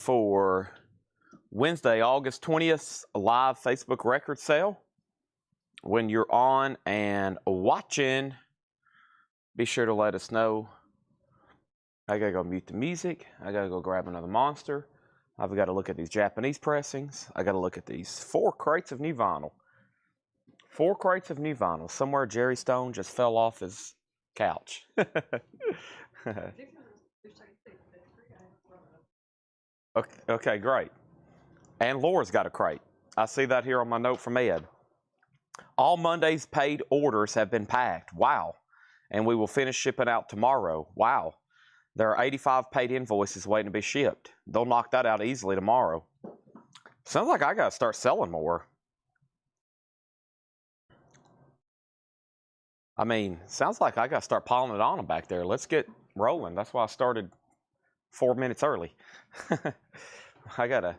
for Wednesday, August 20th, live Facebook record sale. When you're on and watching, be sure to let us know. I gotta go mute the music. I gotta go grab another monster. I've got to look at these Japanese pressings. I gotta look at these 4 crates of new vinyl. 4 crates of new vinyl. Somewhere Jerry Stone just fell off his couch. Okay, great. And Laura's got a crate. I see that here on my note from Ed. All Monday's paid orders have been packed. Wow. And we will finish shipping out tomorrow. Wow. There are 85 paid invoices waiting to be shipped. They'll knock that out easily tomorrow. Sounds like I got to start selling more. I mean, sounds like I got to start piling it on them back there. Let's get rolling. That's why I started 4 minutes early. I gotta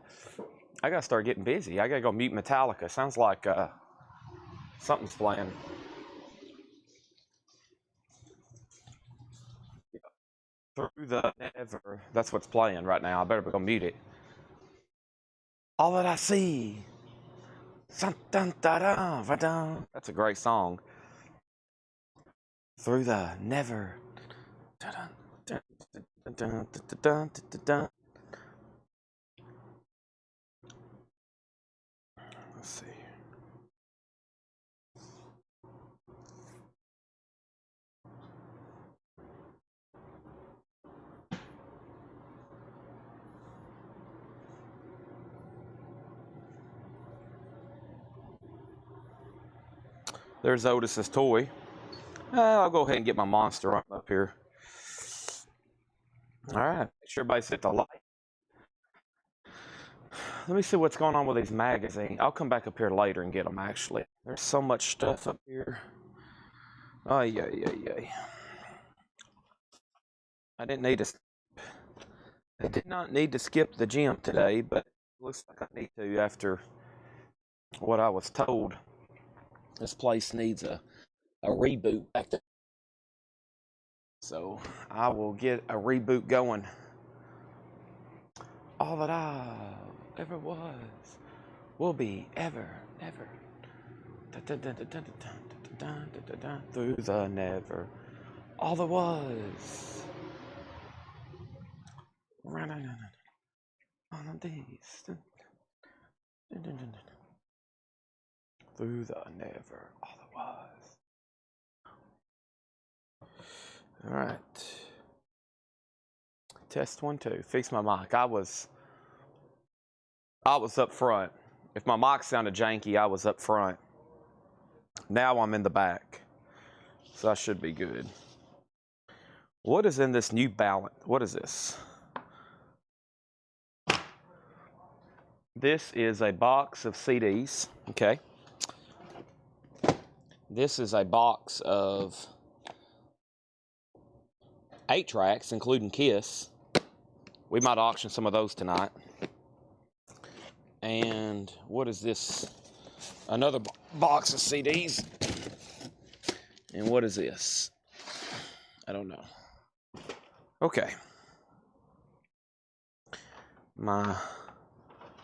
start getting busy. I gotta go mute Metallica. Sounds like something's playing. Through the Never. That's what's playing right now. I better go mute it. All that I see. That's a great song. Through the Never. Let's see. There's Otis's toy. I'll go ahead and get my monster up here. All right, make sure everybody's hit the like. Let me see what's going on with these magazines. I'll come back up here later and get them, actually. There's so much stuff up here. Oh, yeah. I did not need to skip the gym today, but it looks like I need to after what I was told. This place needs a reboot back there. So I will get a reboot going. All that I ever was will be ever. Through the never. All there was. On these. Through the never. All there was. All right. Test 1 2. Fix my mic. I was up front. If my mic sounded janky, I was up front. Now I'm in the back. So I should be good. What is in this New Balance? What is this? This is a box of CDs. Okay. This is a box of 8 tracks, including Kiss. We might auction some of those tonight. And what is this? Another box of CDs. And what is this? I don't know. Okay. My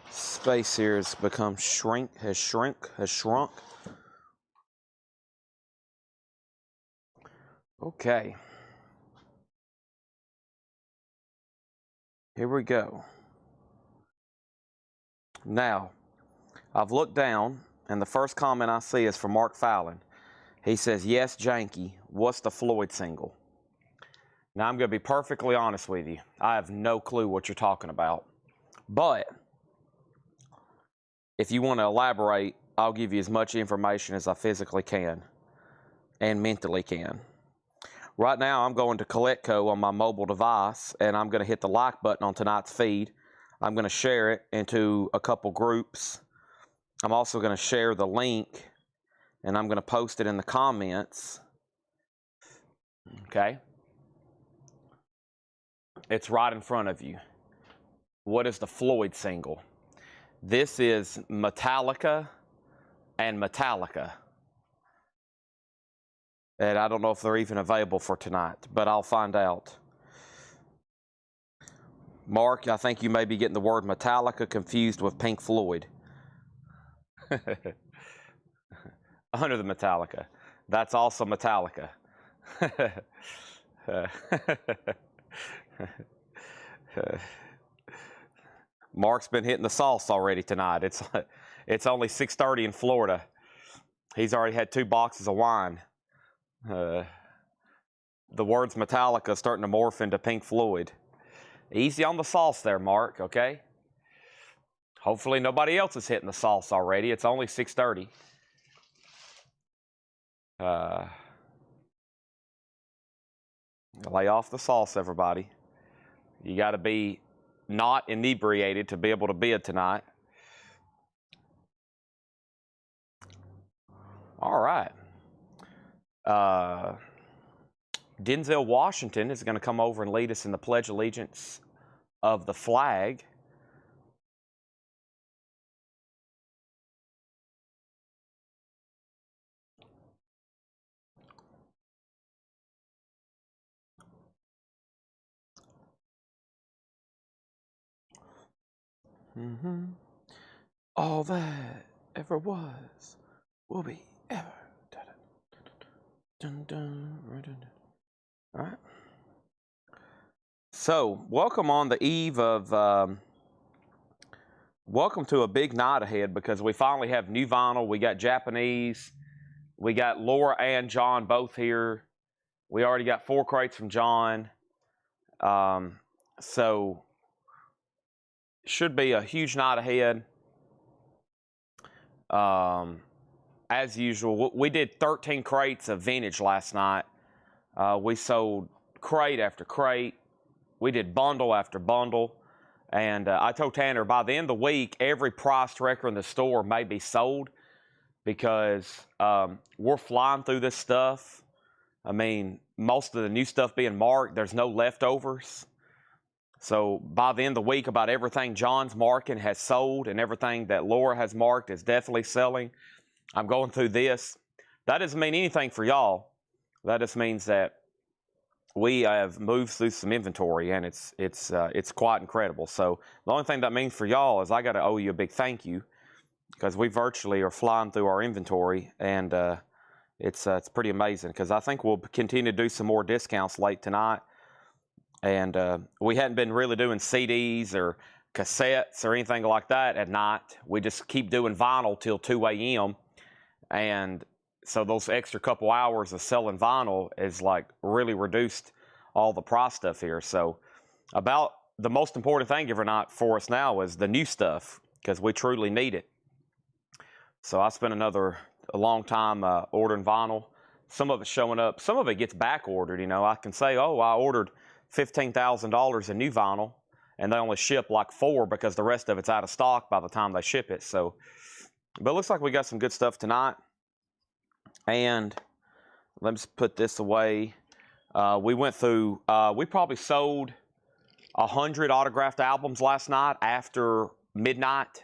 space here has become shrunk. Okay. Here we go. Now, I've looked down, and the first comment I see is from Mark Fallon. He says, yes, janky, what's the Floyd single? Now, I'm going to be perfectly honest with you. I have no clue what you're talking about. But if you want to elaborate, I'll give you as much information as I physically can and mentally can. Right now, I'm going to Coletco on my mobile device, and I'm going to hit the like button on tonight's feed. I'm going to share it into a couple groups. I'm also going to share the link, and I'm going to post it in the comments. Okay? It's right in front of you. What is the Floyd single? This is Metallica and Metallica. And I don't know if they're even available for tonight, but I'll find out. Mark, I think you may be getting the word Metallica confused with Pink Floyd. Under the Metallica. That's also Metallica. Mark's been hitting the sauce already tonight. It's only 6:30 in Florida. He's already had 2 boxes of wine. The words Metallica starting to morph into Pink Floyd. Easy on the sauce there, Mark, okay? Hopefully nobody else is hitting the sauce already. It's only 6:30. Lay off the sauce, everybody. You got to be not inebriated to be able to bid tonight. All right. Denzel Washington is going to come over and lead us in the Pledge of Allegiance of the flag. All that ever was will be ever. Dun, dun, dun, dun. All right. So, welcome on the eve of, welcome to a big night ahead, because we finally have new vinyl. We got Japanese. We got Laura and John both here. We already got 4 crates from John. So, should be a huge night ahead. As usual, we did 13 crates of vintage last night. We sold crate after crate. We did bundle after bundle. And I told Tanner, by the end of the week, every priced record in the store may be sold, because we're flying through this stuff. I mean, most of the new stuff being marked, there's no leftovers. So by the end of the week, about everything John's marking has sold, and everything that Laura has marked is definitely selling. I'm going through this. That doesn't mean anything for y'all. That just means that we have moved through some inventory, and it's quite incredible. So the only thing that means for y'all is I got to owe you a big thank you, because we virtually are flying through our inventory, and it's pretty amazing, because I think we'll continue to do some more discounts late tonight. And we hadn't been really doing CDs or cassettes or anything like that at night. We just keep doing vinyl till 2 a.m. And so those extra couple hours of selling vinyl is like really reduced all the price stuff here. So about the most important thing every night for us now is the new stuff, because we truly need it. So I spent a long time ordering vinyl. Some of it's showing up. Some of it gets back ordered. You know, I can say, oh, I ordered $15,000 in new vinyl, and they only ship like 4 because the rest of it's out of stock by the time they ship it. So, but it looks like we got some good stuff tonight. And let me just put this away. We went through, we probably sold 100 autographed albums last night after midnight.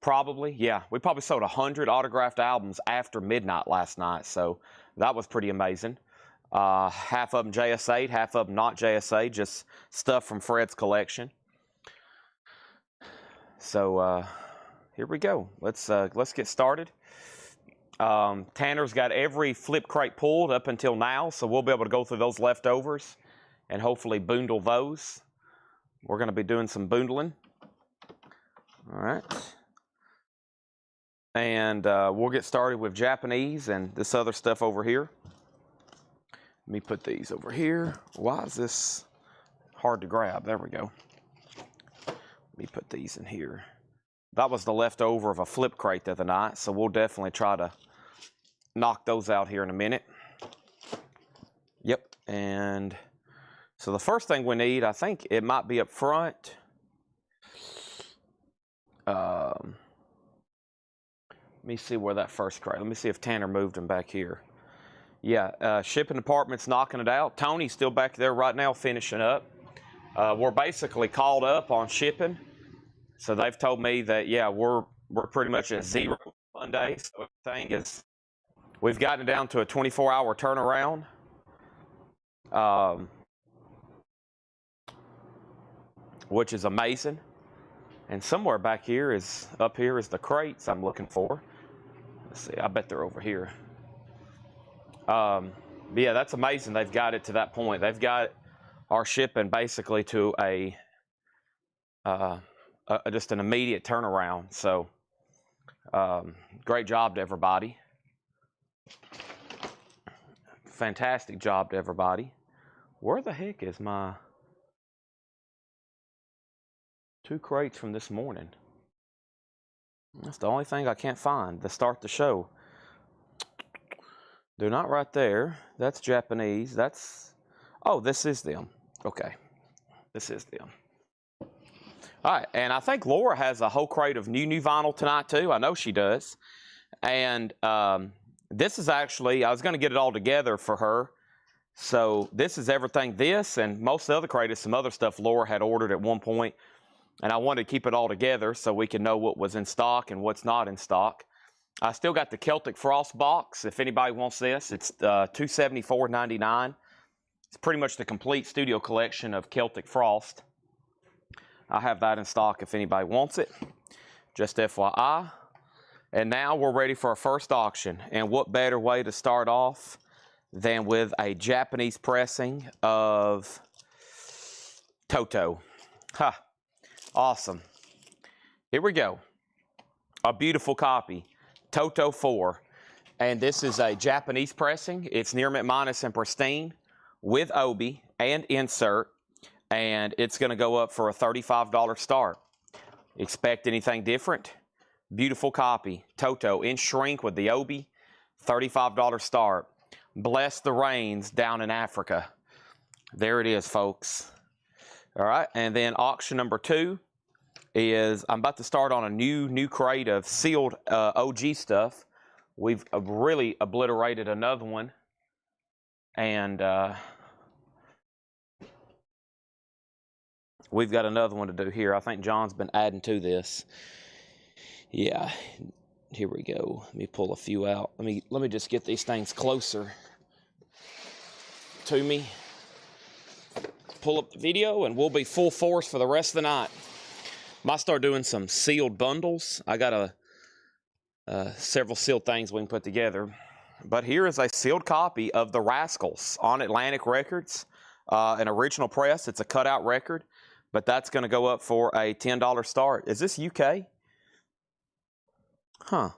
Probably, yeah. We probably sold 100 autographed albums after midnight last night. So that was pretty amazing. Half of them JS8, half of them not JS8, just stuff from Fred's collection. So here we go. Let's get started. Tanner's got every flip crate pulled up until now, so we'll be able to go through those leftovers and hopefully boondle those. We're going to be doing some boondling. All right. And we'll get started with Japanese and this other stuff over here. Let me put these over here. Why is this hard to grab? There we go. Let me put these in here. That was the leftover of a flip crate the other night, so we'll definitely try to knock those out here in a minute. Yep, and so the first thing we need, I think it might be up front. Let me see where that first crate, let me see if Tanner moved them back here. Yeah, shipping department's knocking it out. Tony's still back there right now finishing up. We're basically called up on shipping. So they've told me that, yeah, we're pretty much at 0 Monday. So everything is, we've gotten it down to a 24-hour turnaround. which is amazing. And somewhere back here up here is the crates I'm looking for. Let's see, I bet they're over here. But yeah, that's amazing. They've got it to that point. They've got our shipping basically to just an immediate turnaround. So great job to everybody. Fantastic job to everybody. Where the heck is my 2 crates from this morning? That's the only thing I can't find to start the show. They're not right there. That's Japanese. Oh, this is them. Okay. This is them. All right, and I think Laura has a whole crate of new vinyl tonight too. I know she does. And this is actually, I was going to get it all together for her. So this is everything. This and most of the other crate is some other stuff Laura had ordered at one point. And I wanted to keep it all together so we can know what was in stock and what's not in stock. I still got the Celtic Frost box. If anybody wants this, it's $274.99. It's pretty much the complete studio collection of Celtic Frost. I have that in stock if anybody wants it. Just FYI. And now we're ready for our first auction. And what better way to start off than with a Japanese pressing of Toto. Ha! Awesome. Here we go. A beautiful copy. Toto 4. And this is a Japanese pressing. It's near mint minus and pristine with obi and insert. And it's going to go up for a $35 start. Expect anything different? Beautiful copy. Toto in shrink with the obi. $35 start. Bless the rains down in Africa. There it is, folks. All right. And then auction number 2 is, I'm about to start on a new crate of sealed OG stuff. We've really obliterated another one. And we've got another one to do here. I think John's been adding to this. Yeah, here we go. Let me pull a few out. Let me just get these things closer to me. Pull up the video, and we'll be full force for the rest of the night. Might start doing some sealed bundles. I got several sealed things we can put together. But here is a sealed copy of The Rascals on Atlantic Records, an original press. It's a cutout record, but that's going to go up for a $10 start. Is this UK? Huh.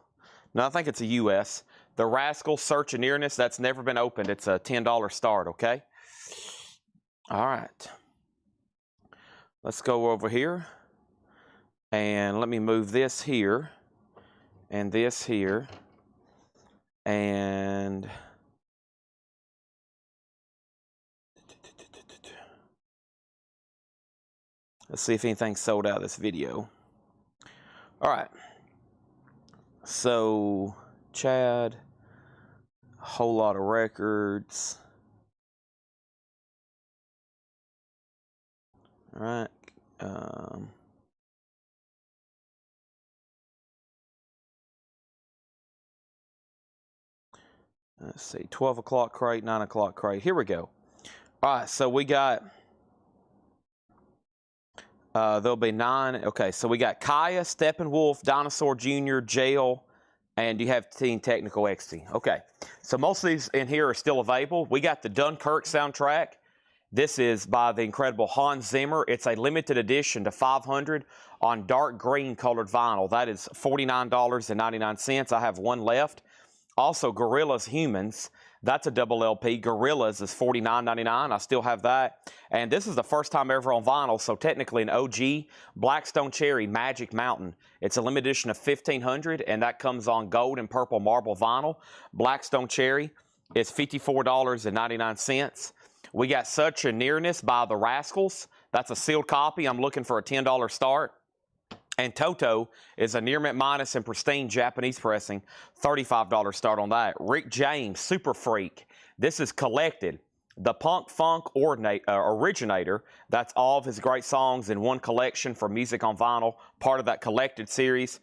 No, I think it's a US. The Rascals Search of Nearness, that's never been opened. It's a $10 start, okay? All right. Let's go over here. And let me move this here. And this here. And let's see if anything's sold out of this video. All right. So, Chad, a whole lot of records. All right. Let's see, 12 o'clock crate, 9 o'clock crate. Here we go. All right, so we got, there'll be 9. Okay, so we got Kaya, Steppenwolf, Dinosaur Jr., Jail, and you have Teen Technical XT. Okay, so most of these in here are still available. We got the Dunkirk soundtrack. This is by the incredible Hans Zimmer. It's a limited edition to 500 on dark green colored vinyl. That is $49.99. I have one left. Also, Gorillaz Humans, that's a double LP. Gorillaz is $49.99. I still have that. And this is the first time ever on vinyl, so technically an OG Blackstone Cherry Magic Mountain. It's a limited edition of 1,500, and that comes on gold and purple marble vinyl. Blackstone Cherry is $54.99. We got Such a Nearness by The Rascals. That's a sealed copy. I'm looking for a $10 start. And Toto is a near mint minus and pristine Japanese pressing, $35 start on that. Rick James, Super Freak. This is collected. The Punk Funk originator. That's all of his great songs in one collection for Music on Vinyl, part of that collected series,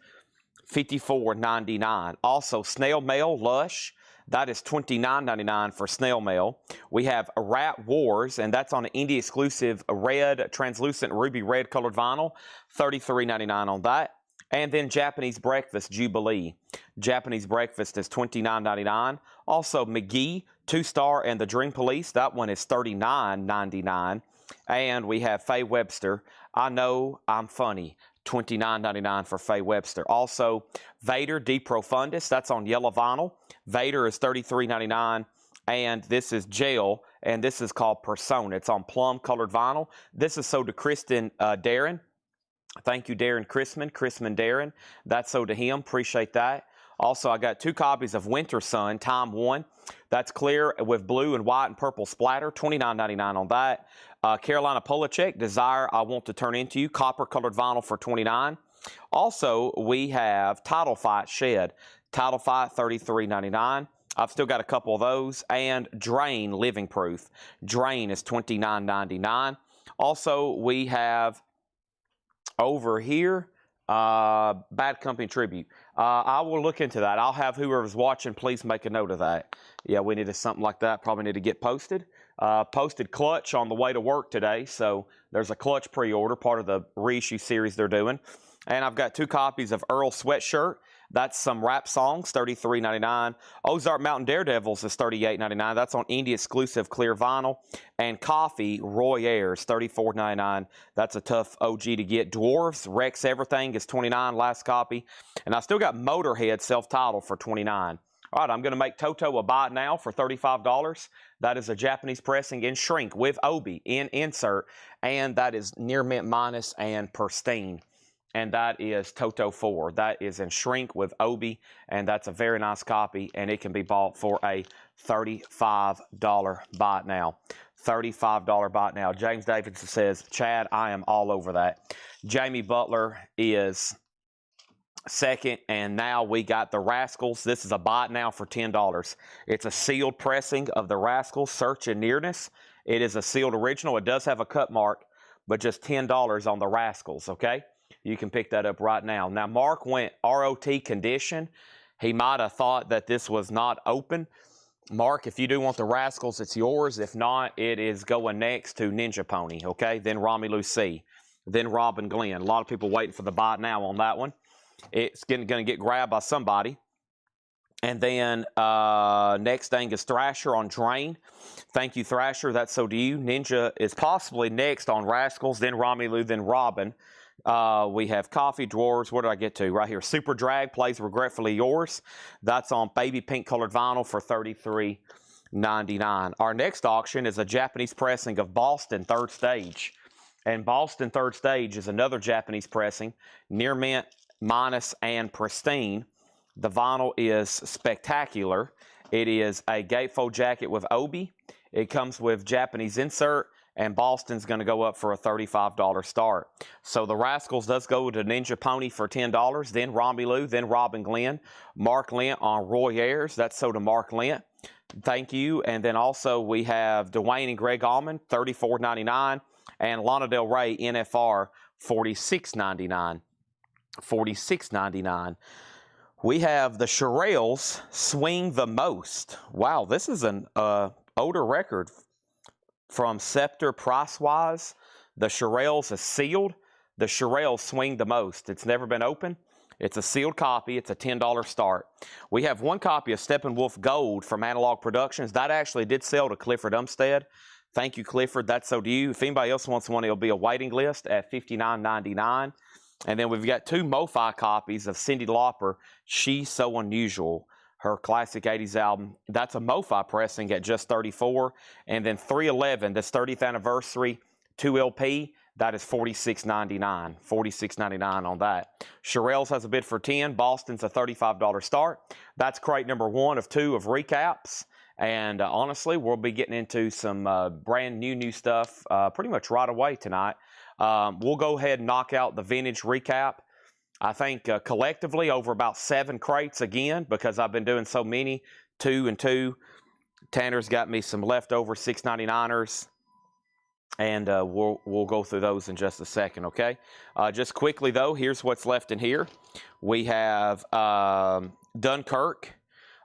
$54.99. Also, Snail Mail, Lush. That is $29.99 for snail mail. We have Rat Wars, and that's on an indie exclusive red, translucent ruby red colored vinyl. $33.99 on that. And then Japanese Breakfast Jubilee. Japanese Breakfast is $29.99. Also McGee, 2-star, and the Dream Police. That one is $39.99. And we have Faye Webster, I Know I'm Funny. $29.99 for Faye Webster. Also, Vader De Profundis, that's on yellow vinyl. Vader is $33.99, and this is Jail, and this is called Persona. It's on plum-colored vinyl. This is sold to Kristen Darren. Thank you, Darren Chrisman Darren. That's sold to him. Appreciate that. Also, I got 2 copies of Winter Sun, Time 1. That's clear with blue and white and purple splatter, $29.99 on that. Carolina Polachek, Desire I Want to Turn Into You, copper-colored vinyl for $29. Also, we have Title Fight Shed. Title Fight, $33.99. I've still got a couple of those. And Drain Living Proof. Drain is $29.99. Also, we have over here, Bad Company Tribute. I will look into that. I'll have whoever's watching, please make a note of that. Yeah, we needed something like that. Probably need to get posted. Posted Clutch on the way to work today, so there's a Clutch pre-order, part of the reissue series they're doing. And I've got 2 copies of Earl Sweatshirt. That's some rap songs, $33.99. Ozark Mountain Daredevils is $38.99. That's on indie exclusive clear vinyl. And Coffee Roy Ayers, $34.99. That's a tough OG to get. Dwarves Rex Everything is $29, last copy. And I still got Motorhead self-titled for $29. All right, I'm going to make Toto a buy it now for $35. That is a Japanese pressing in shrink with Obi in insert. And that is Near Mint Minus and Pristine. And that is Toto 4. That is in shrink with Obi, and that's a very nice copy, and it can be bought for a $35 buy it now. $35 buy it now. James Davidson says, Chad, I am all over that. Jamie Butler is second, and now we got the Rascals. This is a buy it now for $10. It's a sealed pressing of the Rascals, Search and Nearness. It is a sealed original. It does have a cut mark, but just $10 on the Rascals, okay? You can pick that up right now. Now, Mark went ROT condition. He might have thought that this was not open. Mark, if you do want the Rascals, it's yours. If not, it is going next to Ninja Pony, okay? Then Romulus C. Then Robin Glenn. A lot of people waiting for the buy now on that one. It's going to get grabbed by somebody. And then next thing is Thrasher on Drain. Thank you, Thrasher. That's so do you. Ninja is possibly next on Rascals, then Romulu, then Robin. We have Coffee Dwarves. What did I get to? Right here. Super Drag plays Regretfully Yours. That's on baby pink colored vinyl for $33.99. Our next auction is a Japanese pressing of Boston Third Stage. And Boston Third Stage is another Japanese pressing, Near Mint, Minus, and Pristine. The vinyl is spectacular. It is a gatefold jacket with Obi. It comes with Japanese insert, and Boston's going to go up for a $35 start. So the Rascals does go to Ninja Pony for $10, then Romulu, then Robin Glenn. Mark Lent on Roy Ayers. That's so to Mark Lent. Thank you. And then also we have Dwayne and Greg Allman, $34.99, and Lana Del Rey NFR, $46.99. $46.99. We have the Shirelles Swing the Most. Wow, this is an older record from Scepter price-wise. The Shirelles is sealed. The Shirelles Swing the Most. It's never been open. It's a sealed copy. It's a $10 start. We have 1 copy of Steppenwolf Gold from Analog Productions. That actually did sell to Clifford Umstead. Thank you, Clifford. That's so to you. If anybody else wants one, it'll be a waiting list at $59.99. And then we've got 2 MoFi copies of Cyndi Lauper, She's So Unusual, her classic 80s album. That's a MoFi pressing at just $34. And then 311, this 30th anniversary 2LP, that is $46.99. $46.99 on that. Shirelles has a bid for $10. Boston's a $35 start. That's crate number 1 of 2 of recaps. And honestly, we'll be getting into some brand new stuff pretty much right away tonight. We'll go ahead and knock out the vintage recap. I think collectively over about 7 crates again, because I've been doing so many, 2 and 2. Tanner's got me some leftover 6.99ers, and we'll go through those in just a second, okay? Just quickly though, here's what's left in here. We have Dunkirk,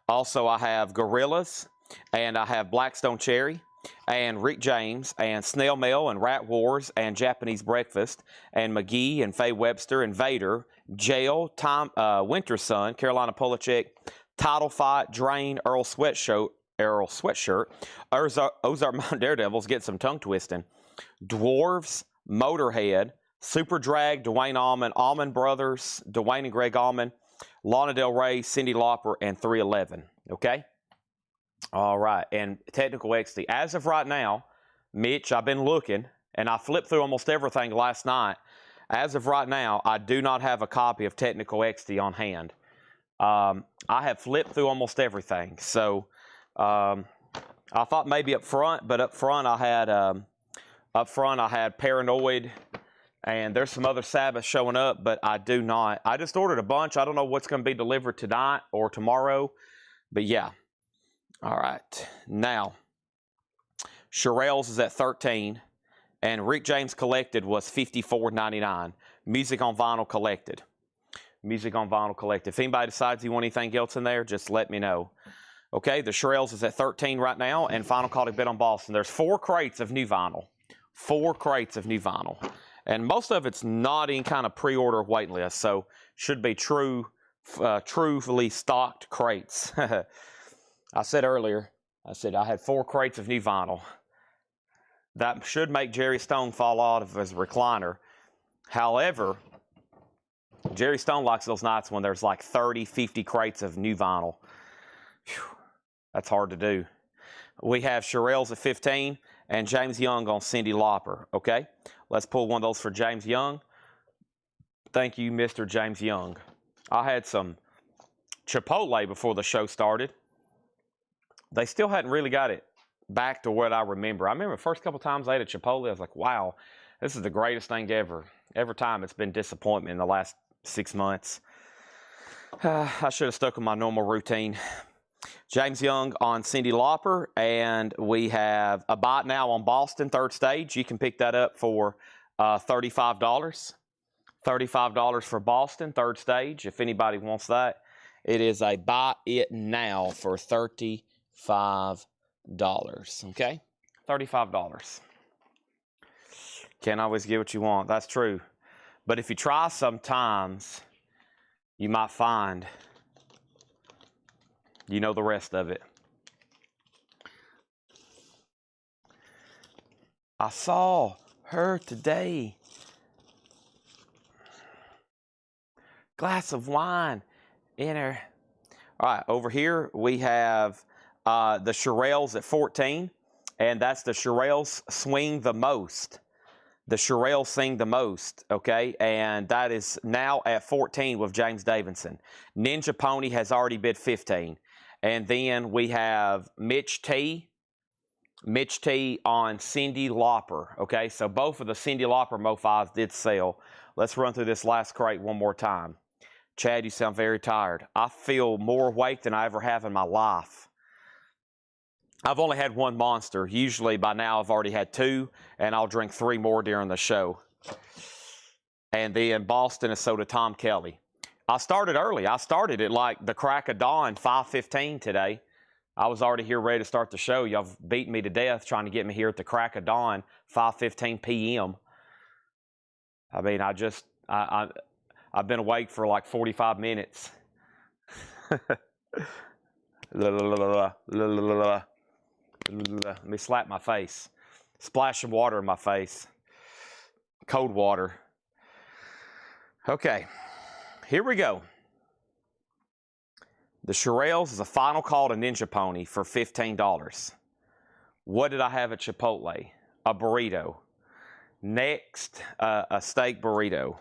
Also, I have Gorillas, and I have Blackstone Cherry, and Rick James, and Snail Mail, and Rat Wars, and Japanese Breakfast, and McGee, and Faye Webster, and Vader, Jail, Winter Sun, Carolina Polachek, Title Fight, Drain, Earl Sweatshirt, Ozark Mountain Daredevils, get some tongue twisting, Dwarves, Motorhead, Super Drag, Dwayne Allman, Allman Brothers, Dwayne and Greg Allman, Lana Del Rey, Cyndi Lauper, and 311. Okay? All right. And Technical Ecstasy. As of right now, Mitch, I've been looking, and I flipped through almost everything last night. As of right now, I do not have a copy of Technical Ecstasy on hand. I have flipped through almost everything. So I thought maybe up front, but up front I had Paranoid, and there's some other Sabbath showing up, but I do not. I just ordered a bunch. I don't know what's going to be delivered tonight or tomorrow, but yeah. All right. Now, Shirelles is at 13, and Rick James Collected was $54.99. Music on Vinyl Collected. Music on Vinyl Collected. If anybody decides you want anything else in there, just let me know. Okay, the Shirelles is at 13 right now, and Final Call to Bet on Boston. There's 4 crates of new vinyl. 4 crates of new vinyl. And most of it's not any kind of pre-order waiting list, so should be truly stocked crates. I said earlier, I had 4 crates of new vinyl. That should make Jerry Stone fall out of his recliner. However, Jerry Stone likes those nights when there's like 30, 50 crates of new vinyl. Whew, that's hard to do. We have Shirelles at 15 and James Young on Cyndi Lauper. Okay, let's pull one of those for James Young. Thank you, Mr. James Young. I had some Chipotle before the show started. They still hadn't really got it back to what I remember. I remember the first couple times I ate a Chipotle, I was like, wow, this is the greatest thing ever. Every time it's been disappointment in the last 6 months. I should have stuck with my normal routine. James Young on Cyndi Lauper, and we have a bite now on Boston, Third Stage. You can pick that up for $35. $35 for Boston, Third Stage, if anybody wants that. It is a buy it now for $35. Okay? $35. Can't always get what you want. That's true. But if you try sometimes, you might find you know the rest of it. I saw her today. Glass of wine in her. All right, over here we have the Shirelles at 14, and that's the Shirelles Swing the Most. The Shirelles Sing the Most, okay? And that is now at 14 with James Davidson. Ninja Pony has already bid 15. And then we have Mitch T on Cyndi Lauper, okay? So both of the Cyndi Lauper Mo5s did sell. Let's run through this last crate one more time. Chad, you sound very tired. I feel more awake than I ever have in my life. I've only had 1 Monster. Usually by now I've already had 2, and I'll drink 3 more during the show. And then Boston is soda Tom Kelly. I started early. I started at like the crack of dawn, 5:15 today. I was already here ready to start the show. Y'all have beaten me to death trying to get me here at the crack of dawn, 5:15 p.m. I mean, I've been awake for like 45 minutes. Let me slap my face. Splash some water in my face. Cold water. Okay, here we go. The Shirelles is a final call to Ninja Pony for $15. What did I have at Chipotle? A burrito. Next, a steak burrito.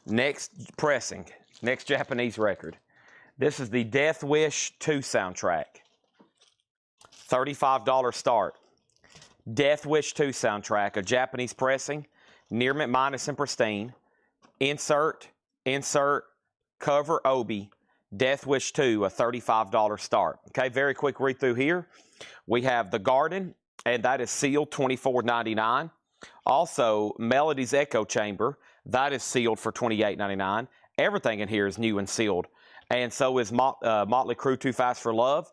Next pressing. Next Japanese record. This is the Death Wish 2 soundtrack. $35 start. Death Wish 2 soundtrack, a Japanese pressing, near mint minus and pristine. Insert, cover Obi, Death Wish 2, a $35 start. Okay, very quick read through here. We have The Garden, and that is sealed, $24.99. Also, Melody's Echo Chamber, that is sealed for $28.99. Everything in here is new and sealed. And so is Motley Crue Too Fast for Love,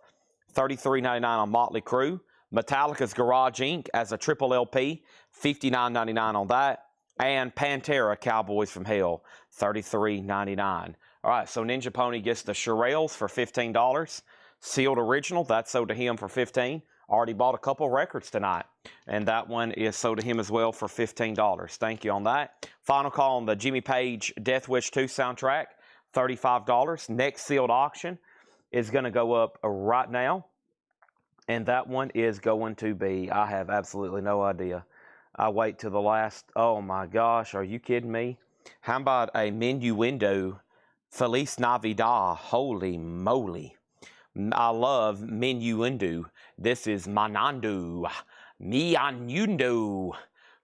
$33.99 on Motley Crue. Metallica's Garage Inc. as a triple LP, $59.99 on that. And Pantera, Cowboys from Hell, $33.99. All right, so Ninja Pony gets the Shirelles for $15. Sealed Original, that's sold to him for $15. Already bought a couple records tonight, and that one is sold to him as well for $15. Thank you on that. Final call on the Jimmy Page Death Wish 2 soundtrack, $35. Next sealed auction is going to go up right now, and that one is going to be, I have absolutely no idea. I wait till the last, oh my gosh, are you kidding me? How about a Menuendo Feliz Navidad? Holy moly. I love Menuendo. This is Manando. Mianundo.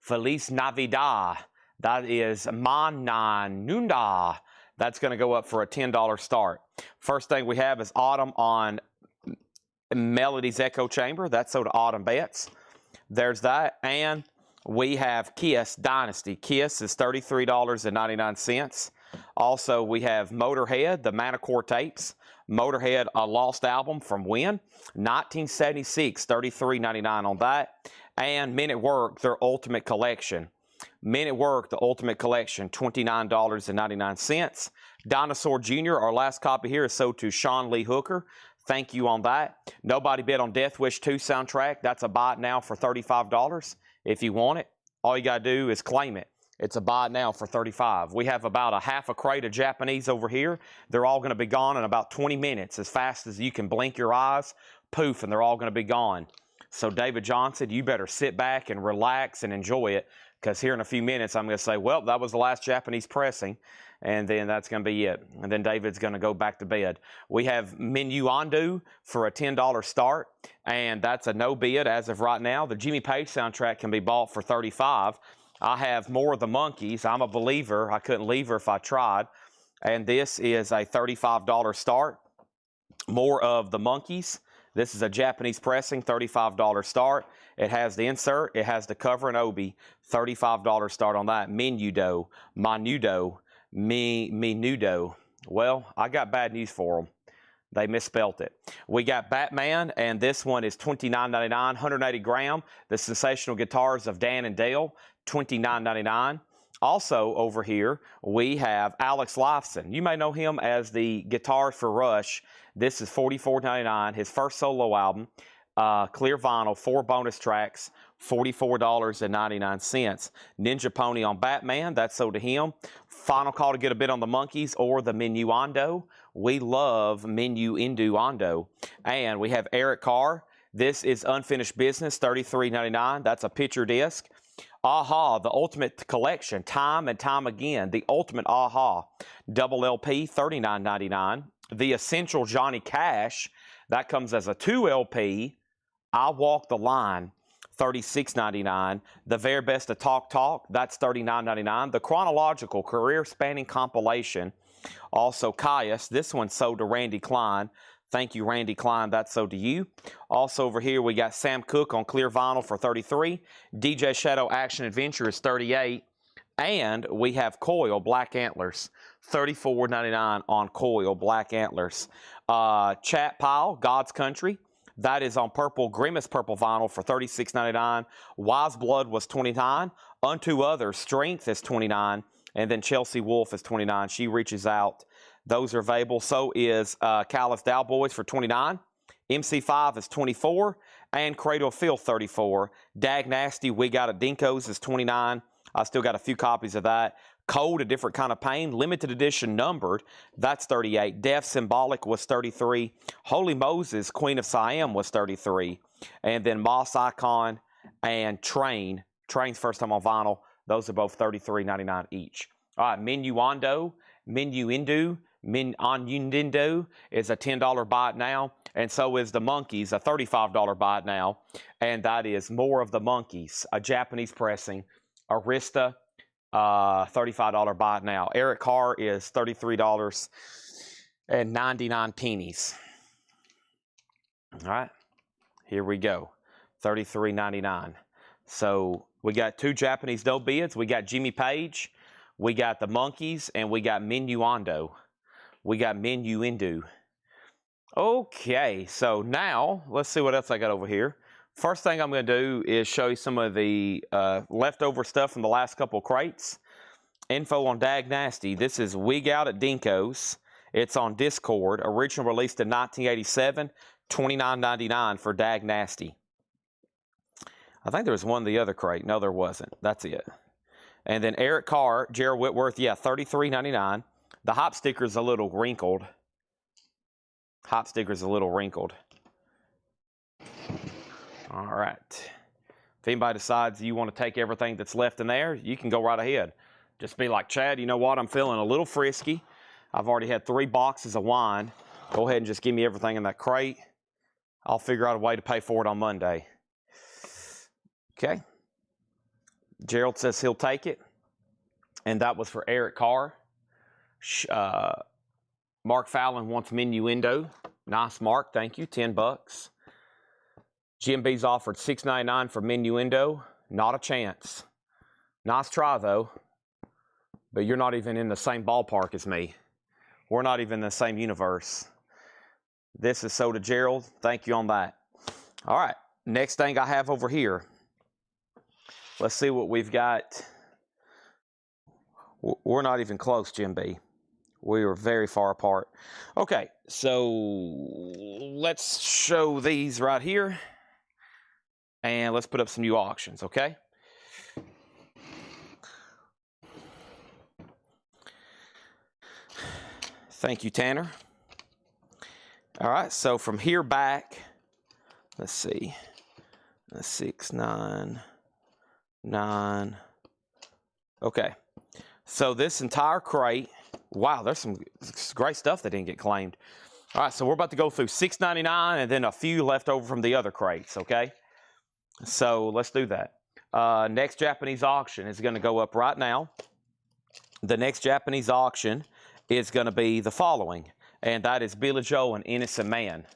Feliz Navidad. That is Mananunda. That's going to go up for a $10 start. First thing we have is Autumn on Melody's Echo Chamber. That's sold to Autumn Betts. There's that. And we have Kiss Dynasty. Kiss is $33.99. Also, we have Motorhead, the Manticore tapes. Motorhead, a lost album from when? 1976, $33.99 on that. And Men at Work, their Ultimate Collection. Men at Work, the Ultimate Collection, $29.99. Dinosaur Jr., our last copy here, is sold to Sean Lee Hooker. Thank you on that. Nobody bid on Death Wish 2 soundtrack. That's a buy it now for $35. If you want it, all you got to do is claim it. It's a buy it now for $35. We have about a half a crate of Japanese over here. They're all going to be gone in about 20 minutes, as fast as you can blink your eyes. Poof, and they're all going to be gone. So David Johnson, you better sit back and relax and enjoy it, because here in a few minutes I'm going to say, well, that was the last Japanese pressing, and then that's going to be it. And then David's going to go back to bed. We have Menuendo for a $10 start, and that's a no bid as of right now. The Jimmy Page soundtrack can be bought for $35. I have More of the Monkees. I'm a believer. I couldn't leave her if I tried. And this is a $35 start. More of the Monkees. This is a Japanese pressing, $35 start. It has the insert. It has the cover and obi. $35 start on that. Menudo. Menudo. Well, I got bad news for them. They misspelt it. We got Batman, and this one is $29.99, 180 gram. The Sensational Guitars of Dan and Dale, $29.99. Also over here, we have Alex Lifeson. You may know him as the guitar for Rush. This is $44.99, his first solo album. Clear vinyl, 4 bonus tracks, $44.99. Ninja Pony on Batman, that's sold to him. Final call to get a bid on the Monkees or the Menuendo. We love Menuendo. And we have Eric Carr. This is Unfinished Business, $33.99. That's a picture disc. Aha, the Ultimate Collection, Time and Time Again. The Ultimate Aha, double LP, $39.99. The Essential Johnny Cash, that comes as a 2 LP. I Walk the Line, $36.99. The Very Best of Talk Talk, that's $39.99. The Chronological Career Spanning Compilation, also Caius. This one's sold to Randy Klein. Thank you, Randy Klein. That's sold to you. Also over here, we got Sam Cooke on clear vinyl for $33. DJ Shadow Action Adventure is $38. And we have Coil Black Antlers, $34.99 on Coil Black Antlers. Chat Pile, God's Country. That is on purple, Grimace purple vinyl for $36.99. Wise Blood was $29. Unto Others, Strength is $29. And then Chelsea Wolf is $29. She reaches out. Those are available. So is Callous Dowboys for $29. MC5 is $24. And Cradle Filth $34. Dag Nasty, We Got It Dinko's is $29. I still got a few copies of that. Cold, A Different Kind of Pain, limited edition numbered, that's $38. Death Symbolic was $33. Holy Moses, Queen of Siam was $33. And then Moss Icon and Train. Train's first time on vinyl. Those are both $33.99 each. All right, Menuendo is a $10 buy it now. And so is the Monkees, a $35 buy it now. And that is More of the Monkees, a Japanese pressing. Arista, $35 buy it now. Eric Carr is $33.99. All right, here we go, $33.99. So we got 2 Japanese no bids. We got Jimmy Page, we got the Monkees, and we got Menuendo. We got Minuendo. Okay, so now let's see what else I got over here. First thing I'm going to do is show you some of the leftover stuff from the last couple of crates. Info on Dag Nasty. This is Wig Out at Dinko's. It's on Discord. Original released in 1987. $29.99 for Dag Nasty. I think there was one in the other crate. No, there wasn't. That's it. And then Eric Carr, Gerald Whitworth, yeah, $33.99. The hop sticker's a little wrinkled. Hop sticker's a little wrinkled. All right. If anybody decides you want to take everything that's left in there, you can go right ahead. Just be like, Chad, you know what? I'm feeling a little frisky. I've already had 3 boxes of wine. Go ahead and just give me everything in that crate. I'll figure out a way to pay for it on Monday. Okay. Gerald says he'll take it. And that was for Eric Carr. Mark Fallon wants Minuendo. Nice, Mark. Thank you. $10. Jim B's offered $6.99 for Minuendo. Not a chance. Nice try, though. But you're not even in the same ballpark as me. We're not even in the same universe. This is so to Gerald. Thank you on that. All right. Next thing I have over here. Let's see what we've got. We're not even close, Jim B. We are very far apart. Okay, so let's show these right here. And let's put up some new auctions, okay? Thank you, Tanner. All right, so from here back, let's see. 6, 9, 9. Okay, so this entire crate, wow, there's some great stuff that didn't get claimed. All right, so we're about to go through $6.99 and then a few left over from the other crates, okay? So let's do that. Next Japanese auction is going to go up right now. The next Japanese auction is going to be the following, and that is Billy Joel and Innocent Man.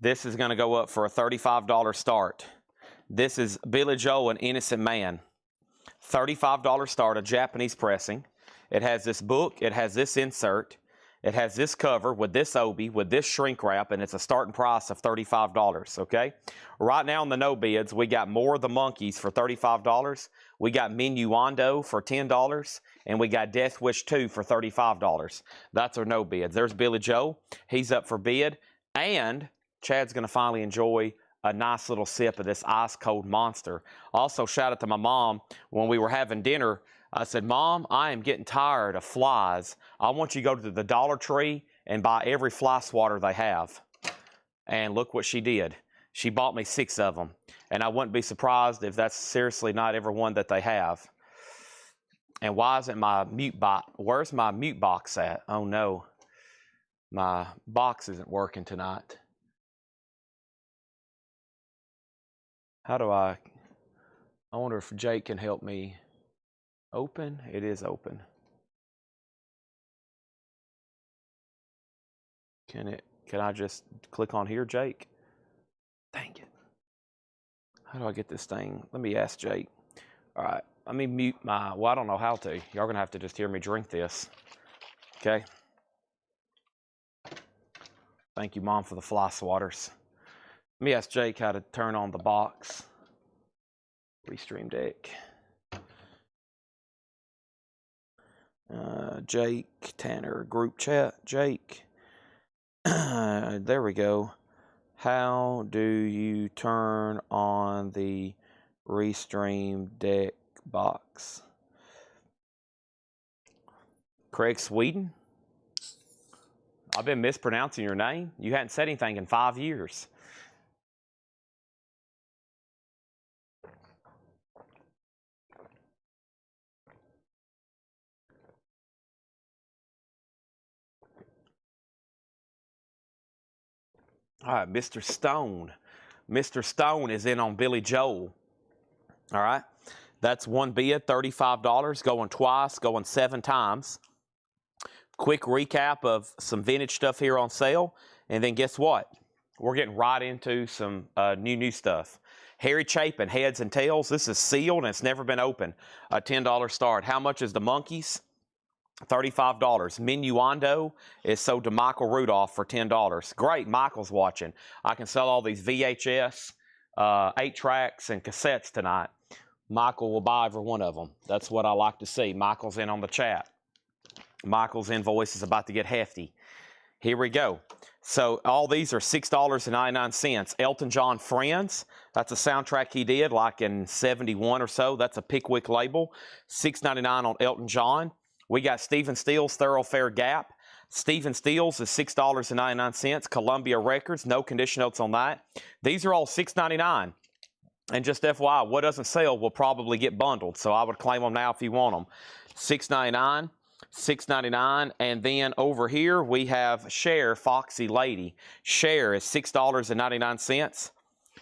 This is going to go up for a $35 start. This is Billy Joel and Innocent Man. $35 start, a Japanese pressing. It has this book, it has this insert, it has this cover with this obi, with this shrink wrap, and it's a starting price of $35, okay? Right now in the no bids, we got More of the Monkeys for $35. We got Minuendo for $10, and we got Death Wish 2 for $35. That's our no bids. There's Billy Joe. He's up for bid, and Chad's going to finally enjoy a nice little sip of this ice cold monster. Also, shout out to my mom. When we were having dinner, I said, Mom, I am getting tired of flies. I want you to go to the Dollar Tree and buy every fly swatter they have. And look what she did. She bought me 6 of them. And I wouldn't be surprised if that's seriously not every one that they have. And why isn't my mute box? Where's my mute box at? Oh no. My box isn't working tonight. How do I wonder if Jake can help me open. It is open. Can I just click on here, Jake? Dang it. How do I get this thing? Let me ask Jake. All right, let me mute my, well, I don't know how to. Y'all gonna have to just hear me drink this. Okay. Thank you, Mom, for the fly swatters. Let me ask Jake how to turn on the box. Restream deck. Jake, Tanner, group chat, Jake. There we go. How do you turn on the Restream deck box? Craig Sweden? I've been mispronouncing your name. You hadn't said anything in 5 years. All right, Mr. Stone. Mr. Stone is in on Billy Joel. All right. That's one bid, $35, going twice, going 7 times. Quick recap of some vintage stuff here on sale. And then guess what? We're getting right into some new stuff. Harry Chapin, Heads and Tails. This is sealed and it's never been opened. A $10 start. How much is the Monkeys? $35. Minuando is sold to Michael Rudolph for $10. Great, Michael's watching. I can sell all these VHS, 8-tracks, and cassettes tonight. Michael will buy every one of them. That's what I like to see. Michael's in on the chat. Michael's invoice is about to get hefty. Here we go. So all these are $6.99. Elton John Friends. That's a soundtrack he did like in 71 or so. That's a Pickwick label. $6.99 on Elton John. We got Stephen Stills Thoroughfare Gap. Stephen Stills is $6.99. Columbia Records. No condition notes on that. These are all $6.99. And just FYI, what doesn't sell will probably get bundled. So I would claim them now if you want them. $6.99. $6.99, and then over here we have Cher Foxy Lady. Cher is $6.99.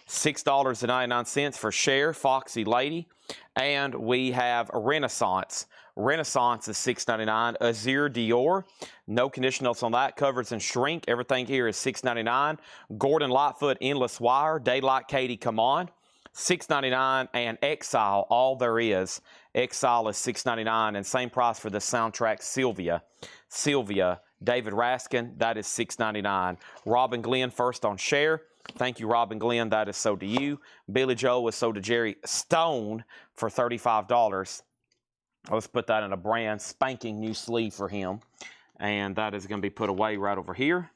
$6.99 for Cher Foxy Lady. And we have Renaissance. Renaissance is $6.99. Azir Dior, no condition notes on that. Covers and Shrink. Everything here is $6.99. Gordon Lightfoot Endless Wire. Daylight Katie Come On. $6.99, and Exile, All There Is. Exile is $6.99, and same price for the soundtrack Sylvia. Sylvia, David Raskin, that is $6.99. Robin Glenn first on Cher. Thank you, Robin Glenn. That is sold to you. Billy Joel was sold to Jerry Stone for $35. Let's put that in a brand spanking new sleeve for him. And that is going to be put away right over here.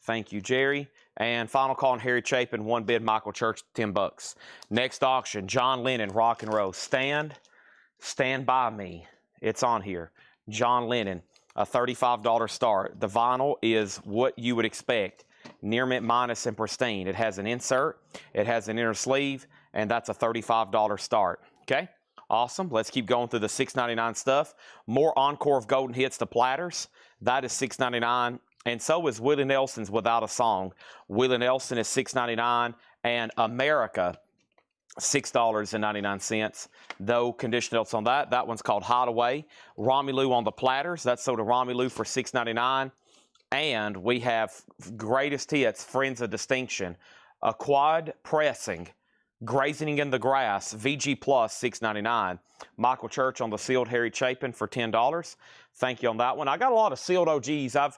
Thank you, Jerry. And final call on Harry Chapin, one bid, Michael Church, $10. Next auction, John Lennon, Rock and Roll. Stand By Me. It's on here. John Lennon, a $35 start. The vinyl is what you would expect. Near mint minus and pristine. It has an insert. It has an inner sleeve. And that's a $35 start. Okay? Awesome. Let's keep going through the $6.99 stuff. More Encore of Golden Hits, the platters. That is $6.99. And so is Willie Nelson's Without a Song. Willie Nelson is $6.99, and America, $6.99. Though condition notes on that. That one's called Hideaway. Romelu on the platters. That's sold to Romelu for $6.99. And we have Greatest Hits, Friends of Distinction. A Quad Pressing, Grazing in the Grass, VG Plus, $6.99. Michael Church on the sealed Harry Chapin for $10. Thank you on that one. I got a lot of sealed OGs. I've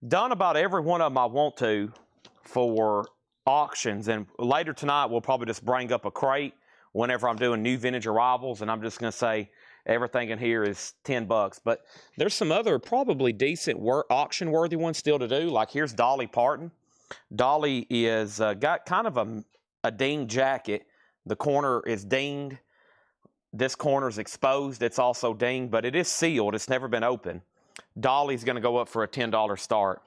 done about every one of them I want to for auctions, and later tonight we'll probably just bring up a crate whenever I'm doing new vintage arrivals, and I'm just going to say everything in here is $10. But there's some other probably decent auction-worthy ones still to do. Like here's Dolly Parton. Dolly is got kind of a dinged jacket. The corner is dinged. This corner is exposed. It's also dinged, but it is sealed. It's never been opened. Dolly's going to go up for a $10 start.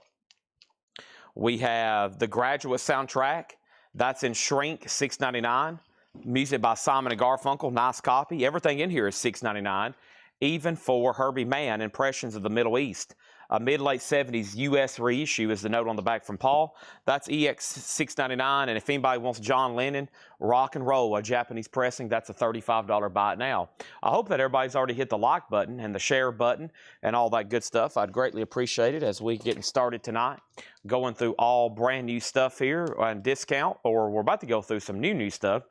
We have the Graduate soundtrack. That's in Shrink, $6.99. Music by Simon & Garfunkel, nice copy. Everything in here is $6.99. Even for Herbie Mann, Impressions of the Middle East. A mid-late 70s U.S. reissue is the note on the back from Paul. That's EX $6.99. And if anybody wants John Lennon, Rock and Roll, a Japanese pressing, that's a $35 buy it now. I hope that everybody's already hit the like button and the share button and all that good stuff. I'd greatly appreciate it as we getting started tonight. Going through all brand new stuff here on discount, or we're about to go through some new stuff.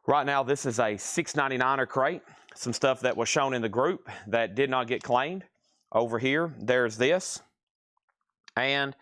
Right now, this is a $6.99 crate. Some stuff that was shown in the group that did not get claimed. Over here, there's this. And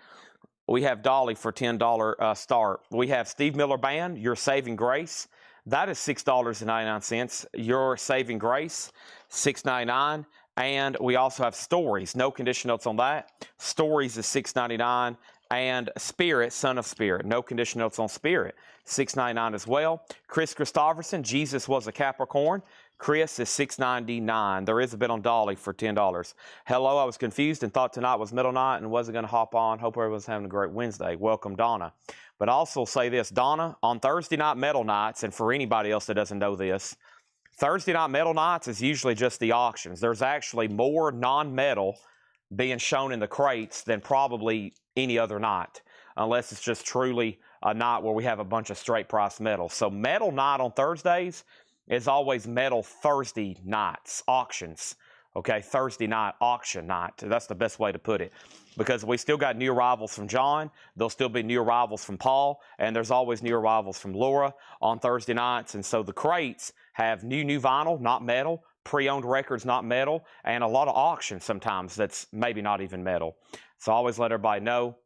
we have Dolly for $10 start. We have Steve Miller Band, Your Saving Grace. That is $6.99. Your Saving Grace, $6.99. And we also have Stories. No condition notes on that. Stories is $6.99. And Spirit, Son of Spirit. No condition notes on Spirit. $6.99 as well. Chris Christopherson, Jesus Was a Capricorn. Chris is $6.99. There is a bit on Dolly for $10. Hello, I was confused and thought tonight was middle night and wasn't going to hop on. Hope everyone's having a great Wednesday. Welcome, Donna. But also say this, Donna, on Thursday night metal nights, and for anybody else that doesn't know this, Thursday night metal nights is usually just the auctions. There's actually more non-metal being shown in the crates than probably any other night, unless it's just truly a night where we have a bunch of straight price metal. So metal night on Thursdays is always metal Thursday nights, auctions. Okay, Thursday night, auction night. That's the best way to put it. Because we still got new arrivals from John. There'll still be new arrivals from Paul. And there's always new arrivals from Laura on Thursday nights. And so the crates have new vinyl, not metal, pre-owned records not metal, and a lot of auctions sometimes that's maybe not even metal. So I always let everybody know.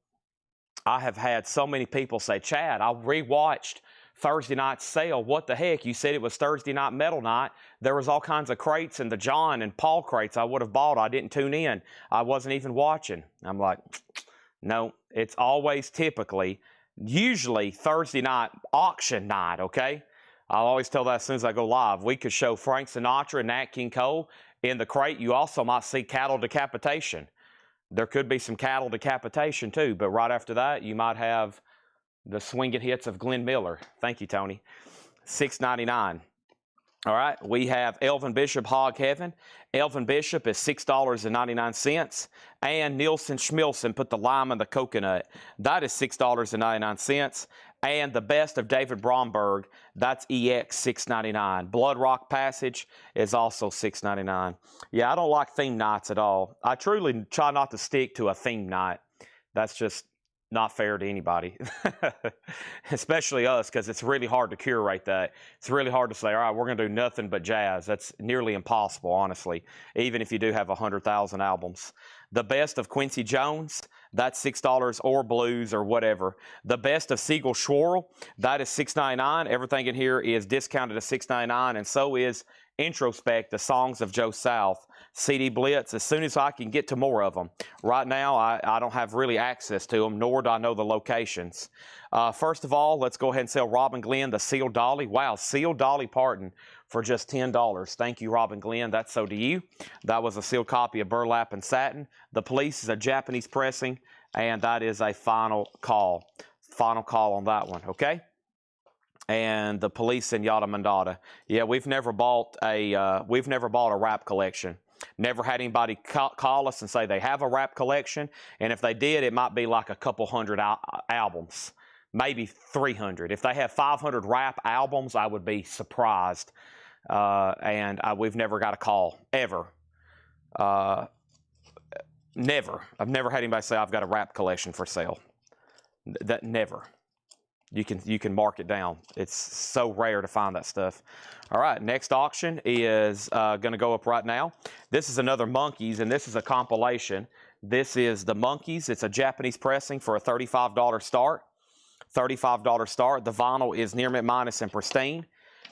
I have had so many people say, Chad, I rewatched Thursday night's sale. What the heck? You said it was Thursday night metal night. There was all kinds of crates and the John and Paul crates I would have bought. I didn't tune in. I wasn't even watching. I'm like, no, it's always usually Thursday night auction night, okay? I'll always tell that as soon as I go live. We could show Frank Sinatra and Nat King Cole in the crate. You also might see cattle decapitation. There could be some cattle decapitation too, but right after that, you might have the swinging hits of Glenn Miller. Thank you, Tony. $6.99. All right, we have Elvin Bishop Hog Heaven. Elvin Bishop is $6.99. And Nielsen Schmilson put the lime and the coconut. That is $6.99. And the best of David Bromberg, that's EX $6.99. Blood Rock Passage is also $6.99. Yeah, I don't like theme nights at all. I truly try not to stick to a theme night. That's just not fair to anybody, especially us, because it's really hard to curate that. It's really hard to say, all right, we're going to do nothing but jazz. That's nearly impossible, honestly, even if you do have 100,000 albums. The best of Quincy Jones, that's $6, or blues or whatever. The best of Siegel Schwarl, that is $6.99. Everything in here is discounted to $6.99, and so is Introspect, the songs of Joe South. CD Blitz, as soon as I can get to more of them. Right now, I don't have really access to them, nor do I know the locations. First of all, let's go ahead and sell Robin Glenn, the Sealed Dolly. Wow, Sealed Dolly Parton for just $10. Thank you, Robin Glenn. That's so to you. That was a sealed copy of Burlap and Satin. The Police is a Japanese pressing, and that is a final call. Final call on that one, okay? And the Police in Yada Mandata. Yeah, we've never bought a rap collection. Never had anybody call us and say they have a rap collection, and if they did, it might be like a couple hundred albums, maybe 300. If they have 500 rap albums, I would be surprised. We've never got a call ever. Never. I've never had anybody say I've got a rap collection for sale. That never. You can mark it down. It's so rare to find that stuff. All right, next auction is going to go up right now. This is another Monkees, and this is a compilation. This is the Monkees. It's a Japanese pressing for a $35 start. $35 start. The vinyl is near mint minus and pristine.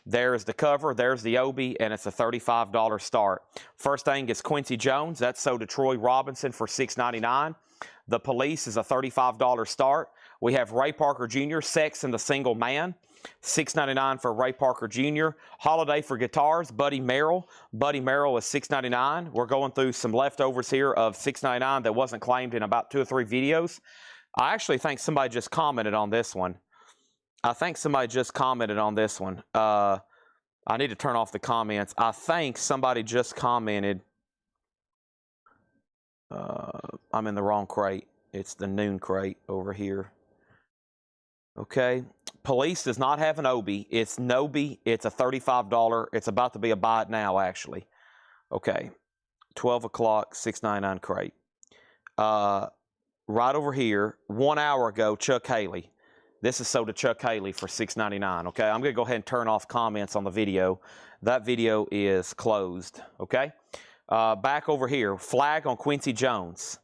There's the cover, there's the Obi, and it's a $35 start. First thing is Quincy Jones. That's sold to Troy Robinson for $6.99. The Police is a $35 start. We have Ray Parker Jr., Sex and the Single Man, $6.99 for Ray Parker Jr. Holiday for Guitars, Buddy Merrill. Buddy Merrill is $6.99. We're going through some leftovers here of $6.99 that wasn't claimed in about 2 or 3 videos. I actually think somebody just commented on this one. I need to turn off the comments. I think somebody just commented. I'm in the wrong crate. It's the noon crate over here. Okay. Police does not have an Obi. It's Nobi. It's a $35. It's about to be a buy it now, actually. Okay. 12 o'clock, $6.99 crate. Right over here, 1 hour ago, Chuck Haley. This is sold to Chuck Haley for $6.99. Okay. I'm going to go ahead and turn off comments on the video. That video is closed. Okay. Back over here, flag on Quincy Jones.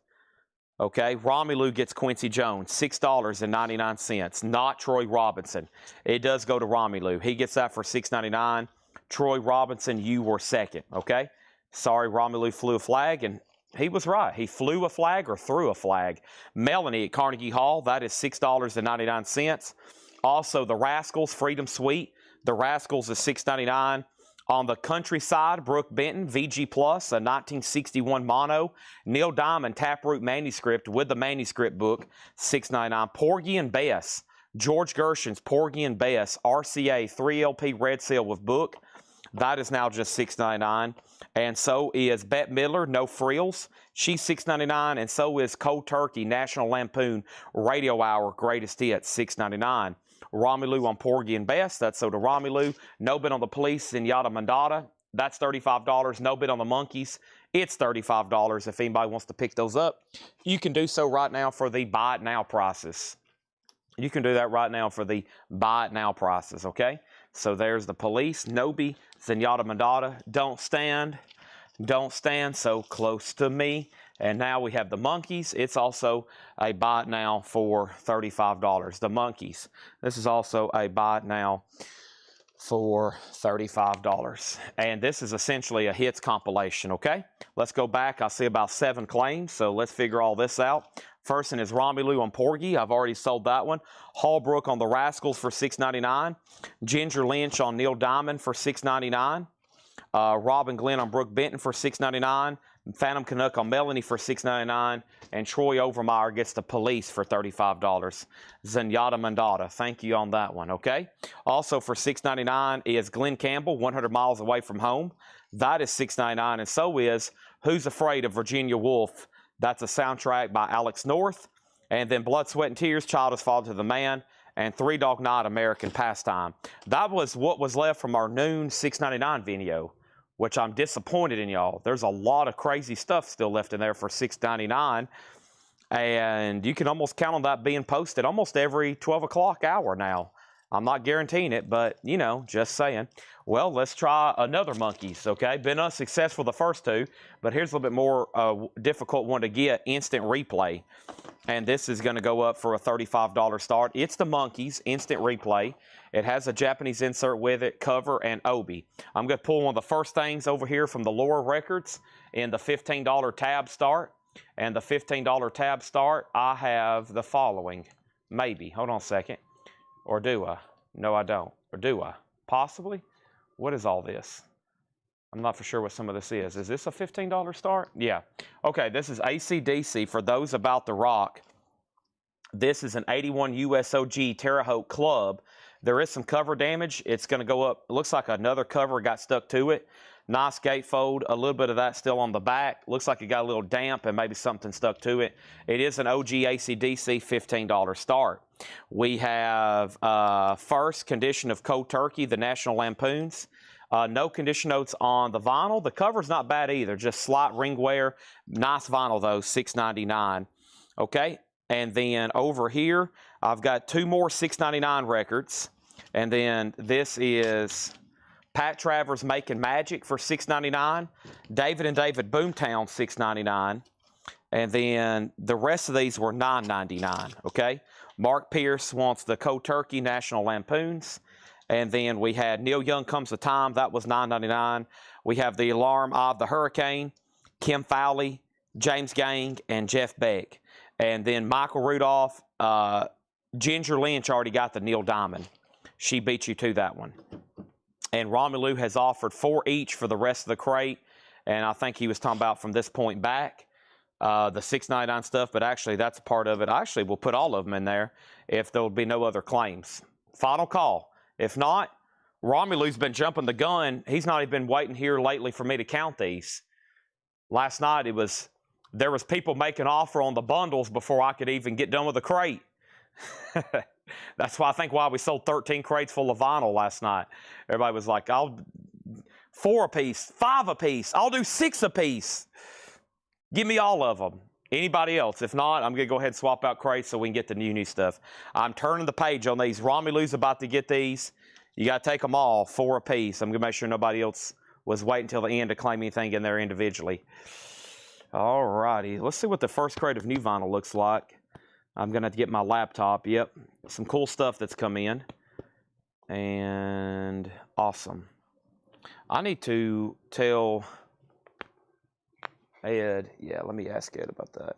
Okay, Romelu gets Quincy Jones, $6.99, not Troy Robinson. It does go to Romelu. He gets that for $6.99. Troy Robinson, you were second, okay? Sorry, Romelu flew a flag, and he was right. He flew a flag or threw a flag. Melanie at Carnegie Hall, that is $6.99. Also, the Rascals, Freedom Suite. The Rascals is $6.99. On the countryside, Brooke Benton, VG Plus, a 1961 mono. Neil Diamond, Taproot manuscript with the manuscript book, $6.99. Porgy and Bess, George Gershon's Porgy and Bess, RCA 3LP red seal with book. That is now just $6.99. And so is Bette Midler, No Frills. She's $6.99. And so is Cold Turkey, National Lampoon Radio Hour, Greatest Hits, $6.99. Romelu on Porgy and Bess, that's so to Romelu. No bid on the Police in Yada Mandata, that's $35. No bid on the Monkees, it's $35. If anybody wants to pick those up, you can do so right now for the buy it now prices. You can do that right now for the buy it now prices, okay? So there's the police. Nobi, Zenyatta Mondatta, don't stand so close to me. And now we have the monkeys. It's also a buy it now for $35. The monkeys. This is also a buy it now for $35. And this is essentially a hits compilation, okay? Let's go back. I see about 7 claims, so let's figure all this out. First one is Romelu on Porgy. I've already sold that one. Hallbrook on the Rascals for $6.99. Ginger Lynch on Neil Diamond for $6.99. Robin Glenn on Brooke Benton for $6.99. Phantom Canuck on Melanie for $6.99. And Troy Overmeyer gets the police for $35. Zenyatta Mondatta. Thank you on that one, okay? Also for $6.99 is Glenn Campbell, 100 Miles Away from Home. That is $6.99. And so is Who's Afraid of Virginia Woolf. That's a soundtrack by Alex North. And then Blood, Sweat, and Tears, Child Has Fallen to the Man. And Three Dog Night, American Pastime. That was what was left from our noon $6.99 video, which I'm disappointed in y'all. There's a lot of crazy stuff still left in there for $6.99. And you can almost count on that being posted almost every 12 o'clock hour now. I'm not guaranteeing it, but, you know, just saying. Well, let's try another monkeys, okay? Been unsuccessful the first two, but here's a little bit more difficult one to get, Instant Replay. And this is going to go up for a $35 start. It's the monkeys, Instant Replay. It has a Japanese insert with it, cover, and Obi. I'm going to pull one of the first things over here from the Laura Records in the $15 tab start. And the $15 tab start, I have the following. Maybe. Hold on a second. Or do I? No, I don't. Or do I? Possibly? What is all this? I'm not for sure what some of this is. Is this a $15 start? Yeah. Okay, this is AC/DC for those about the rock. This is an 81 USOG Terre Haute Club. There is some cover damage. It's going to go up. It looks like another cover got stuck to it. Nice gatefold. A little bit of that still on the back. Looks like it got a little damp and maybe something stuck to it. It is an OG AC/DC $15 start. We have first condition of Cold Turkey, the National Lampoons. No condition notes on the vinyl. The cover's not bad either. Just slight ring wear. Nice vinyl though, $6.99. Okay. And then over here, I've got 2 more $6.99 records. And then this is Pat Travers Making Magic for $6.99. David and David Boomtown, $6.99. And then the rest of these were $9.99, okay? Mark Pierce wants the Cold Turkey National Lampoons. And then we had Neil Young Comes the Time. That was $9.99. We have the Alarm of the Hurricane, Kim Fowley, James Gang, and Jeff Beck. And then Michael Rudolph, Ginger Lynch already got the Neil Diamond. She beat you to that one. And Romelu has offered 4 each for the rest of the crate. And I think he was talking about from this point back, the $6.99 stuff. But actually, that's a part of it. I actually will put all of them in there if there will be no other claims. Final call. If not, Romelu's been jumping the gun. He's not even been waiting here lately for me to count these. Last night, there was people making offer on the bundles before I could even get done with the crate. That's why I think why we sold 13 crates full of vinyl last night. Everybody was like, I'll 4 a piece, 5 a piece. I'll do 6 a piece. Give me all of them. Anybody else? If not, I'm going to go ahead and swap out crates so we can get the new stuff. I'm turning the page on these. Romelu's about to get these. You got to take them all, 4 a piece. I'm going to make sure nobody else was waiting until the end to claim anything in there individually. All righty. Let's see what the first crate of new vinyl looks like. I'm going to get my laptop. Yep. Some cool stuff that's come in. And awesome. I need to tell Ed. Yeah, let me ask Ed about that.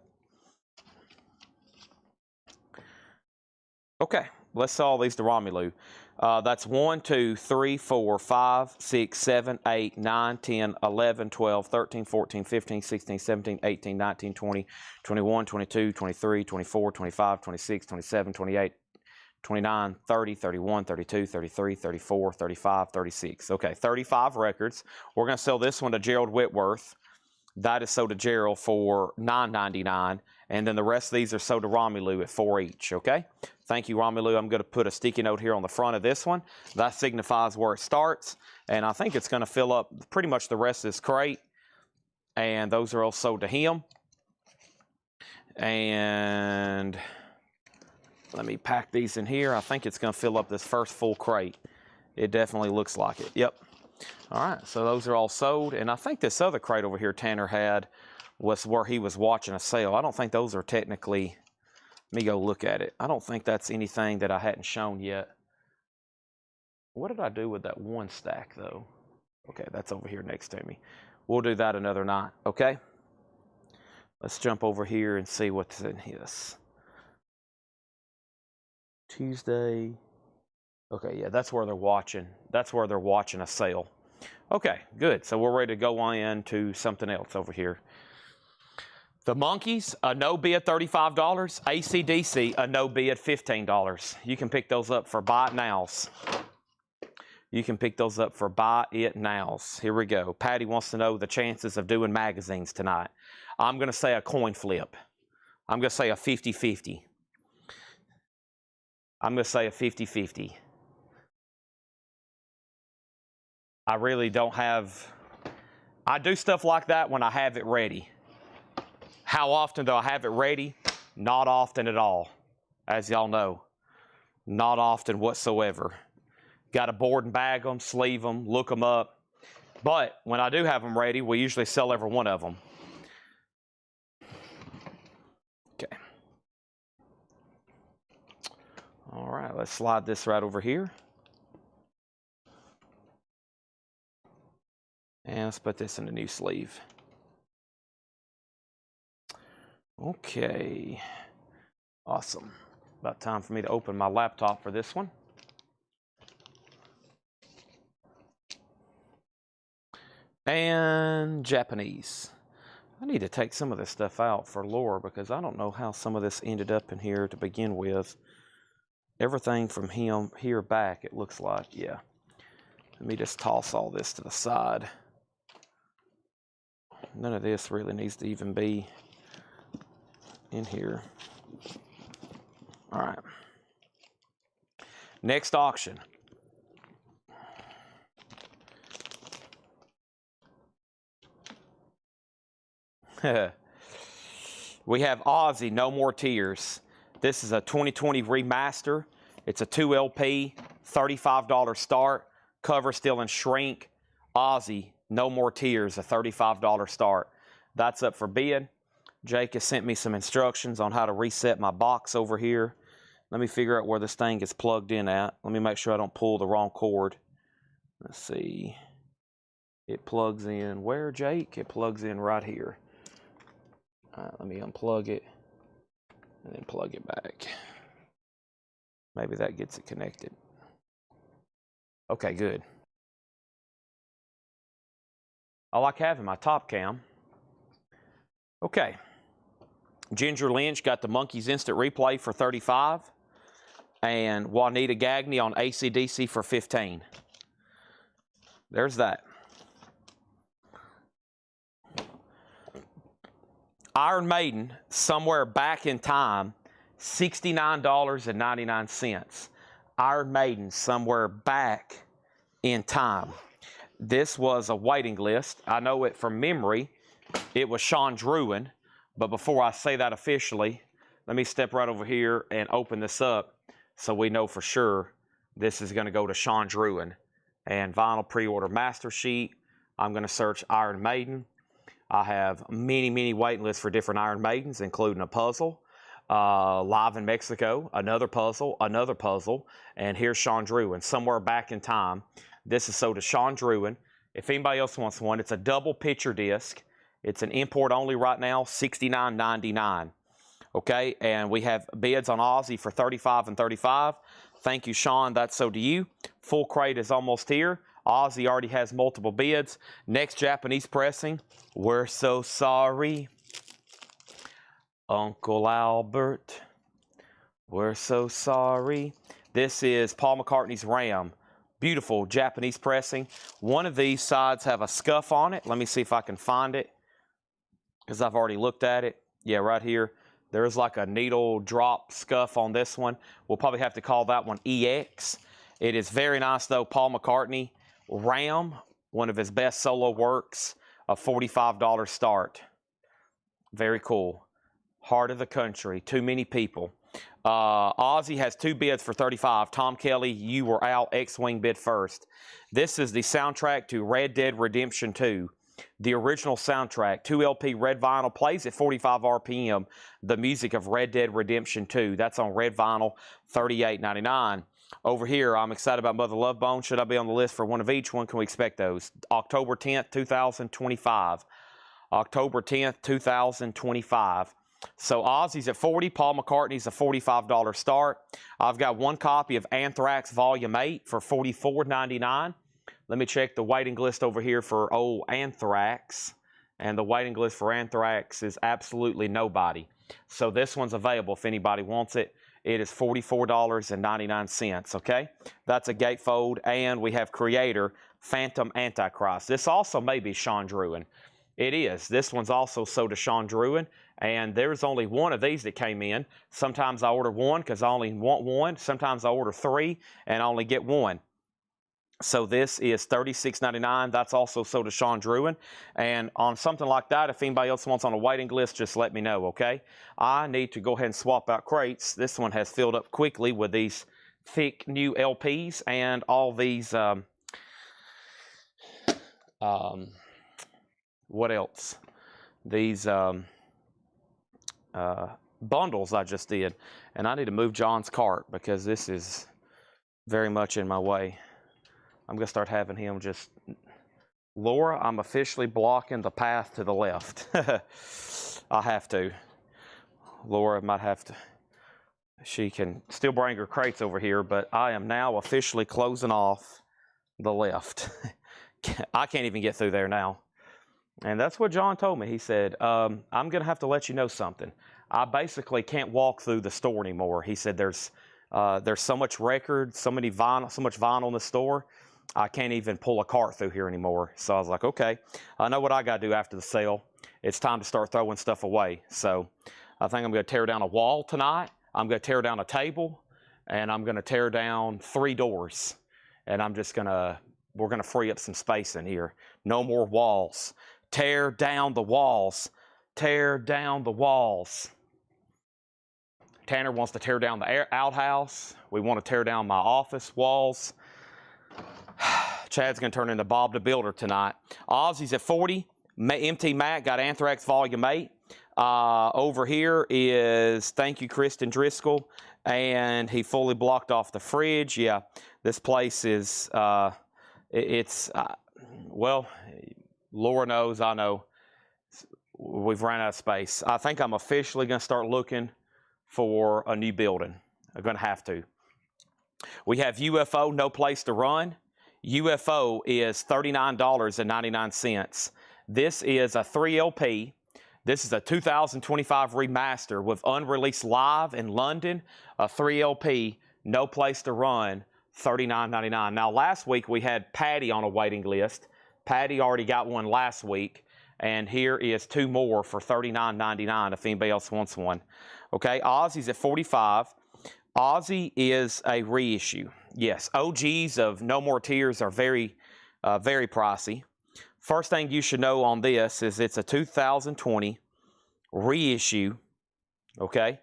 Okay. Let's sell all these to Romelu. That's 1, 2, 3, 4, 5, 6, 7, 8, 9, 10, 11, 12, 13, 14, 15, 16, 17, 18, 19, 20, 21, 22, 23, 24, 25, 26, 27, 28, 29, 30, 31, 32, 33, 34, 35, 36. Okay, 35 records. We're going to sell this one to Gerald Whitworth. That is sold to Gerald for $9.99. And then the rest of these are sold to Romelu at 4 each, okay? Thank you, Romelu. I'm going to put a sticky note here on the front of this one. That signifies where it starts. And I think it's going to fill up pretty much the rest of this crate. And those are all sold to him. And let me pack these in here. I think it's going to fill up this first full crate. It definitely looks like it. Yep. All right, so those are all sold. And I think this other crate over here Tanner had was where he was watching a sale. I don't think those are technically, let me go look at it. I don't think that's anything that I hadn't shown yet. What did I do with that one stack though? Okay, that's over here next to me. We'll do that another night, okay? Let's jump over here and see what's in his. Tuesday. Okay, yeah, that's where they're watching. That's where they're watching a sale. Okay, good. So we're ready to go on into something else over here. The Monkees, a no bid $35. AC/DC, a no bid $15. You can pick those up for buy it nows. You can pick those up for buy it nows. Here we go. Patty wants to know the chances of doing magazines tonight. I'm going to say a coin flip. I'm going to say a 50-50. I'm going to say a 50-50. I really don't have, I do stuff like that when I have it ready. How often do I have it ready? Not often at all, as y'all know. Not often whatsoever. Got to board and bag them, sleeve them, look them up. But when I do have them ready, we usually sell every one of them. Okay. All right, let's slide this right over here. And let's put this in a new sleeve. Okay. Awesome. About time for me to open my laptop for this one. And Japanese. I need to take some of this stuff out for lore because I don't know how some of this ended up in here to begin with. Everything from here back, it looks like, yeah. Let me just toss all this to the side. None of this really needs to even be in here. All right. Next auction. We have Ozzy, No More Tears. This is a 2020 remaster. It's a 2 LP, $35 start. Cover still in shrink. Ozzy, No More Tears, a $35 start. That's up for bid. Jake has sent me some instructions on how to reset my box over here. Let me figure out where this thing gets plugged in at. Let me make sure I don't pull the wrong cord. Let's see. It plugs in where, Jake? It plugs in right here. All right, let me unplug it and then plug it back. Maybe that gets it connected. Okay, good. I like having my top cam. Okay. Ginger Lynch got the Monkees Instant Replay for $35. And Juanita Gagne on AC/DC for $15. There's that. Iron Maiden, somewhere back in time, $69.99. Iron Maiden, somewhere back in time. This was a waiting list. I know it from memory. It was Sean Druin. But before I say that officially, let me step right over here and open this up so we know for sure this is going to go to Sean Druin. And vinyl pre-order master sheet. I'm going to search Iron Maiden. I have many waiting lists for different Iron Maidens, including a puzzle. Live in Mexico, another puzzle, and here's Sean Druin, somewhere back in time. This is sold to Sean Druin. If anybody else wants one, it's a double picture disc. It's an import only right now, $69.99. Okay, and we have bids on Ozzy for $35 and $35. Thank you, Sean. That's so to you. Full crate is almost here. Ozzy already has multiple bids. Next Japanese pressing, We're So Sorry. Uncle Albert, We're So Sorry. This is Paul McCartney's Ram. Beautiful Japanese pressing. One of these sides have a scuff on it. Let me see if I can find it, because I've already looked at it. Yeah, right here. There's like a needle drop scuff on this one. We'll probably have to call that one EX. It is very nice though. Paul McCartney Ram, one of his best solo works, a $45 start. Very cool. Heart of the Country, Too Many People. Ozzy has 2 bids for $35. Tom Kelly, you were out. X-Wing bid first. This is the soundtrack to Red Dead Redemption 2. The original soundtrack, 2 LP red vinyl, plays at 45 RPM. The music of Red Dead Redemption 2. That's on red vinyl, $38.99. Over here, I'm excited about Mother Love Bone. Should I be on the list for one of each? When can we expect those? October 10th, 2025. October 10th, 2025. So Ozzy's at 40, Paul McCartney's a $45 start. I've got one copy of Anthrax Volume 8 for $44.99. Let me check the waiting list over here for old Anthrax. And the waiting list for Anthrax is absolutely nobody. So this one's available if anybody wants it. It is $44.99, okay? That's a gatefold, and we have Creator, Phantom Antichrist. This also may be Sean Druin. It is. This one's also sold to Sean Druin, and there's only one of these that came in. Sometimes I order one because I only want one. Sometimes I order 3 and I only get 1. So this is $36.99. That's also sold to Sean Druin. And on something like that, if anybody else wants on a waiting list, just let me know, okay? I need to go ahead and swap out crates. This one has filled up quickly with these thick new LPs and all these, what else? These bundles I just did. And I need to move John's cart because this is very much in my way. I'm going to start having him just... Laura, I'm officially blocking the path to the left. I have to. Laura might have to... She can still bring her crates over here, but I am now officially closing off the left. I can't even get through there now. And that's what John told me. He said, I'm going to have to let you know something. I basically can't walk through the store anymore. He said there's so much record, so much vinyl in the store. I can't even pull a cart through here anymore. So I was like, okay, I know what I got to do after the sale. It's time to start throwing stuff away. So I think I'm going to tear down a wall tonight. I'm going to tear down a table, and I'm going to tear down 3 doors. And we're going to free up some space in here. No more walls. Tear down the walls. Tear down the walls. Tanner wants to tear down the outhouse. We want to tear down my office walls. Chad's going to turn into Bob the Builder tonight. Ozzy's at 40. MT Mac got Anthrax Volume 8. Over here is, thank you, Kristen Driscoll. And he fully blocked off the fridge. Yeah, this place is, well, Laura knows, I know. We've run out of space. I think I'm officially going to start looking for a new building. I'm going to have to. We have UFO, No Place to Run. UFO is $39.99. This is a 3 LP. This is a 2025 remaster with unreleased live in London. A 3 LP, No Place to Run, $39.99. Now, last week we had Patty on a waiting list. Patty already got one last week. And here is 2 more for $39.99 if anybody else wants one. Okay, Ozzy's at 45. Ozzy is a reissue. Yes, OGs of No More Tears are very, very pricey. First thing you should know on this is it's a 2020 reissue. Okay,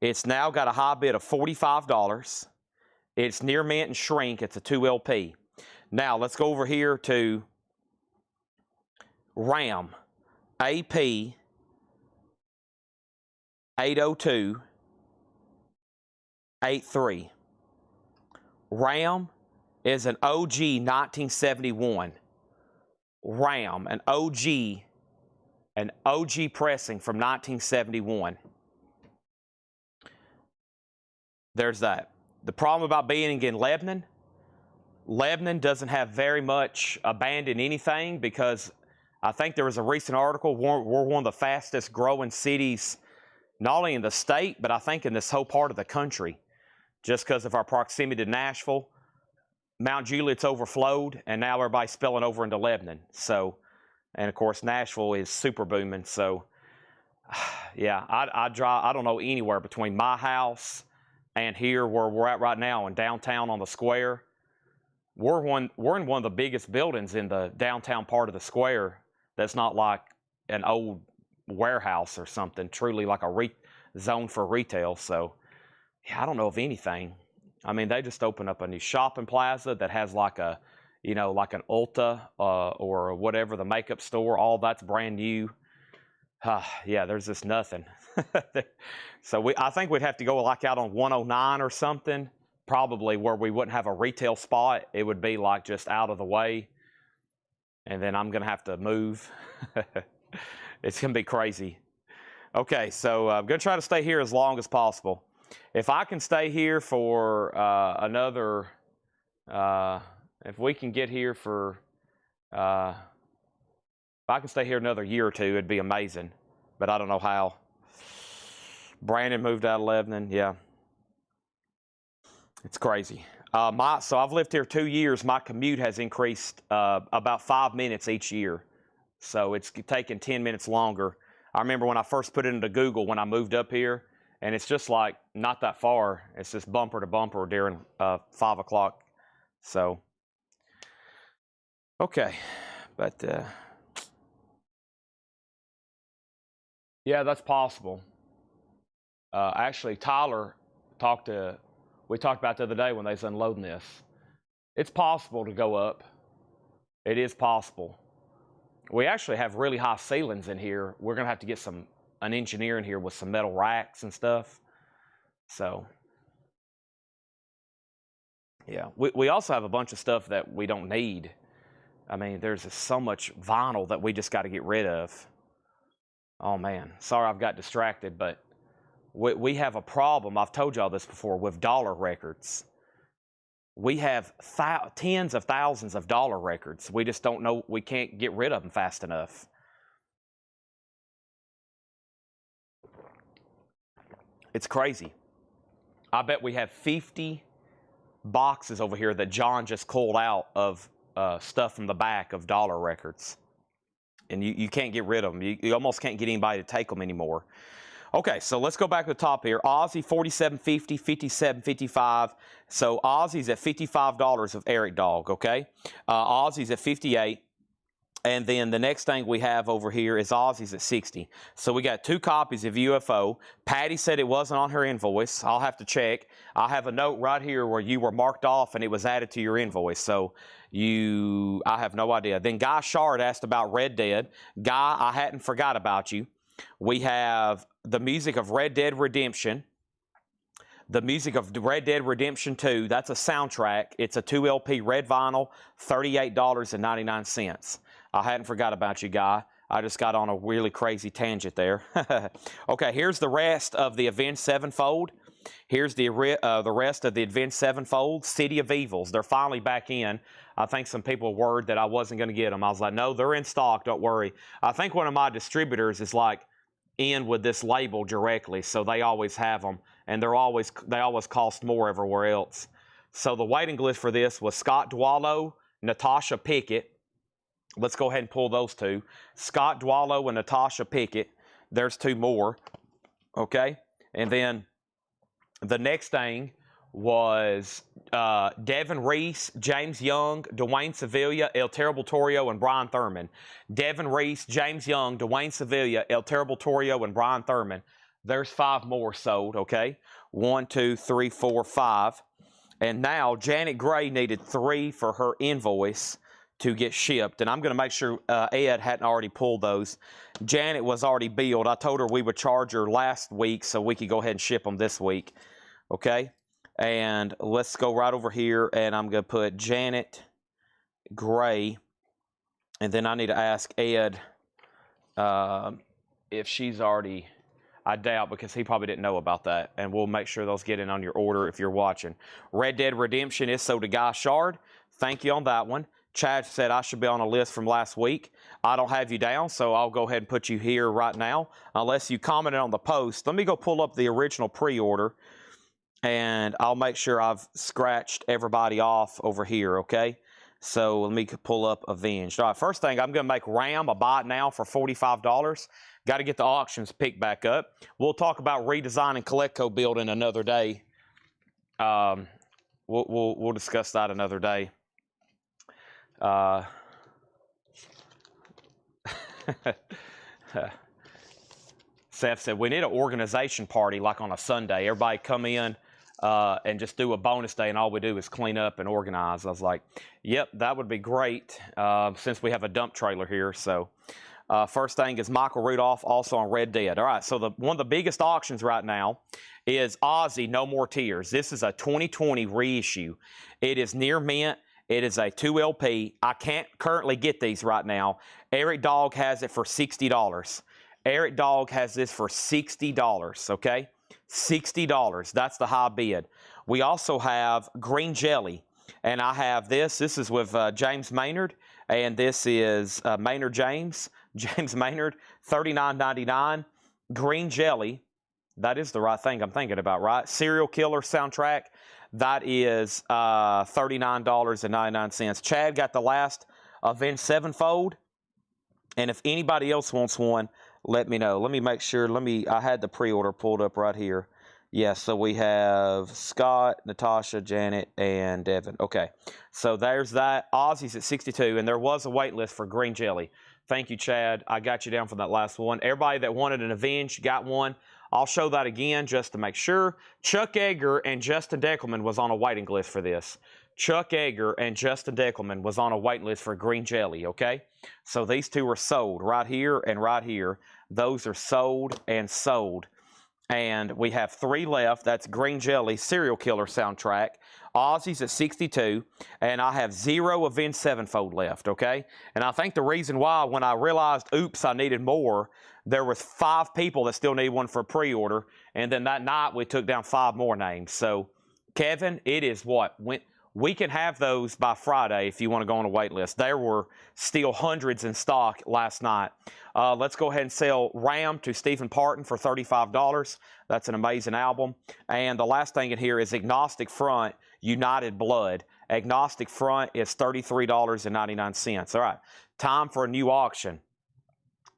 it's now got a high bid of $45. It's near mint and shrink. It's a 2 LP. Now let's go over here to RAM AP 802 83. RAM is an OG 1971. RAM, an OG pressing from 1971. There's that. The problem about being in Lebanon doesn't have very much abandoned anything because I think there was a recent article, we're one of the fastest growing cities, not only in the state, but I think in this whole part of the country. Just because of our proximity to Nashville, Mount Juliet's overflowed, and now everybody's spilling over into Lebanon. So, and of course, Nashville is super booming. So, yeah, I drive, I don't know, anywhere between my house and here where we're at right now in downtown on the square. We're in one of the biggest buildings in the downtown part of the square that's not like an old warehouse or something, truly like a zone for retail. So, I don't know of anything. I mean, they just opened up a new shopping plaza that has like a, like an Ulta or whatever, the makeup store. All that's brand new. Yeah, there's just nothing. So I think we'd have to go like out on 109 or something, probably where we wouldn't have a retail spot. It would be like just out of the way. And then I'm going to have to move. It's going to be crazy. Okay, so I'm going to try to stay here as long as possible. If I can stay here for if we can get here for, if I can stay here another year or two, it'd be amazing. But I don't know how. Brandon moved out of Lebanon, yeah. It's crazy. So I've lived here 2 years. My commute has increased about 5 minutes each year. So it's taken 10 minutes longer. I remember when I first put it into Google when I moved up here, and it's just like not that far. It's just bumper to bumper during 5 o'clock. So, okay. But, yeah, that's possible. Actually, Tyler we talked about the other day when they was unloading this. It's possible to go up. It is possible. We actually have really high ceilings in here. We're going to have to get an engineer in here with some metal racks and stuff. So, yeah. We also have a bunch of stuff that we don't need. I mean, there's just so much vinyl that we just got to get rid of. Oh, man. Sorry I've got distracted, but we have a problem. I've told y'all this before with dollar records. We have tens of thousands of dollar records. We just don't know. We can't get rid of them fast enough. It's crazy. I bet we have 50 boxes over here that John just culled out of stuff from the back of dollar records. And you can't get rid of them. You almost can't get anybody to take them anymore. Okay, so let's go back to the top here. Aussie, $47.50, $57.55. So Aussie's at $55 of Eric Dog, okay? Aussie's at $58. And then the next thing we have over here is Aussie's at $60. So we got 2 copies of UFO. Patty said it wasn't on her invoice. I'll have to check. I have a note right here where you were marked off and it was added to your invoice. So I have no idea. Then Guy Shard asked about Red Dead. Guy, I hadn't forgot about you. We have the music of Red Dead Redemption. The music of Red Dead Redemption 2, that's a soundtrack. It's a 2 LP red vinyl, $38.99. I hadn't forgot about you, Guy. I just got on a really crazy tangent there. Okay, here's the rest of the Avenged Sevenfold. Here's the rest of the Avenged Sevenfold, City of Evils. They're finally back in. I think some people were worried that I wasn't going to get them. I was like, no, they're in stock. Don't worry. I think one of my distributors is like in with this label directly, so they always have them, and they always cost more everywhere else. So the waiting list for this was Scott Dwallow, Natasha Pickett. Let's go ahead and pull those 2. Scott Dwallow and Natasha Pickett. There's 2 more. Okay? And then the next thing was Devin Reese, James Young, Dwayne Sevilla, El Terrible Torrio, and Brian Thurman. Devin Reese, James Young, Dwayne Sevilla, El Terrible Torrio, and Brian Thurman. There's 5 more sold, okay? 1, 2, 3, 4, 5. And now Janet Gray needed 3 for her invoice to get shipped. And I'm going to make sure Ed hadn't already pulled those. Janet was already billed. I told her we would charge her last week so we could go ahead and ship them this week. Okay? And let's go right over here, and I'm going to put Janet Gray. And then I need to ask Ed if she's already... I doubt, because he probably didn't know about that. And we'll make sure those get in on your order if you're watching. Red Dead Redemption is sold to Guy Shard. Thank you on that one. Chad said I should be on a list from last week. I don't have you down, so I'll go ahead and put you here right now, unless you commented on the post. Let me go pull up the original pre-order, and I'll make sure I've scratched everybody off over here, okay? So let me pull up Avenged. All right, first thing, I'm going to make Ram a buy it now for $45. Got to get the auctions picked back up. We'll talk about redesigning Colecco building another day. We'll discuss that another day. Seth said, we need an organization party like on a Sunday. Everybody come in and just do a bonus day, and all we do is clean up and organize. I was like, yep, that would be great since we have a dump trailer here. So first thing is Michael Rudolph, also on Red Dead. All right, so one of the biggest auctions right now is Ozzy No More Tears. This is a 2020 reissue. It is near mint. It is a 2 LP. I can't currently get these right now. Eric Dog has it for $60. Eric Dog has this for $60, okay? $60. That's the high bid. We also have Green Jelly, and I have this. This is with James Maynard, and this is Maynard James Maynard, $39.99. Green Jelly, that is the right thing I'm thinking about, right? Serial Killer soundtrack. That is $39.99. Chad got the last Avenged Sevenfold. And if anybody else wants one, let me know. Let me make sure. I had the pre-order pulled up right here. Yes, so we have Scott, Natasha, Janet, and Devin. Okay, so there's that. Ozzy's at 62, and there was a wait list for Green Jelly. Thank you, Chad. I got you down for that last one. Everybody that wanted an Avenged got one. I'll show that again just to make sure. Chuck Edgar and Justin Deckelman was on a waiting list for this. Chuck Edgar and Justin Deckelman was on a waiting list for Green Jelly, okay? So these two are sold right here and right here. Those are sold and sold. And we have 3 left. That's Green Jelly, Serial Killer soundtrack. Ozzy's at 62, and I have 0 Avenged Sevenfold left, okay? And I think the reason why, when I realized, oops, I needed more, there was 5 people that still need one for pre-order, and then that night we took down 5 more names. So, Kevin, it is what? We can have those by Friday if you want to go on a wait list. There were still hundreds in stock last night. Let's go ahead and sell Ram to Stephen Parton for $35. That's an amazing album. And the last thing in here is Agnostic Front, United Blood. Agnostic Front is $33.99. All right, time for a new auction.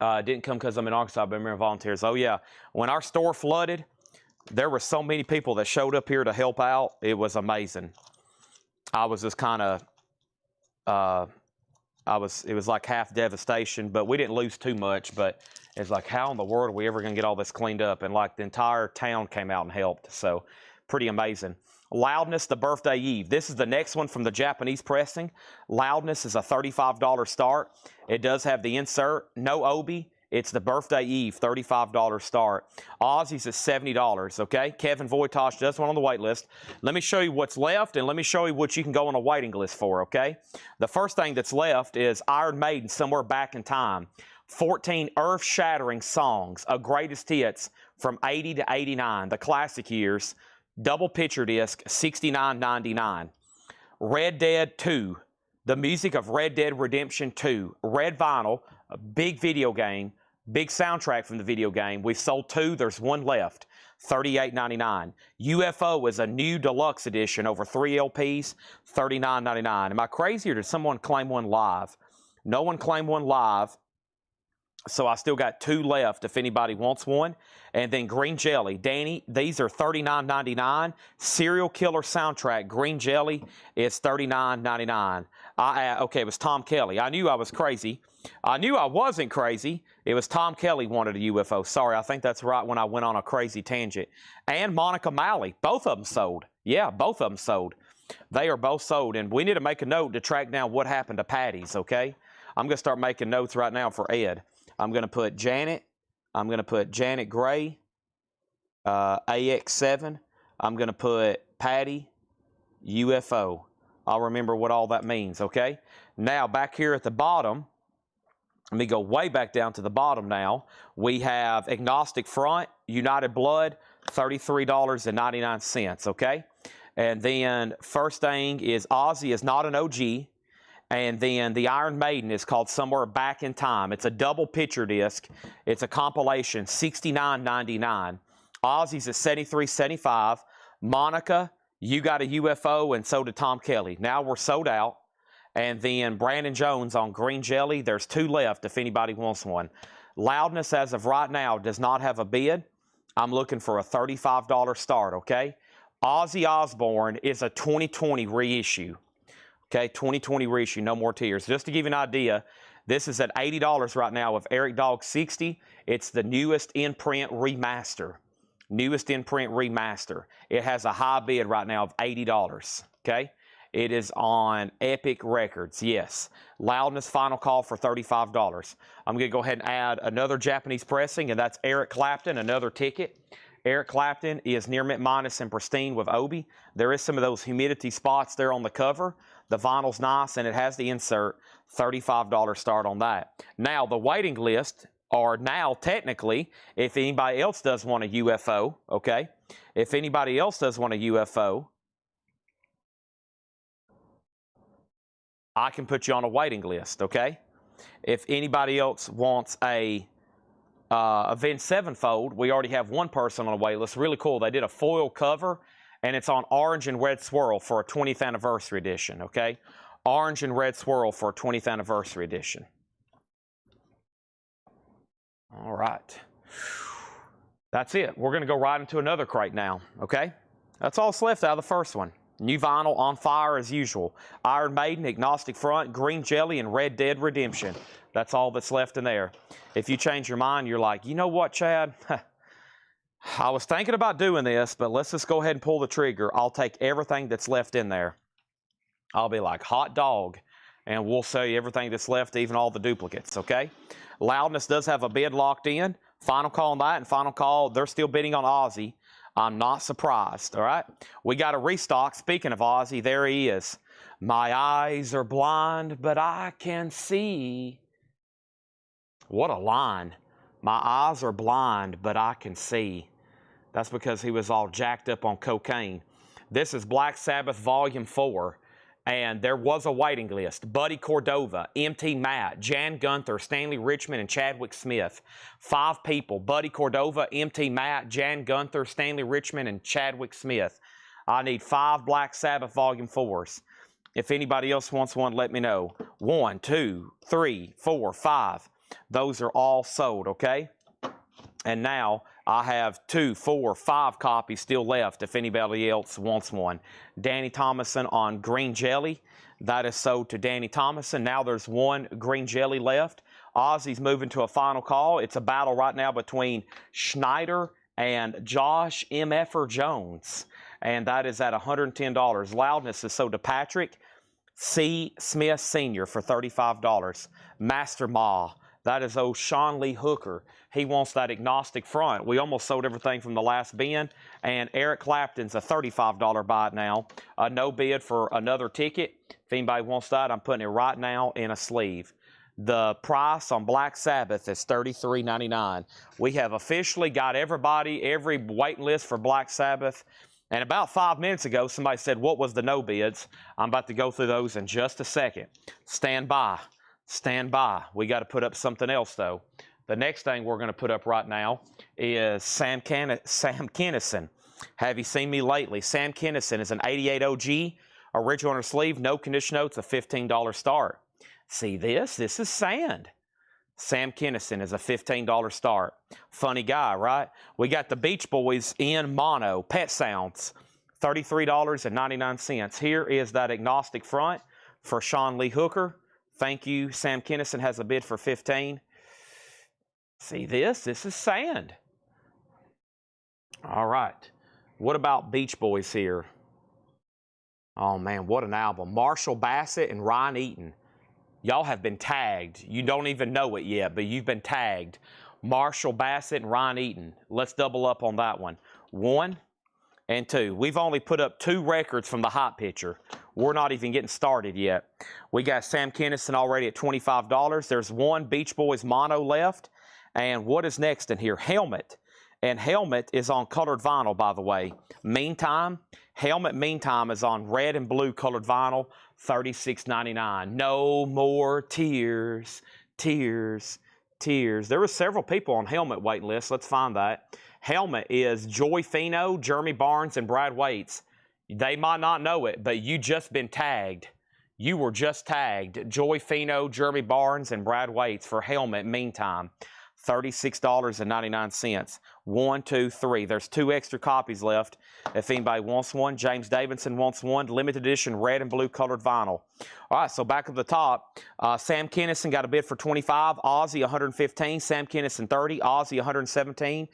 Didn't come because I'm in Arkansas, but I'm volunteers. Oh, yeah. When our store flooded, there were so many people that showed up here to help out. It was amazing. I was just kind of, it was like half devastation, but we didn't lose too much. But it's like, how in the world are we ever going to get all this cleaned up? And like the entire town came out and helped. So pretty amazing. Loudness, the Birthday Eve. This is the next one from the Japanese pressing. Loudness is a $35 start. It does have the insert, no Obi. It's the Birthday Eve, $35 start. Ozzy's at $70, okay? Kevin Voitosh does one on the wait list. Let me show you what's left, and let me show you what you can go on a waiting list for, okay? The first thing that's left is Iron Maiden, Somewhere Back in Time. 14 earth-shattering songs of greatest hits from 80 to 89, the classic years. Double picture disc, $69.99. Red Dead 2, the music of Red Dead Redemption 2. Red vinyl, a big video game, big soundtrack from the video game. We've sold 2, there's 1 left, $38.99. UFO is a new deluxe edition, over 3 LPs, $39.99. Am I crazy, or did someone claim one live? No one claimed one live. So I still got 2 left if anybody wants one. And then Green Jelly. Danny, these are $39.99. Serial Killer soundtrack. Green Jelly is $39.99. Okay, it was Tom Kelly. I knew I was crazy. I knew I wasn't crazy. It was Tom Kelly wanted a UFO. Sorry, I think that's right when I went on a crazy tangent. And Monica Malley. Both of them sold. Yeah, both of them sold. They are both sold. And we need to make a note to track down what happened to Patty's, okay? I'm going to start making notes right now for Ed. I'm going to put Janet. I'm going to put Janet Gray, AX7. I'm going to put Patty, UFO. I'll remember what all that means, okay? Now, back here at the bottom, let me go way back down to the bottom now. We have Agnostic Front, United Blood, $33.99, okay? And then first thing is Ozzy is not an OG. And then the Iron Maiden is called Somewhere Back in Time. It's a double picture disc. It's a compilation, $69.99. Ozzy's at $73.75. Monica, you got a UFO, and so did Tom Kelly. Now we're sold out. And then Brandon Jones on Green Jelly. There's 2 left if anybody wants one. Loudness, as of right now, does not have a bid. I'm looking for a $35 start, okay? Ozzy Osbourne is a 2020 reissue. Okay, 2020 reissue, No More Tears. Just to give you an idea, this is at $80 right now with Eric Dog 60. It's the newest in-print remaster. newest in-print remaster. It has a high bid right now of $80, okay? It is on Epic Records, yes. Loudness final call for $35. I'm going to go ahead and add another Japanese pressing, and that's Eric Clapton, another ticket. Eric Clapton is near mint minus and pristine with Obi. There is some of those humidity spots there on the cover. The vinyl's nice, and it has the insert. $35 start on that. Now, the waiting list are now technically, if anybody else does want a UFO, okay? If anybody else does want a UFO, I can put you on a waiting list, okay? If anybody else wants a Avenged Sevenfold, we already have one person on a wait list. Really cool. They did a foil cover, and it's on orange and red swirl for a 20th anniversary edition, okay? Orange and red swirl for a 20th anniversary edition. All right. That's it. We're going to go right into another crate now, okay? That's all that's left out of the first one. New vinyl on fire as usual. Iron Maiden, Agnostic Front, Green Jelly, and Red Dead Redemption. That's all that's left in there. If you change your mind, you're like, you know what, Chad? I was thinking about doing this, but let's just go ahead and pull the trigger. I'll take everything that's left in there. I'll be like, hot dog, and we'll sell you everything that's left, even all the duplicates, okay? Loudness does have a bid locked in. Final call on that, and final call, they're still bidding on Ozzy. I'm not surprised, all right? We got a restock. Speaking of Ozzy, there he is. My eyes are blind, but I can see. What a line. My eyes are blind, but I can see. That's because he was all jacked up on cocaine. This is Black Sabbath Volume 4. And there was a waiting list. Buddy Cordova, MT Matt, Jan Gunther, Stanley Richmond, and Chadwick Smith. 5 people. Buddy Cordova, MT Matt, Jan Gunther, Stanley Richmond, and Chadwick Smith. I need 5 Black Sabbath Volume 4s. If anybody else wants one, let me know. 1, 2, 3, 4, 5. Those are all sold, okay? And now I have 2, 4, 5 copies still left if anybody else wants one. Danny Thomason on Green Jelly. That is sold to Danny Thomason. Now there's 1 Green Jelly left. Ozzy's moving to a final call. It's a battle right now between Schneider and Josh M.F.er Jones. And that is at $110. Loudness is sold to Patrick C. Smith Sr. for $35. Master Ma. That is old Sean Lee Hooker. He wants that Agnostic Front. We almost sold everything from the last bin. And Eric Clapton's a $35 buy it now. No bid for another ticket. If anybody wants that, I'm putting it right now in a sleeve. The price on Black Sabbath is $33.99. We have officially got every waiting list for Black Sabbath. And about 5 minutes ago, somebody said, what was the no bids? I'm about to go through those in just a second. Stand by. Stand by. We got to put up something else, though. The next thing we're going to put up right now is Sam Kinison. Have you seen me lately? Sam Kinison is an 88 OG, original on sleeve, no condition notes, a $15 start. See this? This is sand. Sam Kinison is a $15 start. Funny guy, right? We got the Beach Boys in mono, Pet Sounds, $33.99. Here is that Agnostic Front for Sean Lee Hooker. Thank you. Sam Kinison has a bid for $15. See this? This is sand. All right. What about Beach Boys here? Oh, man, what an album. Marshall Bassett and Ryan Eaton. Y'all have been tagged. You don't even know it yet, but you've been tagged. Marshall Bassett and Ryan Eaton. Let's double up on that one. 1 and 2. We've only put up 2 records from the Hot Picture. We're not even getting started yet. We got Sam Kinison already at $25. There's 1 Beach Boys mono left. And what is next in here? Helmet. And Helmet is on colored vinyl, by the way. Meantime, Helmet Meantime is on red and blue colored vinyl, $36.99. No more tears, tears, tears. There were several people on Helmet waiting list. Let's find that. Helmet is Joy Fino, Jeremy Barnes, and Brad Waits. They might not know it, but you just been tagged. You were just tagged. Joy Fino, Jeremy Barnes, and Brad Waits for Helmet Meantime. $36.99. 1, 2, 3. There's 2 extra copies left. If anybody wants one, James Davidson wants one. Limited edition red and blue colored vinyl. All right, so back at the top, Sam Kinison got a bid for $25. Ozzy $115. Sam Kinison $30. Ozzy $117.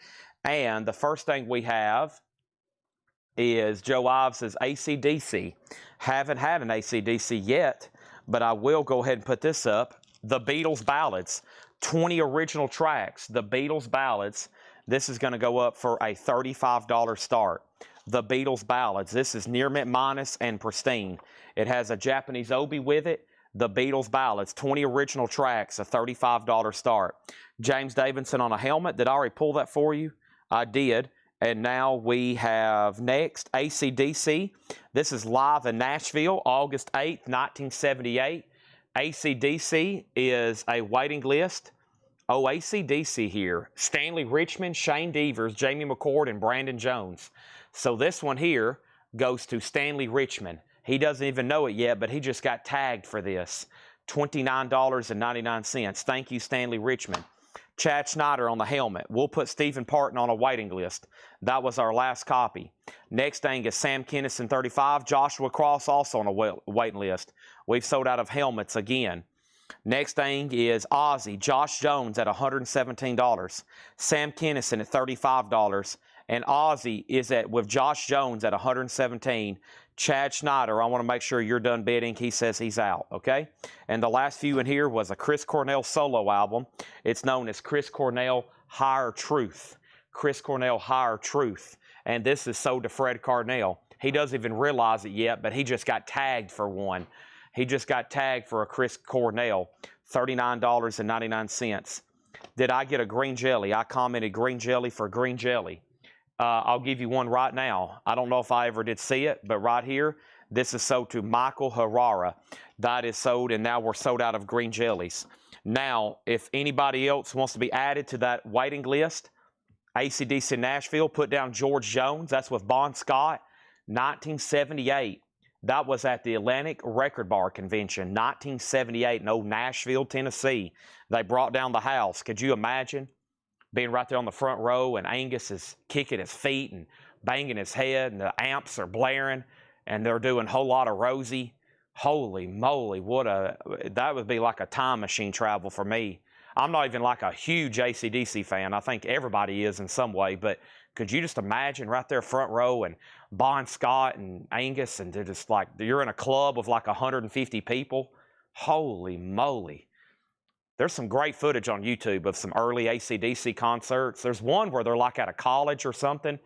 And the first thing we have is Joe Ives' AC/DC. Haven't had an AC/DC yet, but I will go ahead and put this up. The Beatles Ballads, 20 original tracks. The Beatles Ballads. This is going to go up for a $35 start. The Beatles Ballads. This is near mint minus and pristine. It has a Japanese obi with it. The Beatles Ballads, 20 original tracks, a $35 start. James Davidson on a helmet. Did I already pull that for you? I did. And now we have next AC/DC. This is live in Nashville, August 8th, 1978. AC/DC is a waiting list. Oh, AC/DC here. Stanley Richmond, Shane Devers, Jamie McCord, and Brandon Jones. So this one here goes to Stanley Richmond. He doesn't even know it yet, but he just got tagged for this. $29.99. Thank you, Stanley Richmond. Chad Schneider on the helmet. We'll put Stephen Parton on a waiting list. That was our last copy. Next thing is Sam Kinison 35. Joshua Cross also on a waiting list. We've sold out of helmets again. Next thing is Ozzy. Josh Jones at $117. Sam Kinison at $35. And Ozzy is with Josh Jones at $117. Chad Schneider, I want to make sure you're done bidding. He says he's out, okay? And the last few in here was a Chris Cornell solo album. It's known as Chris Cornell Higher Truth. Chris Cornell Higher Truth. And this is sold to Fred Cornell. He doesn't even realize it yet, but he just got tagged for one. He just got tagged for a Chris Cornell, $39.99. Did I get a green jelly? I commented green jelly for green jelly. I'll give you one right now. I don't know if I ever did see it, but right here, this is sold to Michael Harara. That is sold, and now we're sold out of green jellies. Now, if anybody else wants to be added to that waiting list, AC/DC Nashville, put down George Jones. That's with Bon Scott, 1978. That was at the Atlantic Record Bar Convention, 1978 in old Nashville, Tennessee. They brought down the house. Could you imagine being right there on the front row, and Angus is kicking his feet and banging his head, and the amps are blaring, and they're doing a whole lot of Rosie? Holy moly, that would be like a time machine travel for me. I'm not even like a huge AC/DC fan. I think everybody is in some way, but could you just imagine right there front row and Bon Scott and Angus, and they're just like, you're in a club of like 150 people? Holy moly. There's some great footage on YouTube of some early AC/DC concerts. There's one where they're like at a college or something.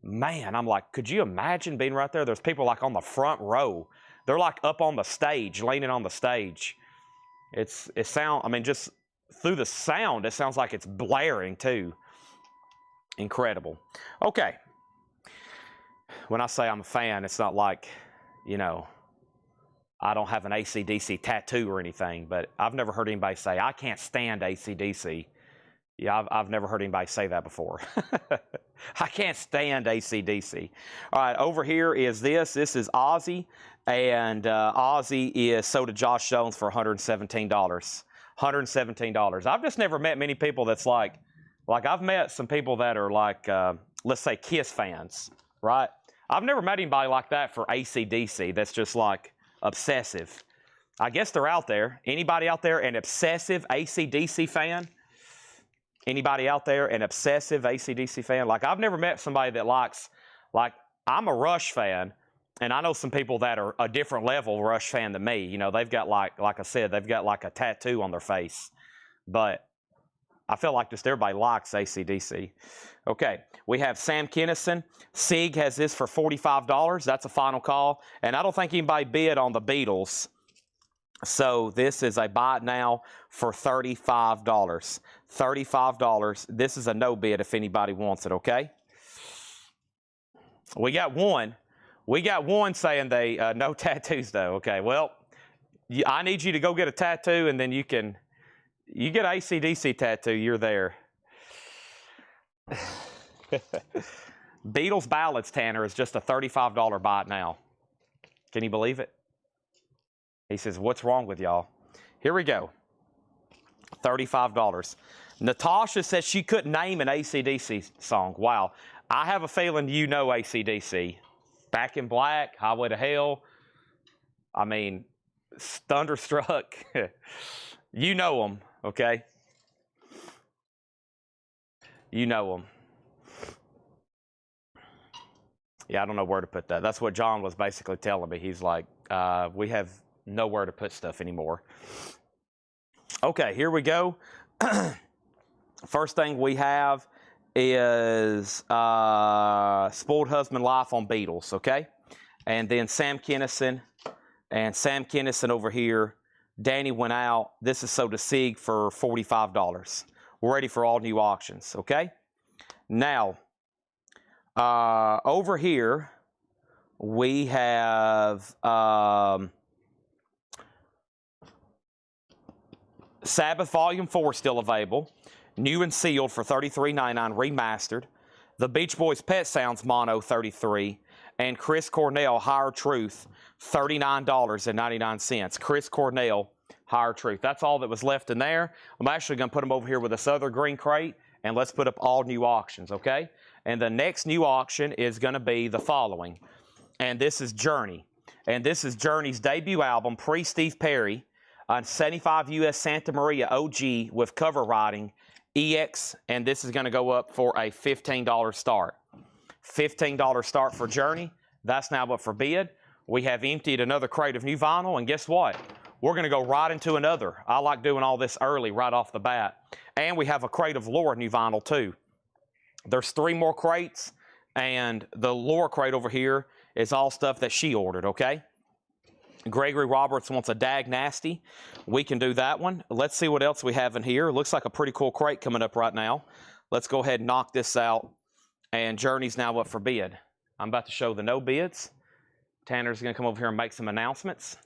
Man, I'm like, could you imagine being right there? There's people like on the front row. They're like up on the stage, leaning on the stage. I mean, just through the sound, it sounds like it's blaring too. Incredible. Okay. When I say I'm a fan, it's not like, you know, I don't have an AC/DC tattoo or anything, but I've never heard anybody say, I can't stand AC/DC. Yeah, I've never heard anybody say that before. I can't stand AC/DC. All right, over here is this. This is Ozzy, and Ozzy is sold to Josh Jones for $117. $117. I've just never met many people that's like I've met some people that are like, let's say Kiss fans, right? I've never met anybody like that for AC/DC that's just like obsessive. I guess they're out there. Anybody out there an obsessive AC/DC fan? Anybody out there an obsessive AC/DC fan? Like, I've never met somebody that likes, like, I'm a Rush fan, and I know some people that are a different level Rush fan than me. You know, they've got like I said, they've got like a tattoo on their face. But I feel like just everybody likes AC/DC. Okay, we have Sam Kinison. Sieg has this for $45. That's a final call. And I don't think anybody bid on the Beatles. So this is a buy it now for $35. $35. This is a no bid if anybody wants it, okay? We got one. We got one saying they no tattoos though. Okay, well, I need you to go get a tattoo, and then you get an AC/DC tattoo, you're there. Beatles Ballads Tanner is just a $35 buy it now. Can you believe it? He says, what's wrong with y'all? Here we go. $35. Natasha says she couldn't name an AC/DC song. Wow. I have a feeling you know AC/DC. Back in Black, Highway to Hell. I mean, Thunderstruck. You know them, okay? You know them. Yeah, I don't know where to put that. That's what John was basically telling me. He's like, we have nowhere to put stuff anymore. Okay, here we go. First thing we have is Spoiled Husband Life on Beatles, okay? And then Sam Kinison, and Sam Kinison over here. Danny went out. This is So to Sig for $45. We're ready for all new auctions, okay? Now, over here, we have Sabbath Volume 4 still available. New and sealed for $33.99 remastered. The Beach Boys Pet Sounds Mono 33. And Chris Cornell Higher Truth $39.99. Chris Cornell Higher Truth. That's all that was left in there. I'm actually going to put them over here with this other green crate. And let's put up all new auctions, okay? And the next new auction is going to be the following. And this is Journey. And this is Journey's debut album, pre-Steve Perry, on 75 US Santa Maria OG with cover writing, EX, and this is going to go up for a $15 start. $15 start for Journey. That's now up for bid. We have emptied another crate of new vinyl, and guess what? We're going to go right into another. I like doing all this early, right off the bat. And we have a crate of Laura new vinyl, too. There's 3 more crates, and the Laura crate over here is all stuff that she ordered, okay? Gregory Roberts wants a Dag Nasty. We can do that one. Let's see what else we have in here. Looks like a pretty cool crate coming up right now. Let's go ahead and knock this out. And Journey's now up for bid. I'm about to show the no bids. Tanner's going to come over here and make some announcements.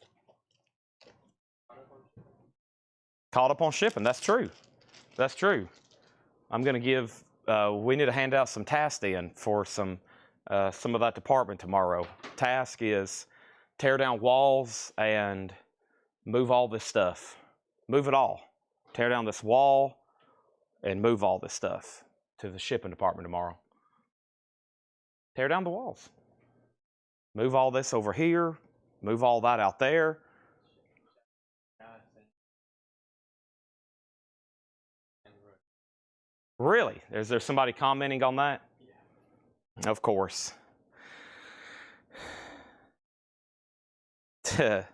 Caught up on shipping. That's true. That's true. I'm going to give, we need to hand out some tasks in for some of that department tomorrow. Task is tear down walls and move all this stuff. Move it all. Tear down this wall and move all this stuff to the shipping department tomorrow. Tear down the walls. Move all this over here. Move all that out there. Really? Is there somebody commenting on that? Yeah. Of course. About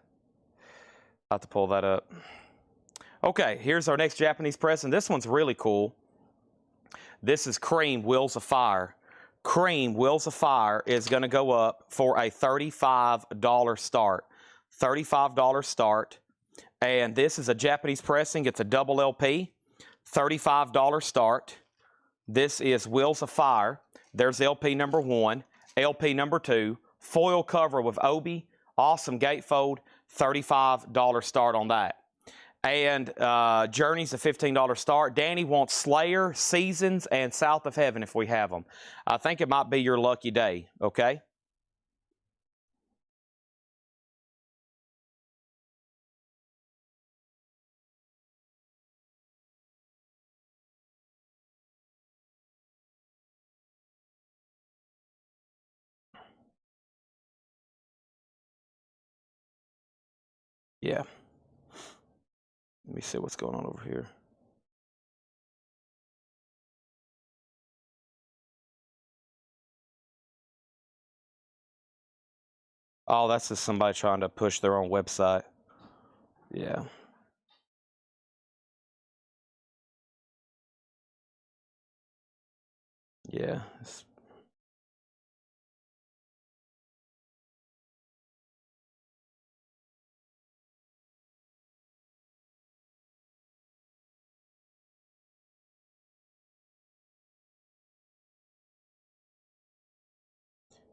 to pull that up. Okay, here's our next Japanese press, and this one's really cool. This is Cream Wheels of Fire. Cream Wheels of Fire is going to go up for a $35 start. $35 start. And this is a Japanese pressing. It's a double LP. $35 start. This is Wheels of Fire. There's LP number 1. LP number 2. Foil cover with Obi. Awesome gatefold. $35 start on that. And Journey's a $15 start. Danny wants Slayer, Seasons, and South of Heaven if we have them. I think it might be your lucky day, okay? Yeah. Let me see what's going on over here. Oh, that's just somebody trying to push their own website. Yeah. Yeah. It's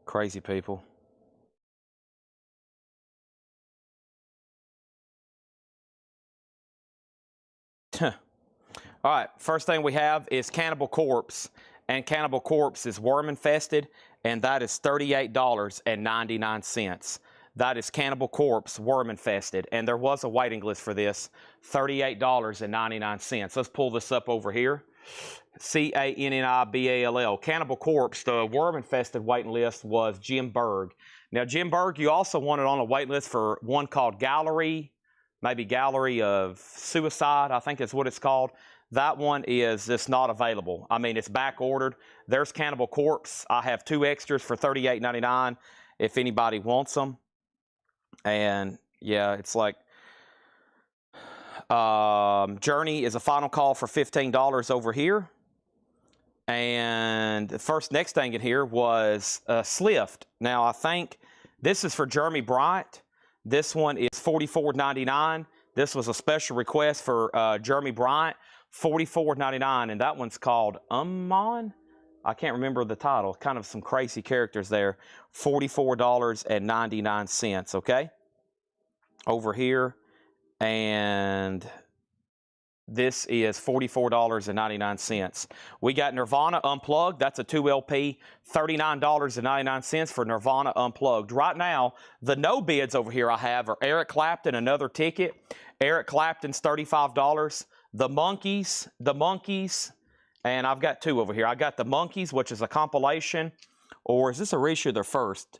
crazy people. All right, first thing we have is Cannibal Corpse, and Cannibal Corpse is worm infested, and that is $38.99. That is Cannibal Corpse worm infested, and there was a waiting list for this, $38.99. Let's pull this up over here. Canniball. Cannibal Corpse, the worm infested waiting list was Jim Berg. Now, Jim Berg, you also wanted on a waiting list for one called Gallery, maybe Gallery of Suicide, I think is what it's called. that one is just not available. I mean, it's back ordered. There's Cannibal Corpse. I have 2 extras for $38.99 if anybody wants them. And yeah, it's like Journey is a final call for $15 over here. And the next thing in here was Slift. Now, I think this is for Jeremy Bryant. This one is $44.99. This was a special request for Jeremy Bryant, $44.99, and that one's called Ummon. I can't remember the title. Kind of some crazy characters there. $44.99, okay? Over here. And this is $44.99. We got Nirvana Unplugged. That's a 2 LP, $39.99 for Nirvana Unplugged. Right now, the no bids over here I have are Eric Clapton, another ticket. Eric Clapton's $35. The Monkees, and I've got 2 over here. I got the Monkees, which is a compilation, or is this a reissue of their first?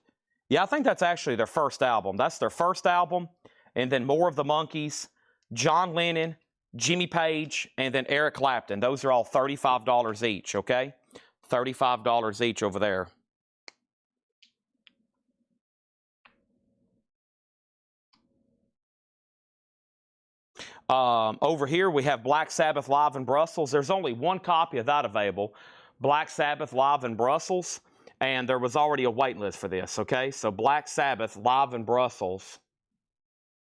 Yeah, I think that's actually their first album. That's their first album, and then more of the Monkees, John Lennon, Jimmy Page, and then Eric Clapton. Those are all $35 each, okay? $35 each over there. Over here, we have Black Sabbath Live in Brussels. There's only 1 copy of that available, Black Sabbath Live in Brussels, and there was already a wait list for this, okay? So Black Sabbath Live in Brussels.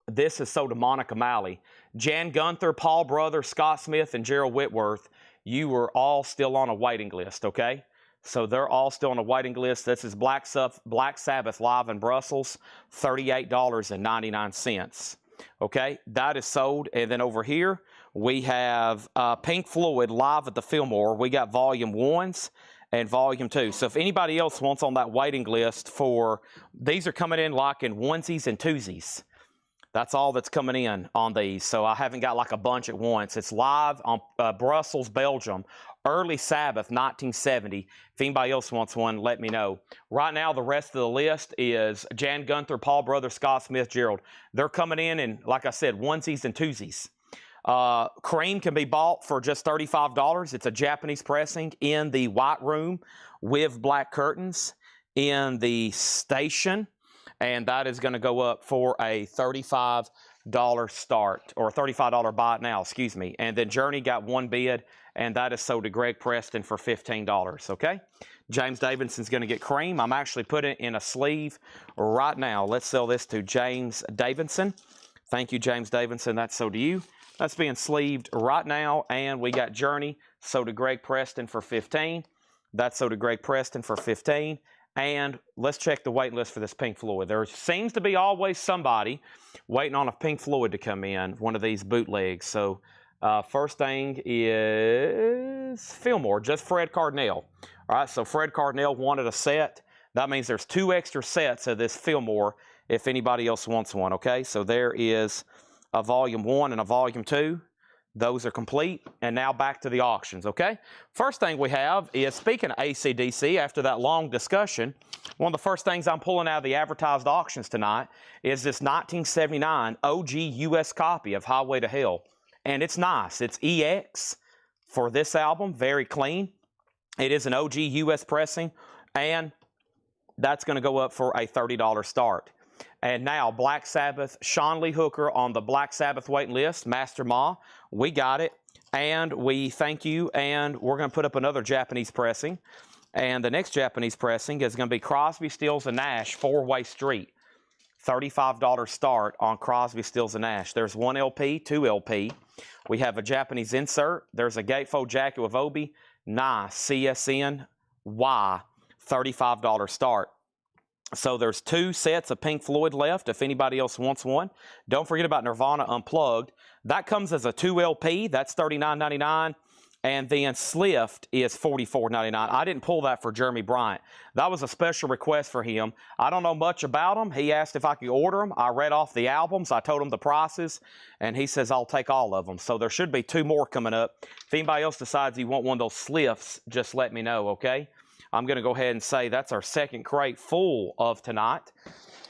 This is sold to Monica Malley. Jan Gunther, Paul Brother, Scott Smith, and Gerald Whitworth, you were all still on a waiting list, okay? So they're all still on a waiting list. This is Black Sabbath Live in Brussels, $38.99. Okay, that is sold. And then over here, we have Pink Floyd Live at the Fillmore. We got Volume 1s and Volume 2. So if anybody else wants on that waiting list for, these are coming in like in onesies and twosies. That's all that's coming in on these. So I haven't got like a bunch at once. It's live on Brussels, Belgium. Early Sabbath, 1970. If anybody else wants one, let me know. Right now, the rest of the list is Jan Gunther, Paul Brother, Scott Smith, Gerald. They're coming in, like I said, onesies and twosies. Cream can be bought for just $35. It's a Japanese pressing in the white room with black curtains in the station. And that is going to go up for a $35 start, or $35 buy it now, excuse me. And then Journey got 1 bid, and that is sold to Greg Preston for $15, okay? James Davidson's going to get cream. I'm actually putting it in a sleeve right now. Let's sell this to James Davidson. Thank you, James Davidson. That's sold to you. That's being sleeved right now, and we got Journey sold to Greg Preston for $15. That's sold to Greg Preston for $15. And let's check the wait list for this Pink Floyd. There seems to be always somebody waiting on a Pink Floyd to come in, one of these bootlegs. So first thing is Fillmore, just Fred Cardinal. All right, so Fred Cardinal wanted a set. That means there's 2 extra sets of this Fillmore if anybody else wants one, okay? So there is a Volume 1 and a Volume 2. Those are complete, and now back to the auctions, okay? First thing we have is, speaking of AC/DC, after that long discussion, one of the first things I'm pulling out of the advertised auctions tonight is this 1979 OG US copy of Highway to Hell. And it's nice. It's EX for this album, very clean. It is an OG US pressing, and that's going to go up for a $30 start. And now, Black Sabbath, Sean Lee Hooker on the Black Sabbath waiting list, Master Ma. We got it, and we thank you, and we're going to put up another Japanese pressing. And the next Japanese pressing is going to be Crosby, Stills, and Nash, 4-Way Street. $35 start on Crosby, Stills, and Nash. There's 1 LP, 2 LP. We have a Japanese insert. There's a gatefold jacket with Obi. Nice, CSN, Y, $35 start. So there's 2 sets of Pink Floyd left if anybody else wants one. Don't forget about Nirvana Unplugged. That comes as a 2 LP. That's $39.99. And then Slift is $44.99. I didn't pull that for Jeremy Bryant. That was a special request for him. I don't know much about him. He asked if I could order them. I read off the albums. I told him the prices. And he says, I'll take all of them. So there should be 2 more coming up. If anybody else decides you want one of those Slifts, just let me know, okay? I'm going to go ahead and say that's our second crate full of tonight.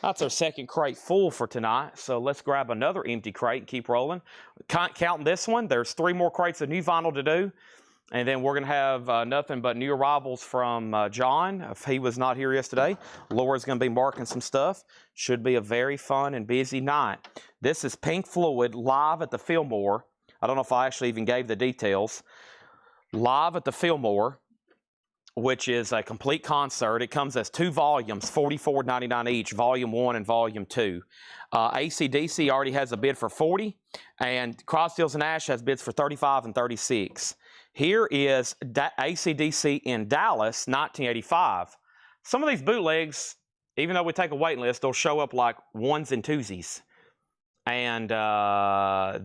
That's our second crate full for tonight. So let's grab another empty crate and keep rolling. Counting this one, there's 3 more crates of new vinyl to do. And then we're going to have nothing but new arrivals from John. If he was not here yesterday, Laura's going to be marking some stuff. Should be a very fun and busy night. This is Pink Floyd live at the Fillmore. I don't know if I actually even gave the details. Live at the Fillmore, which is a complete concert. It comes as 2 volumes, $44.99 each, Volume 1 and Volume 2. AC/DC already has a bid for $40, and Crosby, Stills & Nash has bids for $35 and $36. Here is AC/DC in Dallas, 1985. Some of these bootlegs, even though we take a waiting list, they'll show up like ones and twosies. And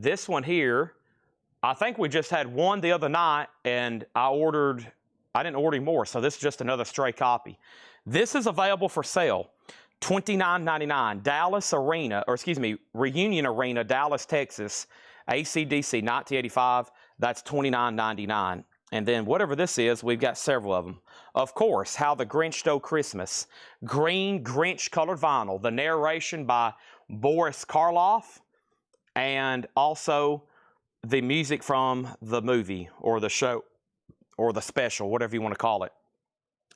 this one here, I think we just had one the other night, and I didn't order any more, so this is just another stray copy. This is available for sale, $29.99. Dallas Arena, or excuse me, Reunion Arena, Dallas, Texas, AC/DC, 1985. That's $29.99. And then whatever this is, we've got several of them. Of course, How the Grinch Stole Christmas. Green Grinch colored vinyl. The narration by Boris Karloff. And also the music from the movie or the show or the special, whatever you want to call it.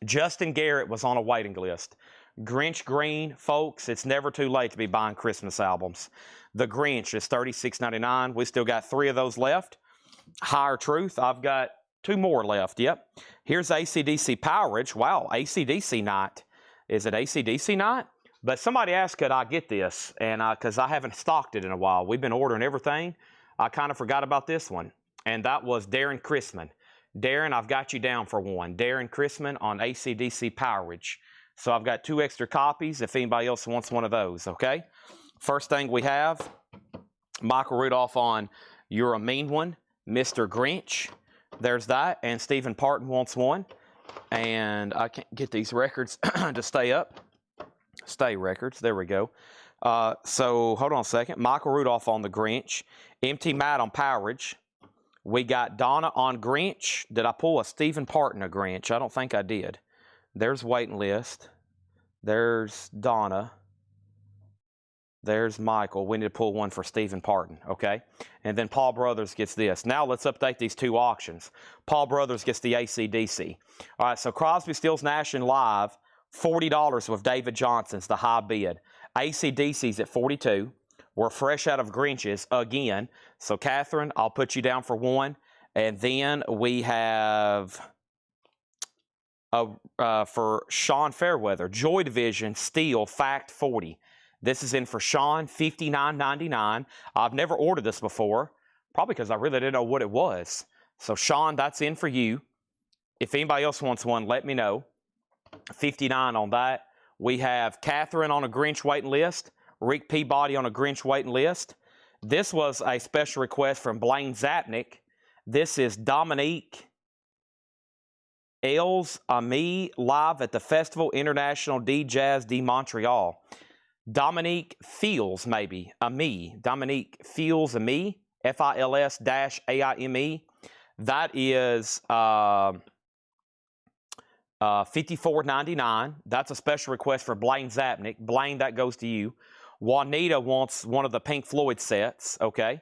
Justin Garrett was on a waiting list. Grinch Green, folks, it's never too late to be buying Christmas albums. The Grinch is $36.99. We still got 3 of those left. Higher Truth, I've got 2 more left. Yep. Here's AC/DC Powerage. Wow, AC/DC night. Is it AC/DC night? But somebody asked, could I get this? And because I haven't stocked it in a while. We've been ordering everything. I kind of forgot about this one. And that was Darren Chrisman. Darren, I've got you down for one. Darren Chrisman on AC/DC Powerage. So I've got 2 extra copies if anybody else wants one of those, okay? First thing we have, Michael Rudolph on You're a Mean One, Mr. Grinch. There's that. And Stephen Parton wants one. And I can't get these records to stay up. Stay records. There we go. So hold on a second. Michael Rudolph on the Grinch. MT Matt on Powerage. We got Donna on Grinch. Did I pull a Stephen Parton a Grinch? I don't think I did. There's waiting list. There's Donna. There's Michael. We need to pull one for Stephen Parton, okay? And then Paul Brothers gets this. Now let's update these 2 auctions. Paul Brothers gets the AC/DC. All right, so Crosby, Stills, Nash, and Live, $40 with David Johnson's the high bid. AC/DC's at $42. We're fresh out of Grinches again. So, Catherine, I'll put you down for 1. And then we have for Sean Fairweather, Joy Division, Steel, Fact 40. This is in for Sean, $59.99. I've never ordered this before, probably because I really didn't know what it was. So, Sean, that's in for you. If anybody else wants one, let me know. $59 on that. We have Catherine on a Grinch waiting list. Rick Peabody on a Grinch waiting list. This was a special request from Blaine Zapnick. This is Dominique Els Ami live at the Festival International de Jazz de Montreal. Dominique Fields, maybe. Ami. Dominique Fields Ami. FILS-AIME. That is $54.99. That's a special request for Blaine Zapnick. Blaine, that goes to you. Juanita wants one of the Pink Floyd sets, okay?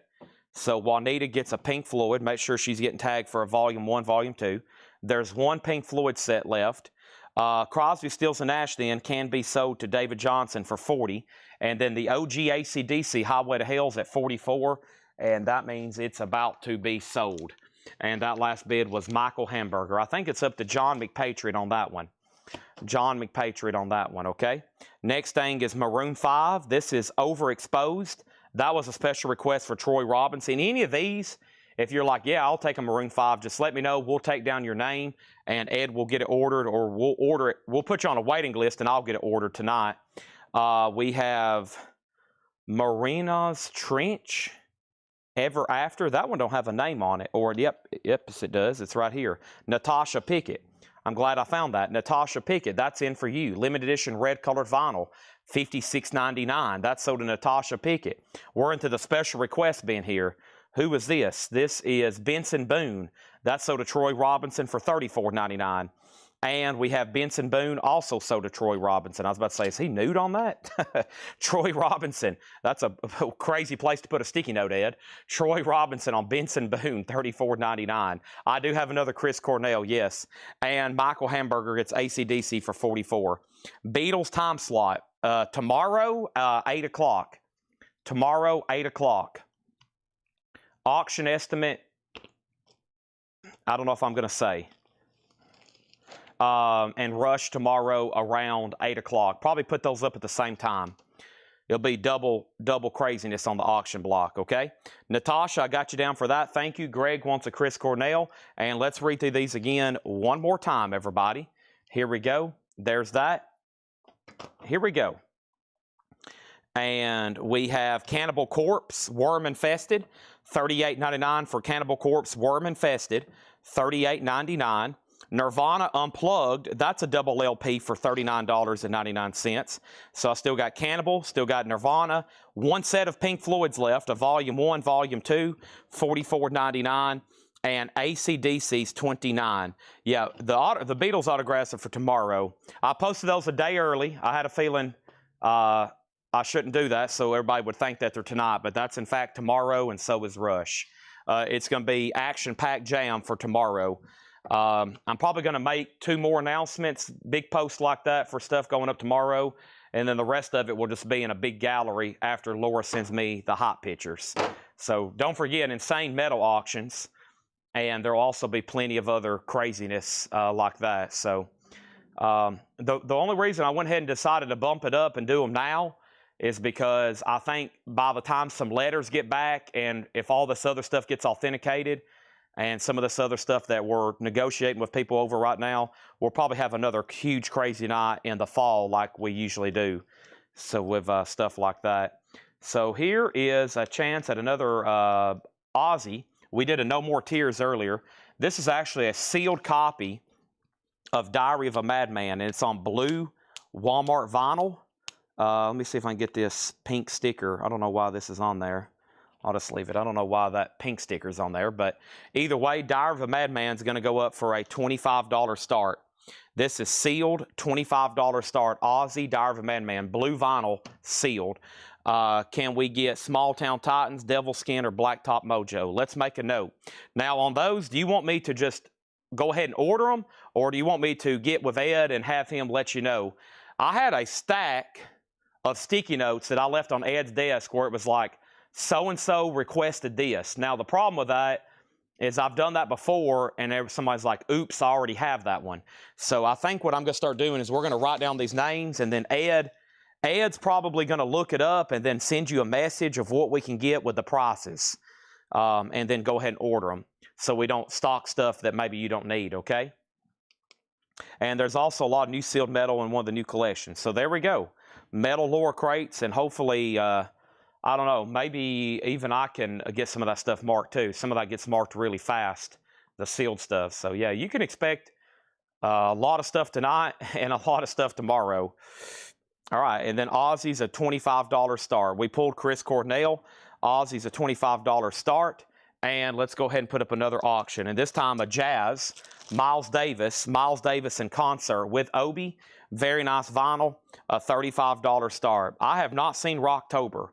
So Juanita gets a Pink Floyd. Make sure she's getting tagged for a Volume 1, Volume 2. There's 1 Pink Floyd set left. Crosby, Stills, and Nash then can be sold to David Johnson for $40. And then the OG AC/DC Highway to Hell's at $44. And that means it's about to be sold. And that last bid was Michael Hamburger. I think it's up to John McPatriot on that one. John McPatriot on that one, okay? Next thing is Maroon 5. This is Overexposed. That was a special request for Troy Robinson. Any of these, if you're like, yeah, I'll take a Maroon 5, just let me know. We'll take down your name, and Ed will get it ordered, or we'll order it. We'll put you on a waiting list, and I'll get it ordered tonight. We have Marina's Trench. Ever After. That one don't have a name on it. Or, yep, it does. It's right here. Natasha Pickett. I'm glad I found that. Natasha Pickett, that's in for you. Limited edition red colored vinyl, $56.99. That's sold to Natasha Pickett. We're into the special request bin here. Who is this? This is Benson Boone. That's sold to Troy Robinson for $34.99. And we have Benson Boone also sold to Troy Robinson. I was about to say, is he nude on that? Troy Robinson. That's a crazy place to put a sticky note, Ed. Troy Robinson on Benson Boone, $34.99. I do have another Chris Cornell, yes. And Michael Hamburger gets AC/DC for $44. Beatles time slot. Tomorrow, 8 o'clock. Tomorrow, 8 o'clock. Auction estimate, I don't know if I'm going to say. And Rush tomorrow around 8 o'clock. Probably put those up at the same time. It'll be double craziness on the auction block, okay? Natasha, I got you down for that. Thank you. Greg wants a Chris Cornell. And let's read through these again one more time, everybody. Here we go. There's that. Here we go. And we have Cannibal Corpse, Worm Infested, $38.99 for Cannibal Corpse, Worm Infested, $38.99. Nirvana Unplugged, that's a double LP for $39.99. So I still got Cannibal, still got Nirvana. One set of Pink Floyd's left, a Volume 1, Volume 2, $44.99. And AC/DC's $29. Yeah, the Beatles autographs are for tomorrow. I posted those a day early. I had a feeling I shouldn't do that, so everybody would think that they're tonight. But that's, in fact, tomorrow, and so is Rush. It's going to be action-packed jam for tomorrow. I'm probably going to make 2 more announcements, big posts like that for stuff going up tomorrow, and then the rest of it will just be in a big gallery after Laura sends me the hot pictures. So don't forget Insane Metal auctions, and there will also be plenty of other craziness like that. So the only reason I went ahead and decided to bump it up and do them now is because I think by the time some letters get back, and if all this other stuff gets authenticated, and some of this other stuff that we're negotiating with people over right now, we'll probably have another huge crazy night in the fall like we usually do. So with stuff like that. So here is a chance at another Ozzy. We did a No More Tears earlier. This is actually a sealed copy of Diary of a Madman, and it's on blue Walmart vinyl. Let me see if I can get this pink sticker. I don't know why this is on there. I'll just leave it. I don't know why that pink sticker's on there, but either way, Diary of a Madman is going to go up for a $25 start. This is sealed, $25 start. Ozzy, Diary of a Madman, blue vinyl, sealed. Can we get Small Town Titans, Devil Skin, or Blacktop Mojo? Let's make a note. Now, on those, do you want me to just go ahead and order them, or do you want me to get with Ed and have him let you know? I had a stack of sticky notes that I left on Ed's desk where it was like, so-and-so requested this. Now, the problem with that is I've done that before, and somebody's like, oops, I already have that one. So I think what I'm going to start doing is we're going to write down these names, and then Ed's probably going to look it up and then send you a message of what we can get with the prices, and then go ahead and order them so we don't stock stuff that maybe you don't need, okay? And there's also a lot of new sealed metal in one of the new collections. So there we go. Metal lore crates, and hopefully... I don't know, maybe even I can get some of that stuff marked too. Some of that gets marked really fast, the sealed stuff. So yeah, you can expect a lot of stuff tonight and a lot of stuff tomorrow. All right, and then Ozzy's a $25 start. We pulled Chris Cornell. Ozzy's a $25 start. And let's go ahead and put up another auction. And this time a Jazz, Miles Davis in concert with Obi. Very nice vinyl, a $35 start. I have not seen Rocktober.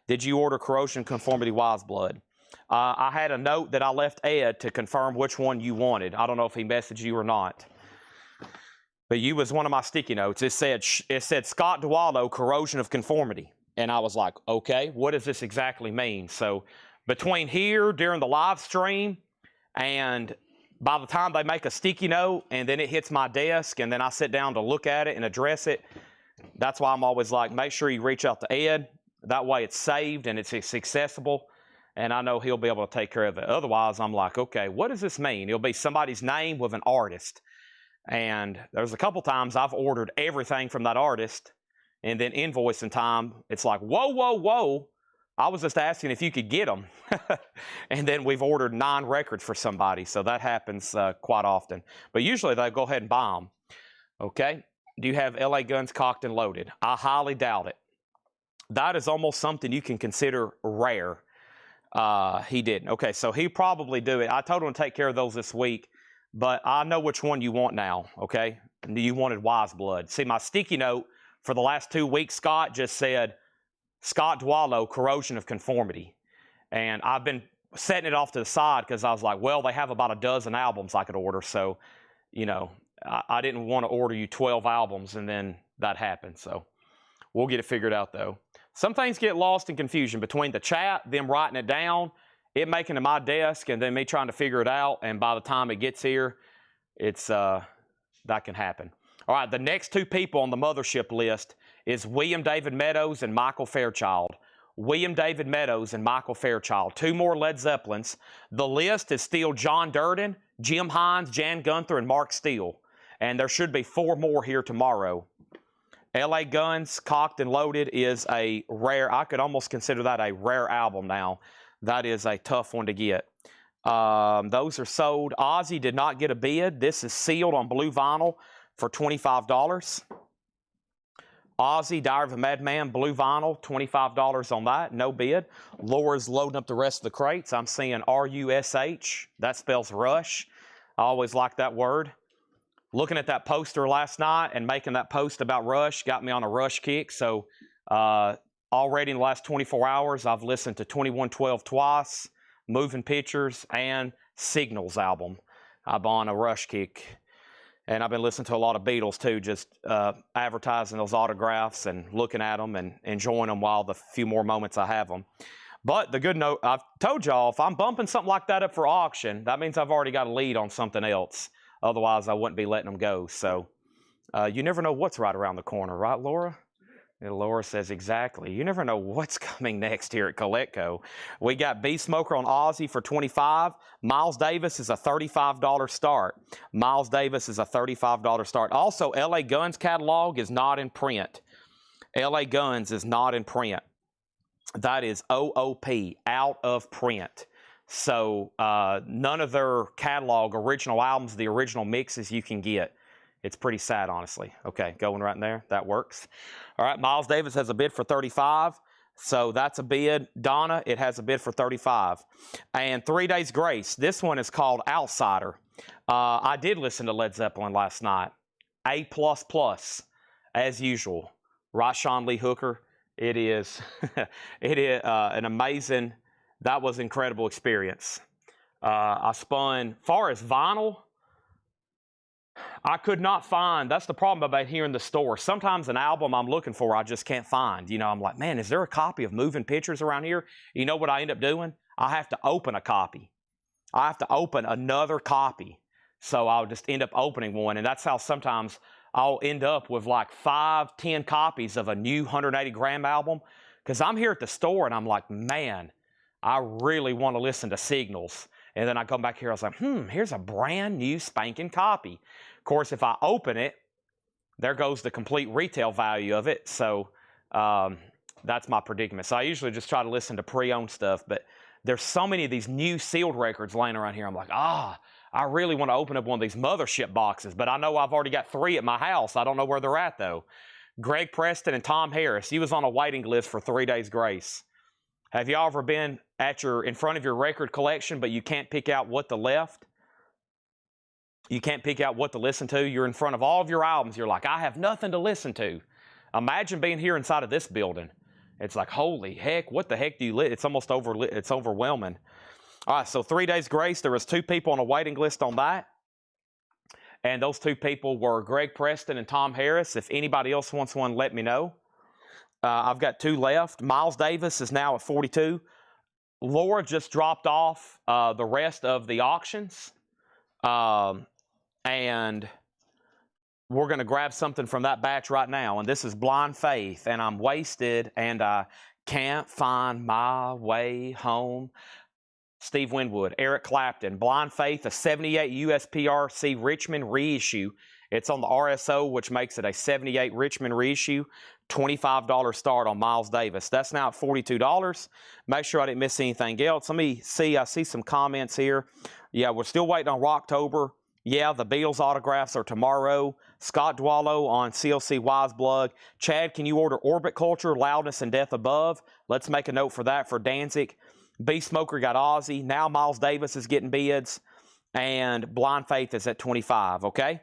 Did you order Corrosion Conformity Wise Blood? I had a note that I left Ed to confirm which one you wanted. I don't know if he messaged you or not. But you was one of my sticky notes. It said Scott DeWaldo, Corrosion of Conformity. And I was like, okay, what does this exactly mean? So between here during the live stream and by the time they make a sticky note and then it hits my desk and then I sit down to look at it and address it, that's why I'm always like, make sure you reach out to Ed. That way it's saved and it's accessible, and I know he'll be able to take care of it. Otherwise, I'm like, okay, what does this mean? It'll be somebody's name with an artist. And there's a couple times I've ordered everything from that artist, and then invoicing time, it's like, whoa, whoa, whoa. I was just asking if you could get them. And then we've ordered 9 records for somebody, so that happens quite often. But usually they go ahead and buy them. Okay? Do you have LA Guns cocked and loaded? I highly doubt it. That is almost something you can consider rare. He didn't. Okay, so he'll probably do it. I told him to take care of those this week. but I know which one you want now, okay? You wanted Wise Blood. See, my sticky note for the last 2 weeks, Scott, just said, Scott Dwallow, Corrosion of Conformity. And I've been setting it off to the side because I was like, well, they have about a dozen albums I could order. So, you know, I didn't want to order you 12 albums and then that happened. So we'll get it figured out, though. Some things get lost in confusion between the chat, them writing it down, it making it to my desk, and then me trying to figure it out. And by the time it gets here, it's that can happen. All right, the next 2 people on the mothership list is William David Meadows and Michael Fairchild. William David Meadows and Michael Fairchild. 2 more Led Zeppelins. The list is still John Durden, Jim Hines, Jan Gunther, and Mark Steele. And there should be 4 more here tomorrow. L.A. Guns, Cocked and Loaded is a rare, I could almost consider that a rare album now. That is a tough one to get. Those are sold. Ozzy did not get a bid. This is sealed on blue vinyl for $25. Ozzy, Diary of a Madman, blue vinyl, $25 on that, no bid. Laura's loading up the rest of the crates. I'm seeing R-U-S-H. That spells Rush. I always like that word. Looking at that poster last night and making that post about Rush got me on a Rush kick. So already in the last 24 hours, I've listened to 2112 twice, Moving Pictures, and Signals album. I'm on a Rush kick. And I've been listening to a lot of Beatles, too, just advertising those autographs and looking at them and enjoying them while the few more moments I have them. But the good note, I've told y'all, if I'm bumping something like that up for auction, that means I've already got a lead on something else. Otherwise, I wouldn't be letting them go. So you never know what's right around the corner, right, Laura? And Laura says, exactly. You never know what's coming next here at Coletco. We got Beast Smoker on Ozzy for $25. Miles Davis is a $35 start. Miles Davis is a $35 start. Also, L.A. Guns catalog is not in print. L.A. Guns is not in print. That is OOP, out of print. So none of their catalog, original albums, the original mixes you can get. It's pretty sad, honestly. Okay, going right in there. That works. All right, Miles Davis has a bid for $35. So that's a bid. Donna, it has a bid for $35. And 3 Days Grace. This one is called Outsider. I did listen to Led Zeppelin last night. A++, as usual. Right, Sean Lee Hooker. It is, an amazing, that was an incredible experience. I spun, far as vinyl, I could not find, that's the problem about here in the store. Sometimes an album I'm looking for, I just can't find. You know, I'm like, man, is there a copy of Moving Pictures around here? You know what I end up doing? I have to open a copy. I have to open another copy. So I'll just end up opening one. And that's how sometimes I'll end up with like 5, 10 copies of a new 180 gram album. Because I'm here at the store and I'm like, man, I really want to listen to Signals. And then I come back here, I was like, here's a brand new spanking copy. Of course, if I open it, there goes the complete retail value of it. So that's my predicament. So I usually just try to listen to pre-owned stuff. But there's so many of these new sealed records laying around here. I'm like, I really want to open up one of these mothership boxes. But I know I've already got 3 at my house. I don't know where they're at, though. Greg Preston and Tom Harris. He was on a waiting list for 3 Days Grace. Have y'all ever been in front of your record collection, but you can't pick out what to left? You can't pick out what to listen to. You're in front of all of your albums. You're like, I have nothing to listen to. Imagine being here inside of this building. It's like, holy heck, what the heck do you listen? It's almost it's overwhelming. All right, so 3 Days Grace. There was 2 people on a waiting list on that. And those 2 people were Greg Preston and Tom Harris. If anybody else wants one, let me know. I've got 2 left. Miles Davis is now at 42. Laura just dropped off the rest of the auctions. And we're going to grab something from that batch right now. And this is Blind Faith. And I'm wasted and I can't find my way home. Steve Winwood, Eric Clapton, Blind Faith, a 78 USPRC Richmond reissue. It's on the RSO, which makes it a 78 Richmond reissue. $25 start on Miles Davis. That's now at $42. Make sure I didn't miss anything else. Let me see. I see some comments here. Yeah, we're still waiting on Rocktober. Yeah, the Beatles autographs are tomorrow. Scott Dwallow on CLC Wise Blood. Chad, can you order Orbit Culture, Loudness, and Death Above? Let's make a note for that for Danzig. Beast Smoker got Ozzy. Now Miles Davis is getting bids. and Blind Faith is at 25, okay?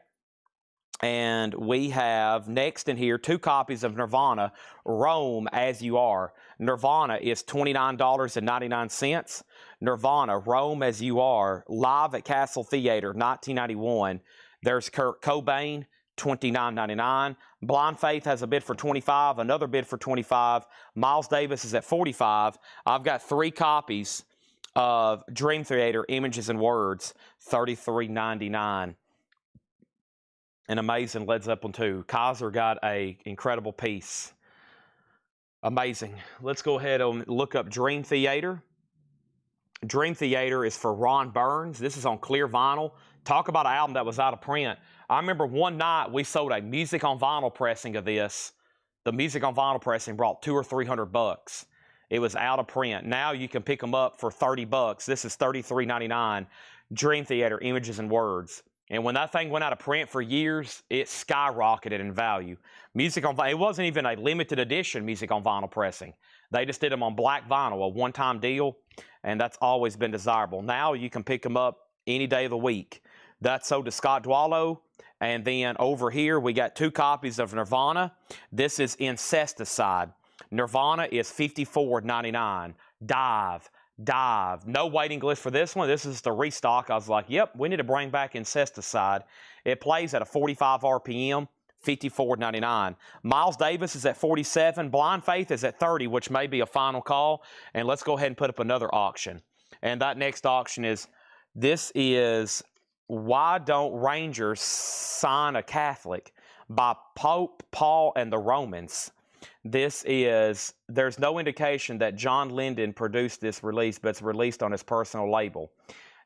And we have next in here 2 copies of Nirvana, Roam As You Are. Nirvana is $29.99. Nirvana, Roam As You Are, live at Castle Theater, 1991. There's Kurt Cobain, $29.99. Blind Faith has a bid for $25, another bid for $25. Miles Davis is at $45. I've got 3 copies of Dream Theater, Images and Words, $33.99. An amazing Led Zeppelin 2. Kaiser got a incredible piece. Amazing. Let's go ahead and look up Dream Theater. Dream Theater is for Ron Burns. This is on clear vinyl. Talk about an album that was out of print. I remember one night we sold a music on vinyl pressing of this. The music on vinyl pressing brought $200 or $300. It was out of print. Now you can pick them up for $30. This is $33.99. Dream Theater, Images and Words. And when that thing went out of print for years, it skyrocketed in value. Music on it wasn't even a limited edition music on vinyl pressing. They just did them on black vinyl, a one-time deal, and that's always been desirable. Now you can pick them up any day of the week. That's sold to Scott Dwallow. And then over here, we got 2 copies of Nirvana. This is Incesticide. Nirvana is $54.99. Dive. No waiting list for this one. This is the restock. I was like, yep, we need to bring back Incesticide. It plays at a 45 RPM, $54.99. Miles Davis is at 47. Blind Faith is at 30, which may be a final call. And let's go ahead and put up another auction. And that next auction is, this is Why Don't Rangers Sign a Catholic by Pope Paul and the Romans. This is, there's no indication that John Linden produced this release, but it's released on his personal label.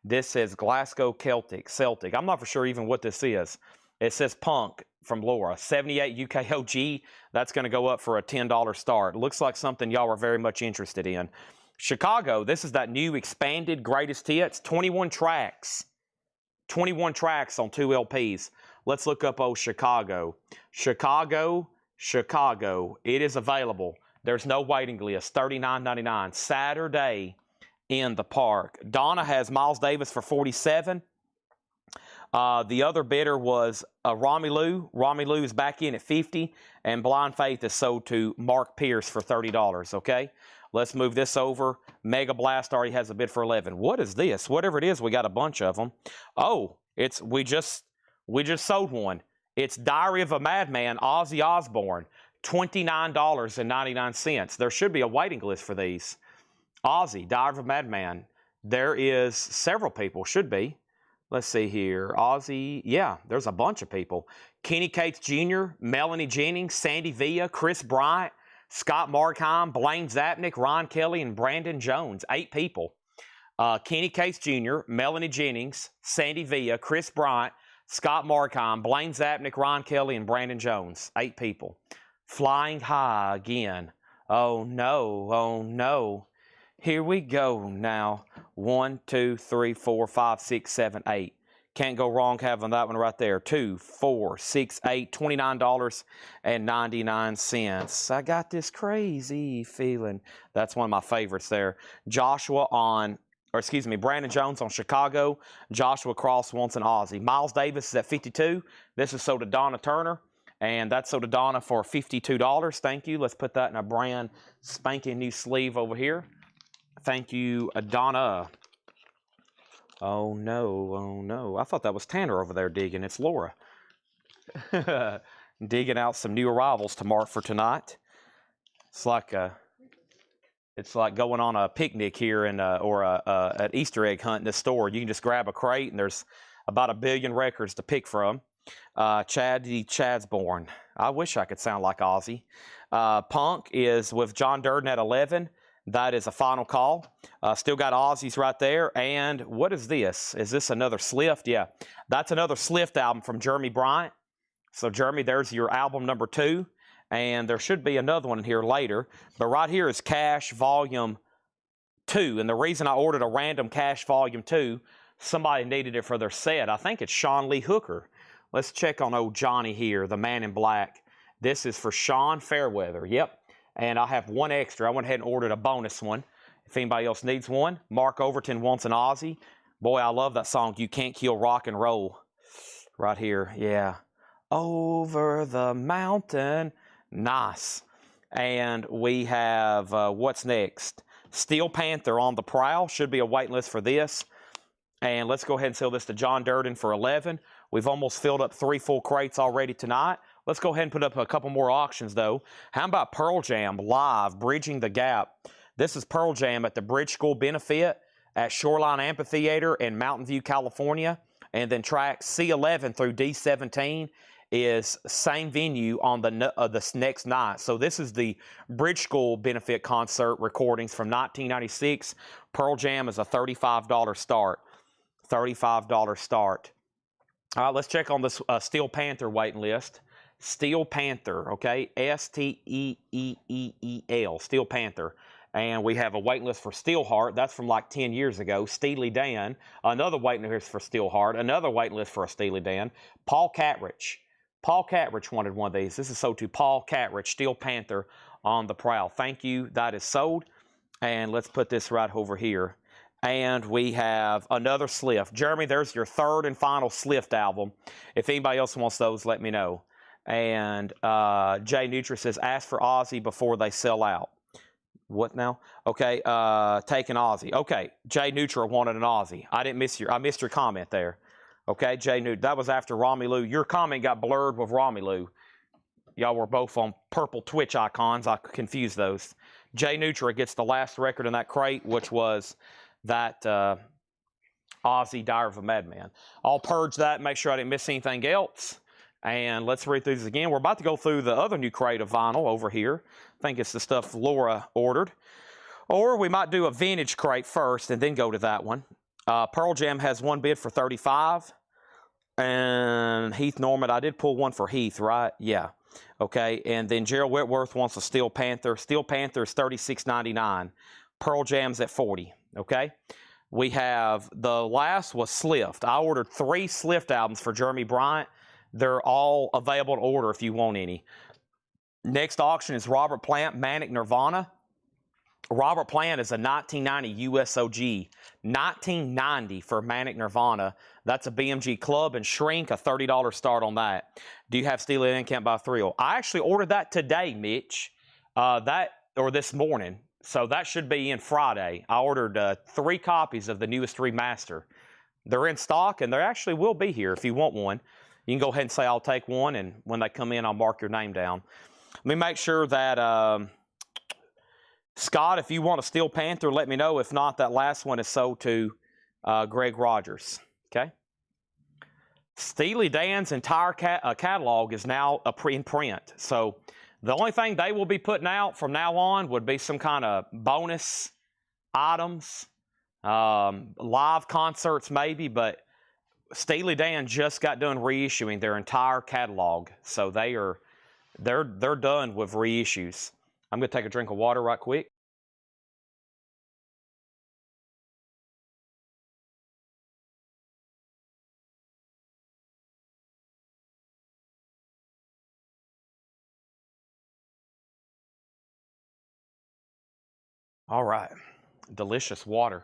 This says Glasgow Celtic. I'm not for sure even what this is. It says Punk from Laura. 78 UKOG. That's going to go up for a $10 start. Looks like something y'all are very much interested in. Chicago, this is that new expanded greatest hits. 21 tracks. 21 tracks on 2 LPs. Let's look up old Chicago. Chicago, it is available. There's no waiting list. $39.99. Saturday in the Park. Donna has Miles Davis for $47. The other bidder was Romy Lou is back in at $50. And Blind Faith is sold to Mark Pierce for $30. Okay, let's move this over. Mega Blast already has a bid for $11. What is this? Whatever it is, we got a bunch of them. Oh, it's we just sold one. It's Diary of a Madman, Ozzy Osbourne, $29.99. There should be a waiting list for these. Ozzy, Diary of a Madman. There is several people, should be. Let's see here. Ozzy, yeah, there's a bunch of people. Kenny Cates Jr., Melanie Jennings, Sandy Villa, Chris Bryant, Scott Markheim, Blaine Zapnick, Ron Kelly, and Brandon Jones. 8 people. Kenny Cates Jr., Melanie Jennings, Sandy Villa, Chris Bryant, Scott Markheim, Blaine Zapnick, Ron Kelly, and Brandon Jones. 8 people. Flying High again. Oh, no. Here we go now. 1, 2, 3, 4, 5, 6, 7, 8. Can't go wrong having that one right there. 2, 4, 6, 8, $29.99. I got this crazy feeling. That's one of my favorites there. Brandon Jones on Chicago. Joshua Cross wants an Ozzy. Miles Davis is at 52. This is sold to Donna Turner. And that's sold to Donna for $52. Thank you. Let's put that in a brand spanking new sleeve over here. Thank you, Donna. Oh, no. I thought that was Tanner over there digging. It's Laura. Digging out some new arrivals to mark for tonight. It's like going on a picnic here or an Easter egg hunt in the store. You can just grab a crate, and there's about 1 billion records to pick from. Chad's Born. I wish I could sound like Ozzy. Punk is with John Durden at 11. That is a final call. Still got Ozzy's right there. And what is this? Is this another Slift? Yeah, that's another Slift album from Jeremy Bryant. So, Jeremy, there's your album number 2. And there should be another one here later. But right here is Cash Volume 2. And the reason I ordered a random Cash Volume 2, somebody needed it for their set. I think it's Sean Lee Hooker. Let's check on old Johnny here, the Man in Black. This is for Sean Fairweather. Yep. And I have one extra. I went ahead and ordered a bonus one. If anybody else needs one. Mark Overton wants an Ozzy. Boy, I love that song, You Can't Kill Rock and Roll. Right here, yeah. Over the mountain. Nice. And we have, what's next? Steel Panther on the prowl. Should be a waiting list for this. And let's go ahead and sell this to John Durden for 11. We've almost filled up 3 full crates already tonight. Let's go ahead and put up a couple more auctions, though. How about Pearl Jam live, Bridging the Gap? This is Pearl Jam at the Bridge School Benefit at Shoreline Amphitheater in Mountain View, California. And then track C11 through D17 is same venue on the next night. So this is the Bridge School Benefit Concert recordings from 1996. Pearl Jam is a $35 start. $35 start. All right, let's check on this Steel Panther waiting list. Steel Panther, okay? S-T-E-E-E-E-L, Steel Panther. And we have a waiting list for Steelheart. That's from like 10 years ago. Steely Dan. Another waiting list for Steelheart. Another waiting list for a Steely Dan. Paul Catrich. Paul Catrich wanted one of these. This is sold to Paul Catrich, Steel Panther on the prowl. Thank you. That is sold. And let's put this right over here. And we have another Slift. Jeremy, there's your third and final Slift album. If anybody else wants those, let me know. And Jay Nutra says, ask for Ozzy before they sell out. What now? Okay, taking Ozzy. Okay, Jay Nutra wanted an Ozzy. I missed your comment there. Okay, Jay Nutra. That was after Romelu. Your comment got blurred with Romelu. Y'all were both on purple Twitch icons. I confused those. Jay Nutra gets the last record in that crate, which was that Ozzy Dire of a Madman. I'll purge that, make sure I didn't miss anything else. And let's read through this again. We're about to go through the other new crate of vinyl over here. I think it's the stuff Laura ordered. Or we might do a vintage crate first and then go to that one. Pearl Jam has one bid for $35. And Heath Norman, I did pull one for Heath, right? Yeah. Okay, and then Gerald Whitworth wants a Steel Panther. Steel Panther is $36.99. Pearl Jam's at $40. Okay, we have the last was Slift. I ordered 3 Slift albums for Jeremy Bryant. They're all available to order if you want any. Next auction is Robert Plant, Manic Nirvana. Robert Plant is a 1990 USOG. 1990 for Manic Nirvana. That's a BMG Club and Shrink, a $30 start on that. Do you have Steely Dan Can't Buy Thrill? I actually ordered that today, Mitch. This morning. So that should be in Friday. I ordered 3 copies of the newest remaster. They're in stock, and they actually will be here if you want one. You can go ahead and say, I'll take one, and when they come in, I'll mark your name down. Let me make sure that, Scott, if you want a Steel Panther, let me know. If not, that last one is sold to Greg Rogers. Okay? Steely Dan's entire catalog is now in print. So the only thing they will be putting out from now on would be some kind of bonus items, live concerts maybe, but Steely Dan just got done reissuing their entire catalog, so they're done with reissues. I'm going to take a drink of water right quick. All right, delicious water.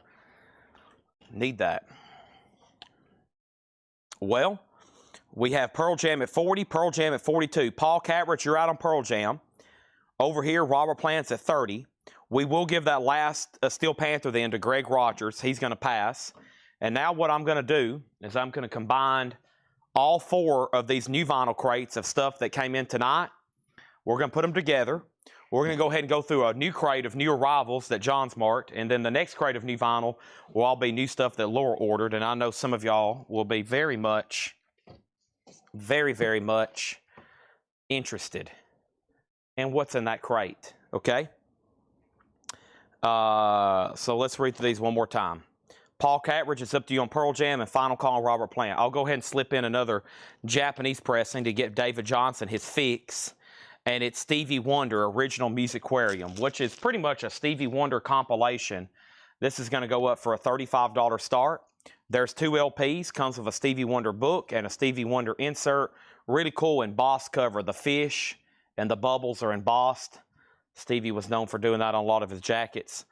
Need that. Well, we have Pearl Jam at 40, Pearl Jam at 42. Paul Catrich, you're out on Pearl Jam. Over here, Robert Plant's at 30. We will give that last Steel Panther then to Greg Rogers. He's going to pass. And now what I'm going to do is I'm going to combine all 4 of these new vinyl crates of stuff that came in tonight. We're going to put them together. We're going to go ahead and go through a new crate of new arrivals that John's marked, and then the next crate of new vinyl will all be new stuff that Laura ordered, and I know some of y'all will be very much interested in what's in that crate, okay? So let's read through these one more time. Paul Catrich, it's up to you on Pearl Jam, and final call on Robert Plant. I'll go ahead and slip in another Japanese pressing to get David Johnson his fix. And it's Stevie Wonder Original Musicarium, which is pretty much a Stevie Wonder compilation. This is going to go up for a $35 start. There's 2 LPs, comes with a Stevie Wonder book and a Stevie Wonder insert. Really cool embossed cover. The fish and the bubbles are embossed. Stevie was known for doing that on a lot of his jackets.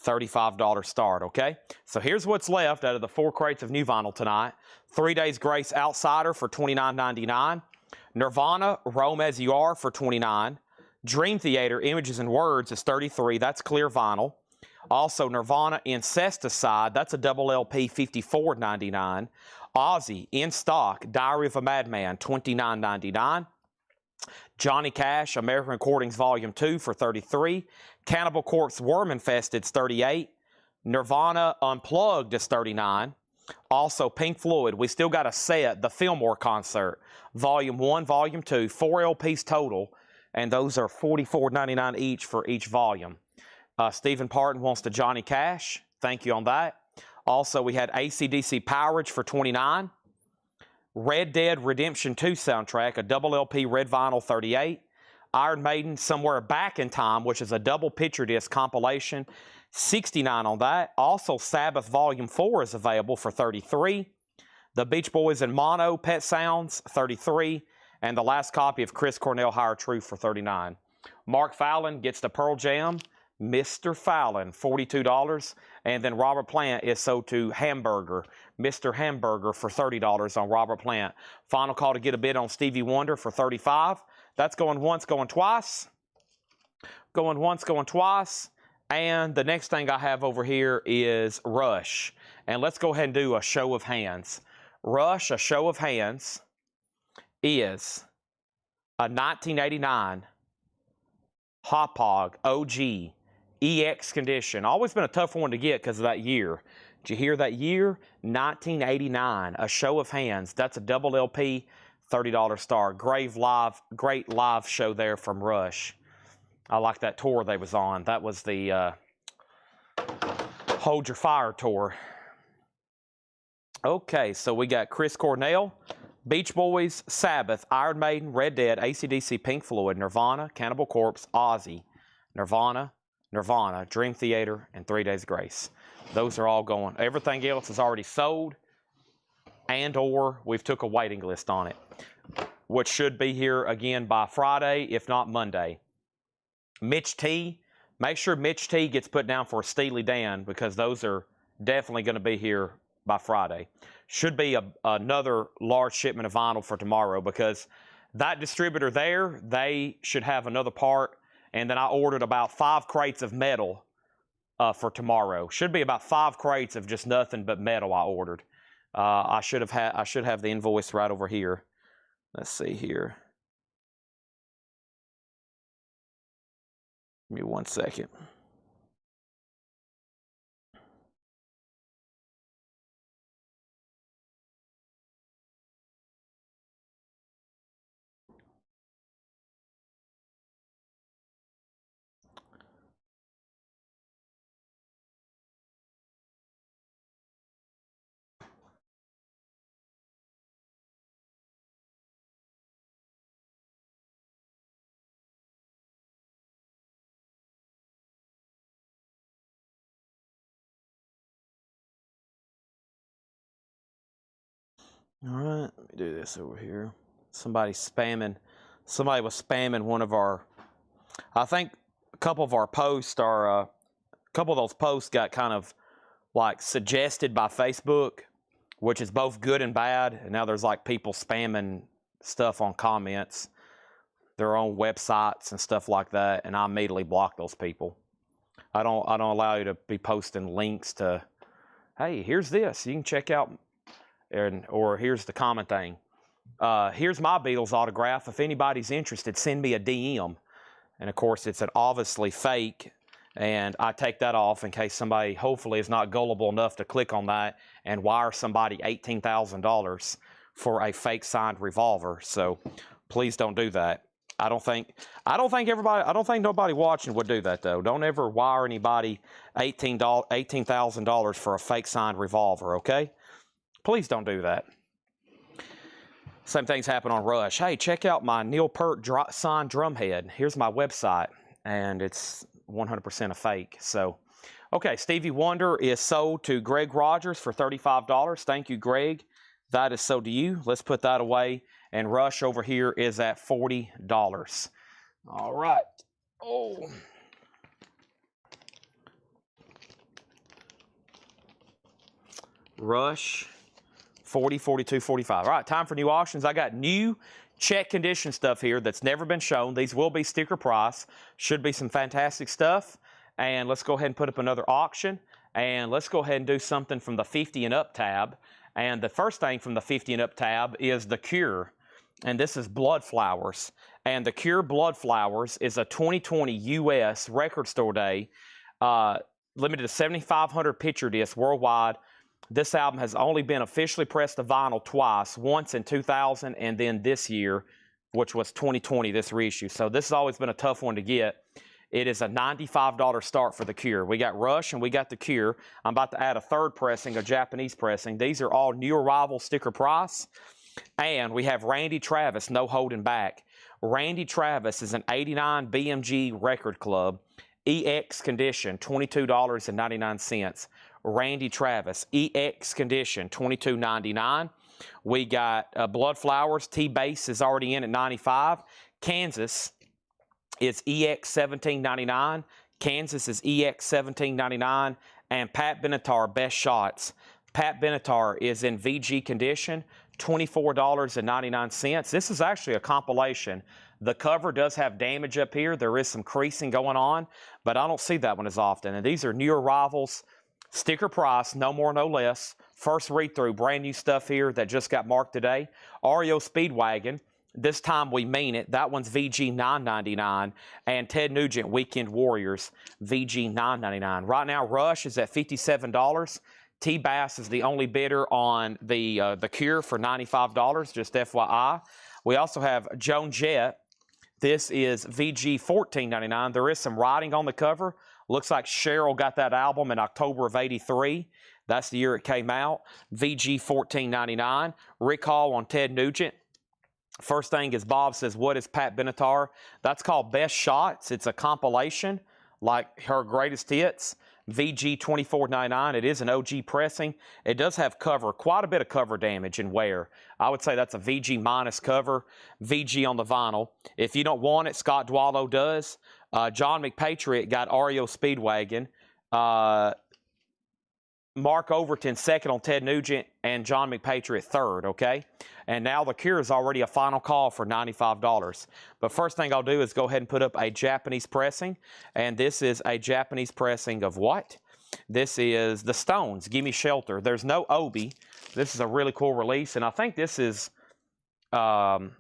$35 start, okay? So here's what's left out of the 4 crates of new vinyl tonight. 3 Days Grace Outsider for $29.99. Nirvana, Roam As You Are for $29. Dream Theater, Images and Words is $33. That's clear vinyl. Also, Nirvana Incesticide, that's a double LP, $54.99. Ozzy, in stock, Diary of a Madman, $29.99. Johnny Cash, American Recordings Volume 2 for $33. Cannibal Corpse, Worm Infested is $38. Nirvana Unplugged is $39. Also, Pink Floyd, we still got a set, the Fillmore Concert, Volume 1, Volume 2, 4 LPs total, and those are $44.99 each for each volume. Stephen Parton wants to Johnny Cash. Thank you on that. Also, we had AC/DC Powerage for $29. Red Dead Redemption 2 soundtrack, a double LP red vinyl, $38. Iron Maiden Somewhere Back in Time, which is a double picture disc compilation, $69 on that. Also, Sabbath Volume 4 is available for $33. The Beach Boys in mono, Pet Sounds, $33. And the last copy of Chris Cornell, Higher Truth for $39. Mark Fallon gets the Pearl Jam, Mr. Fallon, $42. And then Robert Plant is sold to Hamburger, Mr. Hamburger for $30 on Robert Plant. Final call to get a bid on Stevie Wonder for $35. That's going once, going twice. Going once, going twice. And the next thing I have over here is Rush. And let's go ahead and do a show of hands. Rush, a show of hands, is a 1989 Hauppauge OG EX condition. Always been a tough one to get because of that year. Did you hear that year? 1989, a show of hands. That's a double LP, $30 star. Great live show there from Rush. I like that tour they was on. That was the Hold Your Fire tour. Okay, so we got Chris Cornell, Beach Boys, Sabbath, Iron Maiden, Red Dead, AC/DC, Pink Floyd, Nirvana, Cannibal Corpse, Ozzy, Nirvana, Dream Theater, and 3 Days Grace. Those are all going. Everything else is already sold, and or we've took a waiting list on it, which should be here again by Friday, if not Monday. Mitch T, make sure Mitch T gets put down for a Steely Dan because those are definitely going to be here by Friday. Should be another large shipment of vinyl for tomorrow because that distributor there, they should have another part. And then I ordered about 5 crates of metal for tomorrow. Should be about 5 crates of just nothing but metal I ordered. I should have the invoice right over here. Let's see here. Give me 1 second. All right, let me do this over here. Somebody was spamming one of our, I think a couple of our posts are, a couple of those posts got kind of like suggested by Facebook, which is both good and bad. And now there's like people spamming stuff on comments, their own websites and stuff like that. And I immediately block those people. I don't allow you to be posting links to, hey, here's this, you can check out. Or here's the common thing. Here's my Beatles autograph. If anybody's interested, send me a DM. And of course, it's obviously fake. And I take that off in case somebody hopefully is not gullible enough to click on that and wire somebody $18,000 for a fake signed revolver. So please don't do that. I don't think nobody watching would do that though. Don't ever wire anybody $18,000 for a fake signed revolver, okay? Please don't do that. Same things happen on Rush. Hey, check out my Neil Peart signed drum head. Here's my website, and it's 100% a fake. So, okay, Stevie Wonder is sold to Greg Rogers for $35. Thank you, Greg. That is sold to you. Let's put that away. And Rush over here is at $40. All right. Oh. Rush, 40, 42, 45. All right, time for new auctions. I got new check condition stuff here that's never been shown. These will be sticker price. Should be some fantastic stuff. And let's go ahead and put up another auction. And let's go ahead and do something from the 50 and up tab. And the first thing from the 50 and up tab is the Cure. And this is Blood Flowers. And the Cure Blood Flowers is a 2020 U.S. Record Store Day, limited to 7,500 picture discs worldwide. This album has only been officially pressed to vinyl twice, once in 2000 and then this year, which was 2020, this reissue. So this has always been a tough one to get. It is a $95 start for the Cure. We got Rush and we got the Cure. I'm about to add a third pressing, a Japanese pressing. These are all new arrival sticker price. And we have Randy Travis, No Holding Back. Randy Travis is an 89 BMG Record Club, EX condition, $22.99. Randy Travis, EX condition, $22.99. We got Blood Flowers, T-Base is already in at $95. Kansas is EX $17.99. Kansas is EX $17.99. And Pat Benatar, Best Shots. Pat Benatar is in VG condition, $24.99. This is actually a compilation. The cover does have damage up here. There is some creasing going on, but I don't see that one as often. And these are new arrivals, sticker price, no more, no less. First read-through, brand new stuff here that just got marked today. REO Speedwagon, this time we mean it. That one's VG $9.99. And Ted Nugent, Weekend Warriors, VG $9.99. Right now, Rush is at $57. T-Bass is the only bidder on the Cure for $95, just FYI. We also have Joan Jett. This is VG $14.99. There is some writing on the cover. Looks like Cheryl got that album in October of '83. That's the year it came out. VG $14.99. Rick Hall on Ted Nugent. First thing is Bob says, what is Pat Benatar? That's called Best Shots. It's a compilation like her greatest hits. VG $24.99. It is an OG pressing. It does have cover, quite a bit of cover damage and wear. I would say that's a VG minus cover. VG on the vinyl. If you don't want it, Scott Dwallow does. John McPatriot got REO Speedwagon. Mark Overton second on Ted Nugent, and John McPatriot third, okay? And now the Cure is already a final call for $95. But first thing I'll do is go ahead and put up a Japanese pressing. And this is a Japanese pressing of what? This is the Stones, Gimme Shelter. There's no Obi. This is a really cool release. And I think this is the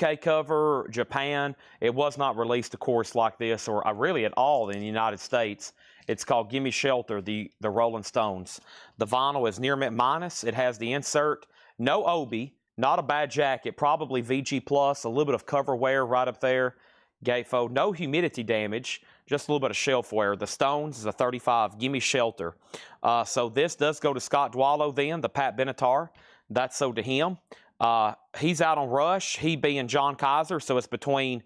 UK cover, Japan. It was not released, of course, like this, or really at all in the United States. It's called Gimme Shelter, the Rolling Stones. The vinyl is near mint minus. It has the insert. No Obi, not a bad jacket, probably VG plus, a little bit of cover wear right up there. Gatefold, no humidity damage, just a little bit of shelf wear. The Stones is a 35, Gimme Shelter. So this does go to Scott Dwallow then, the Pat Benatar. That's so to him. He's out on Rush, he being John Kaiser, so it's between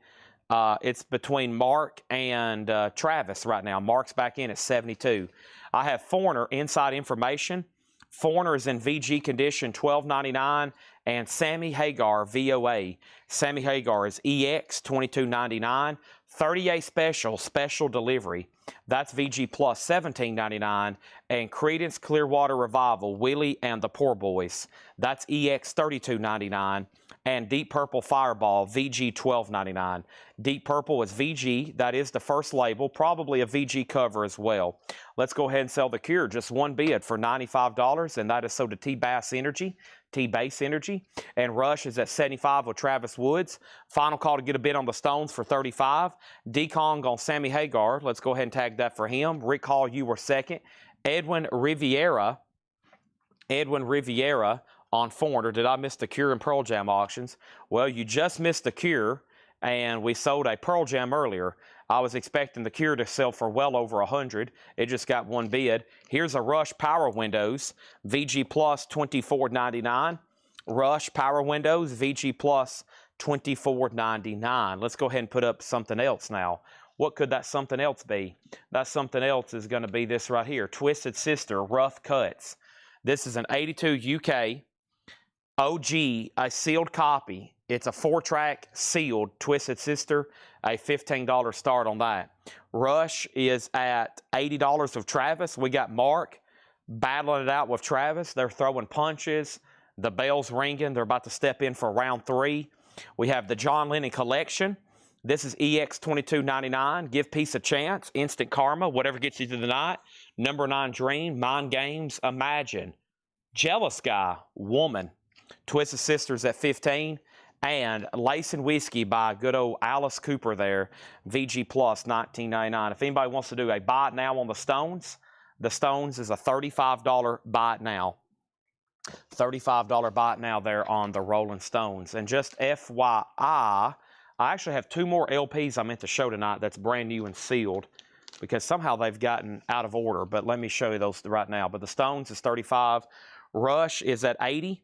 Mark and Travis right now. Mark's back in at 72. I have Foreigner inside information. Foreigner is in VG condition, $12.99, and Sammy Hagar VOA. Sammy Hagar is EX $22.99. 38 special delivery. That's VG plus $17.99. And Creedence Clearwater Revival, Willie and the Poor Boys. That's EX $32.99. And Deep Purple Fireball, VG $12.99. Deep Purple is VG. That is the first label, probably a VG cover as well. Let's go ahead and sell the Cure. Just one bid for $95, and that is sold to T-Bass Energy. T-Base Energy. And Rush is at 75 with Travis Woods. Final call to get a bid on the Stones for 35. D-Kong on Sammy Hagar. Let's go ahead and tag that for him. Rick Hall, you were second. Edwin Riviera on Foreigner. Did I miss the Cure and Pearl Jam auctions? Well, you just missed the Cure, and we sold a Pearl Jam earlier. I was expecting the Cure to sell for well over 100. It just got one bid. Here's a Rush Power Windows, VG Plus $24.99. Rush Power Windows, VG Plus $24.99. Let's go ahead and put up something else now. What could that something else be? That something else is going to be this right here, Twisted Sister Rough Cuts. This is an 82 UK OG, a sealed copy. It's a 4-track sealed Twisted Sister, a $15 start on that. Rush is at $80 of Travis. We got Mark battling it out with Travis. They're throwing punches. The bell's ringing. They're about to step in for round 3. We have the John Lennon Collection. This is EX 2299. Give Peace a Chance. Instant Karma. Whatever gets you through the night. Number 9 Dream. Mind Games. Imagine. Jealous Guy. Woman. Twisted Sisters at 15. And Lace and Whiskey by good old Alice Cooper there. VG Plus, $19.99. If anybody wants to do a buy it now on the Stones is a $35 buy it now. $35 buy it now there on the Rolling Stones. And just FYI, I actually have 2 more LPs I meant to show tonight that's brand new and sealed because somehow they've gotten out of order. But let me show you those right now. But the Stones is $35. Rush is at $80.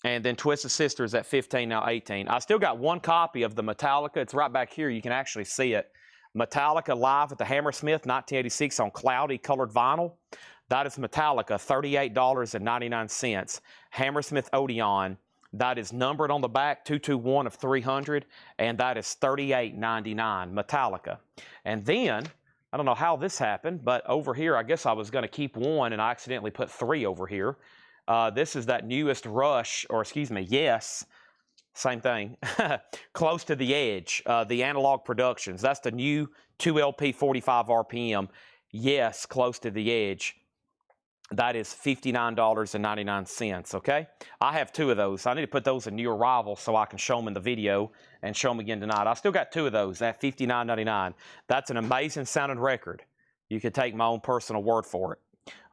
And then Twisted Sister is at $15, now $18. I still got 1 copy of the Metallica. It's right back here. You can actually see it. Metallica live at the Hammersmith, 1986 on cloudy colored vinyl. That is Metallica, $38.99. Hammersmith Odeon, that is numbered on the back, 221 of 300, and that is $38.99, Metallica. And then, I don't know how this happened, but over here, I guess I was going to keep 1, and I accidentally put 3 over here. This is that newest Rush, or excuse me, Yes, same thing, Close to the Edge, the Analog Productions. That's the new 2LP 45 RPM, Yes, Close to the Edge. That is $59.99, okay? I have 2 of those. I need to put those in New Arrival so I can show them in the video and show them again tonight. I still got 2 of those at $59.99. That's an amazing sounding record. You can take my own personal word for it.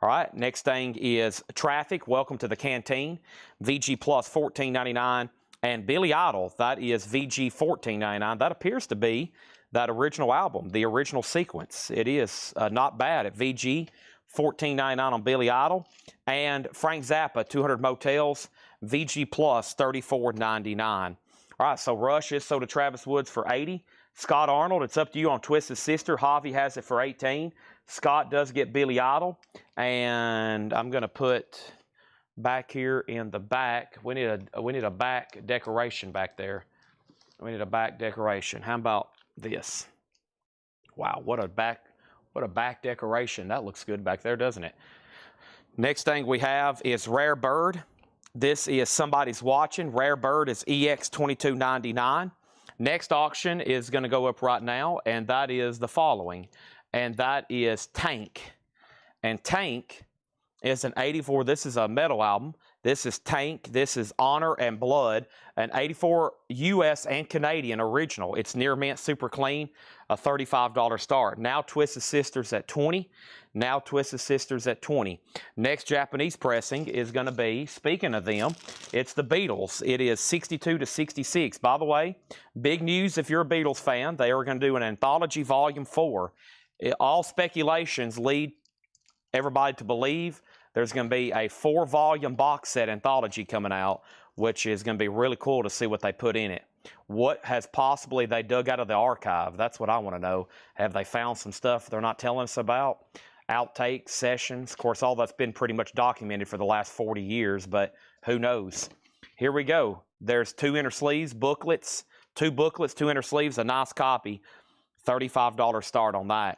All right, next thing is Traffic, Welcome to the Canteen, VG Plus $14.99, and Billy Idol, that is VG $14.99. That appears to be that original album, the original sequence. It is not bad at VG $14.99 on Billy Idol, and Frank Zappa, 200 Motels, VG Plus $34.99. All right, so Rush is sold to Travis Woods for $80. Scott Arnold, it's up to you on Twisted Sister. Javi has it for $18. Scott does get Billy Idol, and I'm going to put back here in the back. We need a back decoration back there. We need a back decoration. How about this? Wow, what a back decoration. That looks good back there, doesn't it? Next thing we have is Rare Bird. This is Somebody's Watching. Rare Bird is EX 2299. Next auction is going to go up right now, and that is the following. And that is Tank. And Tank is an 84. This is a metal album. This is Tank. This is Honor and Blood, an 84 U.S. and Canadian original. It's near mint, super clean, a $35 start. Now Twisted Sisters at $20. Now Twisted Sisters at $20. Next Japanese pressing is going to be, speaking of them, it's the Beatles. It is 62 to 66. By the way, big news if you're a Beatles fan, they are going to do an anthology volume 4. All speculations lead everybody to believe there's going to be a 4-volume box set anthology coming out, which is going to be really cool to see what they put in it. What has possibly they dug out of the archive? That's what I want to know. Have they found some stuff they're not telling us about? Outtakes, sessions. Of course, all that's been pretty much documented for the last 40 years, but who knows? Here we go. There's 2 inner sleeves, booklets, 2 booklets, 2 inner sleeves, a nice copy. $35 start on that.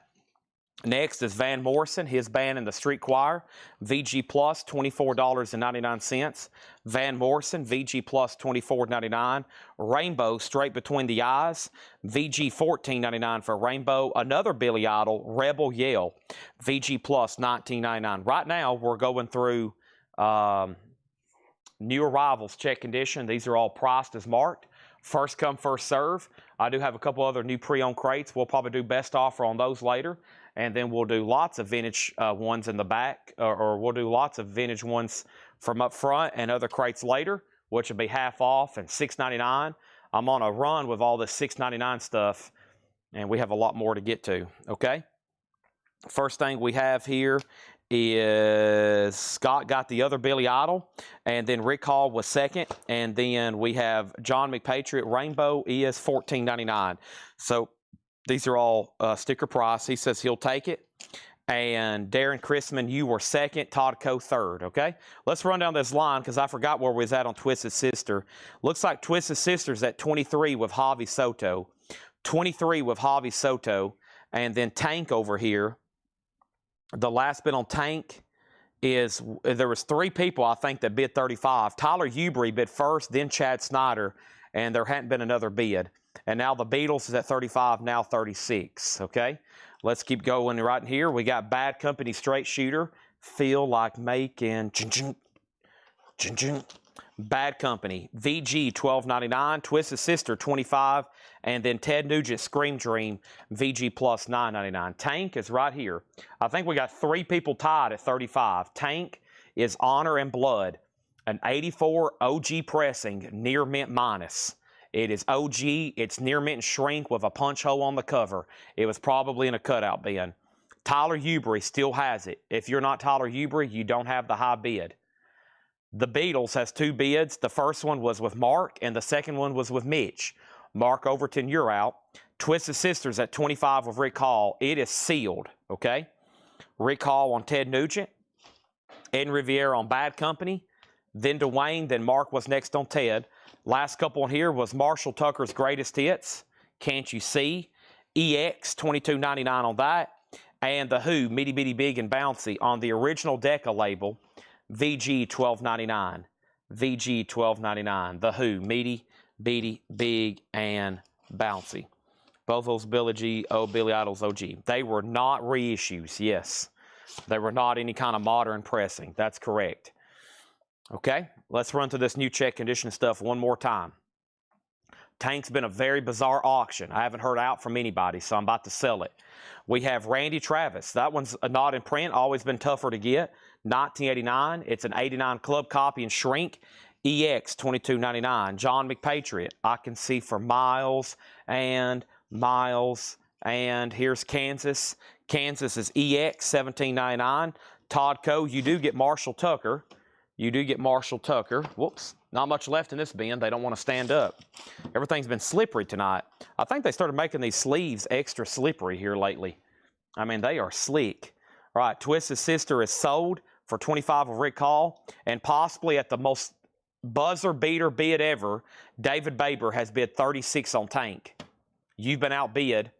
Next is Van Morrison, his band in the Street Choir, VG Plus, $24.99. Van Morrison, VG Plus, $24.99. Rainbow, Straight Between the Eyes, VG $14.99 for Rainbow. Another Billy Idol, Rebel Yell, VG Plus, $19.99. Right now, we're going through new arrivals, check condition. These are all priced as marked. First come, first serve. I do have a couple other new pre-owned crates. We'll probably do best offer on those later. And then we'll do lots of vintage ones in the back, or we'll do lots of vintage ones from up front and other crates later, which will be half off and $6.99. I'm on a run with all this $6.99 stuff, and we have a lot more to get to, okay? First thing we have here is Scott got the other Billy Idol, and then Rick Hall was second, and then we have John McPatriot Rainbow is $14.99. So these are all sticker price. He says he'll take it. And Darren Chrisman, you were second. Todd Coe third, okay? Let's run down this line because I forgot where we was at on Twisted Sister. Looks like Twisted Sister's at 23 with Javi Soto. 23 with Javi Soto. And then Tank over here. The last bid on Tank is, there was 3 people, I think, that bid 35. Tyler Hubery bid first, then Chad Snyder, and there hadn't been another bid. And now the Beatles is at 35, now 36, okay? Let's keep going right in here. We got Bad Company Straight Shooter. Feel like making Bad Company. VG $12.99. Twisted Sister $25. And then Ted Nugent Scream Dream VG plus $9.99. Tank is right here. I think we got 3 people tied at 35. Tank is Honor and Blood. An 84 OG pressing near mint minus. It is OG. It's near mint and shrink with a punch hole on the cover. It was probably in a cutout bin. Tyler Hubery still has it. If you're not Tyler Hubery, you don't have the high bid. The Beatles has 2 bids. The first one was with Mark, and the second one was with Mitch. Mark Overton, you're out. Twisted Sisters at 25 with Rick Hall. It is sealed, okay? Rick Hall on Ted Nugent. Ed Riviera on Bad Company. Then Dwayne. Then Mark was next on Ted. Last couple on here was Marshall Tucker's Greatest Hits. Can't You See? EX $22.99 on that. And The Who, Meaty Bitty Big and Bouncy on the original Decca label. VG $12.99. VG $12.99. The Who, Meaty Bitty Big and Bouncy. Both those Billy Idol's OG. They were not reissues, yes. They were not any kind of modern pressing. That's correct. Okay, let's run through this new check condition stuff one more time. Tank's been a very bizarre auction. I haven't heard out from anybody, so I'm about to sell it. We have Randy Travis. That one's not in print, always been tougher to get. 1989. It's an 89 club copy in shrink. EX $22.99. John McPatriot. I Can See for Miles and Miles. And here's Kansas. Kansas is EX $17.99. Todd Coe. You do get Marshall Tucker. You do get Marshall Tucker. Whoops. Not much left in this bin. They don't want to stand up. Everything's been slippery tonight. I think they started making these sleeves extra slippery here lately. I mean, they are sleek. All right, Twisted Sister is sold for 25 of Rick Hall. And possibly at the most buzzer beater bid ever, David Baber has bid 36 on Tank. You've been outbid,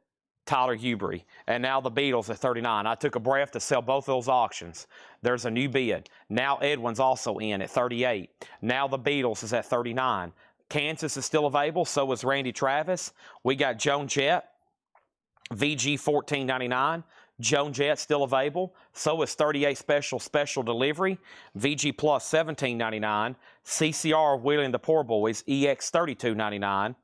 Tyler Hubery. And now the Beatles at 39. I took a breath to sell both those auctions. There's a new bid. Now Edwin's also in at 38. Now the Beatles is at 39. Kansas is still available. So is Randy Travis. We got Joan Jett. VG $14.99. Joan Jett still available. So is 38 special delivery. VG Plus $17.99. CCR Wheeling the Poor Boys. EX $32.99.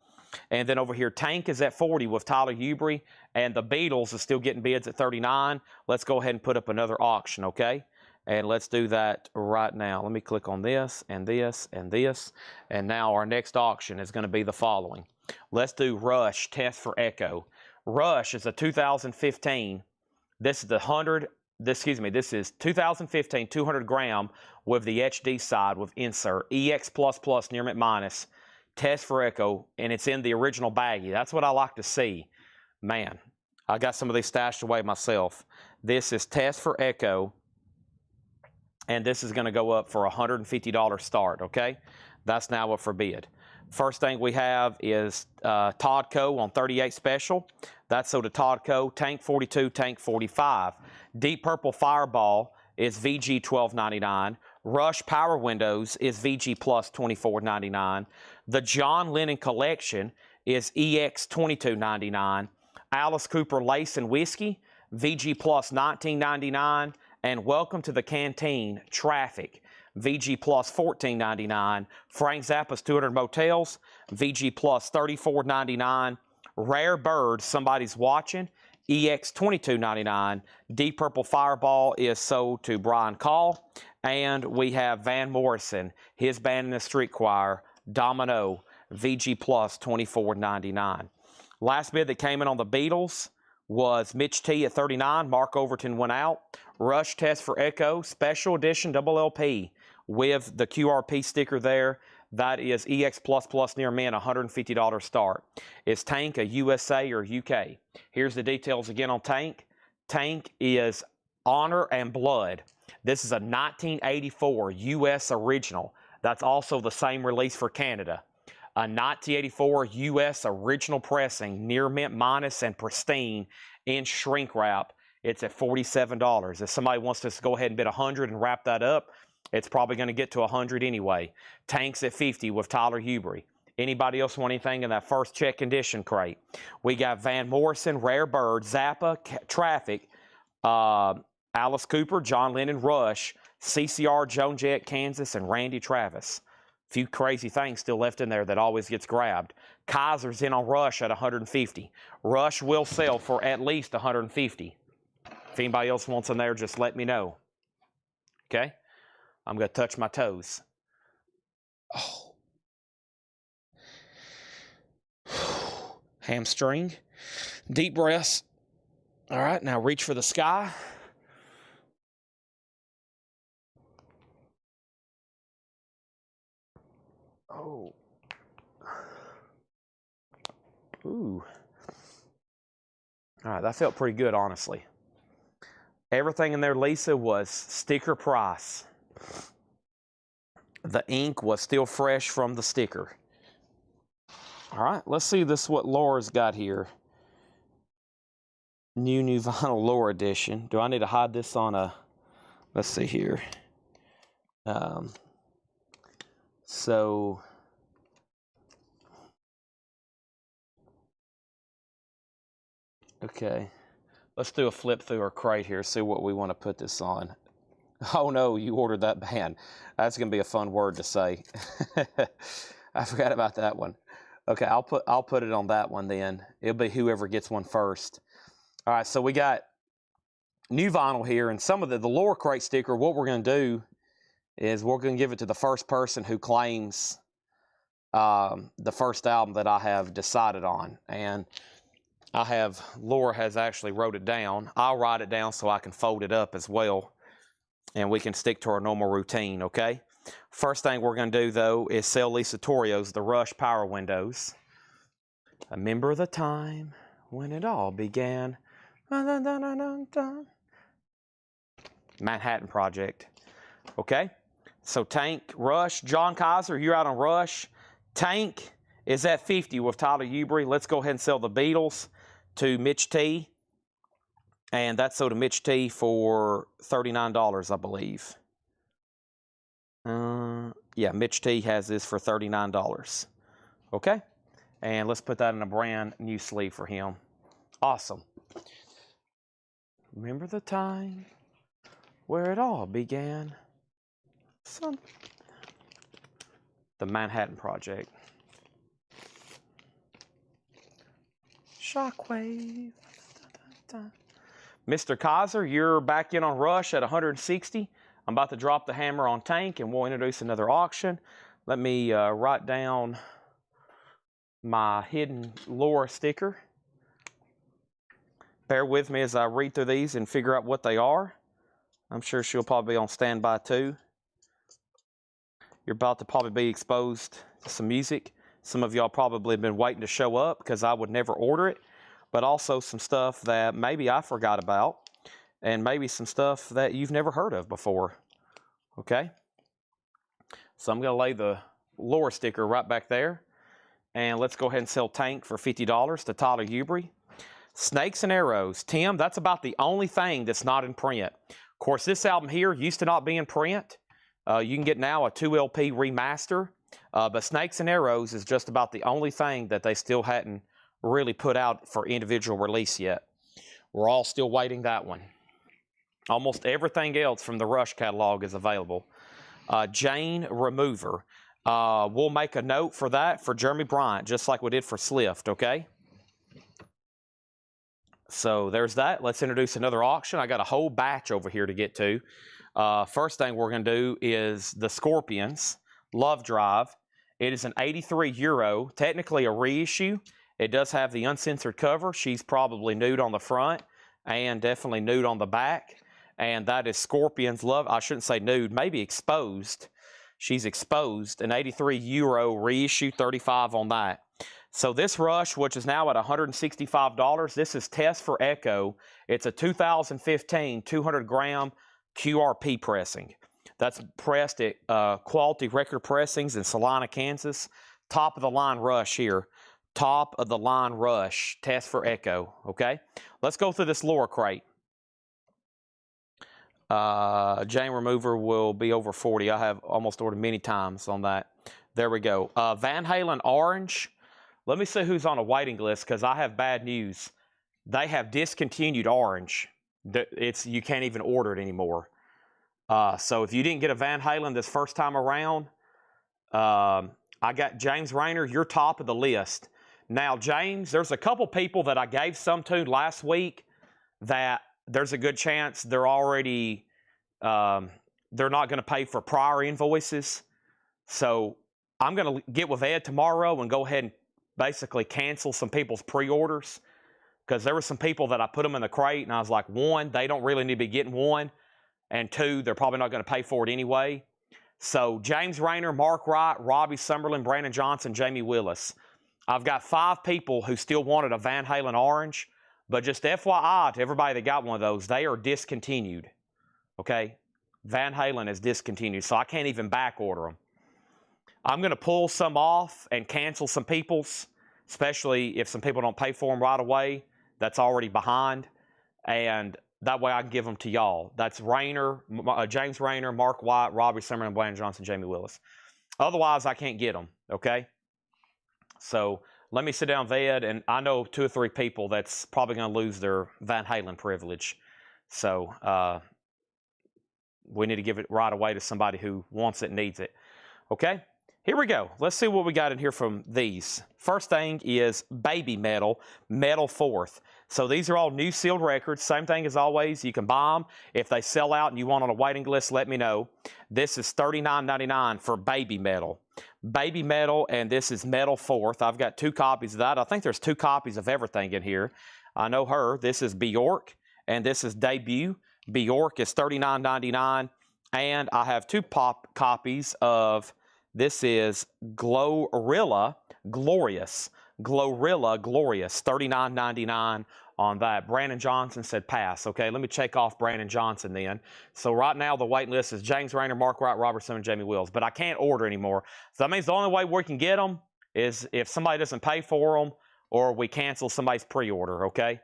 And then over here, Tank is at 40 with Tyler Hubery, and the Beatles is still getting bids at 39. Let's go ahead and put up another auction, okay? And let's do that right now. Let me click on this and this and this. And now our next auction is going to be the following. Let's do Rush Test for Echo. Rush is a 2015. This is this is 2015 200 gram with the HD side with insert. EX++ near mint minus. Test for Echo, and it's in the original baggie. That's what I like to see. Man, I got some of these stashed away myself. This is Test for Echo, and this is going to go up for a $150 start, okay? That's now up for bid. First thing we have is Todd Coe on 38 special. That's so to Todd Coe. Tank 42, Tank 45. Deep Purple Fireball is VG $12.99. Rush Power Windows is VG Plus $24.99. The John Lennon Collection is EX $22.99. Alice Cooper Lace and Whiskey, VG Plus $19.99. And Welcome to the Canteen Traffic, VG Plus $14.99. Frank Zappa's 200 Motels, VG Plus $34.99. Rare Bird, Somebody's Watching, EX $22.99. Deep Purple Fireball is sold to Brian Call. And we have Van Morrison, his band in the street choir, Domino, VG Plus $24.99. Last bid that came in on the Beatles was Mitch T at 39. Mark Overton went out. Rush Test for Echo, special edition double LP with the QRP sticker there. That is EX++ near mint, $150 start. Is Tank a USA or UK? Here's the details again on Tank. Tank is Honor and Blood. This is a 1984 U.S. original. That's also the same release for Canada. A 1984 U.S. original pressing, near mint minus and pristine in shrink wrap. It's at $47. If somebody wants to go ahead and bid $100 and wrap that up, it's probably going to get to $100 anyway. Tanks at $50 with Tyler Huberty. Anybody else want anything in that first check condition crate? We got Van Morrison, Rare Bird, Zappa, Traffic, Alice Cooper, John Lennon, Rush, CCR, Joan Jett, Kansas, and Randy Travis. Few crazy things still left in there that always gets grabbed. Kaiser's in on Rush at $150. Rush will sell for at least $150. If anybody else wants in there, just let me know. Okay? I'm going to touch my toes. Oh. Hamstring. Deep breaths. All right, now reach for the sky. Oh. Ooh. All right, that felt pretty good, honestly. Everything in there, Lisa, was sticker price. The ink was still fresh from the sticker. All right, let's see what Laura's got here. New vinyl Laura edition. Do I need to hide this on a... Let's see here. So... Okay. Let's do a flip through our crate here, see what we want to put this on. Oh no, you ordered that band. That's going to be a fun word to say. I forgot about that one. Okay, I'll put it on that one then. It'll be whoever gets one first. All right, so we got new vinyl here, and some of the lower crate sticker, what we're going to do is we're going to give it to the first person who claims the first album that I have decided on. And Laura has actually wrote it down. I'll write it down so I can fold it up as well, and we can stick to our normal routine, okay? First thing we're going to do, though, is sell Lisa Torio's The Rush Power Windows. Remember the time when it all began. Manhattan Project. Okay? So Tank, Rush, John Kaiser, you're out on Rush. Tank is at 50 with Tyler Huberty. Let's go ahead and sell the Beatles to Mitch T. And that's sold to Mitch T for $39, I believe. Yeah, Mitch T has this for $39. Okay? And let's put that in a brand new sleeve for him. Awesome. Remember the time where it all began? The Manhattan Project. Shockwave. Mr. Kaiser, you're back in on Rush at 160. I'm about to drop the hammer on Tank, and we'll introduce another auction. Let me write down my hidden Laura sticker. Bear with me as I read through these and figure out what they are. I'm sure she'll probably be on standby too. You're about to probably be exposed to some music. Some of y'all probably have been waiting to show up because I would never order it, but also some stuff that maybe I forgot about, and maybe some stuff that you've never heard of before. Okay? So I'm going to lay the Laura sticker right back there, and let's go ahead and sell Tank for $50 to Tyler Huberty. Snakes and Arrows. Tim, that's about the only thing that's not in print. Of course, this album here used to not be in print. You can get now a 2LP remaster, but Snakes and Arrows is just about the only thing that they still hadn't really put out for individual release yet. We're all still waiting that one. Almost everything else from the Rush catalog is available. Jane Remover. We'll make a note for that for Jeremy Bryant, just like we did for Slift, okay? So there's that. Let's introduce another auction. I got a whole batch over here to get to. First thing we're going to do is the Scorpions Love Drive. It is an 83 euro, technically a reissue. It does have the uncensored cover. She's probably nude on the front and definitely nude on the back. And that is Scorpions Love. I shouldn't say nude, maybe exposed. She's exposed. An 83 euro reissue, 35 on that. So this Rush, which is now at $165, this is Test for Echo. It's a 2015 200-gram QRP pressing. That's pressed at Quality Record Pressings in Salina, Kansas. Top of the line Rush here. Top of the line Rush, Test for Echo, okay? Let's go through this lower crate. Chain remover will be over 40. I have almost ordered many times on that. There we go. Van Halen Orange. Let me see who's on a waiting list because I have bad news. They have discontinued Orange. You can't even order it anymore. So if you didn't get a Van Halen this first time around, I got James Rayner. You're top of the list. Now, James, there's a couple people that I gave some to last week that there's a good chance they're already, they're not going to pay for prior invoices. So I'm going to get with Ed tomorrow and go ahead and basically cancel some people's pre-orders because there were some people that I put them in the crate and I was like, one, they don't really need to be getting one, and two, they're probably not going to pay for it anyway. So James Rayner, Mark Wright, Robbie Summerlin, Brandon Johnson, Jamie Willis. I've got 5 people who still wanted a Van Halen Orange, but just FYI to everybody that got one of those, they are discontinued, okay? Van Halen is discontinued, so I can't even back order them. I'm going to pull some off and cancel some people's, especially if some people don't pay for them right away. That's already behind, and that way I can give them to y'all. That's Rayner, James Rayner, Mark White, Robbie Summerlin, Brandon Johnson, Jamie Willis. Otherwise, I can't get them, okay? So let me sit down with Ed, and I know 2 or 3 people that's probably going to lose their Van Halen privilege. So we need to give it right away to somebody who wants it and needs it. Okay, here we go. Let's see what we got in here from these. First thing is Baby Metal, Metal 4th. So these are all new sealed records. Same thing as always. You can buy them. If they sell out and you want on a waiting list, let me know. This is $39.99 for Baby Metal. Baby Metal, and this is Metal 4th. I've got 2 copies of that. I think there's 2 copies of everything in here. I know her. This is Bjork, and this is Debut. Bjork is $39.99, and I have 2 copies of, this is Glorilla Glorious. Glorilla Glorious, $39.99 on that. Brandon Johnson said pass. Okay, let me check off Brandon Johnson then. So right now the wait list is James Rayner, Mark Wright, Robertson, and Jamie Wills. But I can't order anymore. So that means the only way we can get them is if somebody doesn't pay for them or we cancel somebody's pre-order, okay?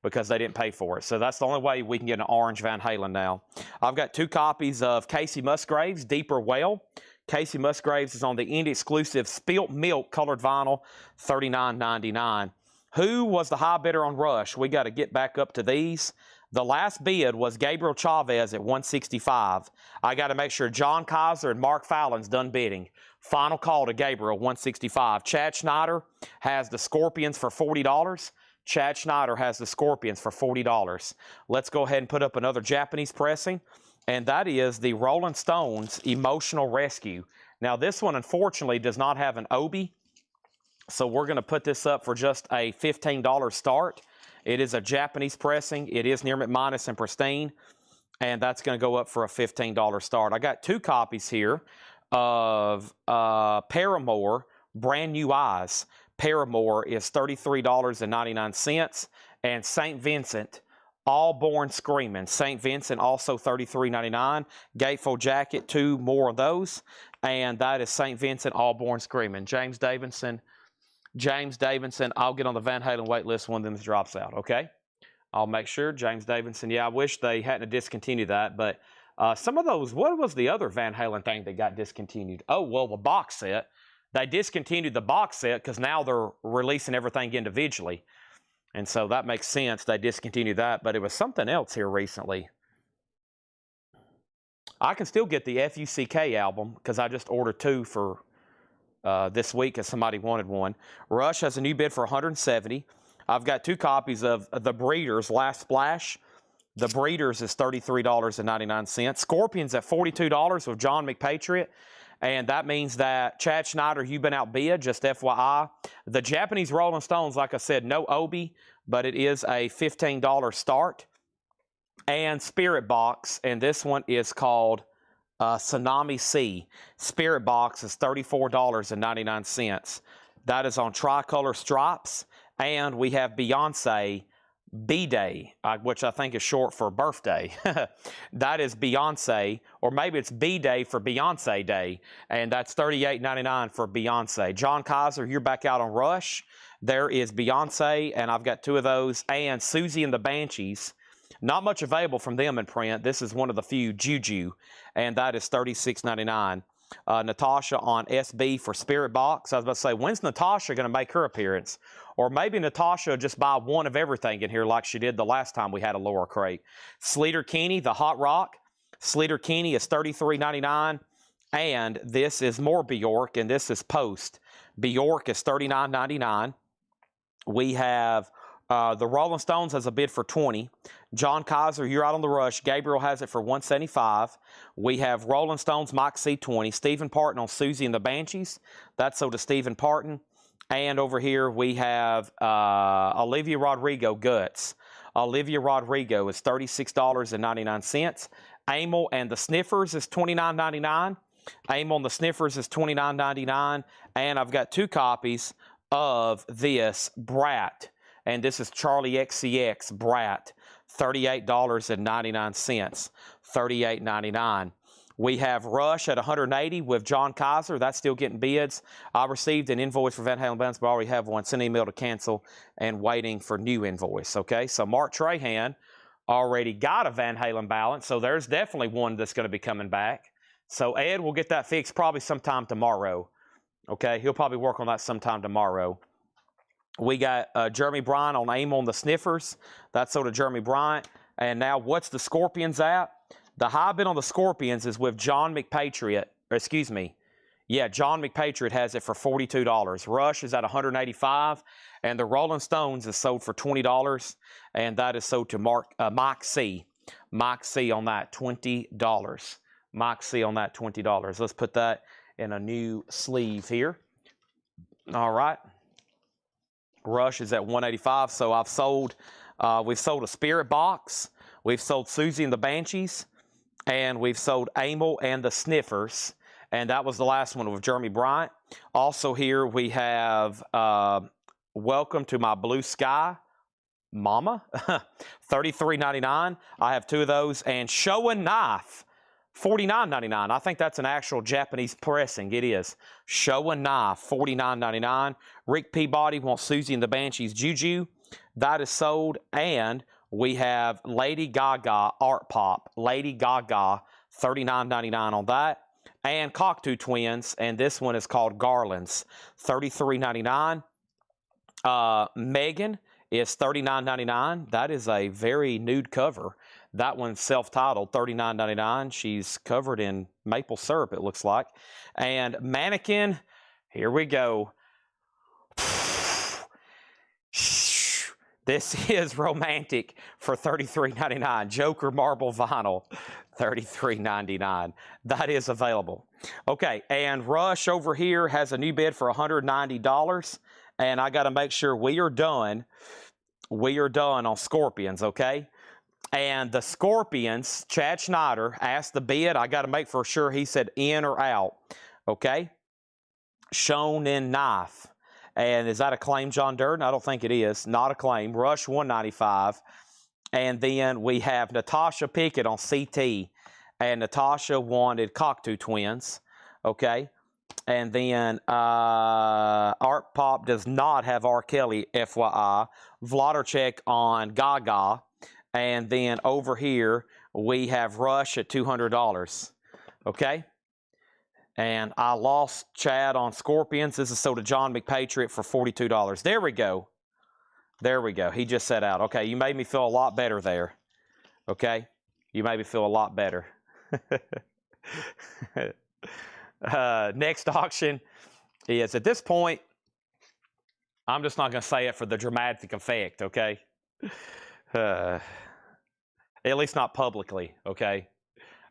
Because they didn't pay for it. So that's the only way we can get an orange Van Halen now. I've got 2 copies of Casey Musgraves, Deeper Well. Casey Musgraves is on the indie exclusive Spilt Milk colored vinyl, $39.99. Who was the high bidder on Rush? We got to get back up to these. The last bid was Gabriel Chavez at $165. I got to make sure John Kaiser and Mark Fallon's done bidding. Final call to Gabriel, $165. Chad Schneider has the Scorpions for $40. Chad Schneider has the Scorpions for $40. Let's go ahead and put up another Japanese pressing, and that is the Rolling Stones Emotional Rescue. Now, this one, unfortunately, does not have an Obi, so we're going to put this up for just a $15 start. It is a Japanese pressing. It is near McMinus and pristine, and that's going to go up for a $15 start. I got 2 copies here of Paramore, Brand New Eyes. Paramore is $33.99, and St. Vincent, All Born Screaming. St. Vincent also $33.99. Gatefold Jacket, 2 more of those, and that is St. Vincent, All Born Screaming. James Davidson, I'll get on the Van Halen wait list when this drops out, okay? I'll make sure. James Davidson, yeah, I wish they hadn't discontinued that, but some of those, what was the other Van Halen thing that got discontinued? Oh, well, the box set. They discontinued the box set because now they're releasing everything individually. And so that makes sense. They discontinued that, but it was something else here recently. I can still get the FUCK album because I just ordered 2 for this week as somebody wanted one. Rush has a new bid for $170. I've got 2 copies of The Breeders' Last Splash. The Breeders is $33.99. Scorpions at $42 with John McPatriot. And that means that Chad Schneider, you've been outbid, just FYI. The Japanese Rolling Stones, like I said, no Obi, but it is a $15 start. And Spirit Box, and this one is called Tsunami Sea. Spirit Box is $34.99. That is on tricolor stripes. And we have Beyonce B-Day, which I think is short for birthday. That is Beyonce, or maybe it's B-Day for Beyonce Day, and that's $38.99 for Beyonce. John Kaiser, you're back out on Rush. There is Beyonce, and I've got two of those, and Susie and the Banshees. Not much available from them in print. This is one of the few, Juju, and that is $36.99. Natasha on SB for Spirit Box. I was about to say, when's Natasha going to make her appearance? Or maybe Natasha just buy one of everything in here like she did the last time we had a Laura crate. Sleater Kinney, the Hot Rock. Sleater Kinney is $33.99. And this is more Bjork, and this is Post. Bjork is $39.99. We have the Rolling Stones has a bid for $20. John Kaiser, you're out on the Rush. Gabriel has it for $175. We have Rolling Stones, Mike C, $20. Stephen Parton on Susie and the Banshees. That's sold to Stephen Parton. And over here we have Olivia Rodrigo, Guts. Olivia Rodrigo is $36.99. Amel and the Sniffers is $29.99. Amel and the Sniffers is $29.99. And I've got two copies of this Brat. And this is Charlie XCX Brat, $38.99, $38.99. We have Rush at $180 with John Kaiser. That's still getting bids. I received an invoice for Van Halen balance, but I already have one. Send an email to cancel and waiting for new invoice. Okay, so Mark Trahan already got a Van Halen balance, so there's definitely one that's going to be coming back. So Ed will get that fixed probably sometime tomorrow. Okay, he'll probably work on that sometime tomorrow. We got Jeremy Bryant on Aim on the Sniffers. That's sold to Jeremy Bryant. And now what's the Scorpions at? The high bid on the Scorpions is with John McPatriot. Or excuse me. Yeah, John McPatriot has it for $42. Rush is at $185. And the Rolling Stones is sold for $20. And that is sold to Mike C. Mike C on that, $20. Mike C on that, $20. Let's put that in a new sleeve here. All right. Rush is at $185, so we've sold a Spirit Box, we've sold Susie and the Banshees, and we've sold Amel and the Sniffers, and that was the last one with Jeremy Bryant. Also here we have Welcome to My Blue Sky, Mama, $33.99. I have two of those, and Show and Knife, $49.99. I think that's an actual Japanese pressing. It is. Show and Knife, $49.99. Rick Peabody wants Susie and the Banshees Juju. That is sold. And we have Lady Gaga Art Pop. Lady Gaga, $39.99 on that. And Cocteau Twins, and this one is called Garlands, $33.99. Megan is $39.99. That is a very nude cover. That one's self-titled, $39.99. She's covered in maple syrup, it looks like. And Mannequin, here we go. This is Romantic for $33.99. Joker Marble Vinyl, $33.99. That is available. Okay, and Rush over here has a new bid for $190. And I got to make sure we are done. We are done on Scorpions, okay? And the Scorpions, Chad Schneider asked the bid. I got to make for sure he said in or out. Okay. Shonen Knife. And is that a claim, John Durden? I don't think it is. Not a claim. Rush $195. And then we have Natasha Pickett on CT. And Natasha wanted Cocteau Twins. Okay. And then Art Pop does not have R. Kelly, FYI. Vladarchek on Gaga. And then over here, we have Rush at $200. Okay? And I lost Chad on Scorpions. This is sold to John McPatriot for $42. There we go. There we go. He just set out. Okay, you made me feel a lot better there. Okay? You made me feel a lot better. Next auction is, at this point, I'm just not going to say it for the dramatic effect, okay? At least not publicly, okay?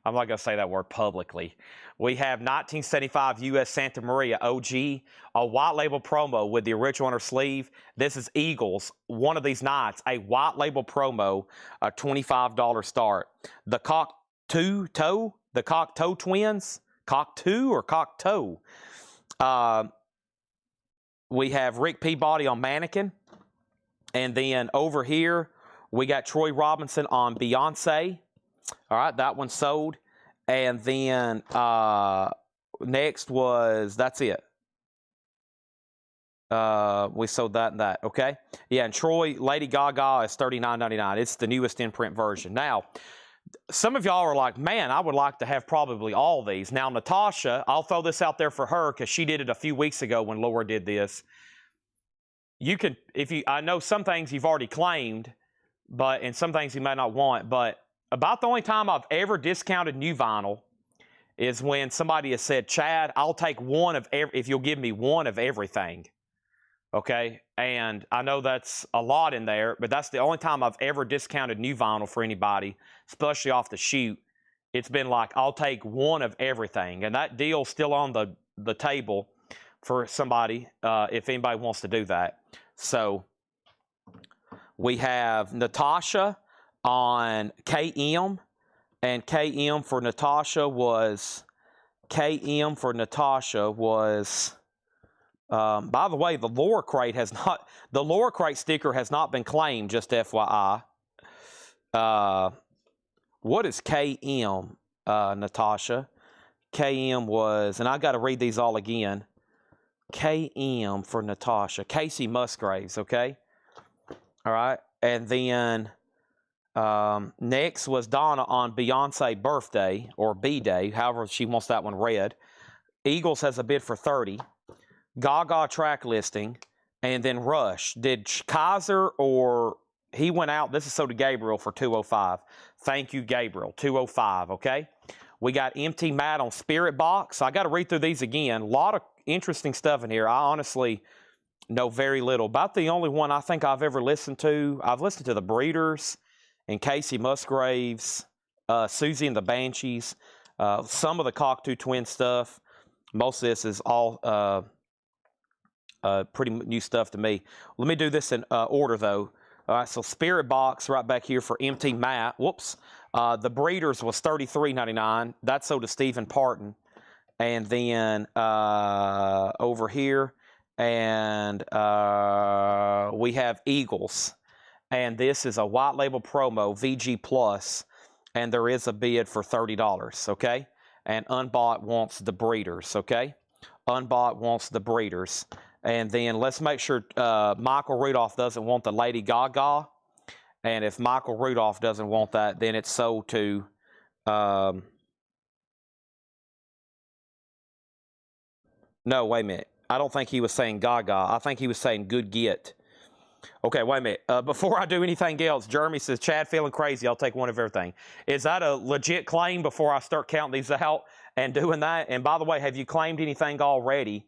I'm not going to say that word publicly. We have 1975 U.S. Santa Maria OG, a white label promo with the original on her sleeve. This is Eagles, one of these nights, a white label promo, a $25 start. The Cocteau Twins, Cocteau or Cocteau? we have Rick Peabody on Mannequin. And then over here, we got Troy Robinson on Beyonce. All right, that one sold. And then next was, that's it. We sold that and that, okay? Yeah, and Troy, Lady Gaga is $39.99. It's the newest in-print version. Now, some of y'all are like, man, I would like to have probably all these. Now, Natasha, I'll throw this out there for her because she did it a few weeks ago when Laura did this. You can, I know some things you've already claimed, and some things you may not want, but about the only time I've ever discounted new vinyl is when somebody has said, Chad, I'll take one of if you'll give me one of everything. Okay, and I know that's a lot in there, but that's the only time I've ever discounted new vinyl for anybody, especially off the shoot. It's been like, I'll take one of everything, and that deal's still on the table for somebody if anybody wants to do that. So we have Natasha on KM, and KM for Natasha was by the way, the Laura Crate sticker has not been claimed, just FYI. What is KM, Natasha? KM was, and I got to read these all again. KM for Natasha, Casey Musgraves, okay? All right, and then next was Donna on Beyonce Birthday, or B-Day, however she wants that one read. Eagles has a bid for 30. Gaga track listing, and then Rush. Did Kaiser or he went out? This is so to Gabriel for 205. Thank you, Gabriel. 205, okay? We got Empty Matt on Spirit Box. I got to read through these again. A lot of interesting stuff in here. I honestly know very little. About the only one I think I've ever listened to. I've listened to the Breeders and Casey Musgraves, Susie and the Banshees, some of the Cockatoo Twin stuff. Most of this is all pretty new stuff to me. Let me do this in order, though. All right, so Spirit Box right back here for Empty Matt. Whoops. The Breeders was $33.99. That's sold to Stephen Parton. And then over here, and we have Eagles. And this is a white label promo, VG Plus. And there is a bid for $30, okay? And Unbought wants the Breeders, okay? Unbought wants the Breeders. And then let's make sure Michael Rudolph doesn't want the Lady Gaga. And if Michael Rudolph doesn't want that, then it's sold to no, wait a minute. I don't think he was saying Gaga. I think he was saying Good Get. Okay, wait a minute. Before I do anything else, Jeremy says, Chad feeling crazy. I'll take one of everything. Is that a legit claim before I start counting these out and doing that? And by the way, have you claimed anything already?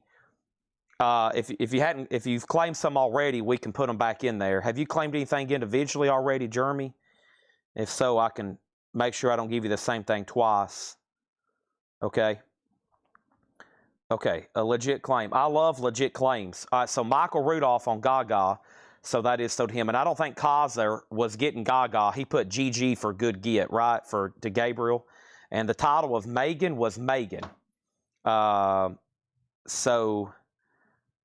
If you've claimed some already, we can put them back in there. Have you claimed anything individually already, Jeremy? If so, I can make sure I don't give you the same thing twice. Okay. Okay, a legit claim. I love legit claims. All right, so Michael Rudolph on Gaga, so that is so to him. And I don't think Kaiser was getting Gaga. He put GG for Good Get, right, to Gabriel. And the title of Megan was Megan.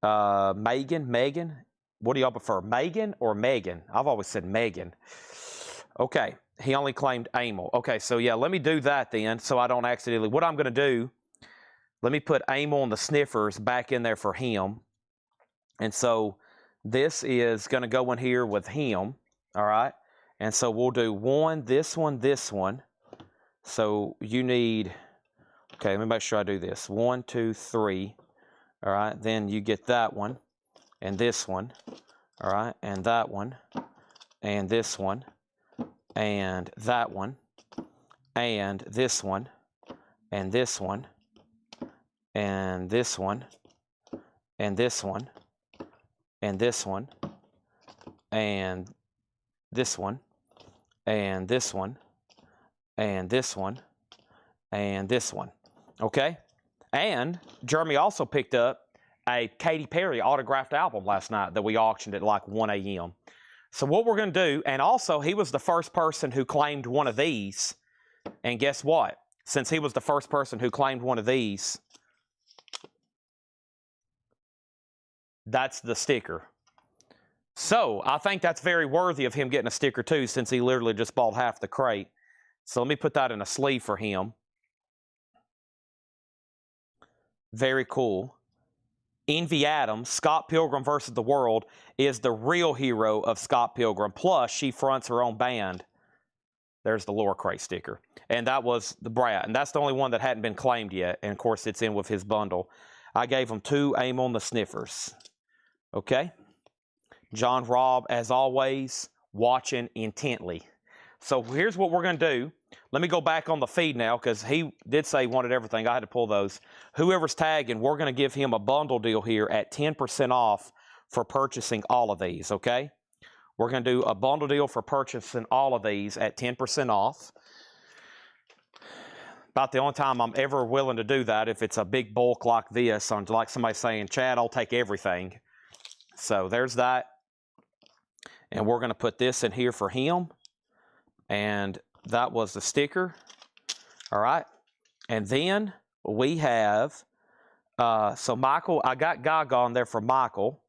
Megan. What do y'all prefer, Megan or Megan? I've always said Megan. Okay, he only claimed Amel. Okay, so yeah, let me do that then so I don't accidentally. What I'm going to do, let me put Amel and the Sniffers back in there for him. And so this is going to go in here with him, all right? And so we'll do one, this one, this one. So you need, okay, let me make sure I do this. 1, 2, 3. All right, then you get that one, and this one, all right, and that one, and this one, and that one, and this one, and this one, and this one, and this one, and this one, and this one, and this one, and this one, and this one, okay? And Jeremy also picked up a Katy Perry autographed album last night that we auctioned at like 1 a.m. So what we're going to do, and also he was the first person who claimed one of these. And guess what? Since he was the first person who claimed one of these, That's the sticker. So I think that's very worthy of him getting a sticker too, since he literally just bought half the crate. So let me put that in a sleeve for him. Very cool. Envy Adams, Scott Pilgrim versus the World, is the real hero of Scott Pilgrim. Plus, she fronts her own band. There's the Laura Crate sticker. And that was the Brat. And that's the only one that hadn't been claimed yet. And, of course, it's in with his bundle. I gave him 2 Aim on the Sniffers. Okay? John Robb, as always, watching intently. So here's what we're going to do. Let me go back on the feed now, because he did say he wanted everything. I had to pull those. Whoever's tagging, we're going to give him a bundle deal here at 10% off for purchasing all of these, okay? We're going to do a bundle deal for purchasing all of these at 10% off. About the only time I'm ever willing to do that, if it's a big bulk like this, on like somebody saying, Chad, I'll take everything. So there's that. And we're going to put this in here for him. And that was the sticker. All right. And then we have, so Michael, I got Gaga on there for Michael.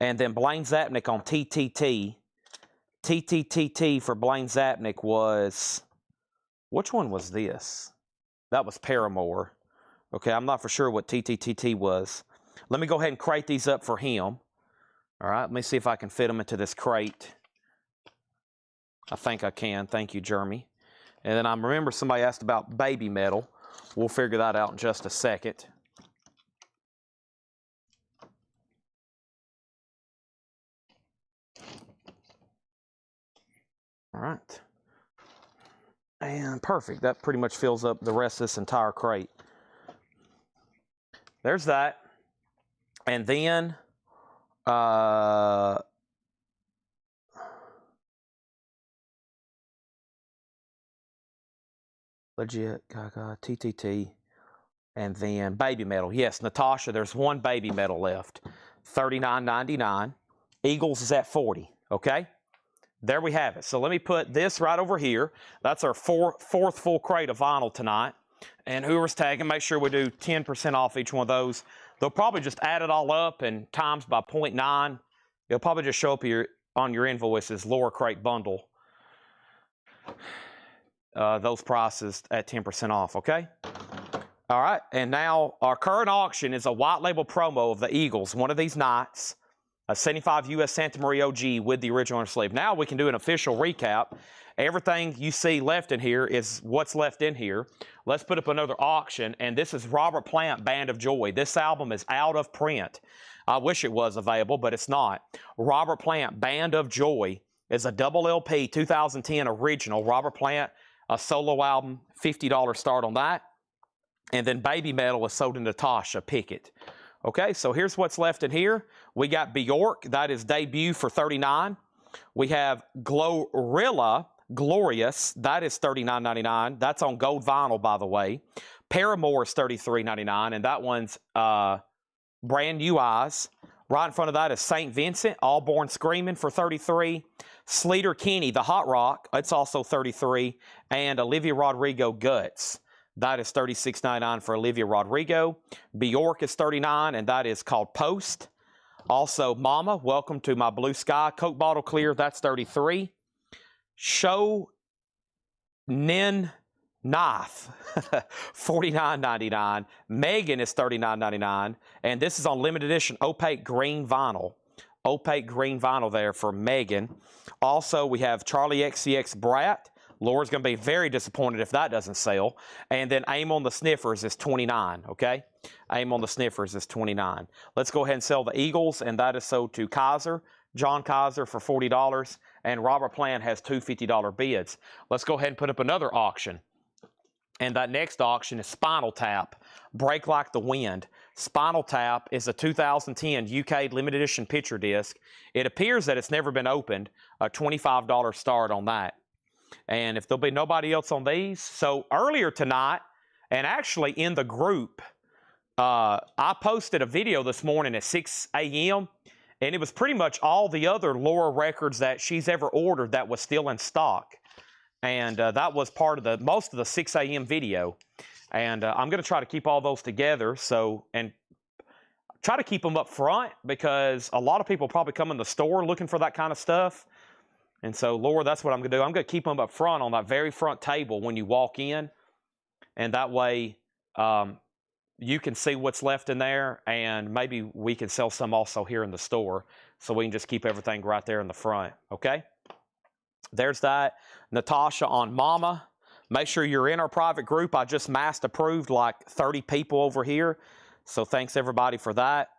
And then Blaine Zapnick on TTT. TTTT for Blaine Zapnick was, which one was this? That was Paramore. Okay, I'm not for sure what TTTT was. Let me go ahead and crate these up for him. All right, let me see if I can fit them into this crate. I think I can. Thank you, Jeremy. And then I remember somebody asked about Baby Metal. We'll figure that out in just a second. All right. And perfect. That pretty much fills up the rest of this entire crate. There's that. And then Legit, Gaga, TTT, and then Baby Metal. Yes, Natasha, there's 1 Baby Metal left. $39.99. Eagles is at $40, okay? There we have it. So let me put this right over here. That's our fourth full crate of vinyl tonight. And whoever's tagging, make sure we do 10% off each one of those. They'll probably just add it all up and times by 0.9. It'll probably just show up here on your invoices, Laura Crate bundle. Those prices at 10% off, okay? All right, and now our current auction is a white label promo of the Eagles, one of these nights, a 75 US Santa Maria OG with the original sleeve. Now we can do an official recap. Everything you see left in here is what's left in here. Let's put up another auction, and this is Robert Plant, Band of Joy. This album is out of print. I wish it was available, but it's not. Robert Plant, Band of Joy is a double LP 2010 original. Robert Plant, a solo album, $50 start on that. And then Baby Metal is sold to Natasha Pickett. Okay, so here's what's left in here. We got Bjork, that is debut for $39. We have Glorilla, Glorious, that is $39.99. That's on gold vinyl, by the way. Paramore is $33.99, and that one's Brand New Eyes. Right in front of that is St. Vincent, All Born Screaming for $33. Sleater Kinney, The Hot Rock, it's also $33. And Olivia Rodrigo, Guts. That is $36.99 for Olivia Rodrigo. Bjork is $39, and that is called Post. Also, Mama, Welcome to My Blue Sky. Coke Bottle Clear, that's $33. Show Nin Knife, $49.99. Megan is $39.99. And this is on limited edition opaque green vinyl. Opaque green vinyl there for Megan. Also, we have Charlie XCX Brat. Laura's going to be very disappointed if that doesn't sell. And then Aim on the Sniffers is $29, okay? Aim on the Sniffers is $29. Let's go ahead and sell the Eagles, and that is sold to Kaiser, John Kaiser for $40, and Robert Plant has 2 $50 bids. Let's go ahead and put up another auction. And that next auction is Spinal Tap, Break Like the Wind. Spinal Tap is a 2010 UK limited edition picture disc. It appears that it's never been opened, a $25 start on that. And if there'll be nobody else on these, so earlier tonight, and actually in the group, I posted a video this morning at 6 a.m., and it was pretty much all the other Laura records that she's ever ordered that was still in stock. And that was part of most of the 6 a.m. video. And I'm going to try to keep all those together. So, and try to keep them up front because a lot of people probably come in the store looking for that kind of stuff. And so, Lord, that's what I'm going to do. I'm going to keep them up front on that very front table when you walk in. And that way you can see what's left in there. And maybe we can sell some also here in the store. So we can just keep everything right there in the front. Okay? There's that. Natasha on Mama. Make sure you're in our private group. I just mass approved like 30 people over here. So thanks everybody for that.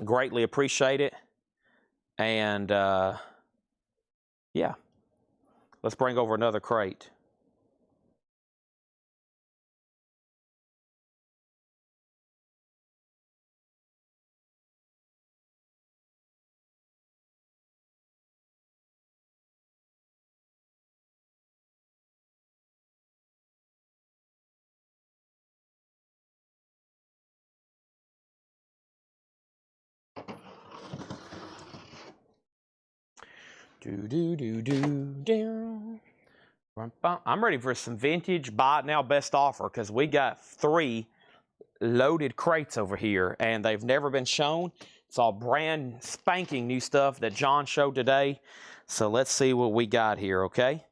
Greatly appreciate it. And yeah, let's bring over another crate. I'm ready for some vintage buy it now best offer because we got 3 loaded crates over here and they've never been shown. It's all brand spanking new stuff that John showed today. So let's see what we got here, okay?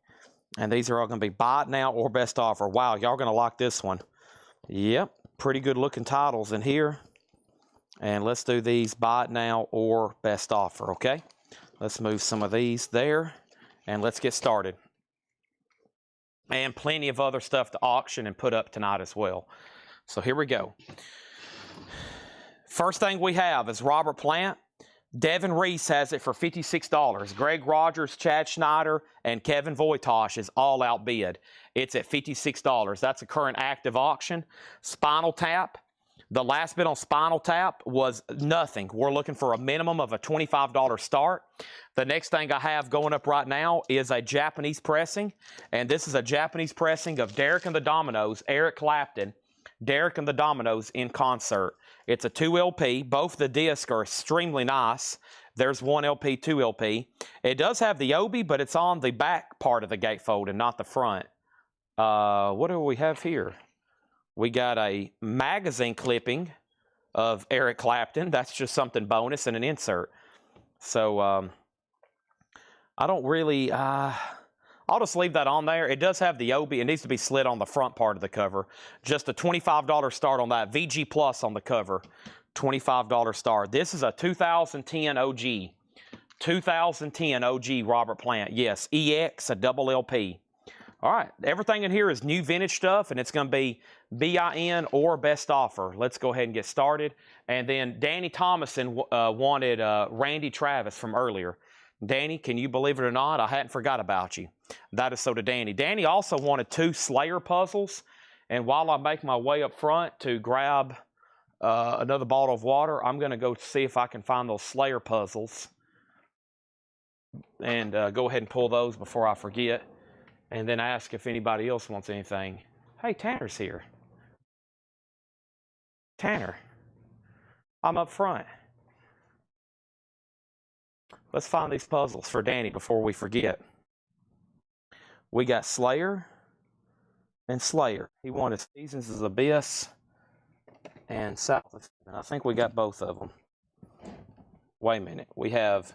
And these are all going to be buy it now or best offer. Wow, y'all going to like this one. Yep, pretty good looking titles in here. And let's do these buy it now or best offer, okay? Let's move some of these there, and let's get started. And plenty of other stuff to auction and put up tonight as well. So here we go. First thing we have is Robert Plant. Devin Reese has it for $56. Greg Rogers, Chad Schneider, and Kevin Voitosh is all outbid. It's at $56. That's a current active auction. Spinal Tap. The last bid on Spinal Tap was nothing. We're looking for a minimum of a $25 start. The next thing I have going up right now is a Japanese pressing. And this is a Japanese pressing of Derek and the Dominoes, Eric Clapton, Derek and the Dominoes in concert. It's a 2 LP. Both the discs are extremely nice. There's 1 LP, 2 LP. It does have the Obi, but it's on the back part of the gatefold and not the front. What do we have here? We got a magazine clipping of Eric Clapton. That's just something bonus and an insert. So I don't really, I'll just leave that on there. It does have the Obi. It needs to be slid on the front part of the cover. Just a $25 start on that. VG Plus on the cover. $25 start. This is a 2010 OG. 2010 OG Robert Plant. Yes, EX, a double LP. All right, everything in here is new vintage stuff, and it's going to be BIN or best offer. Let's go ahead and get started. And then Danny Thomason wanted Randy Travis from earlier. Danny, can you believe it or not? I hadn't forgot about you. That is so to Danny. Danny also wanted 2 Slayer puzzles. And while I make my way up front to grab another bottle of water, I'm going to go see if I can find those Slayer puzzles. And go ahead and pull those before I forget. And then ask if anybody else wants anything. Hey, Tanner's here. Tanner, I'm up front. Let's find these puzzles for Danny before we forget. We got Slayer and Slayer. He wanted Seasons of the Abyss and South of Heaven. I think we got both of them. Wait a minute. We have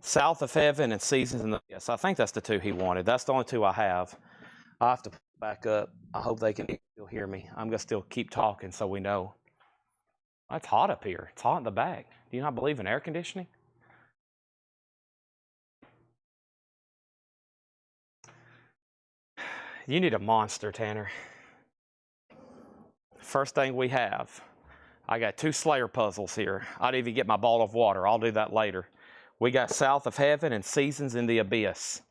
South of Heaven and Seasons in the Abyss. I think that's the 2 he wanted. That's the only 2 I have. I have to back up. I hope they can still hear me. I'm going to still keep talking so we know. It's hot up here. It's hot in the back. Do you not believe in air conditioning? You need a monster, Tanner. First thing we have. I got 2 Slayer puzzles here. I didn't even get my bottle of water. I'll do that later. We got South of Heaven and Seasons in the Abyss.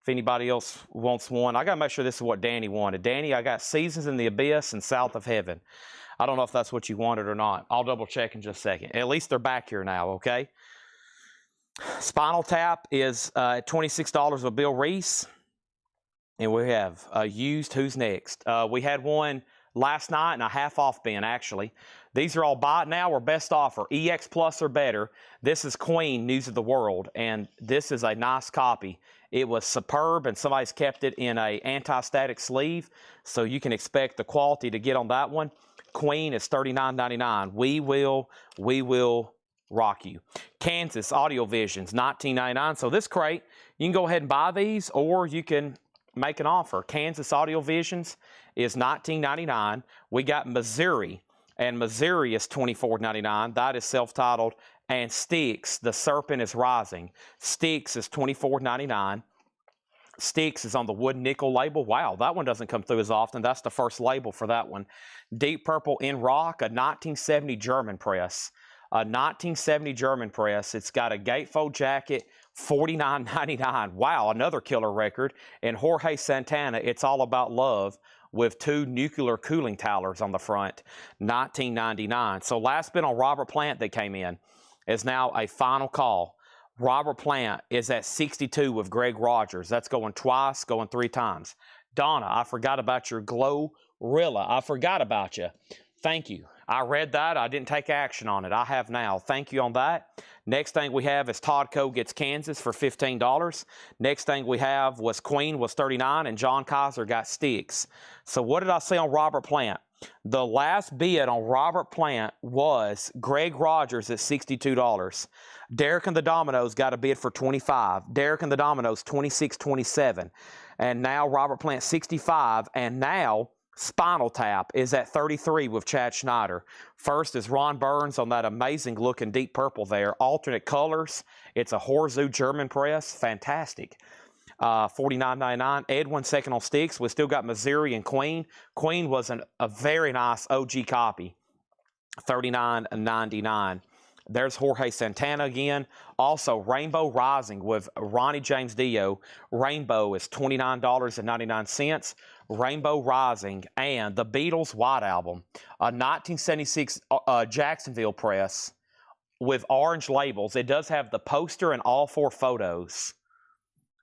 If anybody else wants one, I got to make sure this is what Danny wanted. Danny, I got Seasons in the Abyss and South of Heaven. I don't know if that's what you wanted or not. I'll double check in just a second. At least they're back here now, okay? Spinal Tap is at $26 with Bill Reese. And we have used Who's Next. We had one last night and a half off bin, actually. These are all buy it now or best offer. EX Plus or better. This is Queen News of the World, and this is a nice copy. It was superb, and somebody's kept it in a anti-static sleeve, so you can expect the quality to get on that one. Queen is $39.99. We will rock you. Kansas Audio Visions, $19.99. So this crate, you can go ahead and buy these, or you can make an offer. Kansas Audio Visions is $19.99. We got Missouri, and Missouri is $24.99. That is self-titled. And Styx, The Serpent is Rising. Styx is $24.99. Styx is on the wood nickel label. Wow, that one doesn't come through as often. That's the first label for that one. Deep Purple in Rock, a 1970 German press. A 1970 German press. It's got a gatefold jacket, $49.99. Wow, another killer record. And Jorge Santana, It's All About Love, with 2 nuclear cooling towers on the front, $19.99. So last bid on Robert Plant that came in is now a final call. Robert Plant is at 62 with Greg Rogers. That's going twice, going 3 times. Donna, I forgot about your Glorilla. I forgot about you. Thank you. I read that. I didn't take action on it. I have now. Thank you on that. Next thing we have is Todd Coe gets Kansas for $15. Next thing we have was Queen was $39, and John Kaiser got Styx. So what did I say on Robert Plant? The last bid on Robert Plant was Greg Rogers at $62. Derek and the Dominoes got a bid for $25. Derek and the Dominoes, $26.27. And now Robert Plant, $65. And now Spinal Tap is at $33 with Chad Schneider. First is Ron Burns on that amazing looking Deep Purple there. Alternate colors. It's a Horzu German press. Fantastic. $49.99. Edwin second on Styx. We still got Missouri and Queen. Queen was a very nice OG copy. $39.99. There's Jorge Santana again. Also, Rainbow Rising with Ronnie James Dio. Rainbow is $29.99. Rainbow Rising and the Beatles White Album, a 1976 Jacksonville press with orange labels. It does have the poster and all 4 photos.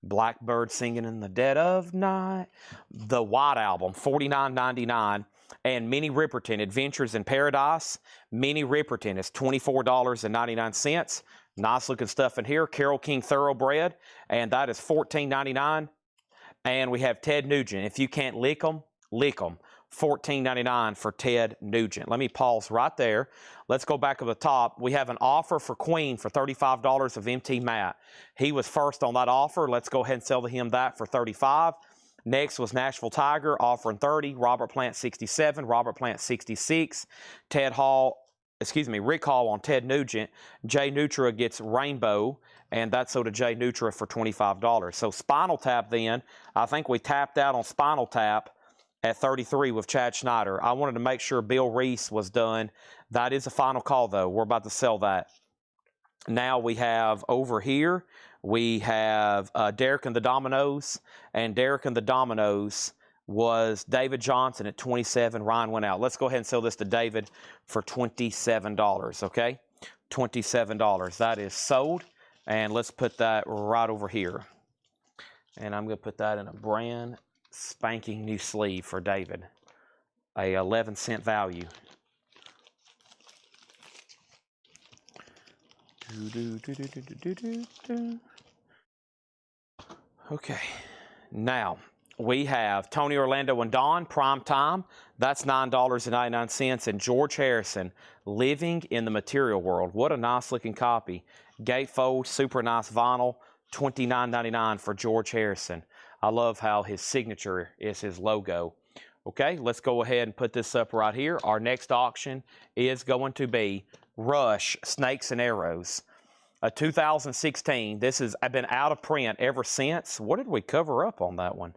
Blackbird Singing in the Dead of Night. The White Album, $49.99. And Minnie Riperton, Adventures in Paradise. Minnie Riperton is $24.99. Nice looking stuff in here. Carole King Thoroughbred, and that is $14.99. And we have Ted Nugent. If you can't lick them, lick them. $14.99 for Ted Nugent. Let me pause right there. Let's go back to the top. We have an offer for Queen for $35 of MT Matt. He was first on that offer. Let's go ahead and sell to him that for $35. Next was Nashville Tiger offering $30. Robert Plant $67. Robert Plant $66. Rick Hall on Ted Nugent. Jay Nutra gets Rainbow, and that's sold to Jay Nutra for $25. So Spinal Tap then, I think we tapped out on Spinal Tap at $33 with Chad Schneider. I wanted to make sure Bill Reese was done. That is a final call, though. We're about to sell that. Now we have over here, we have Derek and the Dominoes, and Derek and the Dominoes was David Johnson at $27. Ryan went out. Let's go ahead and sell this to David for $27, okay? $27. That is sold, and let's put that right over here. And I'm going to put that in a brand spanking new sleeve for David, a 11-cent value. Okay, now we have Tony Orlando and Dawn, Prime Time. That's $9.99. And George Harrison, Living in the Material World. What a nice looking copy. Gatefold, super nice vinyl, $29.99 for George Harrison. I love how his signature is his logo. Okay, let's go ahead and put this up right here. Our next auction is going to be Rush, Snakes and Arrows. A 2016. This has been out of print ever since. What did we cover up on that one?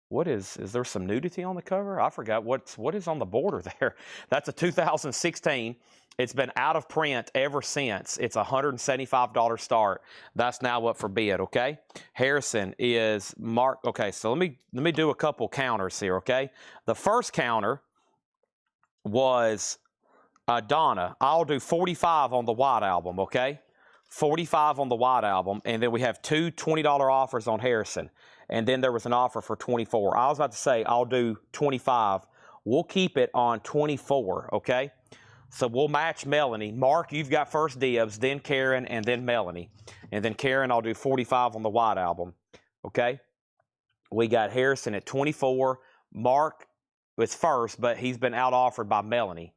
What is there some nudity on the cover? I forgot what is on the border there. That's a 2016. It's been out of print ever since. It's a $175 start. That's now up for bid, okay? Harrison is marked. Okay, so let me do a couple counters here, okay? The first counter was Donna. I'll do 45 on the White Album, okay? 45 on the White Album, and then we have two $20 offers on Harrison. And then there was an offer for 24. I was about to say I'll do 25. We'll keep it on 24, okay? So we'll match Melanie. Mark, you've got first dibs, then Karen, and then Melanie. And then Karen, I'll do 45 on the White Album, okay? We got Harrison at 24. Mark was first, but he's been out-offered by Melanie.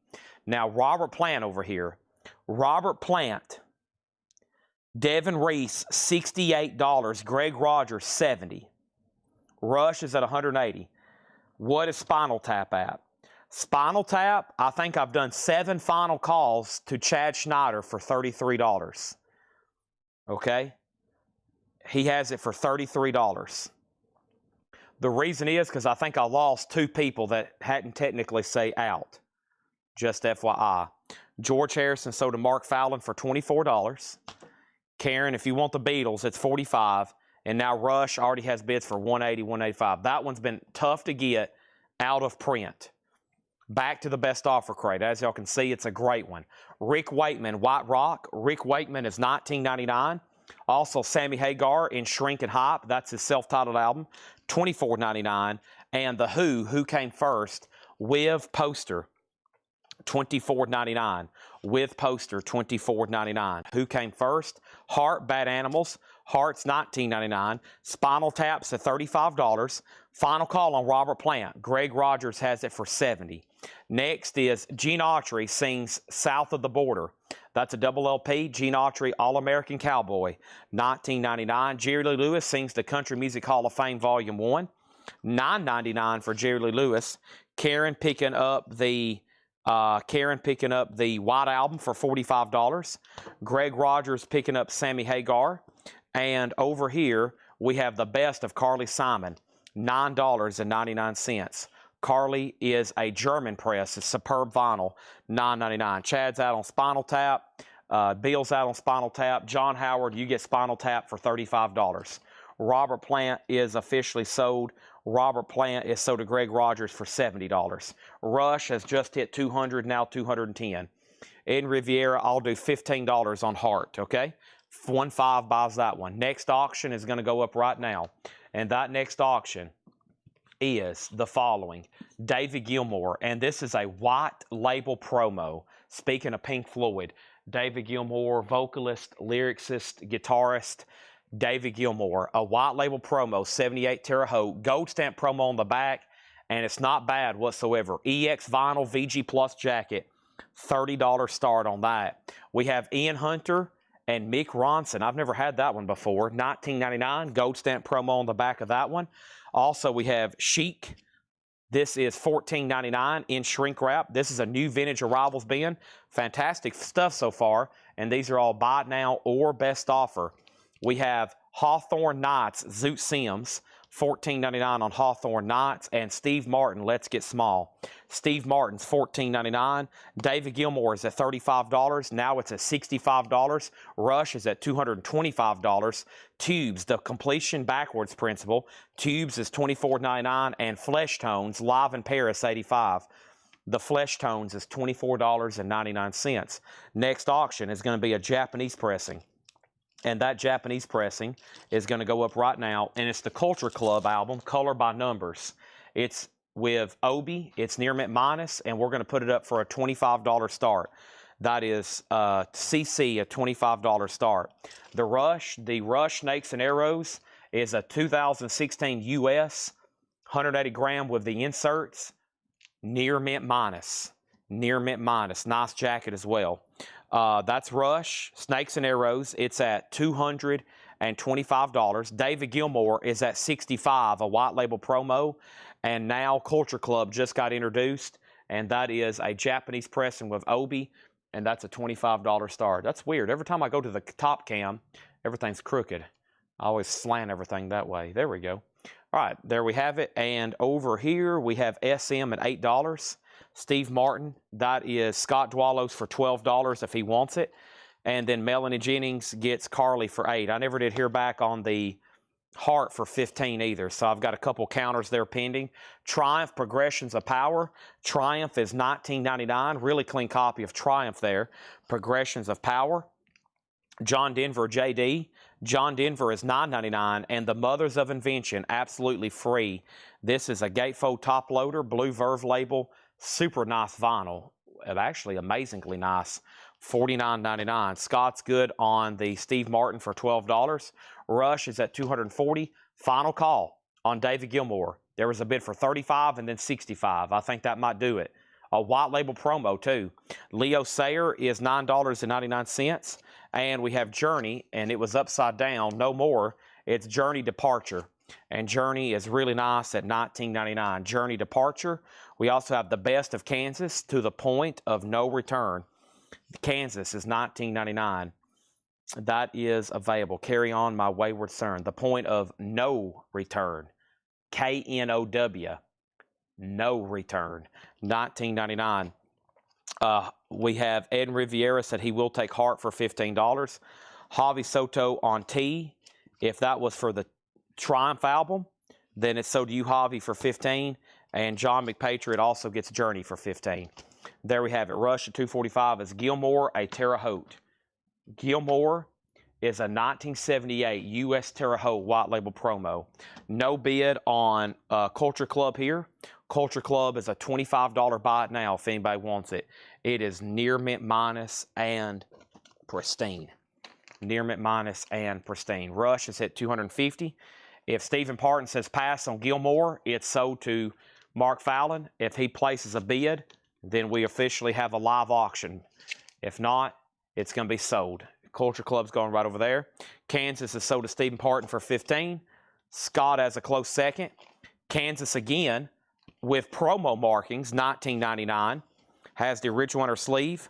Now, Robert Plant over here. Robert Plant, Devin Reese, $68. Greg Rogers, $70. Rush is at $180. What is Spinal Tap at? Spinal Tap, I think I've done 7 final calls to Chad Schneider for $33. Okay? He has it for $33. The reason is because I think I lost 2 people that hadn't technically say out. Just FYI. George Harrison sold to Mark Fallon for $24. Karen, if you want the Beatles, it's $45. And now Rush already has bids for $180, $185. That one's been tough to get out of print. Back to the best offer crate. As y'all can see, it's a great one. Rick Wakeman, White Rock. Rick Wakeman is $19.99. Also, Sammy Hagar in Shrink and Hype. That's his self-titled album, $24.99. And The Who Came First, with poster, $24.99. With poster, $24.99. Who Came First? Heart, Bad Animals. Heart's $19.99. Spinal Tap's at $35. Final call on Robert Plant. Greg Rogers has it for $70. Next is Gene Autry sings South of the Border. That's a double LP. Gene Autry, All-American Cowboy, $19.99. Jerry Lee Lewis sings the Country Music Hall of Fame Volume 1, $9.99 for Jerry Lee Lewis. Karen picking up the White Album for $45. Greg Rogers picking up Sammy Hagar. And over here, we have the best of Carly Simon, $9.99. Carly is a German press. It's superb vinyl, $9.99. Chad's out on Spinal Tap. Bill's out on Spinal Tap. John Howard, you get Spinal Tap for $35. Robert Plant is officially sold. Robert Plant is sold to Greg Rogers for $70. Rush has just hit 200, now 210. Ed Riviera, I'll do $15 on Heart, okay? 1.5 buys that one. Next auction is going to go up right now. And that next auction is the following. David Gilmour, and this is a white label promo. Speaking of Pink Floyd, David Gilmour, vocalist, lyricist, guitarist, David Gilmour, a white label promo, 78 Terre Haute, gold stamp promo on the back, and it's not bad whatsoever. EX vinyl VG Plus jacket, $30 start on that. We have Ian Hunter and Mick Ronson. I've never had that one before. $19.99, gold stamp promo on the back of that one. Also, we have Chic. This is $14.99 in shrink wrap. This is a new vintage arrivals bin. Fantastic stuff so far. And these are all buy now or best offer. We have Hawthorne Nights, Zoot Sims, $14.99 on Hawthorne Nights, and Steve Martin, Let's Get Small. Steve Martin's $14.99. David Gilmour is at $35. Now it's at $65. Rush is at $225. Tubes, the completion backwards principle. Tubes is $24.99, and Flesh Tones, live in Paris, $85. The Flesh Tones is $24.99. Next auction is going to be a Japanese pressing. And that Japanese pressing is going to go up right now. And it's the Culture Club album, Color by Numbers. It's with Obi. It's near mint minus. And we're going to put it up for a $25 start. That is CC, a $25 start. The Rush Snakes and Arrows is a 2016 US, 180 gram with the inserts. Near mint minus. Near mint minus. Nice jacket as well. That's Rush, Snakes and Arrows. It's at $225. David Gilmour is at $65, a white label promo. And now Culture Club just got introduced, and that is a Japanese pressing with Obi, and that's a $25 start. That's weird. Every time I go to the top cam, everything's crooked. I always slant everything that way. There we go. All right, there we have it. And over here, we have SM at $8. Steve Martin, that is Scott Dwallows for $12 if he wants it. And then Melanie Jennings gets Carly for $8. I never did hear back on the Heart for $15 either, so I've got a couple counters there pending. Triumph Progressions of Power. Triumph is $19.99. Really clean copy of Triumph there. Progressions of Power. John Denver JD. John Denver is $9.99. And the Mothers of Invention, absolutely free. This is a gatefold top loader, blue Verve label. Super nice vinyl, actually amazingly nice, $49.99. Scott's good on the Steve Martin for $12. Rush is at $240. Final call on David Gilmour. There was a bid for $35 and then $65. I think that might do it. A white label promo too. Leo Sayer is $9.99. And we have Journey, and it was upside down, no more. It's Journey Departure. And Journey is really nice at $19.99. Journey Departure. We also have the Best of Kansas to the Point of No Return. Kansas is $19.99. That is available. Carry On My Wayward Son. The Point of No Return. KNOW. No Return. $19.99. We have Ed Riviera said he will take Heart for $15. Javi Soto on T. If that was for the Triumph album, then it's So Do You, Javi, for $15. And John McPatriot also gets Journey for $15. There we have it. Rush at $245 is Gilmore, a Terre Haute. Gilmore is a 1978 U.S. Terre Haute white label promo. No bid on Culture Club here. Culture Club is a $25 buy it now if anybody wants it. It is near mint minus and pristine. Near mint minus and pristine. Rush is at $250. If Stephen Parton says pass on Gilmore, it's sold to Mark Fallon. If he places a bid, then we officially have a live auction. If not, it's going to be sold. Culture Club's going right over there. Kansas is sold to Stephen Parton for $15. Scott has a close second. Kansas again with promo markings, $19.99. Has the original on her sleeve.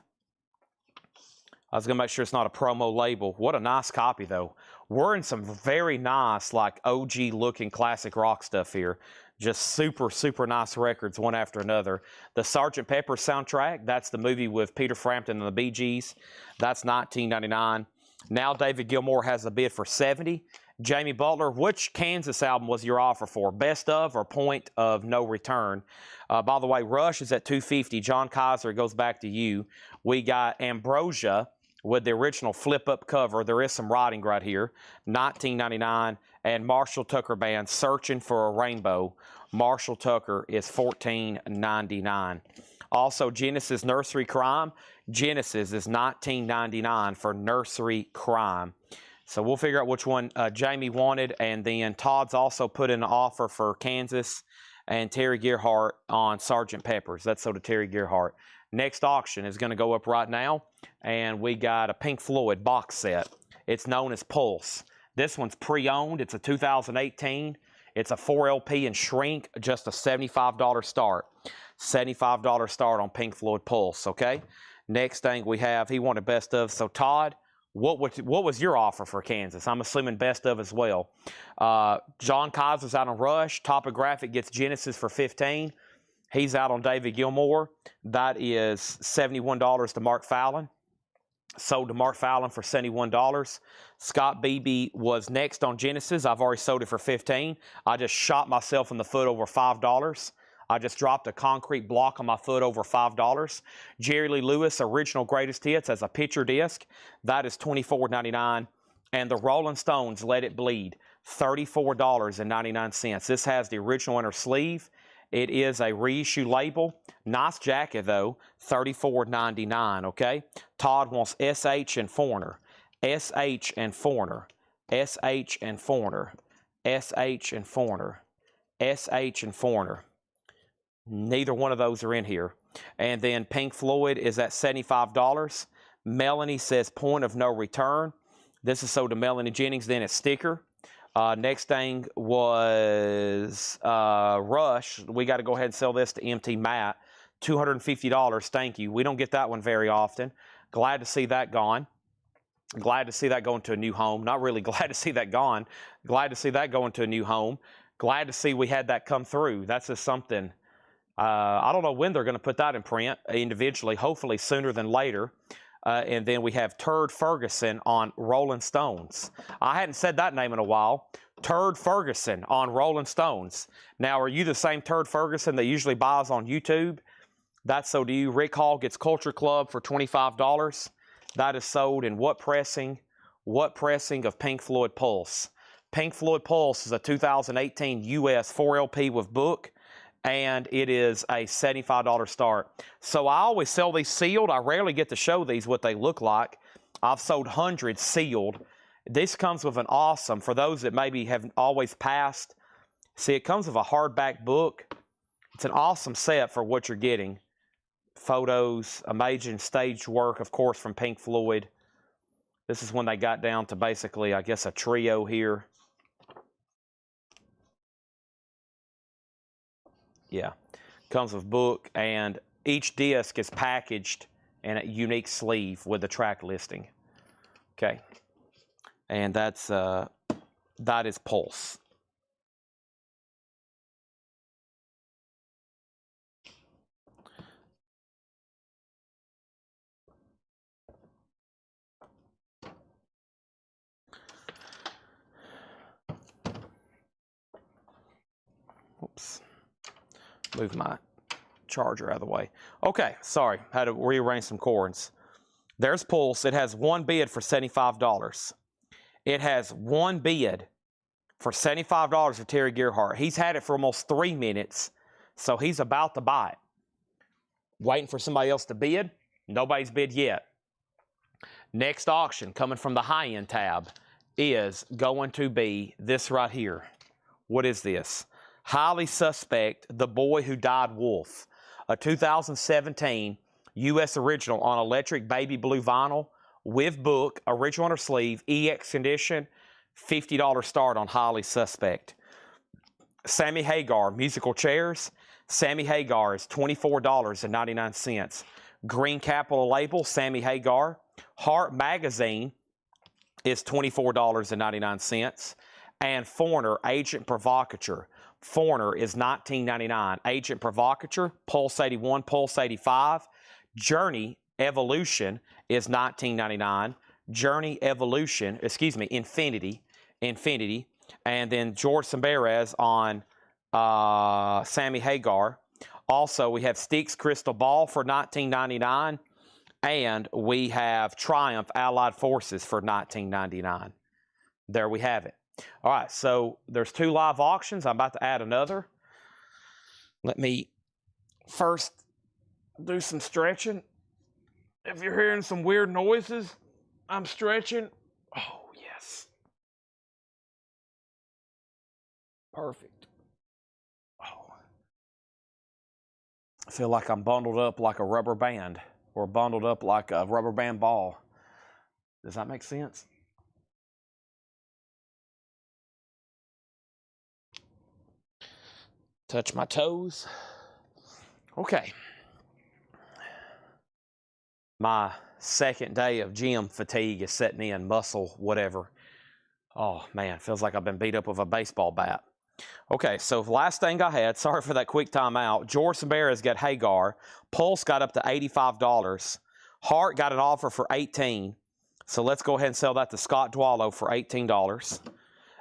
I was going to make sure it's not a promo label. What a nice copy, though. We're in some very nice, like OG-looking classic rock stuff here. Just super, super nice records, one after another. The Sgt. Pepper soundtrack, that's the movie with Peter Frampton and the Bee Gees. That's $19.99. Now David Gilmour has a bid for $70. Jamie Butler, which Kansas album was your offer for? Best of or Point of No Return? By the way, Rush is at $250. John Kaiser, goes back to you. We got Ambrosia with the original flip-up cover. There is some writing right here. $19.99. And Marshall Tucker Band, Searching for a Rainbow. Marshall Tucker is $14.99. Also, Genesis Nursery Crime. Genesis is $19.99 for Nursery Crime. So we'll figure out which one Jamie wanted. And then Todd's also put in an offer for Kansas and Terry Gearhart on Sgt. Pepper's. That's so to Terry Gearhart. Next auction is going to go up right now. And we got a Pink Floyd box set. It's known as Pulse. This one's pre-owned. It's a 2018. It's a 4LP and shrink, just a $75 start. $75 start on Pink Floyd Pulse, okay? Next thing we have, he wanted best of. So, Todd, what was your offer for Kansas? I'm assuming best of as well. John Kaiser's out on Rush. Topographic gets Genesis for $15. He's out on David Gilmour. That is $71 to Mark Fallon. Sold to Mark Fallon for $71. Scott Beebe was next on Genesis. I've already sold it for $15. I just shot myself in the foot over $5. I just dropped a concrete block on my foot over $5. Jerry Lee Lewis, Original Greatest Hits as a picture disc. That is $24.99. And the Rolling Stones, Let It Bleed, $34.99. This has the original inner sleeve. It is a reissue label. Nice jacket, though. $34.99, okay? Todd wants SH and Foreigner. SH and Foreigner. SH and Foreigner. SH and Foreigner. SH and Foreigner. Neither one of those are in here. And then Pink Floyd is at $75. Melanie says Point of No Return. This is sold to Melanie Jennings. Then it's Sticker. Next thing was Rush. We got to go ahead and sell this to MT Matt. $250. Thank you. We don't get that one very often. Glad to see that gone. Glad to see that going to a new home. Not really glad to see that gone. Glad to see that going to a new home. Glad to see we had that come through. That's just something. I don't know when they're going to put that in print individually. Hopefully sooner than later. And then we have Turd Ferguson on Rolling Stones. I hadn't said that name in a while. Turd Ferguson on Rolling Stones. Now, are you the same Turd Ferguson that usually buys on YouTube? That's so do you. Rick Hall gets Culture Club for $25. That is sold in what pressing? What pressing of Pink Floyd Pulse? Pink Floyd Pulse is a 2018 US 4LP with book. And it is a $75 start. So I always sell these sealed. I rarely get to show these what they look like. I've sold hundreds sealed. This comes with an awesome, for those that maybe have always passed See, it comes with a hardback book. It's an awesome set for what you're getting. Photos, amazing stage work, of course, from Pink Floyd. This is when they got down to basically, I guess, a trio here. Yeah, comes with book, and each disc is packaged in a unique sleeve with the track listing. Okay, and that is Pulse. Oops. Move my charger out of the way. Okay, sorry, had to rearrange some cords. There's Pulse. It has one bid for $75. It has one bid for $75 for Terry Gerhart. He's had it for almost 3 minutes, so he's about to buy it. Waiting for somebody else to bid. Nobody's bid yet. Next auction, coming from the high-end tab, is going to be this right here. What is this? Highly Suspect, The Boy Who Died Wolf, a 2017 U.S. original on electric baby blue vinyl with book, original under sleeve, EX condition, $50 start on Highly Suspect. Sammy Hagar, musical chairs. Sammy Hagar is $24.99. Green Capital label, Sammy Hagar. Heart Magazine is $24.99. And Foreigner, Agent Provocateur. Foreigner is $19.99. Agent Provocateur, Pulse 81, Pulse 85. Journey Evolution is $19.99. Journey Evolution, Infinity. And then George Samberez on Sammy Hagar. Also, we have Styx Crystal Ball for $19.99. And we have Triumph Allied Forces for $19.99. There we have it. All right, so there's 2 live auctions. I'm about to add another. Let me first do some stretching. If you're hearing some weird noises, I'm stretching. Oh, yes. Perfect. Oh. I feel like I'm bundled up like a rubber band, or bundled up like a rubber band ball. Does that make sense? Touch my toes. Okay. My second day of gym fatigue is setting in, muscle, whatever. Oh, man, feels like I've been beat up with a baseball bat. Okay, so last thing I had, sorry for that quick timeout. George Samberez got Hagar. Pulse got up to $85. Hart got an offer for $18. So let's go ahead and sell that to Scott Dwallow for $18.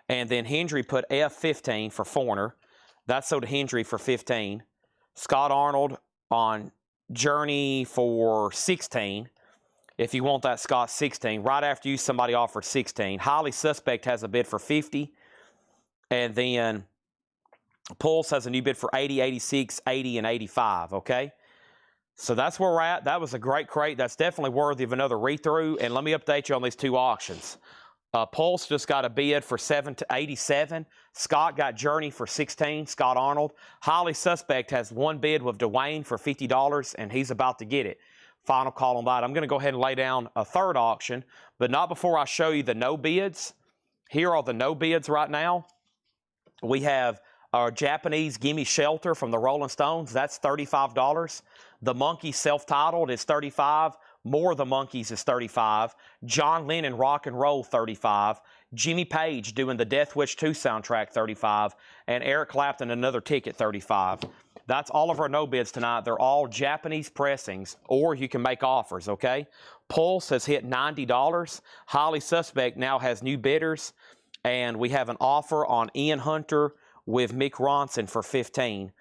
And then Hendry put F15 for Foreigner. That sold to Hendry for $15. Scott Arnold on Journey for $16. If you want that, Scott, $16. Right after you, somebody offered $16. Highly Suspect has a bid for $50. And then Pulse has a new bid for $80, $86, $80, and $85, okay? So that's where we're at. That was a great crate. That's definitely worthy of another read-through. And let me update you on these 2 auctions. Pulse just got a bid for $87. Scott got Journey for $16, Scott Arnold. Highly Suspect has 1 bid with Dwayne for $50, and he's about to get it. Final call on that. I'm going to go ahead and lay down a 3rd auction, but not before I show you the no bids. Here are the no bids right now. We have our Japanese Gimme Shelter from the Rolling Stones. That's $35. The Monkees self-titled is $35. More of the Monkees is $35. John Lennon Rock and Roll, $35. Jimmy Page doing the Death Wish 2 soundtrack, $35. And Eric Clapton, another ticket, $35. That's all of our no bids tonight. They're all Japanese pressings, or you can make offers, okay? Pulse has hit $90. Highly Suspect now has new bidders. And we have an offer on Ian Hunter with Mick Ronson for $15.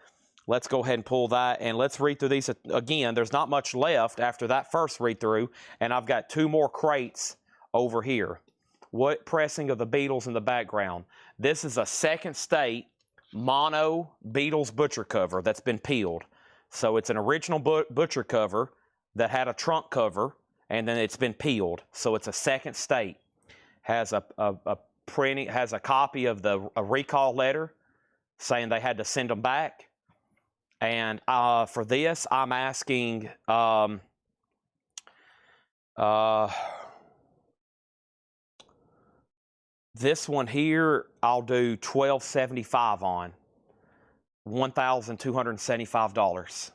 Let's go ahead and pull that, and let's read through these again. There's not much left after that first read-through, and I've got 2 more crates over here. What pressing of the Beatles in the background? This is a second state mono Beatles butcher cover that's been peeled. So it's an original butcher cover that had a trunk cover, and then it's been peeled. So it's a second state. Has a printing, has a copy of a recall letter saying they had to send them back. And for this, I'm asking this one here, I'll do $1,275 on, $1,275.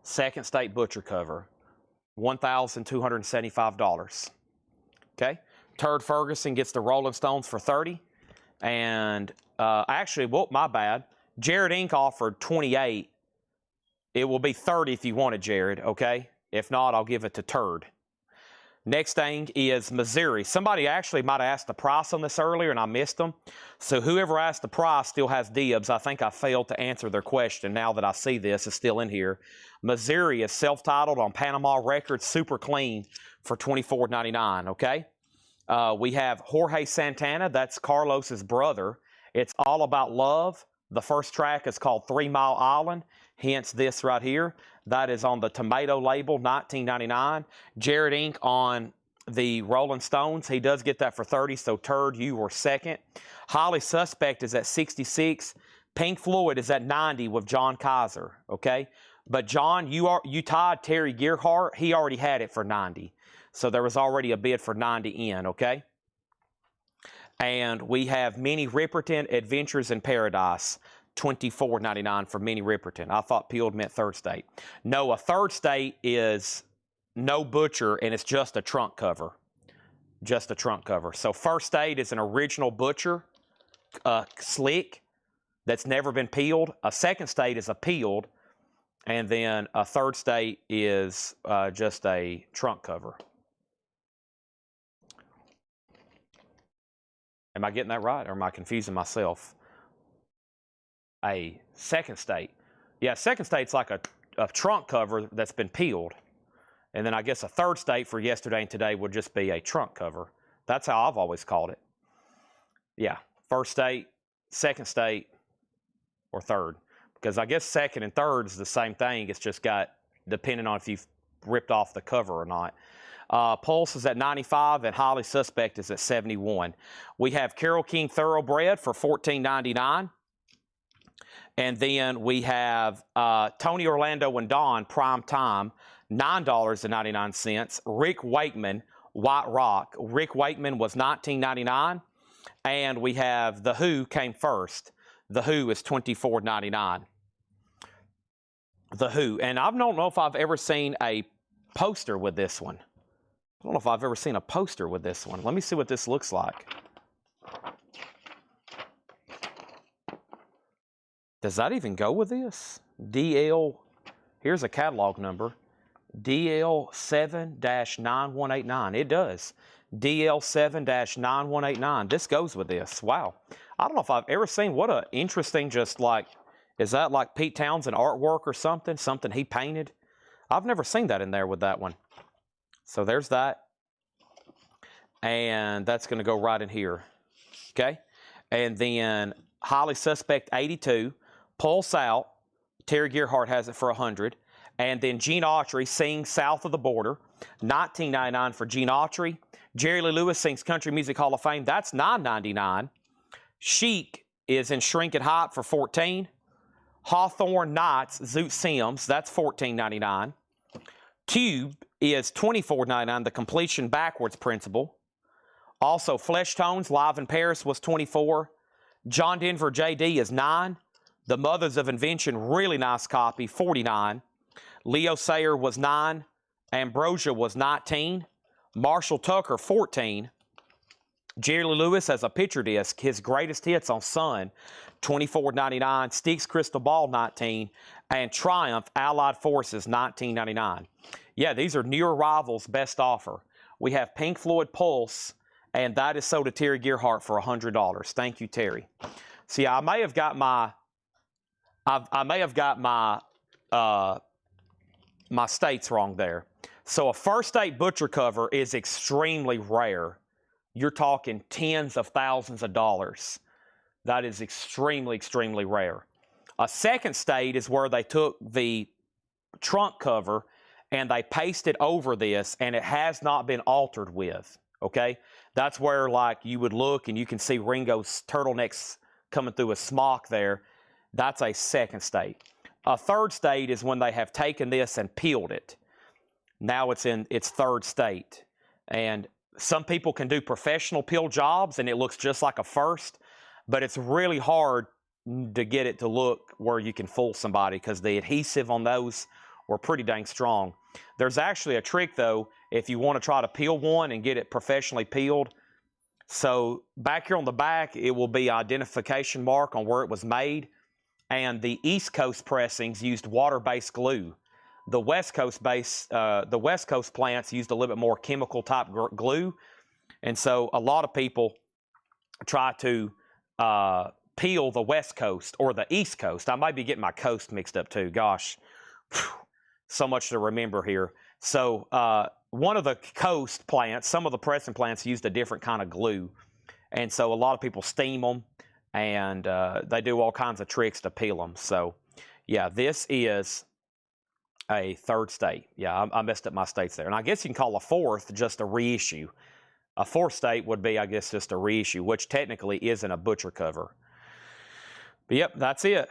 Second state butcher cover, $1,275. Okay, Turd Ferguson gets the Rolling Stones for $30, and actually, well, my bad. Jared Inc. offered $28. It will be $30 if you want it, Jared. Okay, if not, I'll give it to Turd. Next thing is Missouri. Somebody actually might have asked the price on this earlier, and I missed them. So whoever asked the price still has dibs. I think I failed to answer their question. Now that I see this, it's still in here. Missouri is self-titled on Panama Records, super clean for $24.99, okay? We have Jorge Santana. That's Carlos's brother. It's All About Love. The first track is called 3 Mile Island, hence this right here. That is on the Tomato label, $19.99. Jared Inc. on the Rolling Stones. He does get that for $30, so Turd, you were second. Highly Suspect is at $66. Pink Floyd is at $90 with John Kaiser, okay? But John, you tied Terry Gearhart. He already had it for $90. So there was already a bid for $90 in, okay? And we have Minnie Riperton, Adventures in Paradise, $24.99 for Minnie Riperton. I thought peeled meant third state. No, a third state is no butcher, and it's just a trunk cover. Just a trunk cover. So first state is an original butcher, slick, that's never been peeled. A second state is a peeled, and then a third state is just a trunk cover. Am I getting that right, or am I confusing myself? A second state. Yeah, second state's like a trunk cover that's been peeled. And then I guess a third state for yesterday and today would just be a trunk cover. That's how I've always called it. Yeah, first state, second state, or third. Because I guess second and third is the same thing. It's just got, depending on if you've ripped off the cover or not. Pulse is at 95 and Highly Suspect is at 71. We have Carole King Thoroughbred for $14.99. And then we have Tony Orlando and Dawn Prime Time, $9.99. Rick Wakeman, White Rock. Rick Wakeman was $19.99. And we have The Who came first. The Who is $24.99. The Who. And I don't know if I've ever seen a poster with this one. I don't know if I've ever seen a poster with this one. Let me see what this looks like. Does that even go with this? DL, here's a catalog number, DL7-9189. It does. DL7-9189. This goes with this. Wow. I don't know if I've ever seen, what a interesting, just like, is that like Pete Townsend artwork or something? Something he painted? I've never seen that in there with that one. So there's that. And that's going to go right in here. Okay. And then Highly Suspect 82. Pulse Out. Terry Gearhart has it for $100. And then Gene Autry sings South of the Border. $19.99 for Gene Autry. Jerry Lee Lewis sings Country Music Hall of Fame. That's $9.99. Chic is in Shrink It Hot for $14. Hawthorne Nights, Zoot Sims. That's $14.99. Cube is $24.99, the completion backwards principle. Also, Flesh Tones, Live in Paris was $24. John Denver JD is $9. The Mothers of Invention, really nice copy, $49. Leo Sayer was $9. Ambrosia was $19. Marshall Tucker, $14. Jerry Lee Lewis has a picture disc, his greatest hits on Sun, $24.99. Styx Crystal Ball, $19. And Triumph Allied Forces, $19.99. Yeah, these are new arrivals, best offer. We have Pink Floyd Pulse, and that is sold to Terry Gearhart for $100. Thank you, Terry. See, I may have got my, my states wrong there. So a first state butcher cover is extremely rare. You're talking tens of thousands of dollars. That is extremely, extremely rare. A second state is where they took the trunk cover and they pasted over this, and it has not been altered with, okay? That's where, like, you would look and you can see Ringo's turtlenecks coming through a smock there. That's a second state. A third state is when they have taken this and peeled it. Now it's in its third state. And some people can do professional peel jobs and it looks just like a first, but it's really hard to get it to look where you can fool somebody because the adhesive on those were pretty dang strong. There's actually a trick though, if you want to try to peel one and get it professionally peeled. So back here on the back, it will be identification mark on where it was made. And the East Coast pressings used water-based glue. The West Coast plants used a little bit more chemical type glue. And so a lot of people try to peel the West Coast or the East Coast. I might be getting my coast mixed up too. Gosh, so much to remember here. So one of the coast plants, some of the pressing plants used a different kind of glue. And so a lot of people steam them and they do all kinds of tricks to peel them. So yeah, this is a third state. Yeah, I messed up my states there. And I guess you can call a fourth just a reissue. A fourth state would be, I guess, just a reissue, which technically isn't a butcher cover. But yep, that's it.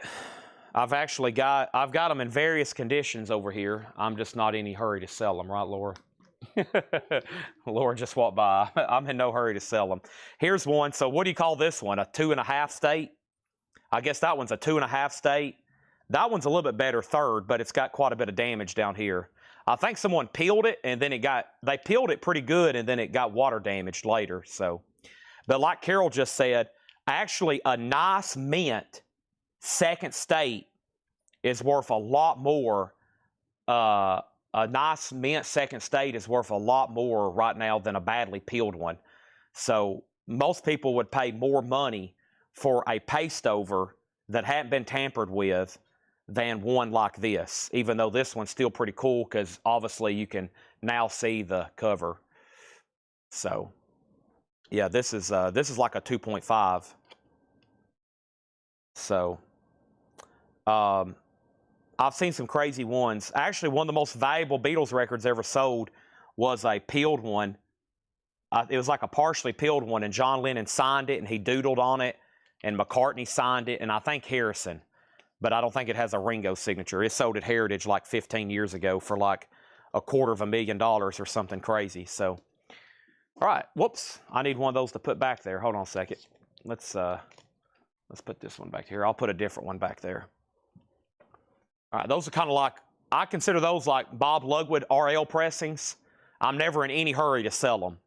I've got them in various conditions over here. I'm just not in any hurry to sell them, right, Laura? Laura just walked by. I'm in no hurry to sell them. Here's one. So what do you call this one? A 2.5 state? I guess that one's a 2.5 state. That one's a little bit better third, but it's got quite a bit of damage down here. I think someone peeled it and then they peeled it pretty good and then it got water damaged later. So, but like Carol just said, actually a nice mint second state is worth a lot more. A nice mint second state is worth a lot more right now than a badly peeled one. So most people would pay more money for a paste over that hadn't been tampered with than one like this, even though this one's still pretty cool because obviously you can now see the cover. So yeah, this is like a 2.5. So I've seen some crazy ones. Actually, one of the most valuable Beatles records ever sold was a peeled one. It was like a partially peeled one, and John Lennon signed it, and he doodled on it, and McCartney signed it, and I think Harrison. But I don't think it has a Ringo signature. It sold at Heritage like 15 years ago for like $250,000 or something crazy. So, all right, whoops. I need one of those to put back there. Hold on a second. Let's put this one back here. I'll put a different one back there. All right, those are kind of like, I consider those like Bob Lugwood RL pressings. I'm never in any hurry to sell them.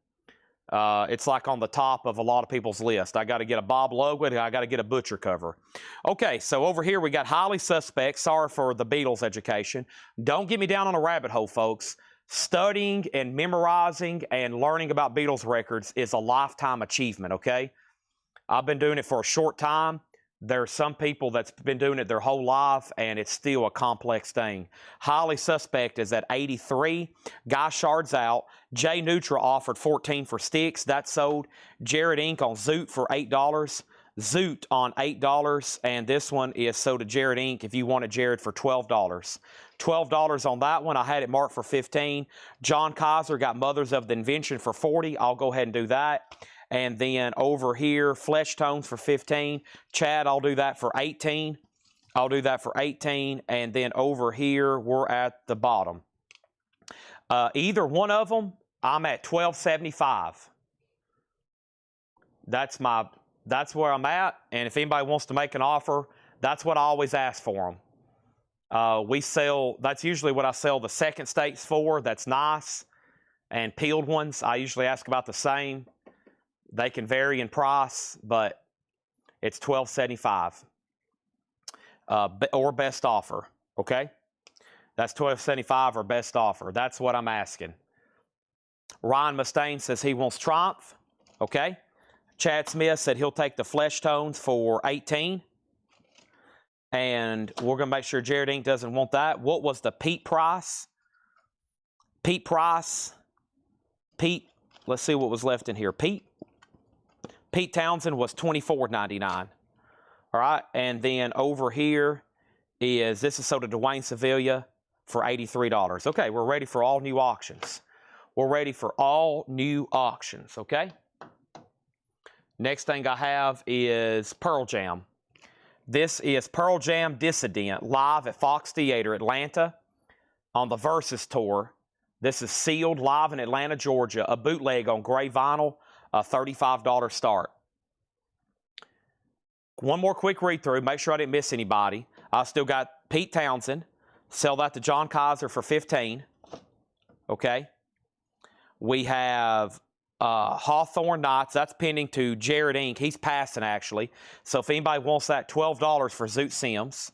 It's like on the top of a lot of people's list. I got to get a Bob Lugwood, I got to get a butcher cover. Okay, so over here we got Highly Suspect. Sorry for the Beatles education. Don't get me down on a rabbit hole, folks. Studying and memorizing and learning about Beatles records is a lifetime achievement, okay? I've been doing it for a short time. There's some people that's been doing it their whole life, and it's still a complex thing. Highly Suspect is at 83. Guy Shard's out. Jay Neutra offered 14 for Sticks. That sold. Jared Inc. on Zoot for $8. Zoot on $8. And this one is sold to Jared Inc. if you wanted Jared for $12. $12 on that one. I had it marked for 15. John Kaiser got Mothers of the Invention for 40. I'll go ahead and do that. And then over here, Flesh Tones for 15. Chad, I'll do that for 18. I'll do that for 18. And then over here, we're at the bottom. Either one of them, I'm at $12.75. That's where I'm at. And if anybody wants to make an offer, that's what I always ask for them. That's usually what I sell the second states for. That's nice. And peeled ones, I usually ask about the same. They can vary in price, but it's $12.75 or best offer, okay? That's $12.75 or best offer. That's what I'm asking. Ryan Mustaine says he wants Triumph, okay? Chad Smith said he'll take the Flesh Tones for 18. And we're going to make sure Jared Inc. doesn't want that. What was the Pete price? Pete, let's see what was left in here. Pete Townsend was $24.99. All right, and then over here this is sold to Dwayne Sevilla for $83. Okay, we're ready for all new auctions. We're ready for all new auctions, okay? Next thing I have is Pearl Jam. This is Pearl Jam Dissident live at Fox Theater, Atlanta on the Versus Tour. This is sealed live in Atlanta, Georgia. A bootleg on gray vinyl, a $35 start. One more quick read-through. Make sure I didn't miss anybody. I still got Pete Townsend. Sell that to John Kaiser for $15. Okay. We have Hawthorne Knights. That's pending to Jared Inc. He's passing, actually. So if anybody wants that, $12 for Zoot Sims.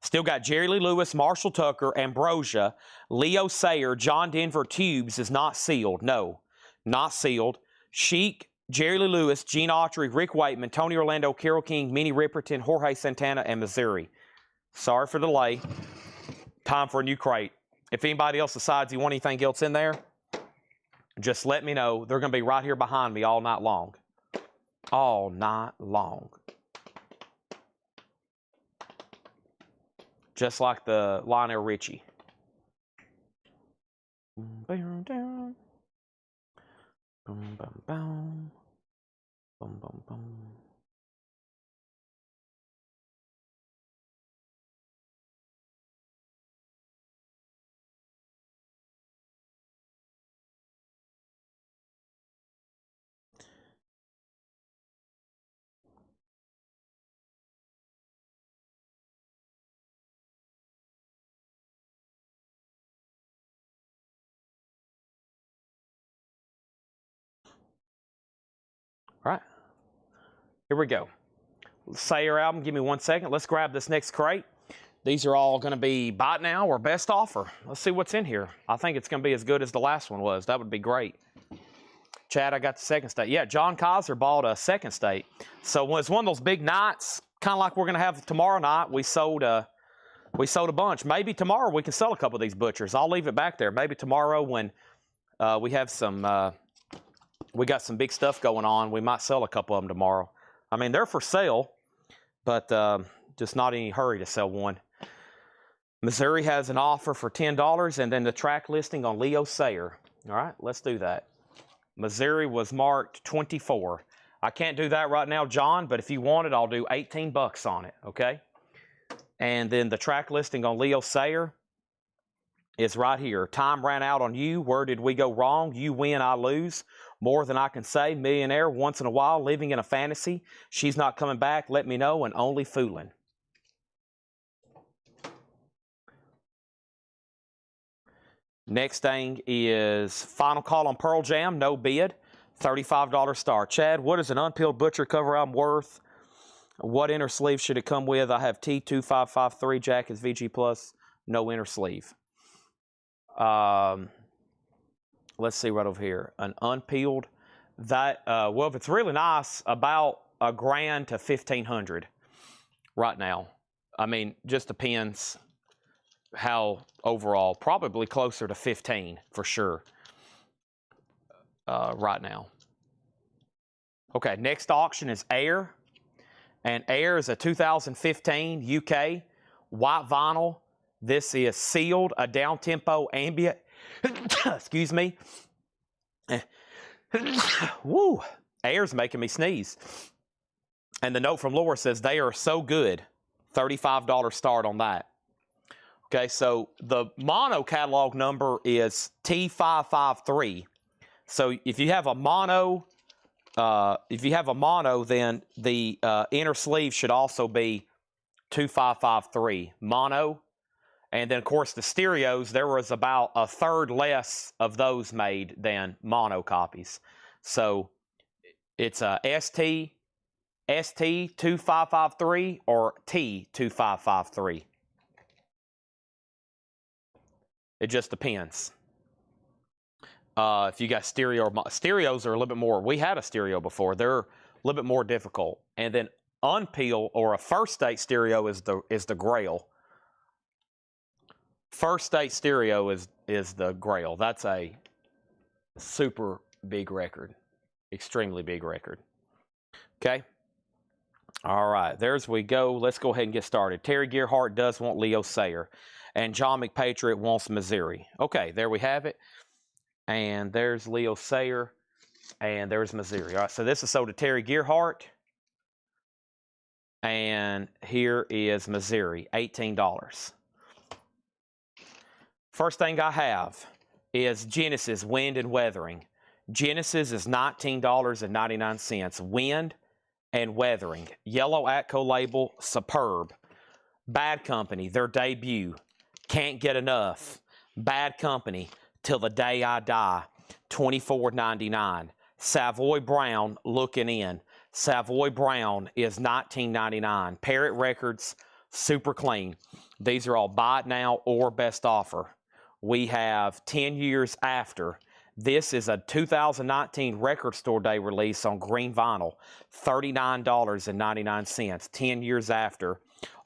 Still got Jerry Lee Lewis, Marshall Tucker, Ambrosia, Leo Sayer, John Denver. Tubes is not sealed. No, not sealed. Chic, Jerry Lee Lewis, Gene Autry, Rick Wakeman, Tony Orlando, Carole King, Minnie Riperton, Jorge Santana, and Missouri. Sorry for the delay. Time for a new crate. If anybody else decides you want anything else in there, just let me know. They're going to be right here behind me all night long. All night long. Just like the Lionel Richie. Boom, boom, boom, boom. Boom, boom, boom. All right. Here we go. Sayer album. Give me 1 second. Let's grab this next crate. These are all going to be buy now or best offer. Let's see what's in here. I think it's going to be as good as the last one was. That would be great. Chad, I got the second state. Yeah, John Kaiser bought a second state. So it's one of those big nights, kind of like we're going to have tomorrow night. We sold a bunch. Maybe tomorrow we can sell a couple of these butchers. I'll leave it back there. Maybe tomorrow when we have some... we got some big stuff going on. We might sell a couple of them tomorrow. I mean, they're for sale, but just not in any hurry to sell one. Missouri has an offer for $10, and then the track listing on Leo Sayer. All right, let's do that. Missouri was marked 24. I can't do that right now, John, but if you want it, I'll do 18 bucks on it, okay? And then the track listing on Leo Sayer is right here. Time ran out on you. Where did we go wrong? You win, I lose. More than I can say. Millionaire once in a while. Living in a fantasy. She's not coming back. Let me know. And only fooling. Next thing is Final Call on Pearl Jam. No bid. $35 star. Chad, what is an unpeeled butcher cover album worth? What inner sleeve should it come with? I have T2553 jackets VG Plus. No inner sleeve. Let's see right over here. An unpeeled. That well, if it's really nice, about $1,000 to $1,500 right now. I mean, just depends how overall. Probably closer to 15 for sure. Right now. Okay, next auction is Air, and Air is a 2015 UK white vinyl. This is sealed, a down-tempo ambient. Excuse me. Woo. Air's making me sneeze. And the note from Laura says they are so good. $35 start on that. Okay, so the mono catalog number is T553. So if you have a mono, then the inner sleeve should also be 2553 mono. And then, of course, the stereos, there was about a third less of those made than mono copies. So it's a ST2553 or T2553. It just depends. If you got stereo, stereos are a little bit more. We had a stereo before. They're a little bit more difficult. And then unpeel or a first state stereo is the Grail. First state stereo is the Grail. That's a super big record, extremely big record. Okay. All right, there's we go. Let's go ahead and get started. Terry Gearhart does want Leo Sayer, and John McPatriot wants Missouri. Okay, there we have it. And there's Leo Sayer, and there's Missouri. All right, so this is sold to Terry Gearhart. And here is Missouri, $18. First thing I have is Genesis Wind and Weathering. Genesis is $19.99. Wind and Weathering. Yellow Atco label, superb. Bad Company, their debut. Can't get enough. Bad Company, Till the Day I Die, $24.99. Savoy Brown, Looking In. Savoy Brown is $19.99. Parrot Records, super clean. These are all buy it now or best offer. We have 10 years after. This is a 2019 Record Store Day release on green vinyl, $39.99, 10 years after.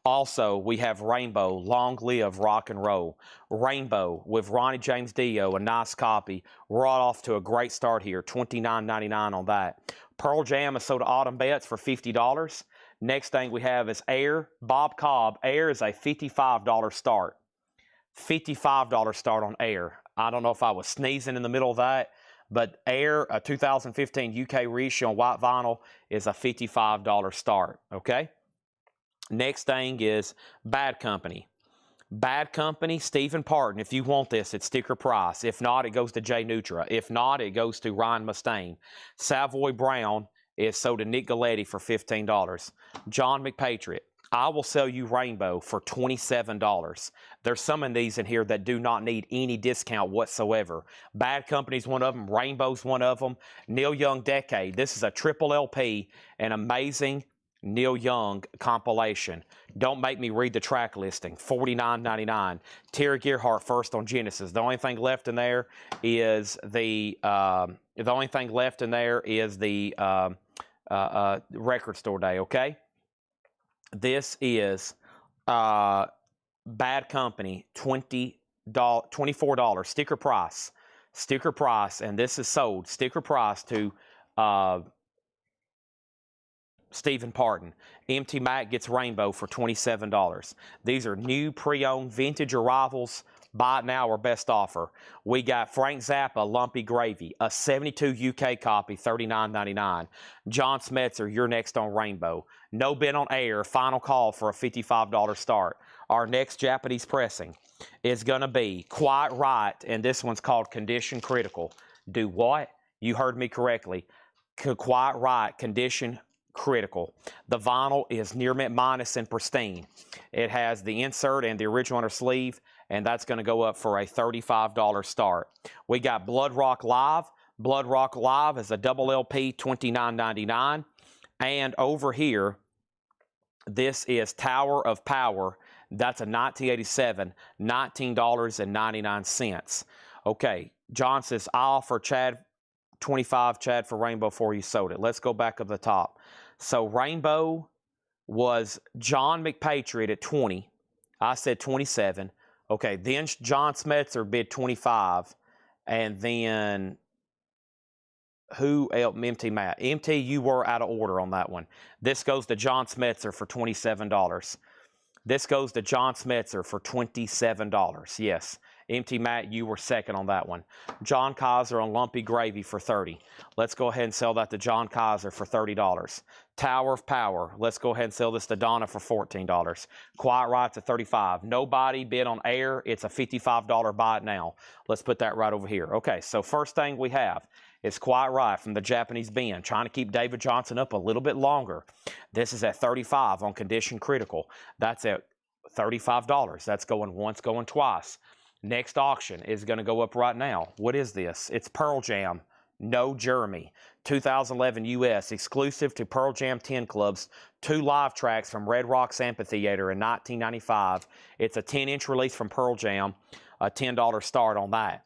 Also, we have Rainbow, Long Live Rock and Roll. Rainbow with Ronnie James Dio, a nice copy. We're all off to a great start here, $29.99 on that. Pearl Jam Soda Autumn Bets for $50. Next thing we have is Air, Bob Cobb. Air is a $55 start. $55 start on Air. I don't know if I was sneezing in the middle of that, but Air, a 2015 UK reissue on white vinyl, is a $55 start, okay? Next thing is Bad Company. Bad Company, Stephen Parton. If you want this, it's sticker price. If not, it goes to Jay Nutra. If not, it goes to Ryan Mustaine. Savoy Brown is sold to Nick Galetti for $15. John McPatriot. I will sell you Rainbow for $27. There's some of these in here that do not need any discount whatsoever. Bad Company's one of them. Rainbow's one of them. Neil Young Decade. This is a triple LP, an amazing Neil Young compilation. Don't make me read the track listing. $49.99. Terry Gerhart first on Genesis. The only thing left in there is the Record Store Day. Okay. This is Bad Company, $24 sticker price. Sticker price, and this is sold sticker price to Stephen Parton. MT Mac gets Rainbow for $27. These are new pre-owned vintage arrivals. Buy it now or best offer. We got Frank Zappa, Lumpy Gravy, a 72 UK copy, $39.99. John Smetzer, you're next on Rainbow. No Bid on Air, final call for a $55 start. Our next Japanese pressing is going to be Quiet Riot, and this one's called Condition Critical. Do what? You heard me correctly. Quiet Riot, Condition Critical. The vinyl is near mint minus and pristine. It has the insert and the original inner sleeve, and that's going to go up for a $35 start. We got Blood Rock Live. Blood Rock Live is a double LP, $29.99. And over here, this is Tower of Power. That's a 1987, $19.99. Okay, John says, I offer Chad 25, Chad for Rainbow before you sold it. Let's go back up the top. So Rainbow was John McPatriot at 20. I said 27. Okay, then John Smetzer bid 25. And then who else? MT Matt. MT, you were out of order on that one. This goes to John Smetzer for $27. This goes to John Smetzer for $27. Yes. MT Matt, you were second on that one. John Kaiser on Lumpy Gravy for $30. Let's go ahead and sell that to John Kaiser for $30. Tower of Power. Let's go ahead and sell this to Donna for $14. Quiet Riot's at $35. Nobody bid on Air. It's a $55 buy it now. Let's put that right over here. Okay, so first thing we have is Quiet Riot from the Japanese band, trying to keep David Johnson up a little bit longer. This is at $35 on Condition Critical. That's at $35. That's going once, going twice. Next auction is going to go up right now. What is this? It's Pearl Jam, No Jeremy, 2011 US, exclusive to Pearl Jam 10 Clubs, 2 live tracks from Red Rocks Amphitheater in 1995. It's a 10-inch release from Pearl Jam, a $10 start on that.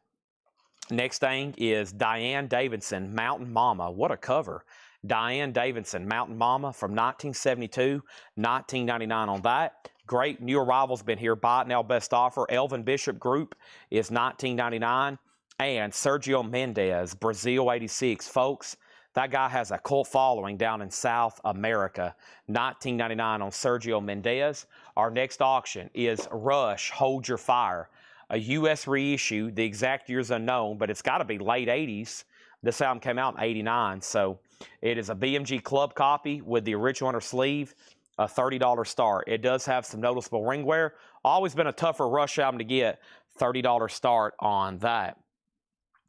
Next thing is Diane Davidson, Mountain Mama. What a cover. Diane Davidson, Mountain Mama from 1972, $19.99 on that. Great new arrivals been here. Buy it now, best offer. Elvin Bishop Group is $19.99. And Sergio Mendes, Brazil 86. Folks, that guy has a cult following down in South America. $19.99 on Sergio Mendes. Our next auction is Rush, Hold Your Fire. A U.S. reissue. The exact year's unknown, but it's got to be late 80s. This album came out in 89, so it is a BMG Club copy with the original inner sleeve. a $30 start. It does have some noticeable ring wear. Always been a tougher Rush album to get. $30 start on that.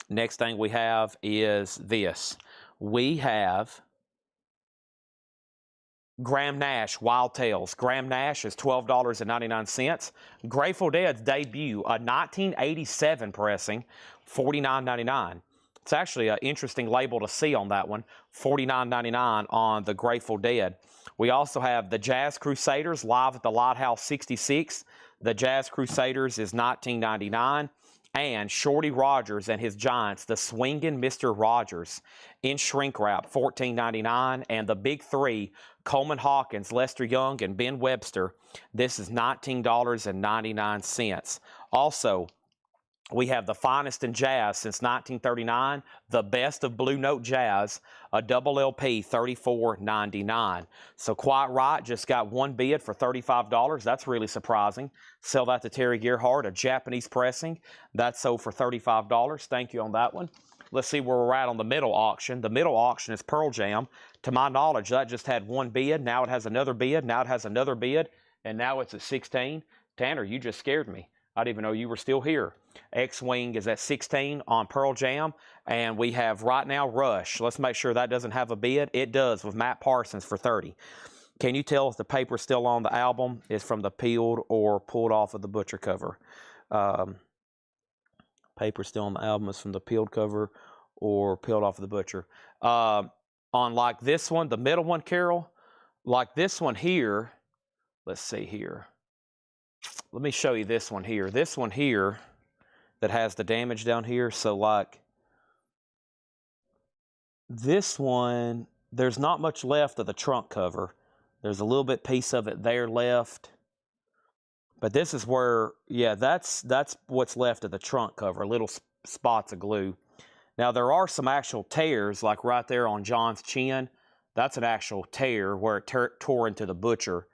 Next thing we have is this. We have Graham Nash, Wild Tales. Graham Nash is $12.99. Grateful Dead's debut, a 1987 pressing, $49.99. It's actually an interesting label to see on that one, $49.99 on the Grateful Dead. We also have the Jazz Crusaders, live at the Lighthouse 66. The Jazz Crusaders is $19.99. And Shorty Rogers and his Giants, the Swingin' Mr. Rogers, in shrink wrap, $14.99. And the big three, Coleman Hawkins, Lester Young, and Ben Webster, this is $19.99. Also, we have the finest in jazz since 1939, the best of Blue Note Jazz, a double LP, $34.99. So Quite Right just got one bid for $35. That's really surprising. Sell that to Terry Gerhardt, a Japanese pressing. That's sold for $35. Thank you on that one. Let's see where we're at on the middle auction. The middle auction is Pearl Jam. To my knowledge, that just had one bid. Now it has another bid. Now it has another bid. And now it's at 16. Tanner, you just scared me. I didn't even know you were still here. X-Wing is at 16 on Pearl Jam. And we have right now Rush. Let's make sure that doesn't have a bid. It does, with Matt Parsons for 30. Can you tell if the paper's still on the album is from the peeled or pulled off of the butcher cover? Paper still on the album is from the peeled cover or peeled off of the butcher. On like this one, the middle one, Carol, like this one here, let's see here. Let me show you this one here. This one here that has the damage down here. So like this one, there's not much left of the trunk cover. There's a little bit piece of it there left. But this is where, yeah, that's what's left of the trunk cover, little spots of glue. Now, there are some actual tears, like right there on John's chin. That's an actual tear where it tore into the butcher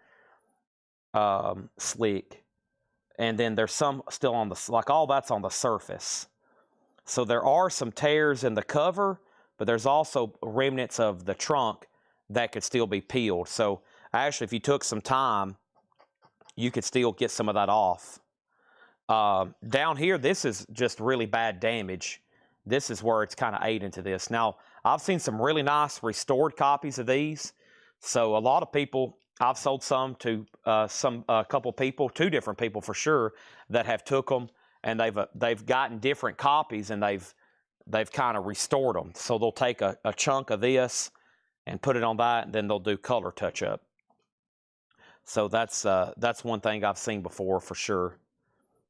sleek. And then there's some still on the, like all that's on the surface. So there are some tears in the cover, but there's also remnants of the trunk that could still be peeled. So actually, if you took some time, you could still get some of that off. Down here, this is just really bad damage. This is where it's kind of ate into this. Now, I've seen some really nice restored copies of these. So a lot of people, I've sold some to a couple people, 2 different people for sure, that have took them and they've gotten different copies and they've kind of restored them. So they'll take a chunk of this and put it on that, and then they'll do color touch up. So that's one thing I've seen before for sure.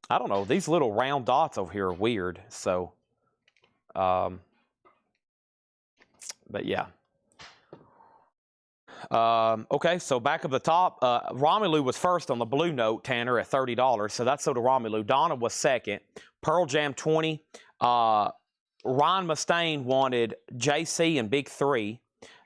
I don't know, these little round dots over here are weird. So, but yeah. Okay, so back up the top, Romelu was first on the Blue Note, Tanner, at $30. So that's sold to Romelu. Donna was second. Pearl Jam 20. Ron Mustaine wanted JC and Big 3.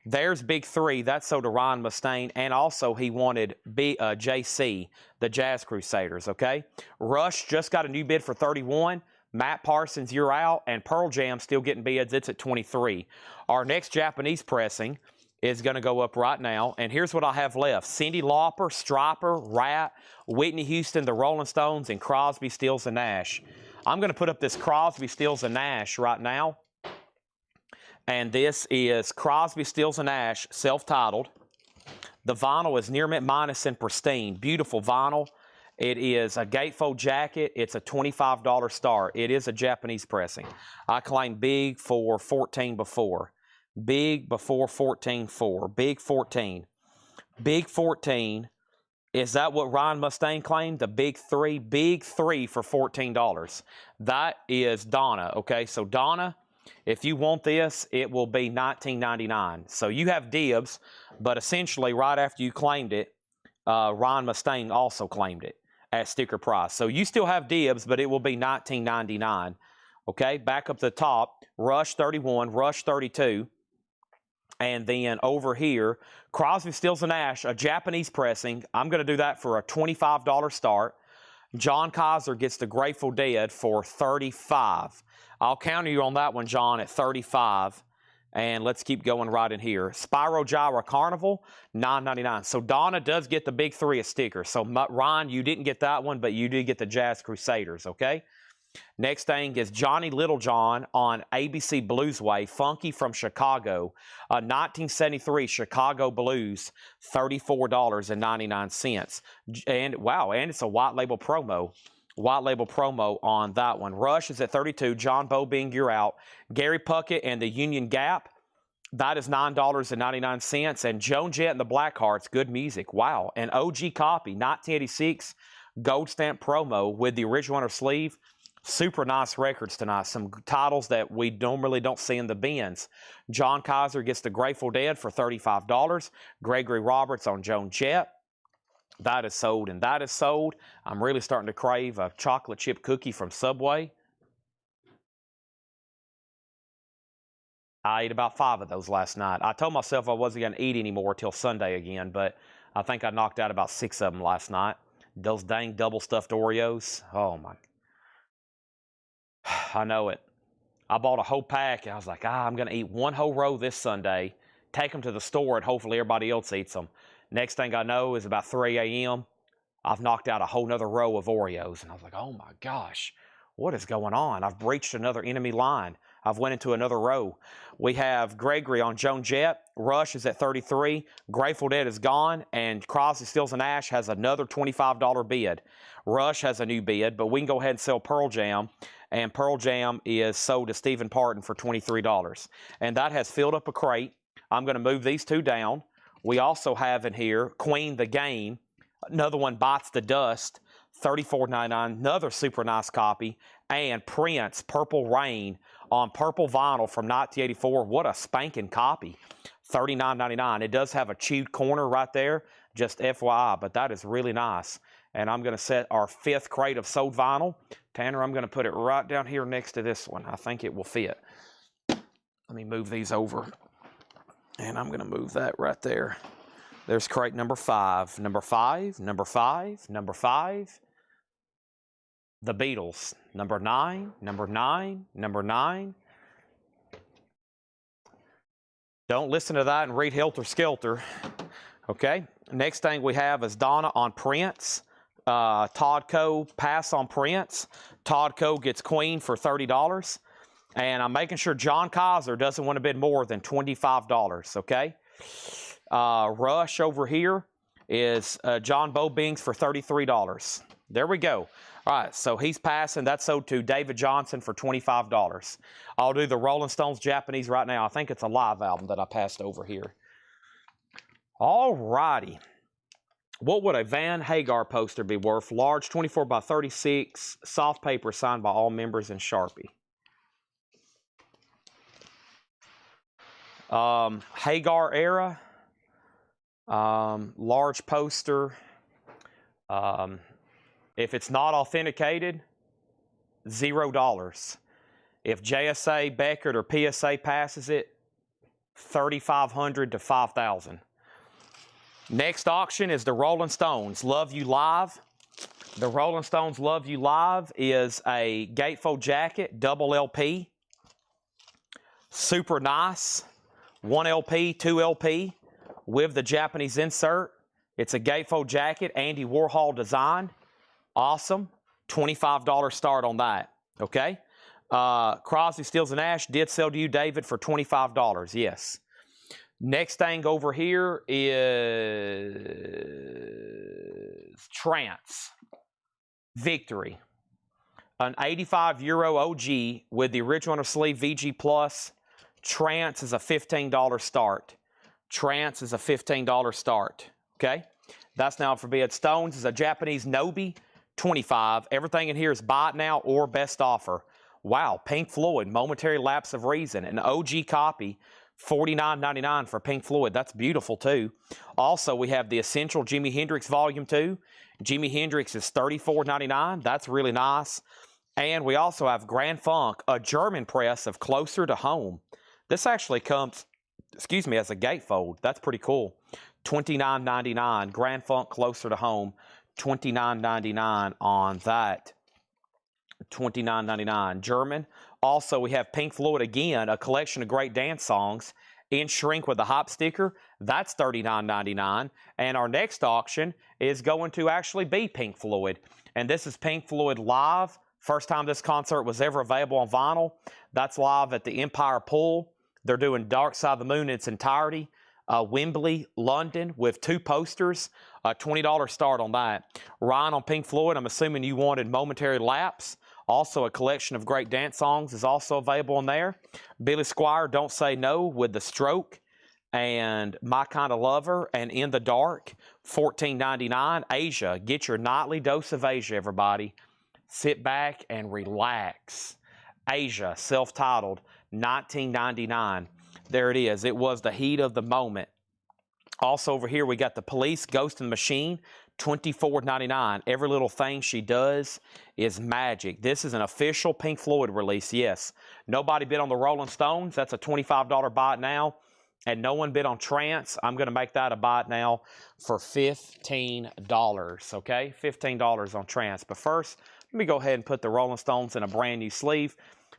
There's Big 3. That's sold to Ron Mustaine. And also he wanted JC, the Jazz Crusaders, okay? Rush just got a new bid for 31. Matt Parsons, you're out. And Pearl Jam still getting bids. It's at 23. Our next Japanese pressing is going to go up right now. And here's what I have left. Cyndi Lauper, Stryper, Rat, Whitney Houston, the Rolling Stones, and Crosby, Stills, and Nash. I'm going to put up this Crosby, Stills, and Nash right now. And this is Crosby, Stills, and Nash, self-titled. The vinyl is near mint minus and pristine. Beautiful vinyl. It is a gatefold jacket. It's a $25 start. It is a Japanese pressing. I claimed big for 14 before. Big before 14.4. Big 14. Big 14. Is that what Ryan Mustaine claimed? The big 3? Big 3 for $14. That is Donna. Okay, so Donna, if you want this, it will be $19.99. So you have dibs, but essentially right after you claimed it, Ryan Mustaine also claimed it at sticker price. So you still have dibs, but it will be $19.99. Okay, back up to the top, Rush 31, Rush 32. And then over here, Crosby, Stills, and Nash, a Japanese pressing. I'm going to do that for a $25 start. John Kaiser gets the Grateful Dead for $35. I'll counter you on that one, John, at $35. And let's keep going right in here. Spyro Gyra Carnival, $9.99. So Donna does get the big 3 of stickers. So Ryan, you didn't get that one, but you did get the Jazz Crusaders, okay? Next thing is Johnny Littlejohn on ABC Bluesway, Funky from Chicago, 1973 Chicago Blues, $34.99. And wow, and it's a white label promo. White label promo on that one. Rush is at 32. John Bobing, you're out. Gary Puckett and the Union Gap, that is $9.99. And Joan Jett and the Blackhearts, good music. Wow. And OG copy, 1986 gold stamp promo with the original on her sleeve. Super nice records tonight. Some titles that we normally don't see in the bins. John Kaiser gets the Grateful Dead for $35. Gregory Roberts on Joan Jett. That is sold and that is sold. I'm really starting to crave a chocolate chip cookie from Subway. I ate about 5 of those last night. I told myself I wasn't going to eat anymore till Sunday again, but I think I knocked out about 6 of them last night. Those dang double stuffed Oreos. Oh my. I know it. I bought a whole pack and I was like, I'm going to eat 1 whole row this Sunday, take them to the store, and hopefully everybody else eats them. Next thing I know is about 3 a.m., I've knocked out a whole nother row of Oreos. And I was like, oh my gosh, what is going on? I've breached another enemy line. I've went into another row. We have Gregory on Joan Jett. Rush is at 33. Grateful Dead is gone. And Crosby, Stills, and Nash has another $25 bid. Rush has a new bid, but we can go ahead and sell Pearl Jam. And Pearl Jam is sold to Stephen Parton for $23. And that has filled up a crate. I'm going to move these 2 down. We also have in here Queen the Game. Another one, Bites the Dust, $34.99. Another super nice copy. And Prince, Purple Rain on purple vinyl from 1984. What a spanking copy. $39.99. It does have a chewed corner right there, just FYI, but that is really nice. And I'm going to set our 5th crate of sold vinyl. Tanner, I'm going to put it right down here next to this one. I think it will fit. Let me move these over. And I'm going to move that right there. There's crate number 5. Number 5, number 5, number 5. The Beatles. Number 9, number 9, number 9. Don't listen to that and read Helter Skelter. Okay. Next thing we have is Donna on Prince. Todd Coe, pass on Prince. Todd Coe gets Queen for $30. And I'm making sure John Kaiser doesn't want to bid more than $25, okay? Rush over here is John Bobings for $33. There we go. All right, so he's passing. That's sold to David Johnson for $25. I'll do the Rolling Stones Japanese right now. I think it's a live album that I passed over here. All righty. What would a Van Hagar poster be worth? Large, 24 by 36, soft paper signed by all members in Sharpie. Hagar era, large poster. If it's not authenticated, $0. If JSA, Beckett, or PSA passes it, $3,500 to $5,000. Next auction is the Rolling Stones Love You Live. The Rolling Stones Love You Live is a gatefold jacket, double LP. Super nice. 1 LP, 2 LP with the Japanese insert. It's a gatefold jacket, Andy Warhol design. Awesome. $25 start on that. Okay. Crosby, Stills, and Nash did sell to you, David, for $25. Yes. Next thing over here is Trance Victory. An 85 euro OG with the original on her sleeve VG Plus. Trance is a $15 start. Trance is a $15 start. Okay? That's now for bid. Stones is a Japanese Nobi, $25. Everything in here is buy it now or best offer. Wow. Pink Floyd, Momentary Lapse of Reason. An OG copy, $49.99 for Pink Floyd. That's beautiful too. Also, we have the Essential Jimi Hendrix Volume 2. Jimi Hendrix is $34.99. That's really nice. And we also have Grand Funk, a German press of Closer to Home. This actually comes, excuse me, as a gatefold. That's pretty cool. $29.99. Grand Funk Closer to Home, $29.99 on that $29.99. German. Also, we have Pink Floyd again, a collection of great dance songs in shrink with a hop sticker. That's $39.99. And our next auction is going to actually be Pink Floyd. And this is Pink Floyd live. First time this concert was ever available on vinyl. That's live at the Empire Pool. They're doing Dark Side of the Moon in its entirety. Wembley, London, with 2 posters. $20 start on that. Ryan on Pink Floyd, I'm assuming you wanted Momentary Lapse. Also, a collection of great dance songs is also available in there. Billy Squier, Don't Say No with The Stroke and My Kind of Lover and In the Dark, $14.99. Asia, get your nightly dose of Asia, everybody. Sit back and relax. Asia, self-titled, $19.99. There it is. It was the heat of the moment. Also over here, we got The Police, Ghost in the Machine, $24.99. Every little thing she does is magic. This is an official Pink Floyd release, yes. Nobody bid on the Rolling Stones. That's a $25 buy it now. And no one bid on Trance. I'm going to make that a buy it now for $15, okay? $15 on Trance. But first, let me go ahead and put the Rolling Stones in a brand new sleeve.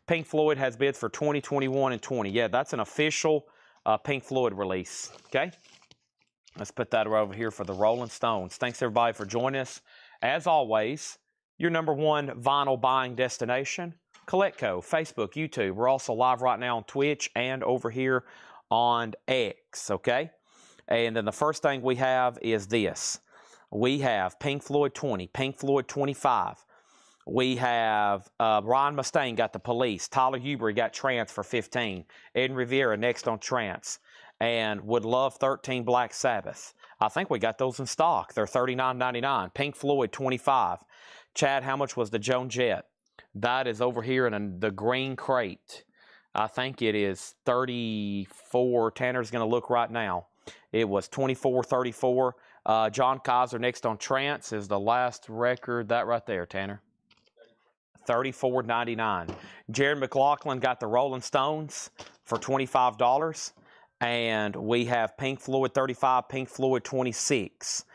Pink Floyd has bids for 20, 21, and 20. Yeah, that's an official Pink Floyd release, okay? Let's put that over here for the Rolling Stones. Thanks, everybody, for joining us. As always, your #1 vinyl buying destination, Collectco, Facebook, YouTube. We're also live right now on Twitch and over here on X, okay? And then the first thing we have is this. We have Pink Floyd 20, Pink Floyd 25. We have Ron Mustaine got The Police. Tyler Huber got Trance for 15. Ed Rivera next on Trance. And Would Love 13 Black Sabbath. I think we got those in stock. They're $39.99. Pink Floyd 25. Chad, how much was the Joan Jett? That is over here in the green crate. I think it is 34. Tanner's going to look right now. It was 24.34. John Kaiser next on Trance is the last record. That right there, Tanner. $34.99. Jared McLaughlin got the Rolling Stones for $25. And we have Pink Floyd 35, Pink Floyd 26.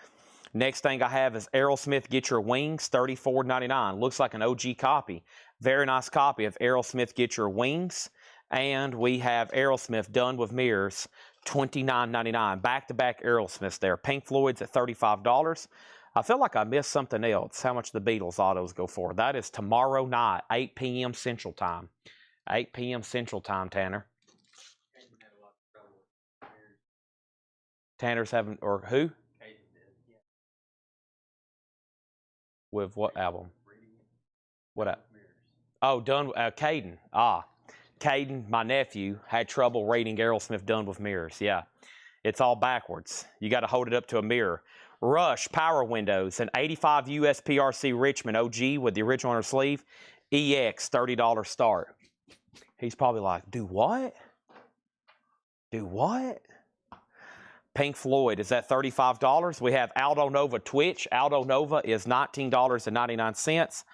Next thing I have is Aerosmith Get Your Wings, $34.99. Looks like an OG copy. Very nice copy of Aerosmith Get Your Wings. And we have Aerosmith Done with Mirrors, $29.99. Back-to-back Aerosmiths there. Pink Floyd's at $35. I feel like I missed something else. How much the Beatles autos go for. That is tomorrow night, 8 p.m. Central Time. 8 p.m. Central Time, Tanner. Tanner's having, or who? With what album? What album? Oh, Done, Caden. Caden, my nephew, had trouble reading Aerosmith Done with Mirrors. Yeah, it's all backwards. You got to hold it up to a mirror. Rush, Power Windows, an 85 USPRC Richmond OG with the original on her sleeve. EX, $30 start. He's probably like, do what? Do what? Pink Floyd is at $35. We have Aldo Nova Twitch. Aldo Nova is $19.99.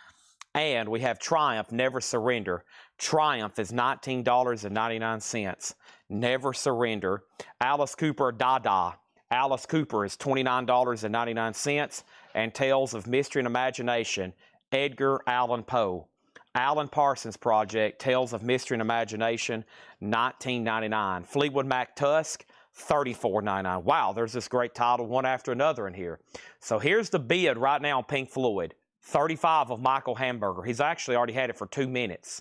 And we have Triumph Never Surrender. Triumph is $19.99. Never Surrender. Alice Cooper Dada. Alice Cooper is $29.99. And Tales of Mystery and Imagination. Edgar Allan Poe. Alan Parsons Project. Tales of Mystery and Imagination. $19.99. Fleetwood Mac Tusk. $34.99. Wow, there's this great title one after another in here. So here's the bid right now on Pink Floyd. 35 of Michael Hamburger. He's actually already had it for 2 minutes.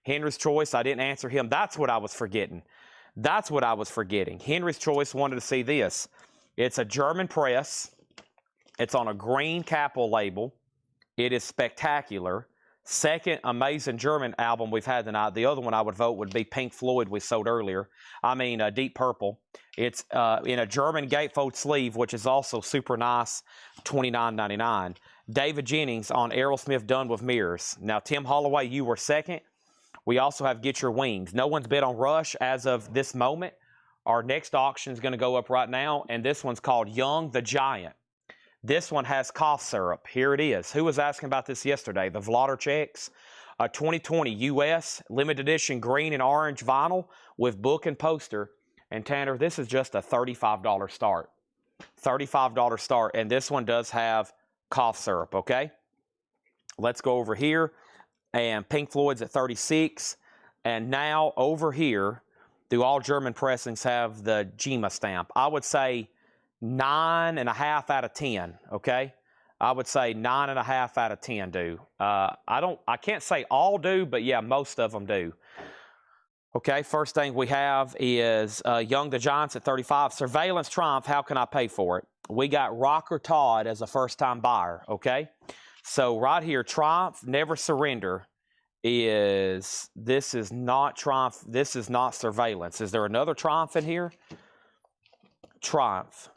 Henry's Choice, I didn't answer him. That's what I was forgetting. That's what I was forgetting. Henry's Choice wanted to see this. It's a German press. It's on a green Capitol label. It is spectacular. Second amazing German album we've had tonight. The other one I would vote would be Pink Floyd we sold earlier. I mean, Deep Purple. It's in a German gatefold sleeve, which is also super nice, $29.99. David Jennings on Aerosmith Done with Mirrors. Now, Tim Holloway, you were second. We also have Get Your Wings. No one's bid on Rush as of this moment. Our next auction is going to go up right now, and this one's called Young the Giant. This one has cough syrup. Here it is. Who was asking about this yesterday? The Vlotter a 2020 U.S. limited edition green and orange vinyl with book and poster. And Tanner, this is just a $35 start. $35 start. And this one does have cough syrup, okay? Let's go over here. and Pink Floyd's at 36. And now over here, do all German pressings have the GEMA stamp? I would say 9.5 out of 10, okay? I would say 9.5 out of 10 do. I can't say all do, but yeah, most of them do. Okay, first thing we have is Young the Giants at 35. Surveillance Triumph, how can I pay for it? We got Rocker Todd as a first-time buyer, okay? So right here, Triumph, Never Surrender this is not Triumph, this is not Surveillance. Is there another Triumph in here? Triumph.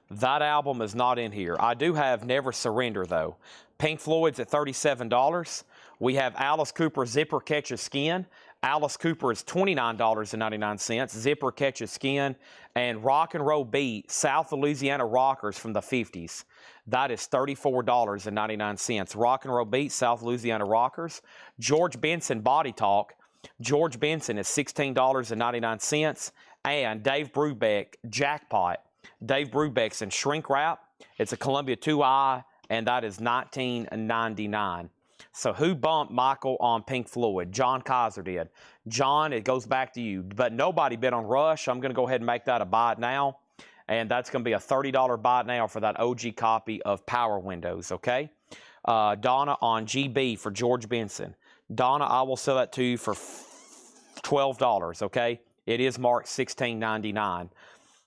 That album is not in here. I do have Never Surrender, though. Pink Floyd's at $37. We have Alice Cooper, Zipper Catches Skin. Alice Cooper is $29.99. Zipper Catches Skin. And Rock and Roll Beat, South Louisiana Rockers from the 50s. That is $34.99. Rock and Roll Beat, South Louisiana Rockers. George Benson, Body Talk. George Benson is $16.99. And Dave Brubeck, Jackpot. Dave Brubeck's in Shrink Wrap. It's a Columbia 2i, and that is $19.99. So who bumped Michael on Pink Floyd? John Kaiser did. John, it goes back to you. But nobody bid on Rush. I'm going to go ahead and make that a buy it now. And that's going to be a $30 buy it now for that OG copy of Power Windows, okay? Donna on GB for George Benson. Donna, I will sell that to you for $12, okay? It is marked $16.99.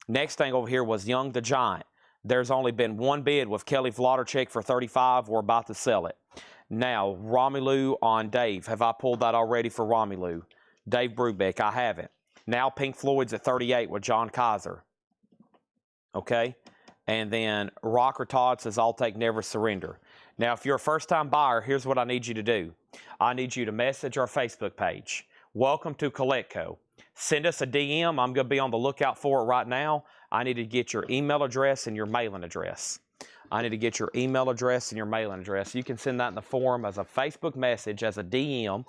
Next thing over here was Young the Giant. There's only been one bid with Kelly Vlodarchik for $35. We're about to sell it. Now, Romelu on Dave. Have I pulled that already for Romelu? Dave Brubeck, I haven't. Now Pink Floyd's at 38 with John Kaiser. Okay? And then Rocker Todd says, I'll take Never Surrender. Now, if you're a first-time buyer, here's what I need you to do. I need you to message our Facebook page. Welcome to Coletco. Send us a DM. I'm going to be on the lookout for it right now. I need to get your email address and your mailing address. I need to get your email address and your mailing address. You can send that in the form as a Facebook message, as a DM,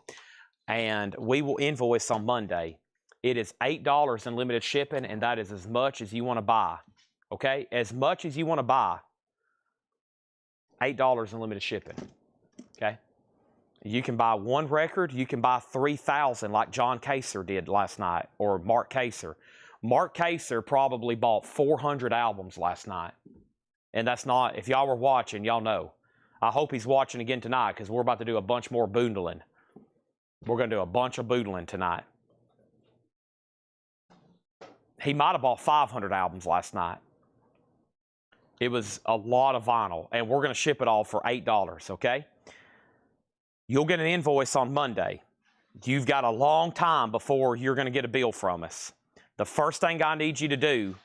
and we will invoice on Monday. It is $8 in limited shipping, and that is as much as you want to buy. Okay? As much as you want to buy. $8 in limited shipping. Okay? You can buy one record. You can buy 3,000 like John Kaser did last night, or Mark Kaser. Mark Kaser probably bought 400 albums last night. And that's not, if y'all were watching, y'all know. I hope he's watching again tonight because we're about to do a bunch more boodling. We're going to do a bunch of boodling tonight. He might have bought 500 albums last night. It was a lot of vinyl, and we're going to ship it all for $8, okay? You'll get an invoice on Monday. You've got a long time before you're going to get a bill from us. The first thing I need you to do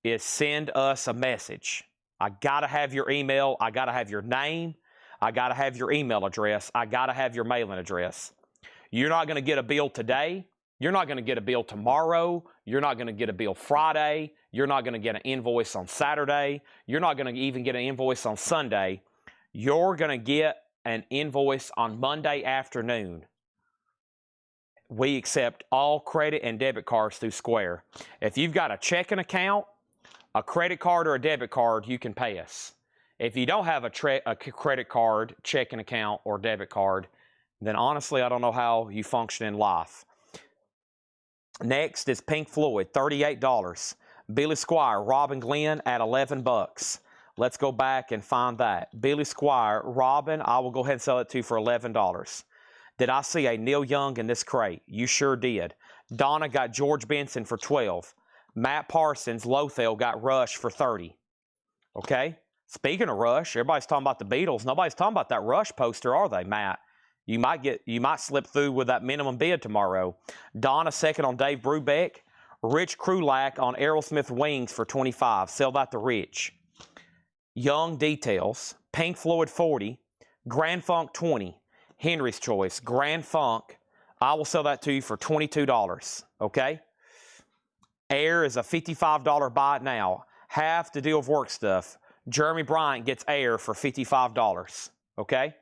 is send us a message. I got to have your email. I got to have your name. I got to have your email address. I got to have your mailing address. You're not going to get a bill today. You're not going to get a bill tomorrow. You're not going to get a bill Friday. You're not going to get an invoice on Saturday. You're not going to even get an invoice on Sunday. You're going to get an invoice on Monday afternoon. We accept all credit and debit cards through Square. If you've got a checking account, a credit card, or a debit card, you can pay us. If you don't have a credit card, checking account, or debit card, then honestly, I don't know how you function in life. Next is Pink Floyd, $38. Billy Squier, Robin Glenn at $11. Let's go back and find that. Billy Squier, Robin, I will go ahead and sell it to you for $11. Did I see a Neil Young in this crate? You sure did. Donna got George Benson for $12. Matt Parsons, Lothel, got Rush for $30. Okay? Speaking of Rush, everybody's talking about the Beatles. Nobody's talking about that Rush poster, are they, Matt? You might slip through with that minimum bid tomorrow. Donna second on Dave Brubeck. Rich Krulak on Aerosmith Wings for $25. Sell that to Rich. Young Details. Pink Floyd 40. Grand Funk 20. Henry's Choice. Grand Funk. I will sell that to you for $22. Okay? Air is a $55 buy it now. Half the deal of work stuff. Jeremy Bryant gets Air for $55. Okay?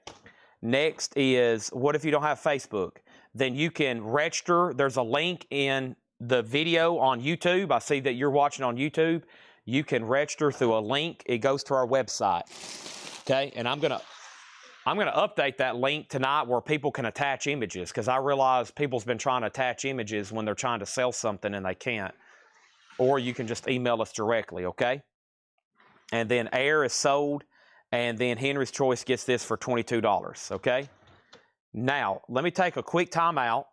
Next is, what if you don't have Facebook? Then you can register. There's a link in the video on YouTube. I see that you're watching on YouTube. You can register through a link. It goes to our website. Okay? And I'm going to I'm going to update that link tonight where people can attach images, because I realize people's been trying to attach images when they're trying to sell something and they can't. Or you can just email us directly, okay? And then Air is sold, and then Henry's Choice gets this for $22, okay? Now, let me take a quick time out.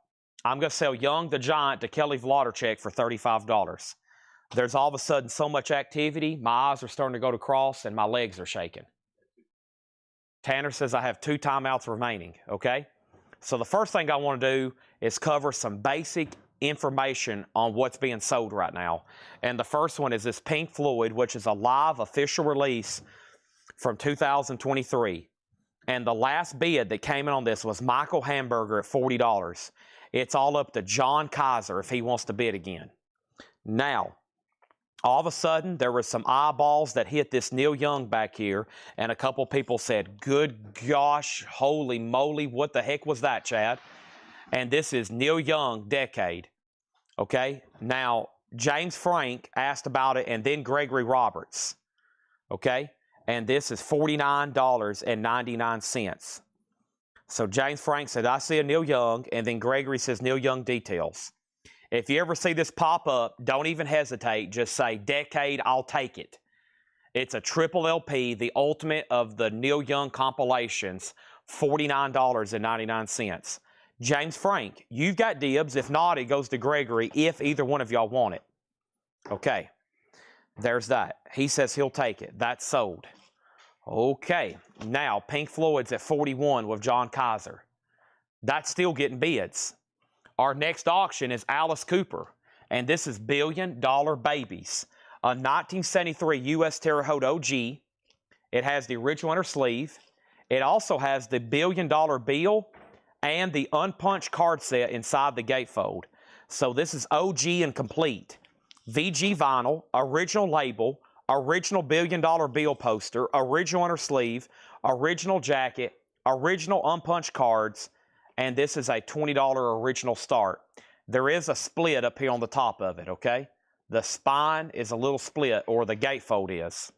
I'm going to sell Young the Giant to Kelly Vlodarchek for $35. There's all of a sudden so much activity, my eyes are starting to go to cross and my legs are shaking. Tanner says I have 2 timeouts remaining, okay? So the first thing I want to do is cover some basic information on what's being sold right now. And the first one is this Pink Floyd, which is a live official release from 2023. And the last bid that came in on this was Michael Hamburger at $40. It's all up to John Kaiser if he wants to bid again. Now, all of a sudden, there were some eyeballs that hit this Neil Young back here, and a couple people said, good gosh, holy moly, what the heck was that, Chad? And this is Neil Young Decade, okay? Now, James Frank asked about it, and then Gregory Roberts, okay? And this is $49.99. So James Frank said, I see a Neil Young, and then Gregory says Neil Young Details. If you ever see this pop up, don't even hesitate. Just say, Decade, I'll take it. It's a triple LP, the ultimate of the Neil Young compilations, $49.99. James Frank, you've got dibs. If not, it goes to Gregory if either one of y'all want it. Okay, there's that. He says he'll take it. That's sold. Okay, now Pink Floyd's at $41 with John Kaiser. That's still getting bids. Our next auction is Alice Cooper, and this is $1 Billion Babies, a 1973 U.S. Terre Haute OG. It has the original inner sleeve. It also has the $1 Billion bill and the unpunched card set inside the gatefold. So this is OG and complete. VG vinyl, original label, original $1 Billion bill poster, original inner sleeve, original jacket, original unpunched cards, and this is a $20 original start. There is a split up here on the top of it, okay? The spine is a little split, or the gatefold is.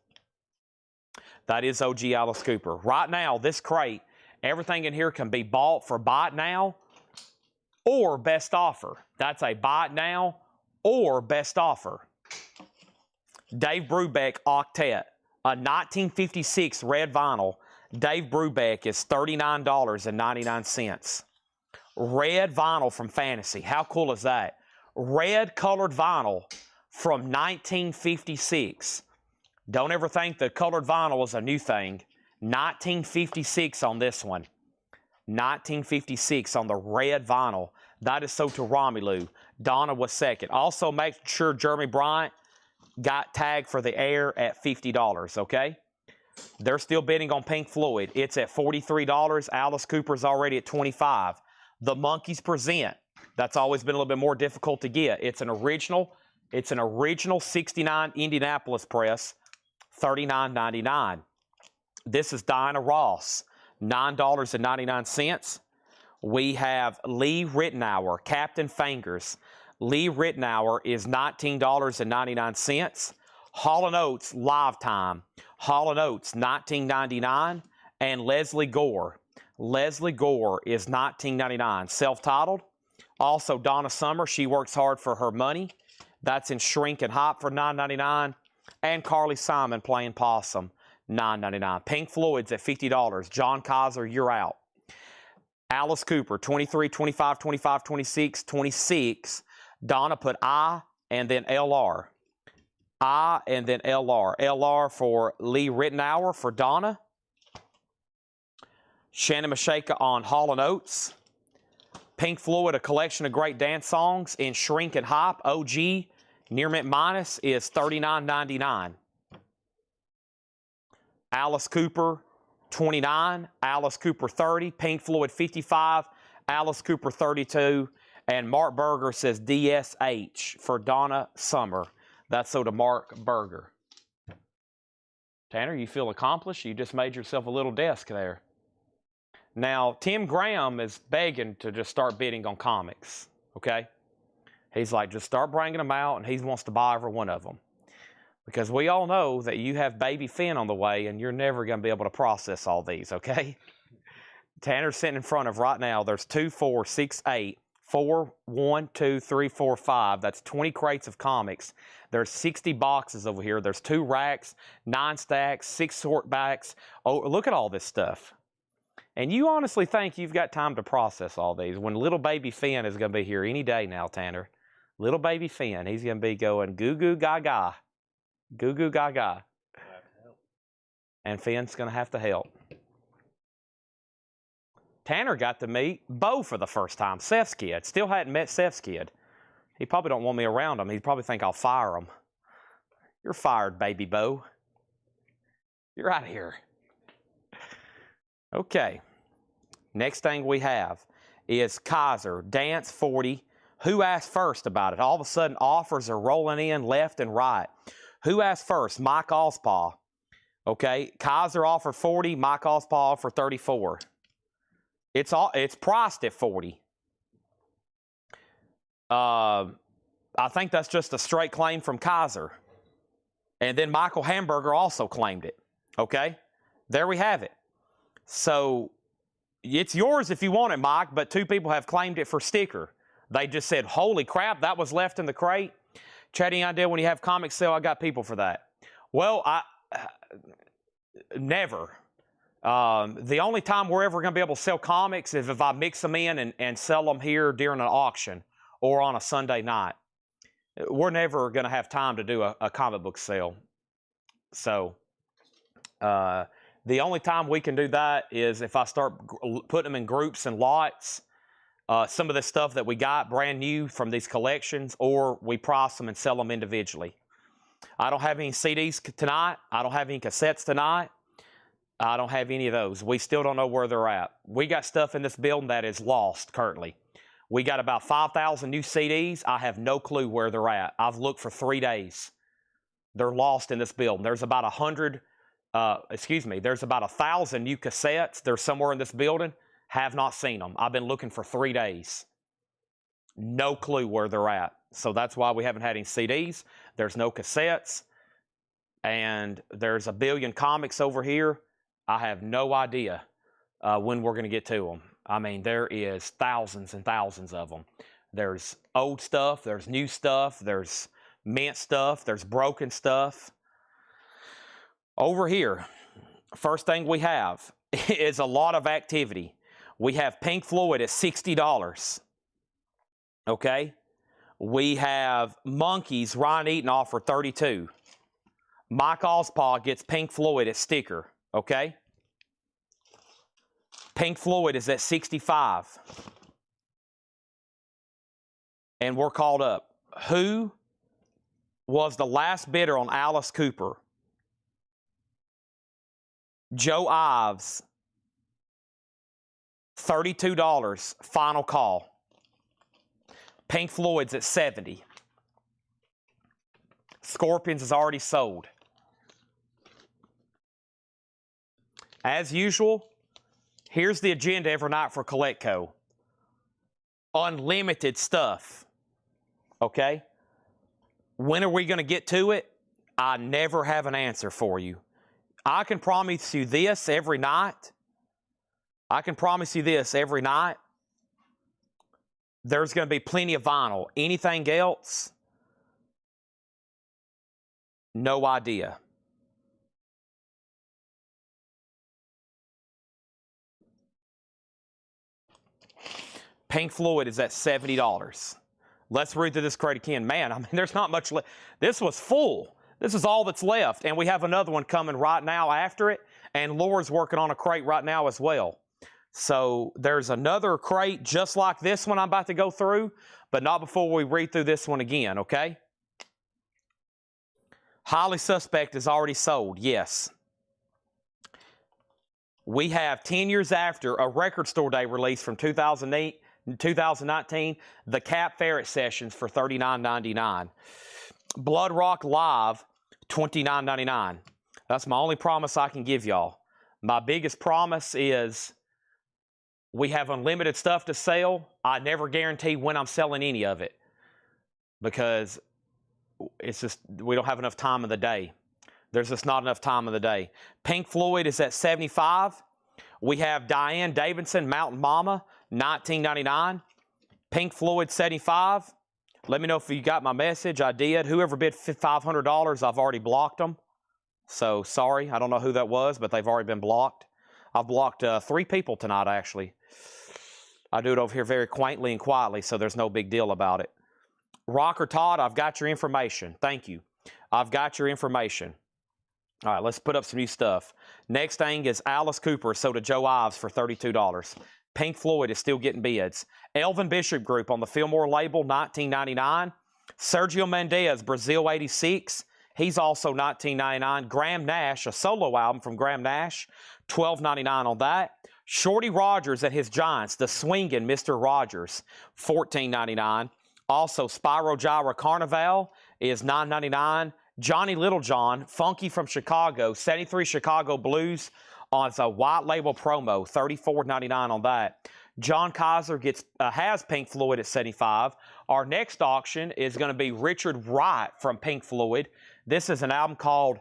That is OG Alice Cooper. Right now, this crate, everything in here can be bought for buy it now or best offer. That's a buy it now or best offer. Dave Brubeck Octet, a 1956 red vinyl. Dave Brubeck is $39.99. Red vinyl from Fantasy. How cool is that? Red colored vinyl from 1956. Don't ever think the colored vinyl is a new thing. 1956 on this one. 1956 on the red vinyl. That is sold to Romelu. Donna was second. Also, make sure Jeremy Bryant got tagged for the Air at $50, okay? They're still bidding on Pink Floyd. It's at $43. Alice Cooper's already at $25. The Monkees Present. That's always been a little bit more difficult to get. It's an original 69 Indianapolis press, $39.99. This is Diana Ross, $9.99. We have Lee Ritenour, Captain Fingers. Lee Ritenour is $19.99. Hall & Oates Live Time. Hall & Oates, $19.99. And Leslie Gore. Leslie Gore is $19.99. Self-titled. Also, Donna Summer, She Works Hard for Her Money. That's in Shrink and Hop for $9.99. And Carly Simon playing Possum, $9.99. Pink Floyd's at $50. John Kaiser, you're out. Alice Cooper, 23, 25, 25, 26, 26. Donna put I and then LR. I and then LR. LR for Lee Ritenour for Donna. Shannon Mashaka on Hall & Oates. Pink Floyd, a collection of great dance songs in Shrink and Hop. OG, Near Mint Minus is $39.99. Alice Cooper, $29. Alice Cooper, $30. Pink Floyd, $55. Alice Cooper, $32. And Mark Berger says DSH for Donna Summer. That's so to Mark Berger. Tanner, you feel accomplished? You just made yourself a little desk there. Now, Tim Graham is begging to just start bidding on comics, okay? He's like, just start bringing them out, and he wants to buy every one of them. Because we all know that you have baby Finn on the way, and you're never going to be able to process all these, okay? Tanner's sitting in front of right now. There's 2, 4, 6, 8. 4, 1, 2, 3, 4, 5. That's 20 crates of comics. There's 60 boxes over here. There's 2 racks, 9 stacks, 6 sort backs. Oh, look at all this stuff. And you honestly think you've got time to process all these when little baby Finn is going to be here any day now, Tanner. Little baby Finn, he's going to be going goo goo gaga. Goo goo gaga. And Finn's going to have to help. Tanner got to meet Bo for the first time, Seth's kid. Still hadn't met Seth's kid. He probably don't want me around him. He'd probably think I'll fire him. You're fired, baby Bo. You're out of here. Okay. Next thing we have is Kaiser, Dance 40. Who asked first about it? All of a sudden, offers are rolling in left and right. Who asked first? Mike Ospaw. Okay. Kaiser offered 40. Mike Ospaw offered 34. It's priced at 40. I think that's just a straight claim from Kaiser. And then Michael Hamburger also claimed it. Okay? There we have it. So it's yours if you want it, Mike, but 2 people have claimed it for sticker. They just said, holy crap, that was left in the crate. Chad, any idea when you have comic sale, I got people for that. Well, never. The only time we're ever going to be able to sell comics is if I mix them in and sell them here during an auction or on a Sunday night. We're never going to have time to do a comic book sale. So the only time we can do that is if I start putting them in groups and lots. Some of the stuff that we got brand new from these collections, or we price them and sell them individually. I don't have any CDs tonight. I don't have any cassettes tonight. I don't have any of those. We still don't know where they're at. We got stuff in this building that is lost currently. We got about 5,000 new CDs. I have no clue where they're at. I've looked for 3 days. They're lost in this building. There's about 1,000 new cassettes. They're somewhere in this building. Have not seen them. I've been looking for 3 days. No clue where they're at. So that's why we haven't had any CDs. There's no cassettes. And there's a billion comics over here. I have no idea when we're going to get to them. I mean, there is thousands and thousands of them. There's old stuff. There's new stuff. There's mint stuff. There's broken stuff. Over here, first thing we have is a lot of activity. We have Pink Floyd at $60. Okay? We have Monkeys, Ryan Eaton offer $32. Mike Ospaw gets Pink Floyd at sticker. Okay? Pink Floyd is at $65. And we're called up. Who was the last bidder on Alice Cooper? Joe Ives, $32, final call. Pink Floyd's at $70. Scorpions is already sold. As usual, here's the agenda every night for Collectco. Unlimited stuff. Okay? When are we going to get to it? I never have an answer for you. I can promise you this every night. There's going to be plenty of vinyl. Anything else? No idea. Pink Floyd is at $70. Let's read through this crate again. Man, I mean, there's not much left. This was full. This is all that's left. And we have another one coming right now after it. And Laura's working on a crate right now as well. So there's another crate just like this one I'm about to go through, but not before we read through this one again, okay? Highly Suspect is already sold, yes. We have 10 years after a Record Store Day release from 2019, the Cap Ferret Sessions for $39.99. Blood Rock Live, $29.99. That's my only promise I can give y'all. My biggest promise is we have unlimited stuff to sell. I never guarantee when I'm selling any of it because it's just we don't have enough time of the day. There's just not enough time of the day. Pink Floyd is at $75. We have Diane Davidson, Mountain Mama, $19.99. Pink Floyd, $75. Let me know if you got my message. I did. Whoever bid $500, I've already blocked them. So, sorry. I don't know who that was, but they've already been blocked. I've blocked 3 people tonight, actually. I do it over here very quaintly and quietly, so there's no big deal about it. Rocker Todd, I've got your information. Thank you. I've got your information. All right, let's put up some new stuff. Next thing is Alice Cooper sold to Joe Ives for $32. Pink Floyd is still getting bids. Elvin Bishop Group on the Fillmore label, $19.99. Sergio Mendes, Brazil 86. He's also $19.99. Graham Nash, a solo album from Graham Nash, $12.99 on that. Shorty Rogers and his Giants, the swinging Mr. Rogers, $14.99. Also, Spyro Gyra Carnival is $9.99. Johnny Littlejohn, Funky from Chicago, 73 Chicago Blues on a white label promo, $34.99 on that. John Kaiser has Pink Floyd at $75. Our next auction is going to be Richard Wright from Pink Floyd. This is an album called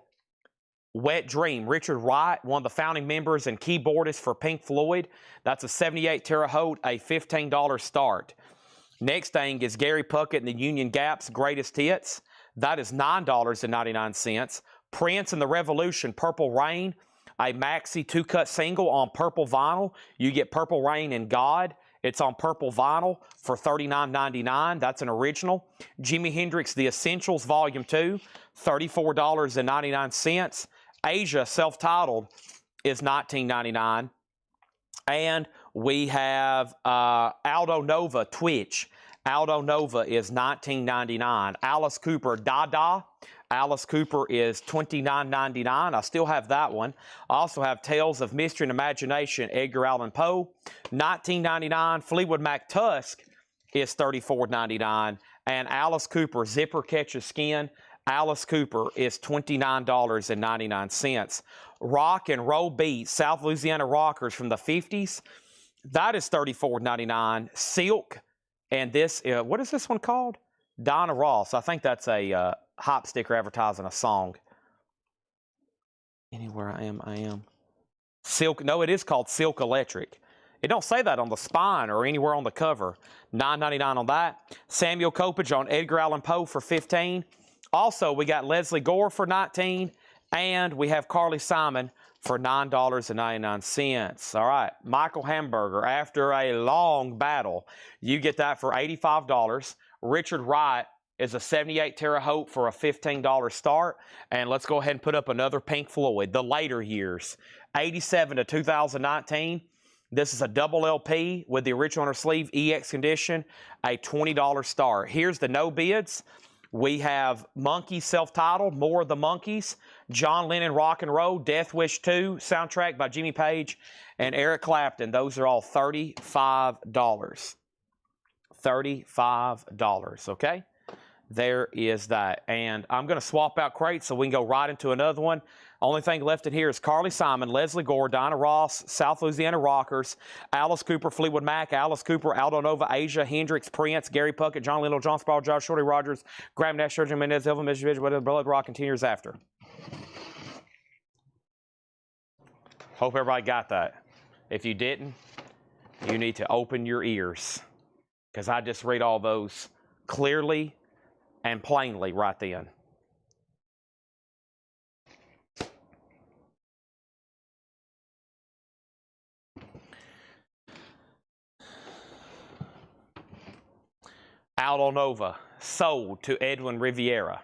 Wet Dream. Richard Wright, one of the founding members and keyboardist for Pink Floyd. That's a 78 Terre Haute, a $15 start. Next thing is Gary Puckett and the Union Gap's Greatest Hits. That is $9.99. Prince and the Revolution, Purple Rain, a maxi 2-cut single on purple vinyl. You get Purple Rain and God. It's on purple vinyl for $39.99. That's an original. Jimi Hendrix, The Essentials, Volume 2, $34.99. Asia, self-titled, is $19.99. And we have Aldo Nova, Twitch. Aldo Nova is $19.99. Alice Cooper, Dada. Alice Cooper is $29.99. I still have that one. I also have Tales of Mystery and Imagination, Edgar Allan Poe, $19.99. Fleetwood Mac Tusk is $34.99. And Alice Cooper, Zipper Catches Skin. Alice Cooper is $29.99. Rock and Roll Beat, South Louisiana Rockers from the 50s. That is $34.99. Silk, and this, what is this one called? Donna Ross. I think that's a hop sticker advertising a song. Anywhere I am. Silk, no, it is called Silk Electric. It don't say that on the spine or anywhere on the cover. $9.99 on that. Samuel Coppage on Edgar Allan Poe for $15. Also, we got Leslie Gore for $19, and we have Carly Simon for $9.99. All right, Michael Hamburger, after a long battle, you get that for $85. Richard Wright is a 78 Terre Haute for a $15 start. And let's go ahead and put up another Pink Floyd, the later years, 87 to 2019. This is a double LP with the original on her sleeve, EX condition, a $20 start. Here's the no bids. We have Monkeys self-titled, More of the Monkeys, John Lennon Rock and Roll, Death Wish 2, soundtrack by Jimmy Page and Eric Clapton. Those are all $35. $35, okay? There is that. And I'm going to swap out crates so we can go right into another one. Only thing left in here is Carly Simon, Leslie Gore, Dinah Ross, South Louisiana Rockers, Alice Cooper, Fleetwood Mac, Alice Cooper, Aldo Nova, Asia, Hendrix, Prince, Gary Puckett, John Little, John Sproul, Josh Shorty Rogers, Graham Nash, Sergio Mendes, Elvin Bishop, Blood Rock, and 10 years after. Hope everybody got that. If you didn't, you need to open your ears, because I just read all those clearly and plainly right then. Aldo Nova, sold to Edwin Riviera.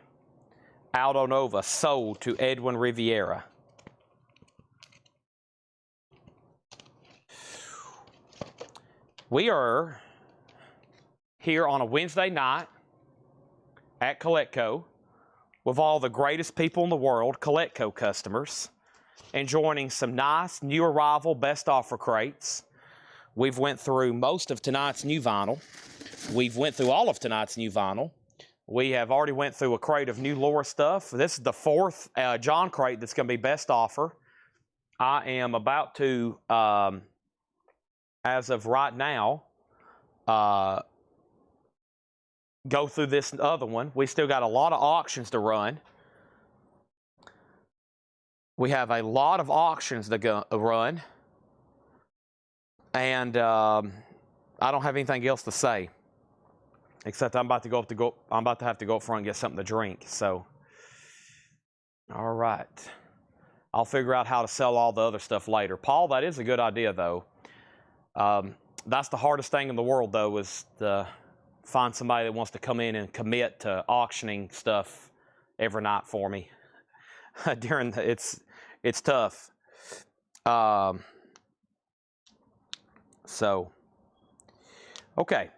Aldo Nova, sold to Edwin Riviera. We are here on a Wednesday night at Coletco with all the greatest people in the world, Coletco customers, and joining some nice new arrival best offer crates. We've went through most of tonight's new vinyl. We've went through all of tonight's new vinyl. We have already went through a crate of new Laura stuff. This is the fourth John crate that's going to be best offer. I am about to, as of right now, go through this other one. We still got a lot of auctions to run. We have a lot of auctions to run. And I don't have anything else to say, except I'm about to have to go up front and get something to drink. So, all right. I'll figure out how to sell all the other stuff later. Paul, that is a good idea, though. That's the hardest thing in the world, though, is to find somebody that wants to come in and commit to auctioning stuff every night for me. It's tough. So, okay.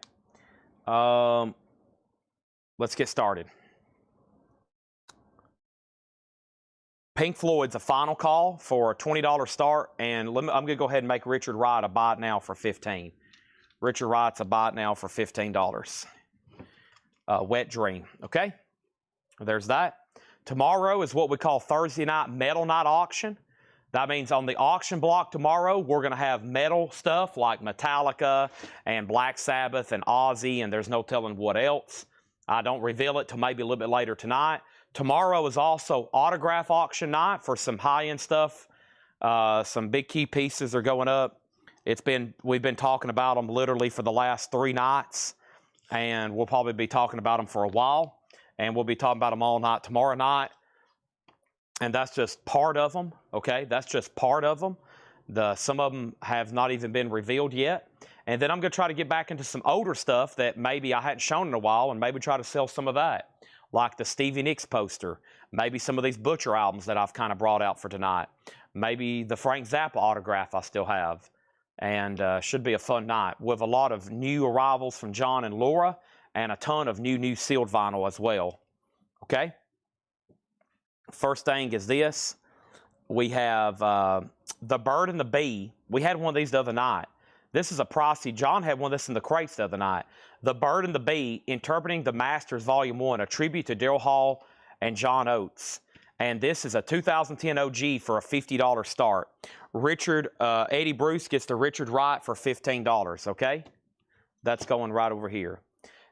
Let's get started. Pink Floyd's a final call for a $20 start, and I'm going to go ahead and make Richard Wright a buy it now for $15. Richard Wright's a buy it now for $15. Wet Dream, okay? There's that. Tomorrow is what we call Thursday night metal night auction. That means on the auction block tomorrow, we're going to have metal stuff like Metallica and Black Sabbath and Ozzy, and there's no telling what else. I don't reveal it till maybe a little bit later tonight. Tomorrow is also autograph auction night for some high-end stuff. Some big key pieces are going up. We've been talking about them literally for the last 3 nights, and we'll probably be talking about them for a while. And we'll be talking about them all night tomorrow night. And that's just part of them, okay? That's just part of them. Some of them have not even been revealed yet. And then I'm going to try to get back into some older stuff that maybe I hadn't shown in a while, and maybe try to sell some of that, like the Stevie Nicks poster, maybe some of these Butcher albums that I've kind of brought out for tonight, maybe the Frank Zappa autograph I still have. And should be a fun night with a lot of new arrivals from John and Laura, and a ton of new sealed vinyl as well. Okay? First thing is this. We have The Bird and the Bee. We had one of these the other night. This is a pricey. John had one of this in the crates the other night. The Bird and the Bee, Interpreting the Masters Volume 1, a tribute to Daryl Hall and John Oates. And this is a 2010 OG for a $50 start. Eddie Bruce gets the Richard Wright for $15, okay? That's going right over here.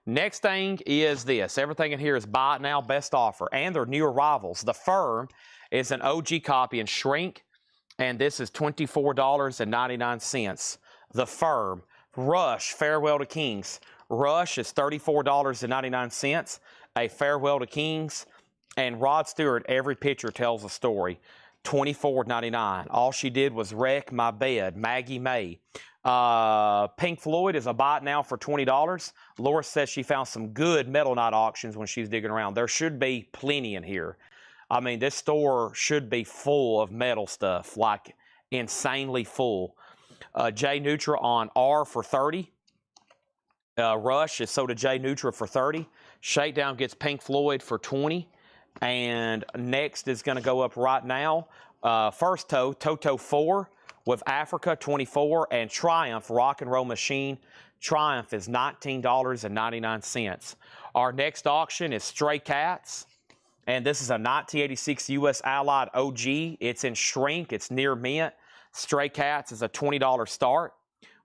Next thing is this. Everything in here is buy it now, best offer, and they're new arrivals. The Firm is an OG copy in shrink, and this is $24.99. The Firm. Rush, Farewell to Kings. Rush is $34.99. A Farewell to Kings. And Rod Stewart, Every Picture Tells a Story. $24.99. All She Did Was Wreck My Bed. Maggie May. Pink Floyd is a buy it now for $20. Laura says she found some good Metal Night auctions when she's digging around. There should be plenty in here. I mean, this store should be full of metal stuff, like insanely full. Jay Neutra on R for $30. Rush is sold to Jay Neutra for $30. Shakedown gets Pink Floyd for $20. And next is going to go up right now. First Toto 4 with Africa, $24. And Triumph, Rock and Roll Machine. Triumph is $19.99. Our next auction is Stray Cats. And this is a 1986 U.S. Allied OG. It's in shrink. It's near mint. Stray Cats is a $20 start.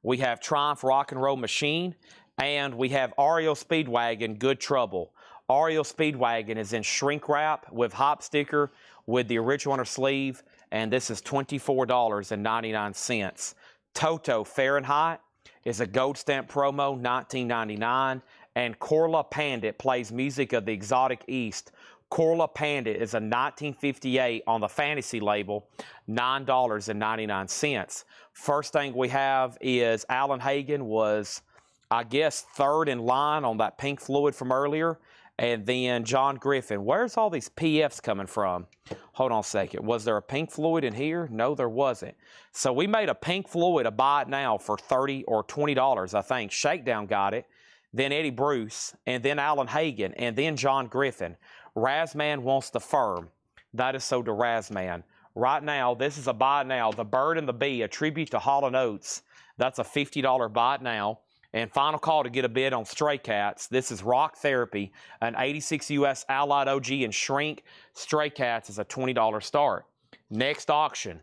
We have Triumph, Rock and Roll Machine. And we have REO Speedwagon, Good Trouble. REO Speedwagon is in shrink wrap with hop sticker with the original on her sleeve, and this is $24.99. Toto Fahrenheit is a gold stamp promo, $19.99, and Corla Pandit plays music of the exotic East. Corla Pandit is a 1958 on the Fantasy label, $9.99. First thing we have is Alan Hagen was, I guess, third in line on that Pink Floyd from earlier. And then John Griffin. Where's all these PFs coming from? Hold on a second. Was there a Pink Floyd in here? No, there wasn't. So we made a Pink Floyd a buy it now for $30 or $20, I think. Shakedown got it. Then Eddie Bruce. And then Alan Hagen. And then John Griffin. Razman wants the Firm. That is sold to Razman. Right now, this is a buy it now. The Bird and the Bee, a tribute to Hall & Oates. That's a $50 buy it now. And final call to get a bid on Stray Cats. This is Rock Therapy, an 86 U.S. Allied OG in shrink. Stray Cats is a $20 start. Next auction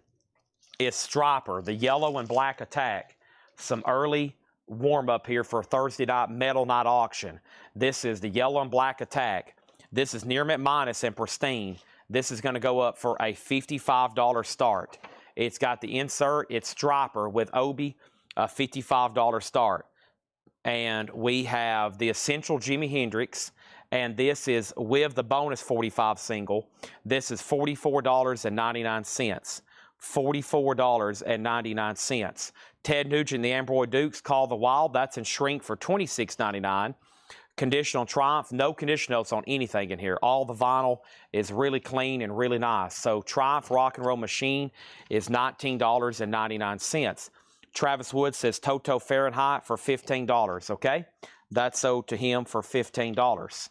is Striper, the Yellow and Black Attack. Some early warm-up here for Thursday night Metal Night auction. This is the Yellow and Black Attack. This is near mint minus and pristine. This is going to go up for a $55 start. It's got the insert. It's Striper with Obi a $55 start. And we have the Essential Jimi Hendrix, and this is with the bonus 45 single. This is $44.99. $44.99. Ted Nugent, the Amboy Dukes, Call the Wild. That's in shrink for $26.99. Conditional Triumph, no condition notes on anything in here. All the vinyl is really clean and really nice. So Triumph Rock and Roll Machine is $19.99. Travis Wood says Toto Fahrenheit for $15, okay? That's sold to him for $15.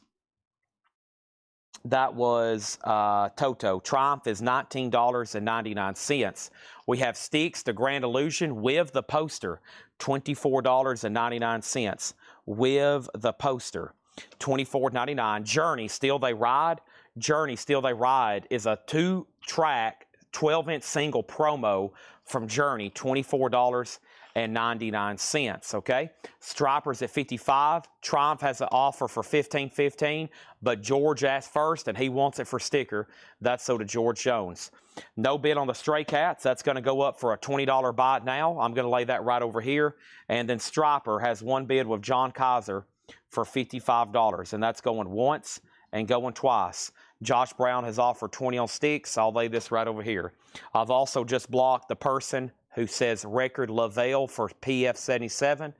That was Toto. Triumph is $19.99. We have Sticks, the Grand Illusion, with the poster, $24.99. With the poster, $24.99. Journey, Still They Ride. Journey, Still They Ride is a 2-track, 12-inch single promo from Journey, $24.99, okay? Stripers at $55. Triumph has an offer for $15.15, but George asked first, and he wants it for sticker. That's so to George Jones. No bid on the Stray Cats. That's going to go up for a $20 buy now. I'm going to lay that right over here. And then Striper has one bid with John Kaiser for $55, and that's going once and going twice. Josh Brown has offered 20 on Sticks. I'll lay this right over here. I've also just blocked the person who says Record Lavelle for PF77.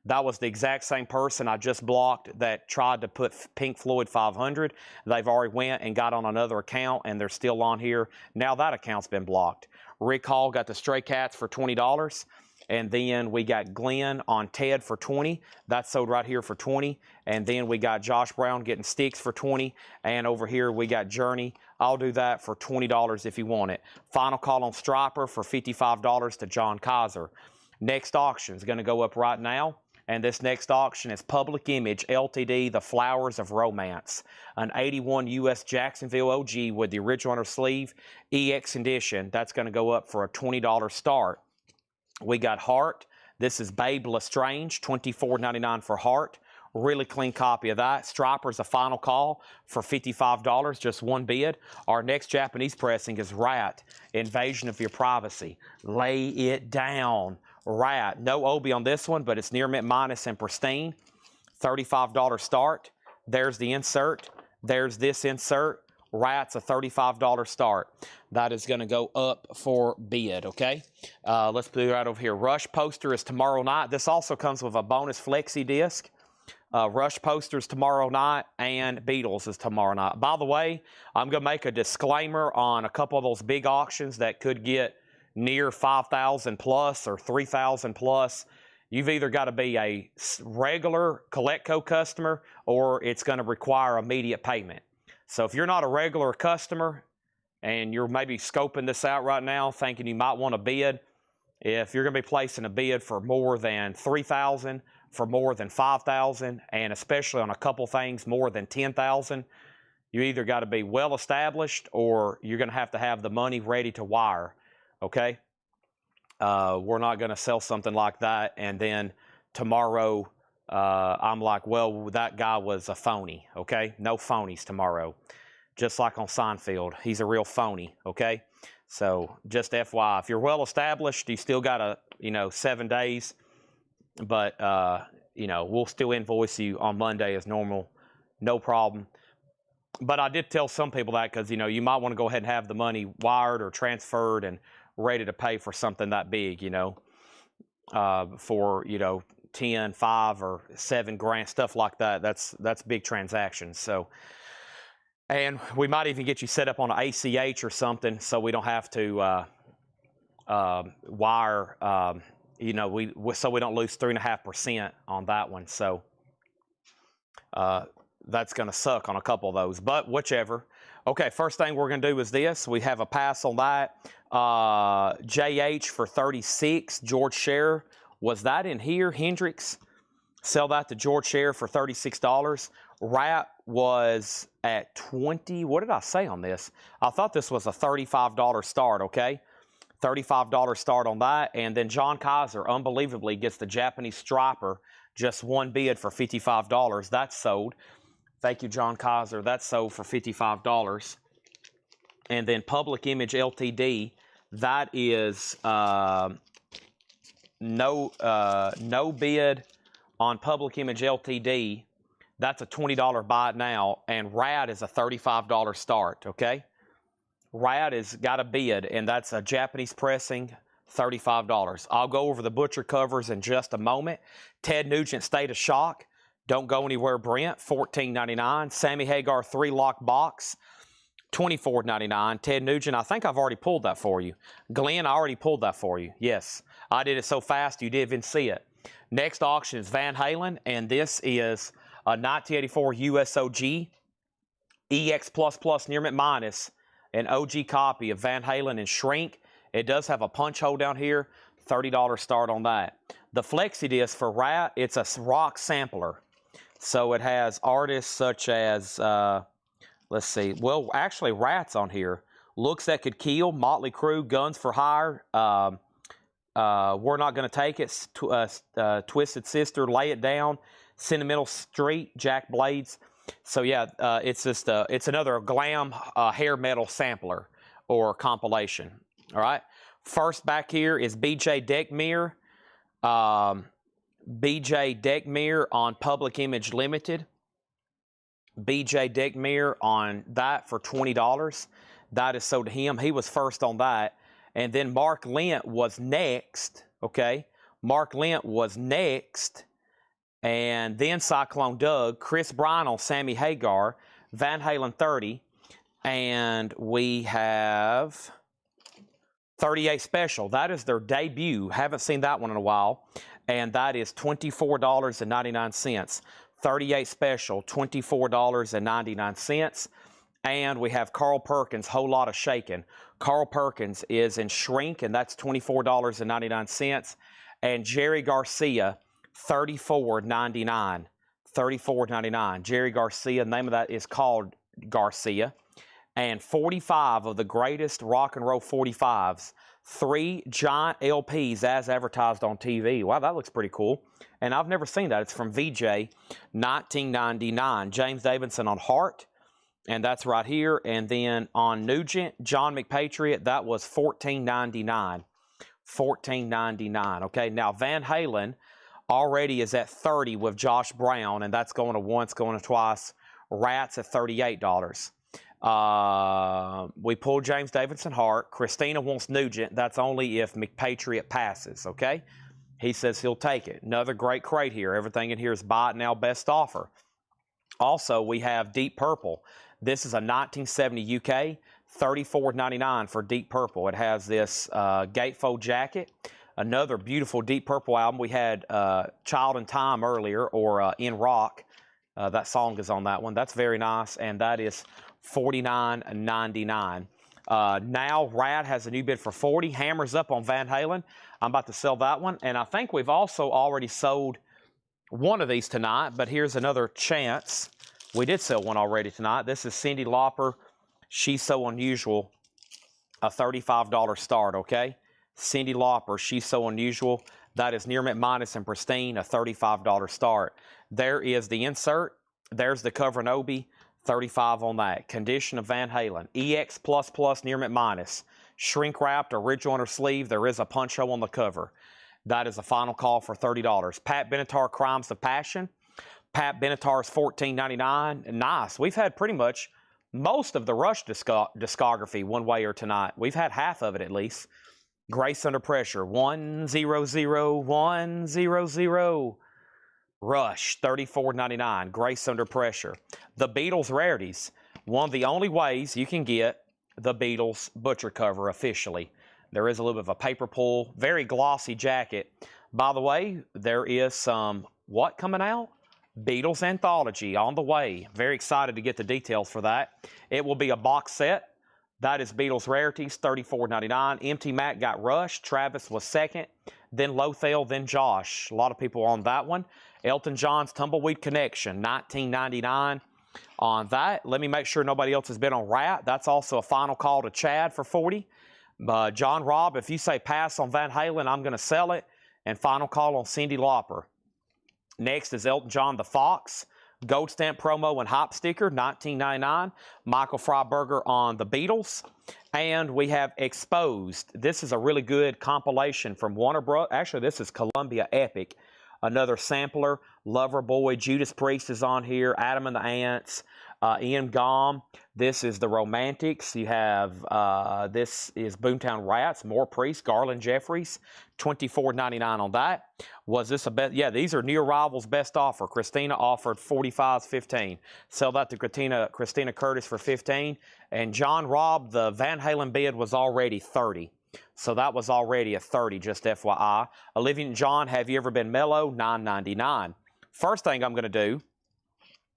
That was the exact same person I just blocked that tried to put Pink Floyd 500. They've already went and got on another account, and they're still on here. Now that account's been blocked. Rick Hall got the Stray Cats for $20. And then we got Glenn on Ted for $20. That's sold right here for $20. And then we got Josh Brown getting Sticks for $20. And over here we got Journey. I'll do that for $20 if you want it. Final call on Striper for $55 to John Kaiser. Next auction is going to go up right now. And this next auction is Public Image Ltd. The Flowers of Romance. An 81 US Jacksonville OG with the original under sleeve EX edition. That's going to go up for a $20 start. We got Heart. This is Babe Lestrange, $24.99 for Heart. Really clean copy of that. Striper's a final call for $55, just one bid. Our next Japanese pressing is Rat, Invasion of Your Privacy. Lay it down. Rat. No Obi on this one, but it's near mint minus and pristine. $35 start. There's the insert. There's this insert. Rat's a $35 start. That is going to go up for bid, okay? Let's put it right over here. Rush poster is tomorrow night. This also comes with a bonus flexi disc. Rush posters tomorrow night, and Beatles is tomorrow night. By the way, I'm going to make a disclaimer on a couple of those big auctions that could get near 5,000 plus or 3,000 plus. You've either got to be a regular Coletco customer or it's going to require immediate payment. So if you're not a regular customer and you're maybe scoping this out right now thinking you might want to bid, if you're going to be placing a bid for more than 3,000, for more than 5,000, and especially on a couple things more than 10,000, you either got to be well established or you're going to have the money ready to wire, okay? We're not going to sell something like that and then tomorrow I'm like, well, that guy was a phony, okay? No phonies tomorrow. Just like on Seinfeld, he's a real phony, okay? So just FYI, if you're well established, you still got 7 days, but we'll still invoice you on Monday as normal, no problem. But I did tell some people that because you might want to go ahead and have the money wired or transferred and ready to pay for something that big, for 10, 5, or 7 grand, stuff like that. That's big transactions. So, and we might even get you set up on an ACH or something, so we don't have to wire. So we don't lose 3.5% on that one. So that's going to suck on a couple of those, but whichever. Okay, first thing we're going to do is this. We have a pass on that. JH for 36. George Scherer. Was that in here? Hendrix. Sell that to George Scherer for $36. Rat was at 20. What did I say on this? I thought this was a $35 start, okay? $35 start on that. And then John Kaiser, unbelievably, gets the Japanese Striper. Just one bid for $55. That's sold. Thank you, John Kaiser. That's sold for $55. And then Public Image Ltd. That is no bid on Public Image Ltd. That's a $20 buy it now, and Rad is a $35 start, okay? Rad has got a bid, and that's a Japanese pressing, $35. I'll go over the butcher covers in just a moment. Ted Nugent, State of Shock. Don't go anywhere, Brent, $14.99. Sammy Hagar 3-lock box, $24.99. Ted Nugent, I think I've already pulled that for you. Glenn, I already pulled that for you. Yes, I did it so fast you didn't even see it. Next auction is Van Halen, and this is a 1984 USOG EX++ near mint minus, an OG copy of Van Halen in shrink. It does have a punch hole down here, $30 start on that. The Flexi Disc for Rat, it's a rock sampler. So it has artists such as, let's see, well, actually Rat's on here. Looks That Could Kill, Motley Crue, Guns for Hire, We're Not Gonna Take It, Twisted Sister, Lay It Down, Sentimental Street, Jack Blades. So yeah, it's just it's another glam hair metal sampler or compilation. All right. First back here is BJ Deckmere. BJ Deckmere on Public Image Limited. BJ Deckmere on that for $20. That is sold to him. He was first on that. And then Mark Lent was next. Okay. Mark Lent was next. And then Cyclone Doug, Chris Bryan on Sammy Hagar, Van Halen 30, and we have 38 Special. That is their debut. Haven't seen that one in a while. And that is $24.99. 38 Special, $24.99. And we have Carl Perkins, Whole Lot of Shakin'. Carl Perkins is in shrink, and that's $24.99. And Jerry Garcia, $34.99. $34.99. Jerry Garcia, the name of that is called Garcia. And 45 of the greatest rock and roll 45s. 3 giant LPs as advertised on TV. Wow, that looks pretty cool. And I've never seen that. It's from VJ, 1999. James Davidson on Heart, and that's right here. And then on Nugent, John McPatriot, that was $14.99. $14.99. Okay, now Van Halen already is at 30 with Josh Brown, and that's going to once, going to twice. Rats at $38. We pulled James Davidson Hart. Christina wants Nugent. That's only if McPatriot passes, okay? He says he'll take it. Another great crate here. Everything in here is buy it now, best offer. Also, we have Deep Purple. This is a 1970 UK, $34.99 for Deep Purple. It has this gatefold jacket. Another beautiful Deep Purple album. We had Child in Time earlier, or In Rock. That song is on that one. That's very nice, and that is $49.99. Now Rad has a new bid for $40. Hammers up on Van Halen. I'm about to sell that one, and I think we've also already sold one of these tonight, but here's another chance. We did sell one already tonight. This is Cyndi Lauper, She's So Unusual, a $35 start, okay? Cyndi Lauper, She's So Unusual. That is near mint minus and pristine, a $35 start. There is the insert. There's the cover and Obi, $35 on that. Condition of Van Halen. EX++ near mint minus. Shrink wrapped, original inner sleeve. There is a punch hole on the cover. That is a final call for $30. Pat Benatar, Crimes of Passion. Pat Benatar's $14.99. Nice. We've had pretty much most of the Rush discography one way or tonight. We've had half of it at least. Grace Under Pressure, 100. Rush, $34.99. Grace Under Pressure. The Beatles Rarities. One of the only ways you can get the Beatles butcher cover officially. There is a little bit of a paper pull. Very glossy jacket. By the way, there is some, what coming out? Beatles Anthology on the way. Very excited to get the details for that. It will be a box set. That is Beatles Rarities, $34.99. Empty Mac got Rush. Travis was second. Then Lothel, then Josh. A lot of people on that one. Elton John's Tumbleweed Connection, $19.99 on that. Let me make sure nobody else has been on Rat. That's also a final call to Chad for $40. John Robb, if you say pass on Van Halen, I'm going to sell it. And final call on Cyndi Lauper. Next is Elton John, The Fox, Gold stamp promo and hop sticker, $19.99. Michael Freiberger on the Beatles. And we have Exposed. This is a really good compilation from Warner Bros. Actually, this is Columbia Epic. Another sampler. Loverboy, Judas Priest is on here. Adam and the Ants. Ian Gaume. This is the Romantics. You have, this is Boomtown Rats, More Priest, Garland Jeffries, $24.99 on that. Was this a bet? Yeah, these are Near Rivals best offer. Christina offered 45s, 15. Sell that to Christina Curtis for 15. And John Robb, the Van Halen bid was already 30. So that was already a 30, just FYI. Olivia and John, Have You Ever Been Mellow? $9.99. First thing I'm going to do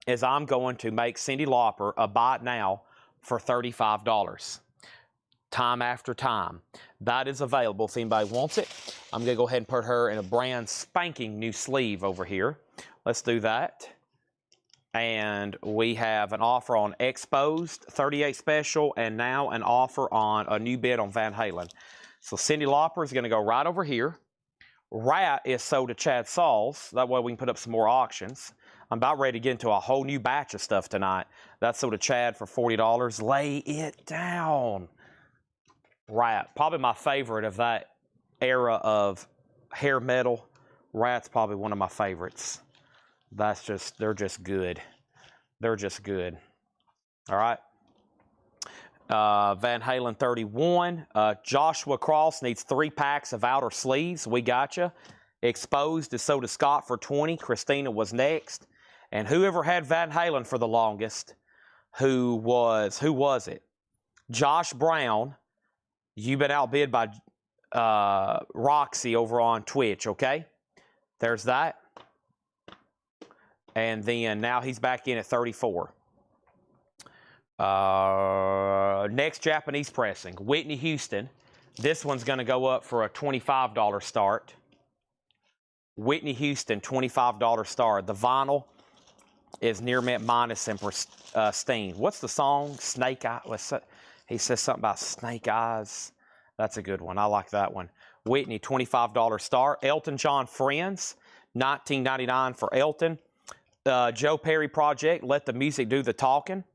is I'm going to make Cyndi Lauper a buy it now for $35. Time after time. That is available if anybody wants it. I'm going to go ahead and put her in a brand spanking new sleeve over here. Let's do that. And we have an offer on Exposed, 38 special, and now an offer on a new bid on Van Halen. So Cyndi Lauper is going to go right over here. Rat is sold to Chad Sauls. That way we can put up some more auctions. I'm about ready to get into a whole new batch of stuff tonight. That's sold to Chad for $40. Lay it down. Rat. Probably my favorite of that era of hair metal. Rat's probably one of my favorites. They're just good. They're just good. All right. Van Halen 31. Joshua Cross needs 3 packs of outer sleeves. We got you. Exposed is sold to Scott for 20. Christina was next. And whoever had Van Halen for the longest, who was it? Josh Brown. You've been outbid by Roxy over on Twitch, okay? There's that. And then now he's back in at 34. Next Japanese pressing, Whitney Houston. This one's going to go up for a $25 start. Whitney Houston, $25 start. The vinyl is Near Mint Minus and Pristine. What's the song? Snake Eye. He says something about Snake Eyes. That's a good one. I like that one. Whitney, $25 start. Elton John Friends, $19.99 for Elton. Joe Perry Project, Let the Music Do the Talking.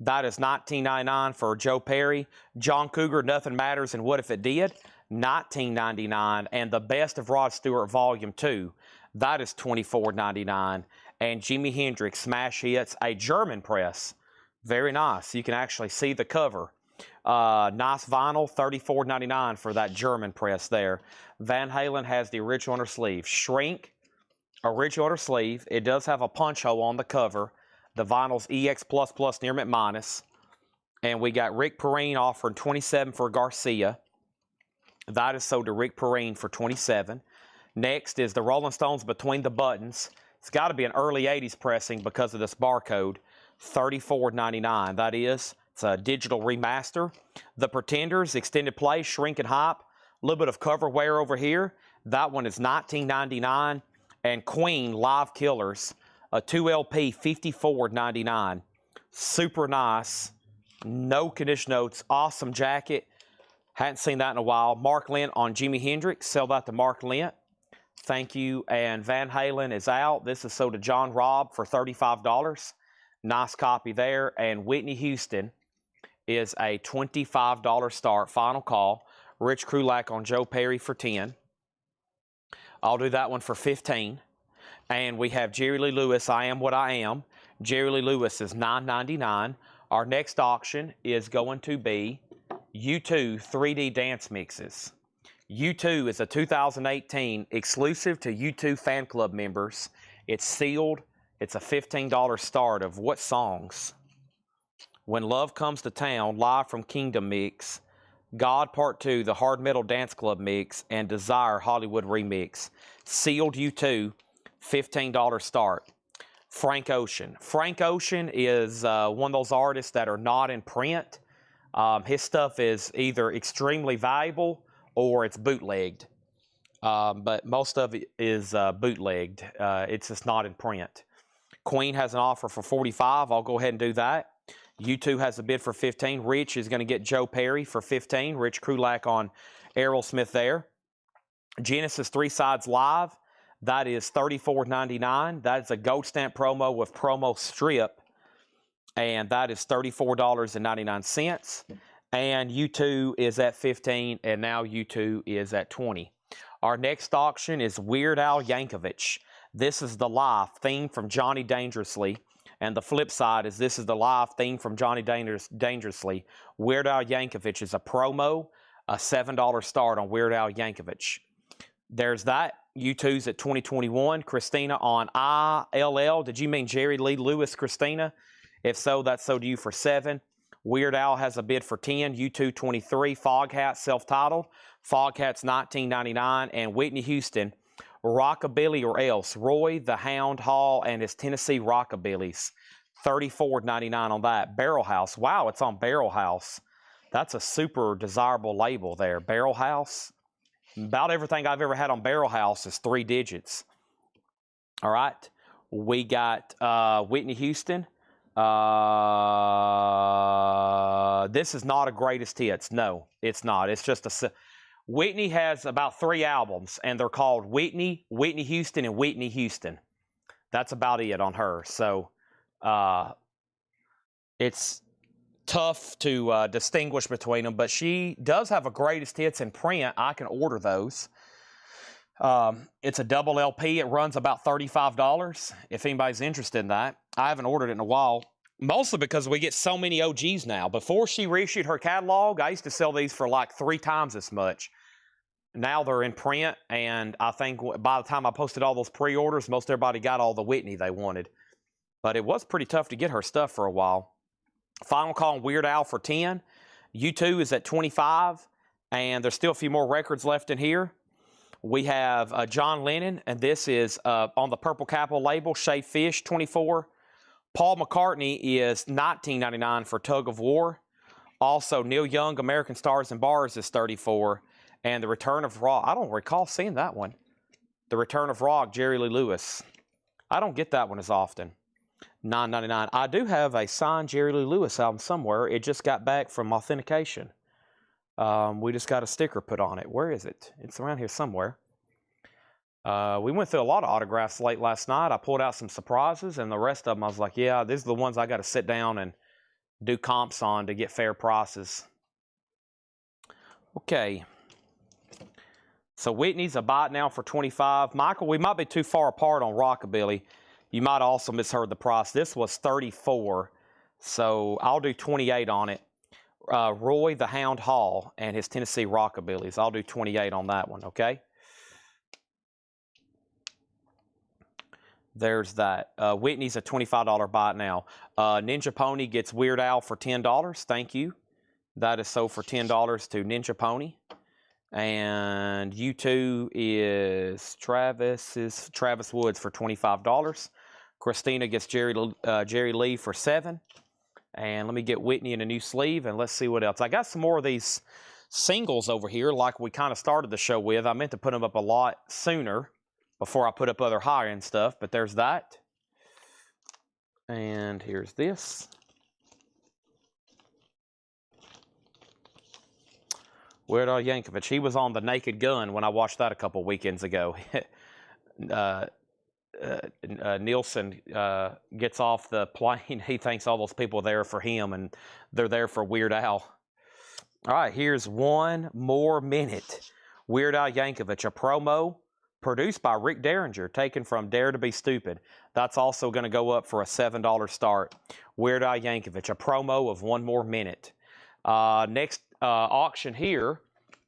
That is $19.99 for Joe Perry. John Cougar, Nothing Matters and What If It Did? $19.99. And The Best of Rod Stewart Volume 2. That is $24.99. And Jimi Hendrix Smash Hits, a German press. Very nice. You can actually see the cover. Nice vinyl, $34.99 for that German press there. Van Halen has the original inner sleeve. Shrink, original inner sleeve. It does have a punch hole on the cover. The vinyl's EX++ Near Mint Minus. And we got Rick Perrine offering $27 for Garcia. That is sold to Rick Perrine for $27. Next is the Rolling Stones Between the Buttons. It's got to be an early 80s pressing because of this barcode. $34.99. That is. It's a digital remaster. The Pretenders, extended play, Shrink and Hop. A little bit of cover wear over here. That one is $19.99. And Queen, Live Killers, a 2LP, $54.99. Super nice. No condition notes. Awesome jacket. Hadn't seen that in a while. Mark Lent on Jimi Hendrix. Sell that to Mark Lent. Thank you. And Van Halen is out. This is sold to John Robb for $35. Nice copy there. And Whitney Houston is a $25 start. Final call. Rich Krulak on Joe Perry for $10. I'll do that one for $15. And we have Jerry Lee Lewis, I Am What I Am. Jerry Lee Lewis is $9.99. Our next auction is going to be U2 3D Dance Mixes. U2 is a 2018 exclusive to U2 fan club members. It's sealed. It's a $15 start of what songs? When Love Comes to Town, Live from Kingdom Mix, God Part 2, the Hard Metal Dance Club Mix, and Desire Hollywood Remix. Sealed U2, $15 start. Frank Ocean. Frank Ocean is one of those artists that are not in print. His stuff is either extremely valuable or it's bootlegged. But most of it is bootlegged. It's just not in print. Queen has an offer for $45. I'll go ahead and do that. U2 has a bid for $15. Rich is going to get Joe Perry for $15. Rich Krulak on Aerosmith there. Genesis 3 Sides Live. That is $34.99. That is a gold stamp promo with promo strip, and that is $34.99. And U2 is at $15, and now U2 is at $20. Our next auction is Weird Al Yankovic. This is the live theme from Johnny Dangerously. And the flip side is this is the live theme from Johnny Dangerously. Weird Al Yankovic is a promo, a $7 start on Weird Al Yankovic. There's that. U2's at 2021. Christina on ILL. Did you mean Jerry Lee Lewis, Christina? If so, that's so to you for 7. Weird Al has a bid for 10. U2 23. Foghat self-titled. Foghat's $19.99. And Whitney Houston, Rockabilly or Else. Roy the Hound Hall and his Tennessee Rockabillys. $34.99 on that. Barrel House. Wow, it's on Barrel House. That's a super desirable label there. Barrel House. About everything I've ever had on Barrel House is 3 digits. All right. We got Whitney Houston. This is not a greatest hits. No, it's not. It's just a... Whitney has about 3 albums, and they're called Whitney, Whitney Houston, and Whitney Houston. That's about it on her. So it's tough to distinguish between them, but she does have a greatest hits in print. I can order those. It's a double LP. It runs about $35 if anybody's interested in that. I haven't ordered it in a while, mostly because we get so many OGs now. Before she reissued her catalog, I used to sell these for like 3 times as much. Now they're in print, and I think by the time I posted all those pre-orders, most everybody got all the Whitney they wanted. But it was pretty tough to get her stuff for a while. Final call on Weird Al for 10. U2 is at 25, and there's still a few more records left in here. We have John Lennon, and this is on the Purple Capital label, Shaved Fish, 24. Paul McCartney is $19.99 for Tug of War. Also, Neil Young, American Stars and Bars is 34. And The Return of Rock, I don't recall seeing that one. The Return of Rock, Jerry Lee Lewis. I don't get that one as often. $9.99. I do have a signed Jerry Lee Lewis album somewhere. It just got back from authentication. We just got a sticker put on it. Where is it? It's around here somewhere. We went through a lot of autographs late last night. I pulled out some surprises, and the rest of them I was like, yeah, these are the ones I got to sit down and do comps on to get fair prices. Okay. So Whitney's a bot now for 25. Michael, we might be too far apart on Rockabilly. You might also misheard the price. This was 34, so I'll do 28 on it. Roy the Hound Hall and his Tennessee Rockabillys. I'll do 28 on that one, okay? There's that. Whitney's a $25 bot now. Ninja Pony gets Weird Al for $10. Thank you. That is sold for $10 to Ninja Pony. And U2 is Travis Woods for $25. Christina gets Jerry Lee for $7. And let me get Whitney in a new sleeve, and let's see what else. I got some more of these singles over here like we kind of started the show with. I meant to put them up a lot sooner before I put up other high-end stuff, but there's that. And here's this. Weird Al Yankovic. He was on The Naked Gun when I watched that a couple weekends ago. Nielsen gets off the plane. He thinks all those people are there for him, and they're there for Weird Al. All right, here's One More Minute. Weird Al Yankovic, a promo produced by Rick Derringer, taken from Dare to Be Stupid. That's also going to go up for a $7 start. Weird Al Yankovic, a promo of One More Minute. Next auction here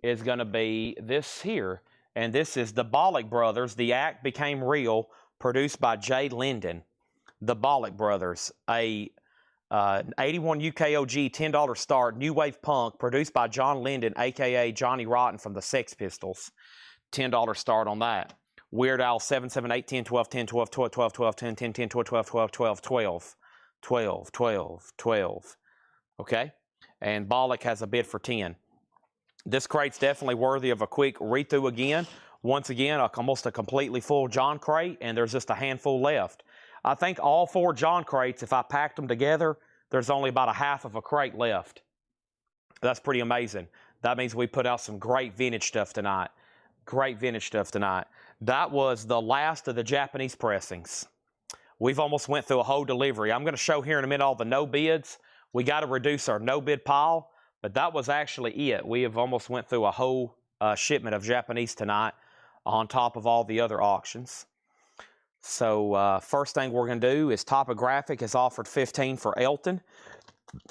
is going to be this here, and this is the Bollock Brothers, The Act Became Real, produced by Jay Linden. The Bollock Brothers, a 81 UKOG $10 start, new wave punk, produced by John Linden, a.k.a. Johnny Rotten from the Sex Pistols. $10 start on that. Weird Al 7, 7, 8, 10, 12, 10, 12, 12, 12, 12, 10, 10, 10, 12, 12, 12, 12, 12, 12, 12, 12. Okay? And Bollock has a bid for 10. This crate's definitely worthy of a quick read-through again. Once again, almost a completely full John crate, and there's just a handful left. I think all 4 John crates, if I packed them together, there's only about a half of a crate left. That's pretty amazing. That means we put out some great vintage stuff tonight. Great vintage stuff tonight. That was the last of the Japanese pressings. We've almost went through a whole delivery. I'm going to show here in a minute all the no bids. We got to reduce our no bid pile, but that was actually it. We have almost went through a whole shipment of Japanese tonight on top of all the other auctions. So first thing we're going to do is Topographic has offered $15 for Elton.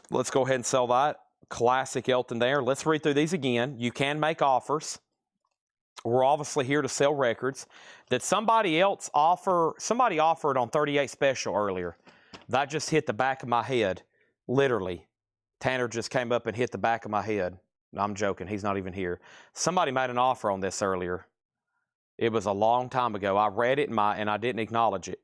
Let's go ahead and sell that. Classic Elton there. Let's read through these again. You can make offers. We're obviously here to sell records. Did somebody else offer? Somebody offered on 38 Special earlier. That just hit the back of my head, literally. Tanner just came up and hit the back of my head. No, I'm joking. He's not even here. Somebody made an offer on this earlier. It was a long time ago. I read it and I didn't acknowledge it.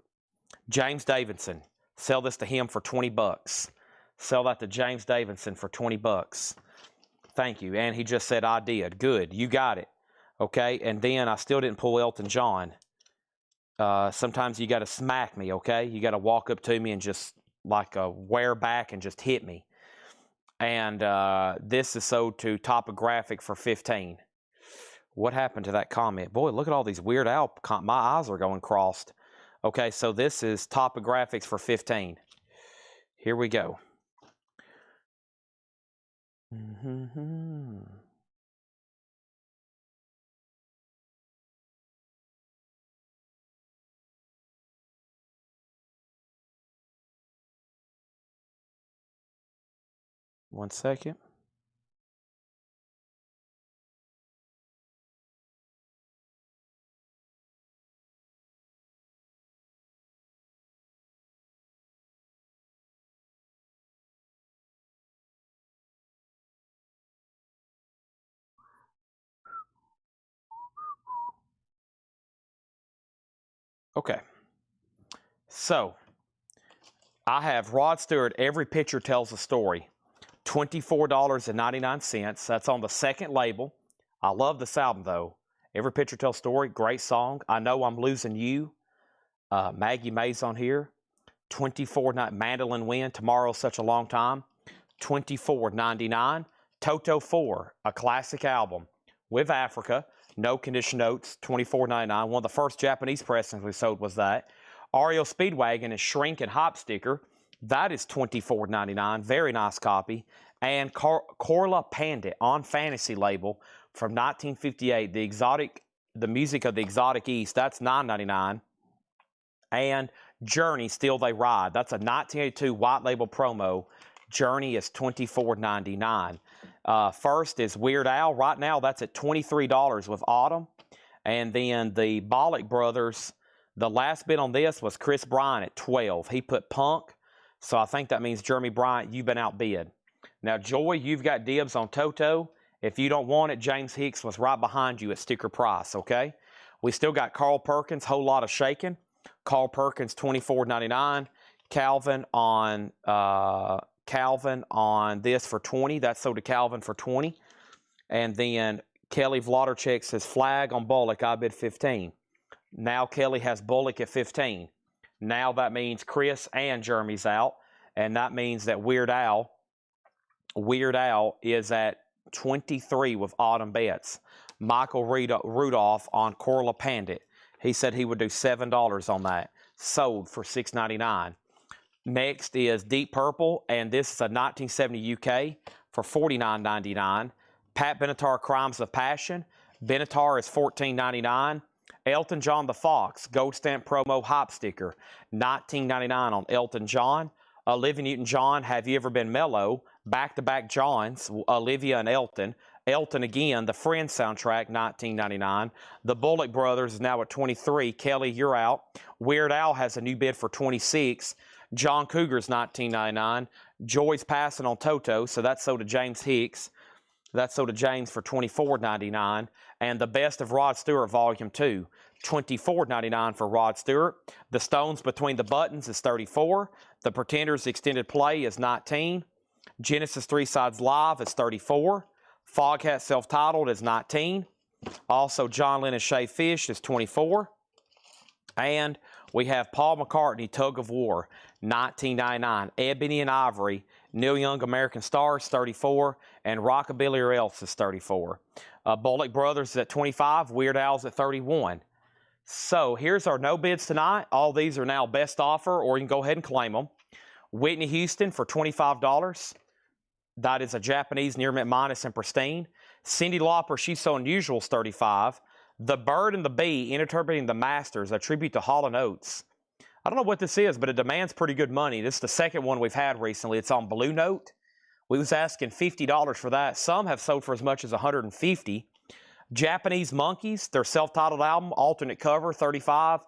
James Davidson. Sell this to him for $20. Sell that to James Davidson for $20. Thank you. And he just said, I did. Good. You got it. Okay. And then I still didn't pull Elton John. Sometimes you got to smack me. Okay. You got to walk up to me and just like wear back and just hit me. And this is sold to Topographic for $15. What happened to that comment? Boy, look at all these Weird Al. My eyes are going crossed. Okay, so this is Topographics for $15. Here we go. One second. Okay, so I have Rod Stewart, Every Picture Tells a Story, $24.99. That's on the second label. I love this album, though. Every Picture Tells a Story, great song. I Know I'm Losing You, Maggie May's on here. $24.99. Mandolin Wind, Tomorrow's Such a Long Time, $24.99. Toto 4, a classic album with Africa. No Condition Notes, $24.99. One of the first Japanese pressings we sold was that. REO Speedwagon and Shrink and Hop sticker. That is $24.99. Very nice copy. And Korla Pandit on Fantasy label from 1958. The music of the Exotic East. That's $9.99. And Journey, Still They Ride. That's a 1982 white label promo. Journey is $24.99. First is Weird Al. Right now, that's at $23 with Autumn. And then the Bollock Brothers, the last bid on this was Chris Bryant at $12. He put Punk. So I think that means Jeremy Bryant, you've been outbid. Now, Joy, you've got dibs on Toto. If you don't want it, James Hicks was right behind you at sticker price, okay? We still got Carl Perkins, Whole Lot of Shaking. Carl Perkins, $24.99. Calvin on this for $20. That's sold to Calvin for $20. And then Kelly Vlodarchek says Flag on Bullock, I bid $15. Now Kelly has Bullock at $15. Now that means Chris and Jeremy's out. And that means that Weird Al is at $23 with Autumn bets. Michael Rudolph on Korla Pandit. He said he would do $7 on that. Sold for $6.99. Next is Deep Purple, and this is a 1970 UK for $49.99. Pat Benatar, Crimes of Passion. Benatar is $14.99. Elton John the Fox, Gold Stamp Promo Hop Sticker, $19.99 on Elton John. Olivia Newton-John, Have You Ever Been Mellow? Back-to-back Johns, Olivia and Elton. Elton again, the Friends soundtrack, $19.99. The Bullock Brothers is now at $23. Kelly, you're out. Weird Al has a new bid for $26. John Cougar's $19.99. Joy's passing on Toto, so that's sold to James Hicks. That's sold to James for $24.99. And the Best of Rod Stewart Volume 2, $24.99 for Rod Stewart. The Stones Between the Buttons is $34. The Pretenders Extended Play is $19. Genesis 3 Sides Live is $34. Foghat Self-Titled is $19. Also, John Lennon Shay Fish is $24. And we have Paul McCartney, Tug of War, $19.99. Ebony and Ivory, Neil Young American Stars, $34. And Rockabilly or Else is $34. Bullock Brothers is at 25. Weird Al's at 31. So here's our no bids tonight. All these are now best offer, or you can go ahead and claim them. Whitney Houston for $25. That is a Japanese near mint minus and pristine. Cyndi Lauper, She's So Unusual, is 35. The Bird and the Bee, Interpreting the Masters, a tribute to Hall & Oates. I don't know what this is, but it demands pretty good money. This is the second one we've had recently. It's on Blue Note. We was asking $50 for that. Some have sold for as much as $150. Japanese Monkeys, their self-titled album, alternate cover, 35.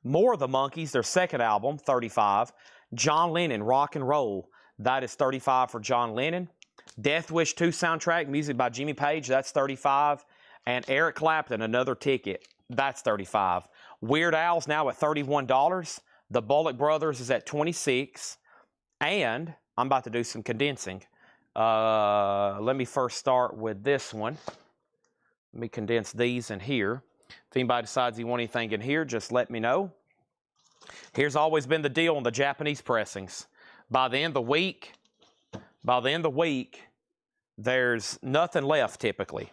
More of the Monkeys, their second album, 35. John Lennon, Rock and Roll, that is 35 for John Lennon. Death Wish 2 soundtrack, music by Jimmy Page, that's 35. And Eric Clapton, Another Ticket, that's 35. Weird Al's now at $31. The Bullock Brothers is at 26. And I'm about to do some condensing. Let me first start with this one. Let me condense these in here. If anybody decides you want anything in here, just let me know. Here's always been the deal on the Japanese pressings. By the end of the week, there's nothing left typically.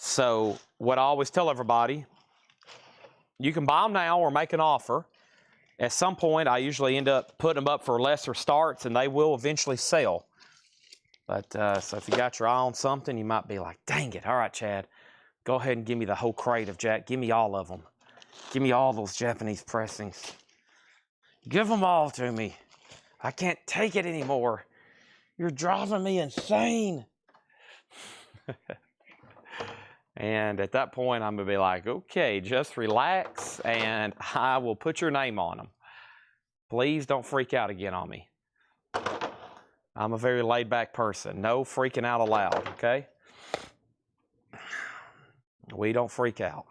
So what I always tell everybody, you can buy them now or make an offer. At some point, I usually end up putting them up for lesser starts, and they will eventually sell. But so if you got your eye on something, you might be like, dang it, all right, Chad, go ahead and give me the whole crate of Jack. Give me all of them. Give me all those Japanese pressings. Give them all to me. I can't take it anymore. You're driving me insane. And at that point, I'm going to be like, okay, just relax, and I will put your name on them. Please don't freak out again on me. I'm a very laid-back person. No freaking out allowed, okay? We don't freak out.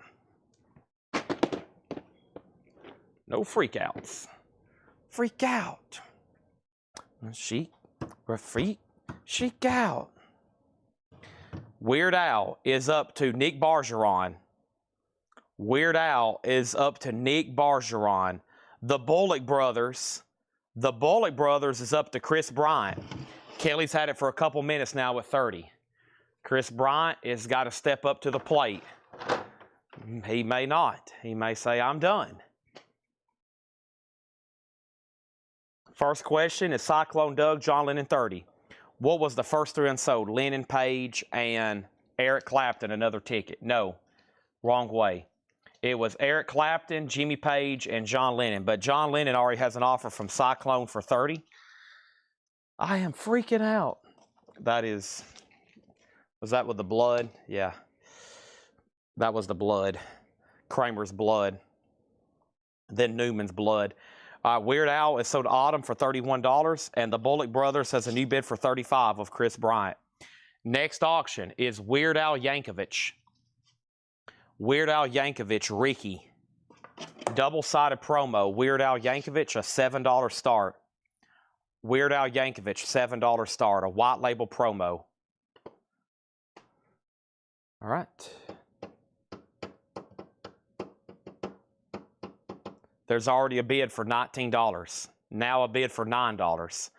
No freak-outs. Freak out. Sheik out. Weird Al is up to Nick Bargeron. Weird Al is up to Nick Bargeron. The Bullock Brothers is up to Chris Bryant. Kelly's had it for a couple minutes now with 30. Chris Bryant has got to step up to the plate. He may not. He may say, I'm done. First question is Cyclone Doug, John Lennon, 30. What was the first three unsold? Lennon, Page, and Eric Clapton, Another Ticket. No, wrong way. It was Eric Clapton, Jimmy Page, and John Lennon. But John Lennon already has an offer from Cyclone for 30. I am freaking out. That is, was that with the blood? Yeah. That was the blood. Kramer's blood. Then Newman's blood. Weird Al is sold to Autumn for $31, and the Bullock Brothers has a new bid for $35 of Chris Bryant. Next auction is Weird Al Yankovic. Weird Al Yankovic, Ricky. Double-sided promo. Weird Al Yankovic, a $7 start. Weird Al Yankovic, $7 start, a white label promo. All right. There's already a bid for $19. Now a bid for $9.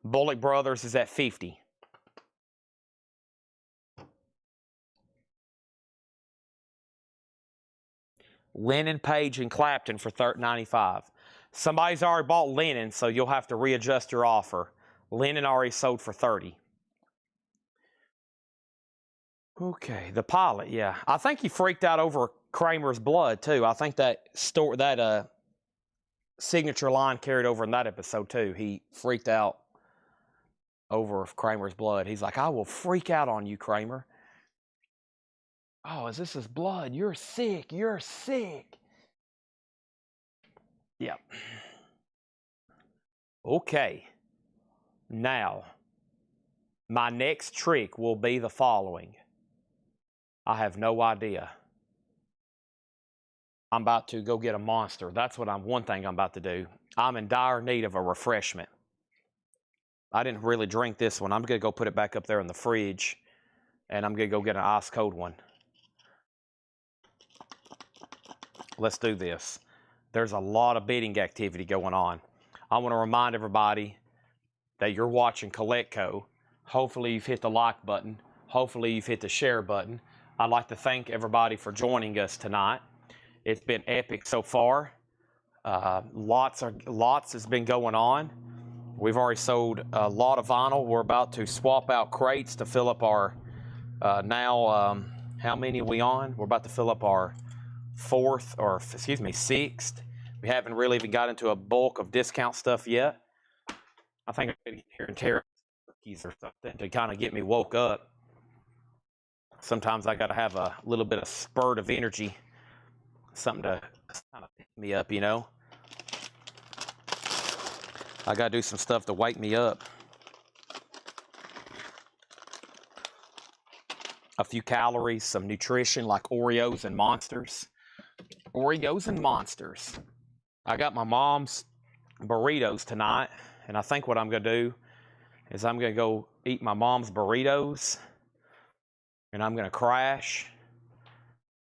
Bullock Brothers is at $50. Lennon, Page, and Clapton for $95. Somebody's already bought Lennon, so you'll have to readjust your offer. Lennon already sold for $30. Okay, the Pilot, yeah. I think he freaked out over Kramer's blood, too. I think that signature line carried over in that episode, too. He freaked out over Kramer's blood. He's like, I will freak out on you, Kramer. Oh, is this his blood? You're sick. You're sick. Yep. Okay. Now, my next trick will be the following. I have no idea. I'm about to go get a Monster. That's one thing I'm about to do. I'm in dire need of a refreshment. I didn't really drink this one. I'm going to go put it back up there in the fridge, and I'm going to go get an ice cold one. Let's do this. There's a lot of bidding activity going on. I want to remind everybody that you're watching CollectCo. Hopefully you've hit the like button. Hopefully you've hit the share button. I'd like to thank everybody for joining us tonight. It's been epic so far. Lots has been going on. We've already sold a lot of vinyl. We're about to swap out crates to fill up our how many are we on? We're about to fill up our sixth. We haven't really even got into a bulk of discount stuff yet. I think I'm going to get here and tear cookies or something to kind of get me woke up. Sometimes I got to have a little bit of spurt of energy, something to kind of pick me up, you know. I got to do some stuff to wake me up. A few calories, some nutrition like Oreos and Monsters. Oreos and Monsters. I got my mom's burritos tonight, and I think what I'm going to do is I'm going to go eat my mom's burritos, and I'm going to crash,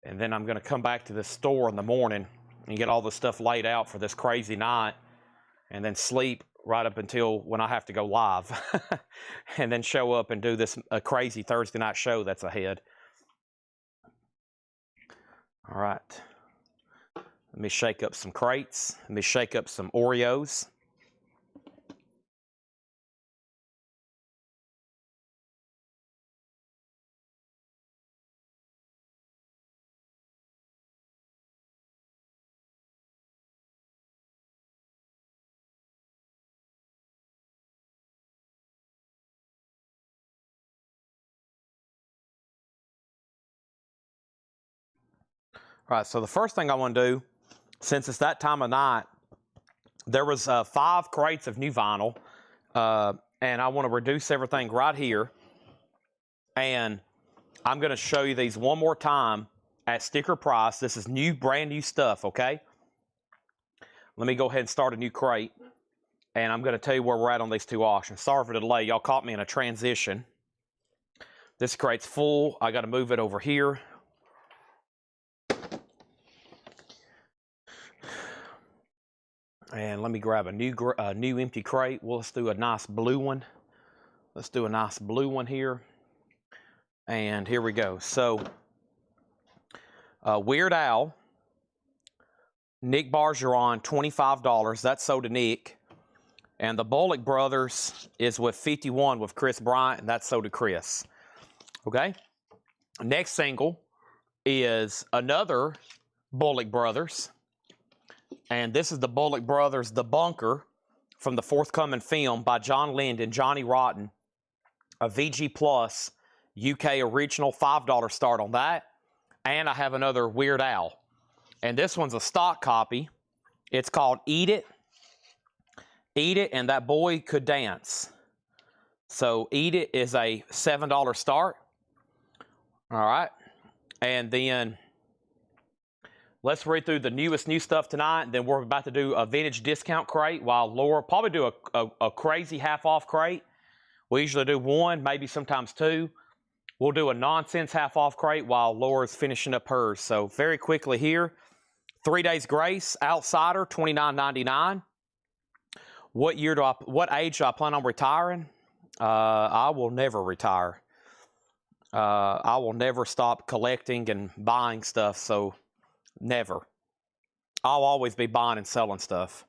and then I'm going to come back to the store in the morning and get all the stuff laid out for this crazy night, and then sleep right up until when I have to go live and then show up and do this crazy Thursday night show that's ahead. All right. Let me shake up some crates. Let me shake up some Oreos. All right, so the first thing I want to do, since it's that time of night, there was 5 crates of new vinyl, and I want to reduce everything right here, and I'm going to show you these one more time at sticker price. This is new, brand new stuff, okay? Let me go ahead and start a new crate, and I'm going to tell you where we're at on these 2 auctions. Sorry for the delay. Y'all caught me in a transition. This crate's full. I got to move it over here. And let me grab a new empty crate. Well, let's do a nice blue one. Let's do a nice blue one here. And here we go. So, Weird Al, Nick Bargeron, $25. That's sold to Nick. And the Bullock Brothers is with 51 with Chris Bryant, and that's sold to Chris. Okay? Next single is another Bullock Brothers. And this is the Bullock Brothers, The Bunker, from the forthcoming film by John Lind and Johnny Rotten. A VG Plus UK original, $5 start on that. And I have another Weird Al. And this one's a stock copy. It's called Eat It. Eat It and That Boy Could Dance. So Eat It is a $7 start. All right. And then let's read through the newest new stuff tonight. And then we're about to do a vintage discount crate while Laura, probably do a crazy half-off crate. We usually do 1, maybe sometimes 2. We'll do a nonsense half-off crate while Laura's finishing up hers. So very quickly here, 3 Days Grace, Outsider, $29.99. What age do I plan on retiring? I will never retire. I will never stop collecting and buying stuff, so never. I'll always be buying and selling stuff.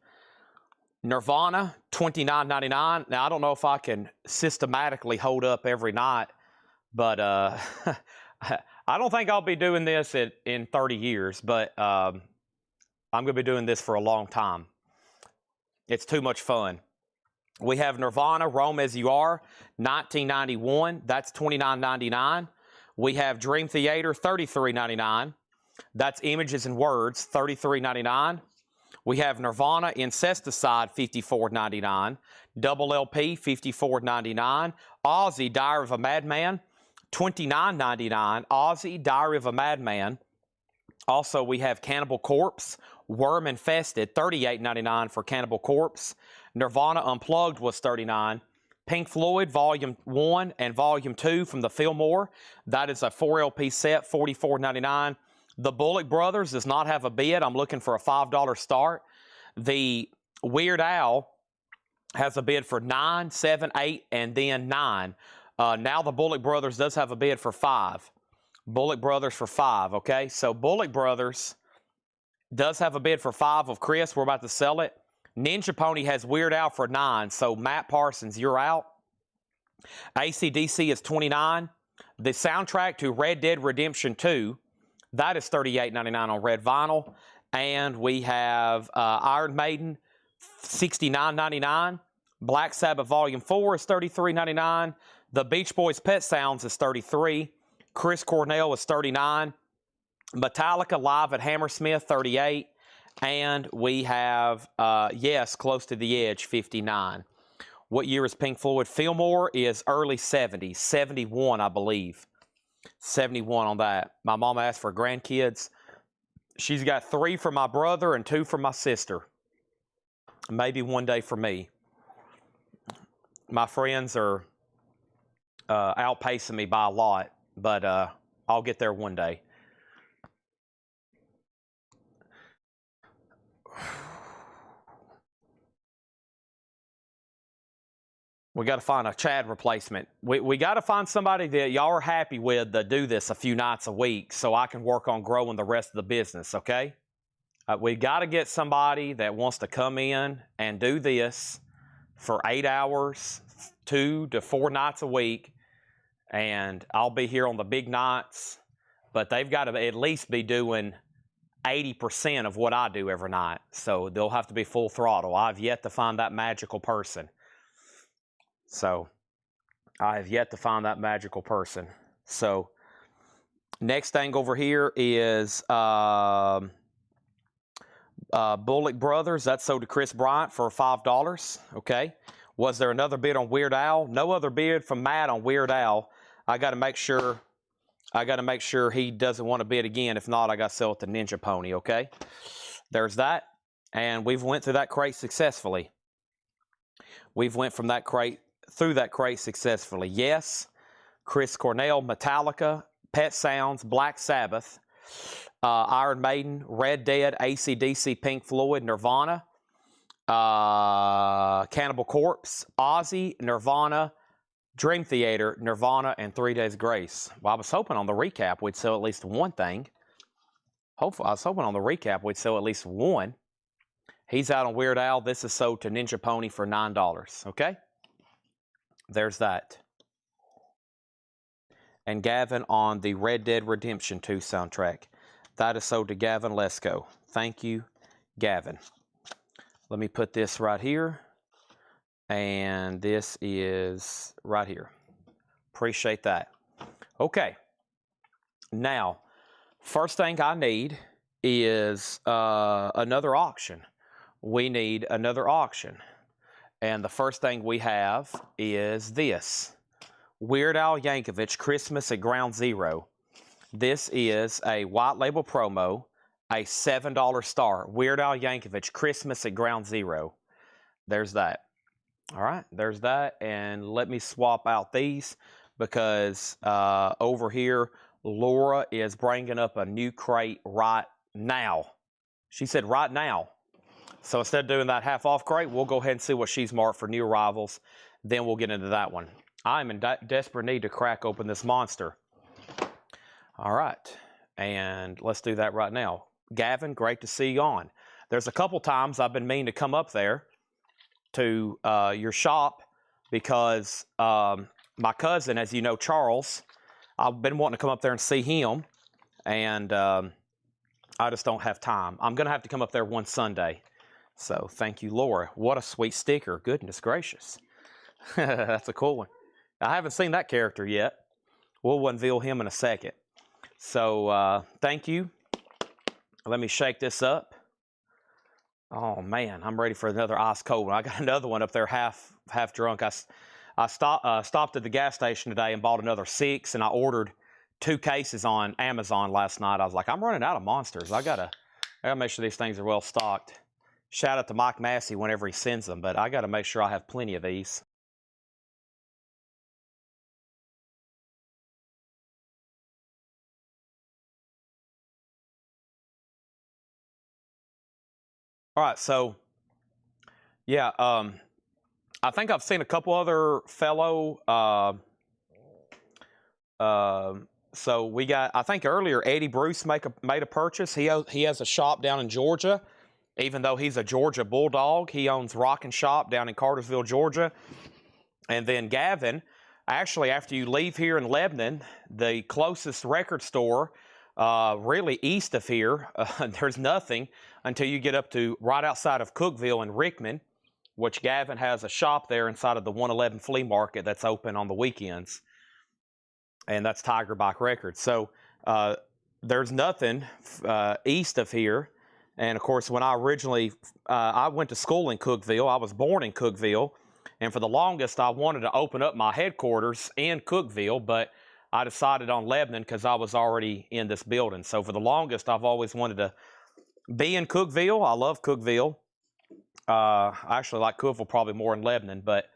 Nirvana, $29.99. Now, I don't know if I can systematically hold up every night, but I don't think I'll be doing this in 30 years, but I'm going to be doing this for a long time. It's too much fun. We have Nirvana, Rome As You Are, $19.91. That's $29.99. We have Dream Theater, $33.99. That's Images and Words, $33.99. We have Nirvana, Incesticide, $54.99. Double LP, $54.99. Ozzy, Diary of a Madman, $29.99. Ozzy, Diary of a Madman. Also, we have Cannibal Corpse, Worm Infested, $38.99 for Cannibal Corpse. Nirvana Unplugged was $39. Pink Floyd, Volume 1 and Volume 2 from the Fillmore. That is a 4LP set, $44.99. The Bullock Brothers does not have a bid. I'm looking for a $5 start. The Weird Al has a bid for 9, 7, 8, and then 9. Now the Bullock Brothers does have a bid for 5. Bullock Brothers for 5, okay? So Bullock Brothers does have a bid for 5 of Chris. We're about to sell it. Ninja Pony has Weird Al for 9. So Matt Parsons, you're out. AC/DC is 29. The soundtrack to Red Dead Redemption 2, that is $38.99 on red vinyl. And we have Iron Maiden, $69.99. Black Sabbath Volume 4 is $33.99. The Beach Boys Pet Sounds is $33. Chris Cornell is $39. Metallica Live at Hammersmith, $38. And we have, Yes, Close to the Edge, $59. What year is Pink Floyd? Fillmore is early 70s, 71, I believe. 71 on that. My mom asked for grandkids. She's got 3 for my brother and 2 for my sister. Maybe one day for me. My friends are outpacing me by a lot, but I'll get there one day. We got to find a Chad replacement. We got to find somebody that y'all are happy with to do this a few nights a week so I can work on growing the rest of the business, okay? We got to get somebody that wants to come in and do this for 8 hours, 2 to 4 nights a week, and I'll be here on the big nights, but they've got to at least be doing 80% of what I do every night, so they'll have to be full throttle. I've yet to find that magical person. So, I have yet to find that magical person. So, next thing over here is Bullock Brothers. That's sold to Chris Bryant for $5. Okay. Was there another bid on Weird Al? No other bid from Matt on Weird Al. I got to make sure he doesn't want to bid again. If not, I got to sell it to Ninja Pony. Okay. There's that. And we've went through that crate successfully. We've went from that crate through that crate successfully. Yes, Chris Cornell, Metallica, Pet Sounds, Black Sabbath, Iron Maiden, Red Dead, AC/DC, Pink Floyd, Nirvana, Cannibal Corpse, Ozzy, Nirvana, Dream Theater, Nirvana, and 3 Days Grace. Well, I was hoping on the recap we'd sell at least one thing. I was hoping on the recap we'd sell at least one. He's out on Weird Al. This is sold to Ninja Pony for $9. Okay? There's that. And Gavin on the Red Dead Redemption 2 soundtrack. That is sold to Gavin Lesko. Thank you, Gavin. Let me put this right here. And this is right here. Appreciate that. Okay. Now, first thing I need is another auction. We need another auction. And the first thing we have is this. Weird Al Yankovic, Christmas at Ground Zero. This is a white label promo, a $7 star. Weird Al Yankovic, Christmas at Ground Zero. There's that. All right, there's that. And let me swap out these because over here, Laura is bringing up a new crate right now. She said right now. So instead of doing that half-off crate, we'll go ahead and see what she's marked for new arrivals. Then we'll get into that one. I'm in desperate need to crack open this monster. All right. And let's do that right now. Gavin, great to see you on. There's a couple times I've been meaning to come up there to your shop because my cousin, as you know, Charles, I've been wanting to come up there and see him. And I just don't have time. I'm going to have to come up there one Sunday. So, thank you, Laura. What a sweet sticker. Goodness gracious. That's a cool one. I haven't seen that character yet. We'll unveil him in a second. So, thank you. Let me shake this up. Oh, man, I'm ready for another ice cold one. I got another one up there half drunk. I stopped at the gas station today and bought another 6, and I ordered 2 cases on Amazon last night. I was like, I'm running out of monsters. I gotta make sure these things are well stocked. Shout out to Mike Massey whenever he sends them, but I got to make sure I have plenty of these. All right, so, yeah, I think I've seen a couple other fellow So we got, I think earlier, Eddie Bruce made a purchase. He has a shop down in Georgia. Even though he's a Georgia Bulldog, he owns Rockin' Shop down in Cartersville, Georgia. And then Gavin, actually, after you leave here in Lebanon, the closest record store, really east of here, there's nothing until you get up to right outside of Cookeville in Rickman, which Gavin has a shop there inside of the 111 Flea Market that's open on the weekends. And that's Tiger Bike Records. So there's nothing east of here. And, of course, when I originally I went to school in Cookeville. I was born in Cookeville. And for the longest, I wanted to open up my headquarters in Cookeville, but I decided on Lebanon because I was already in this building. So for the longest, I've always wanted to be in Cookeville. I love Cookeville. I actually like Cookeville probably more than Lebanon, but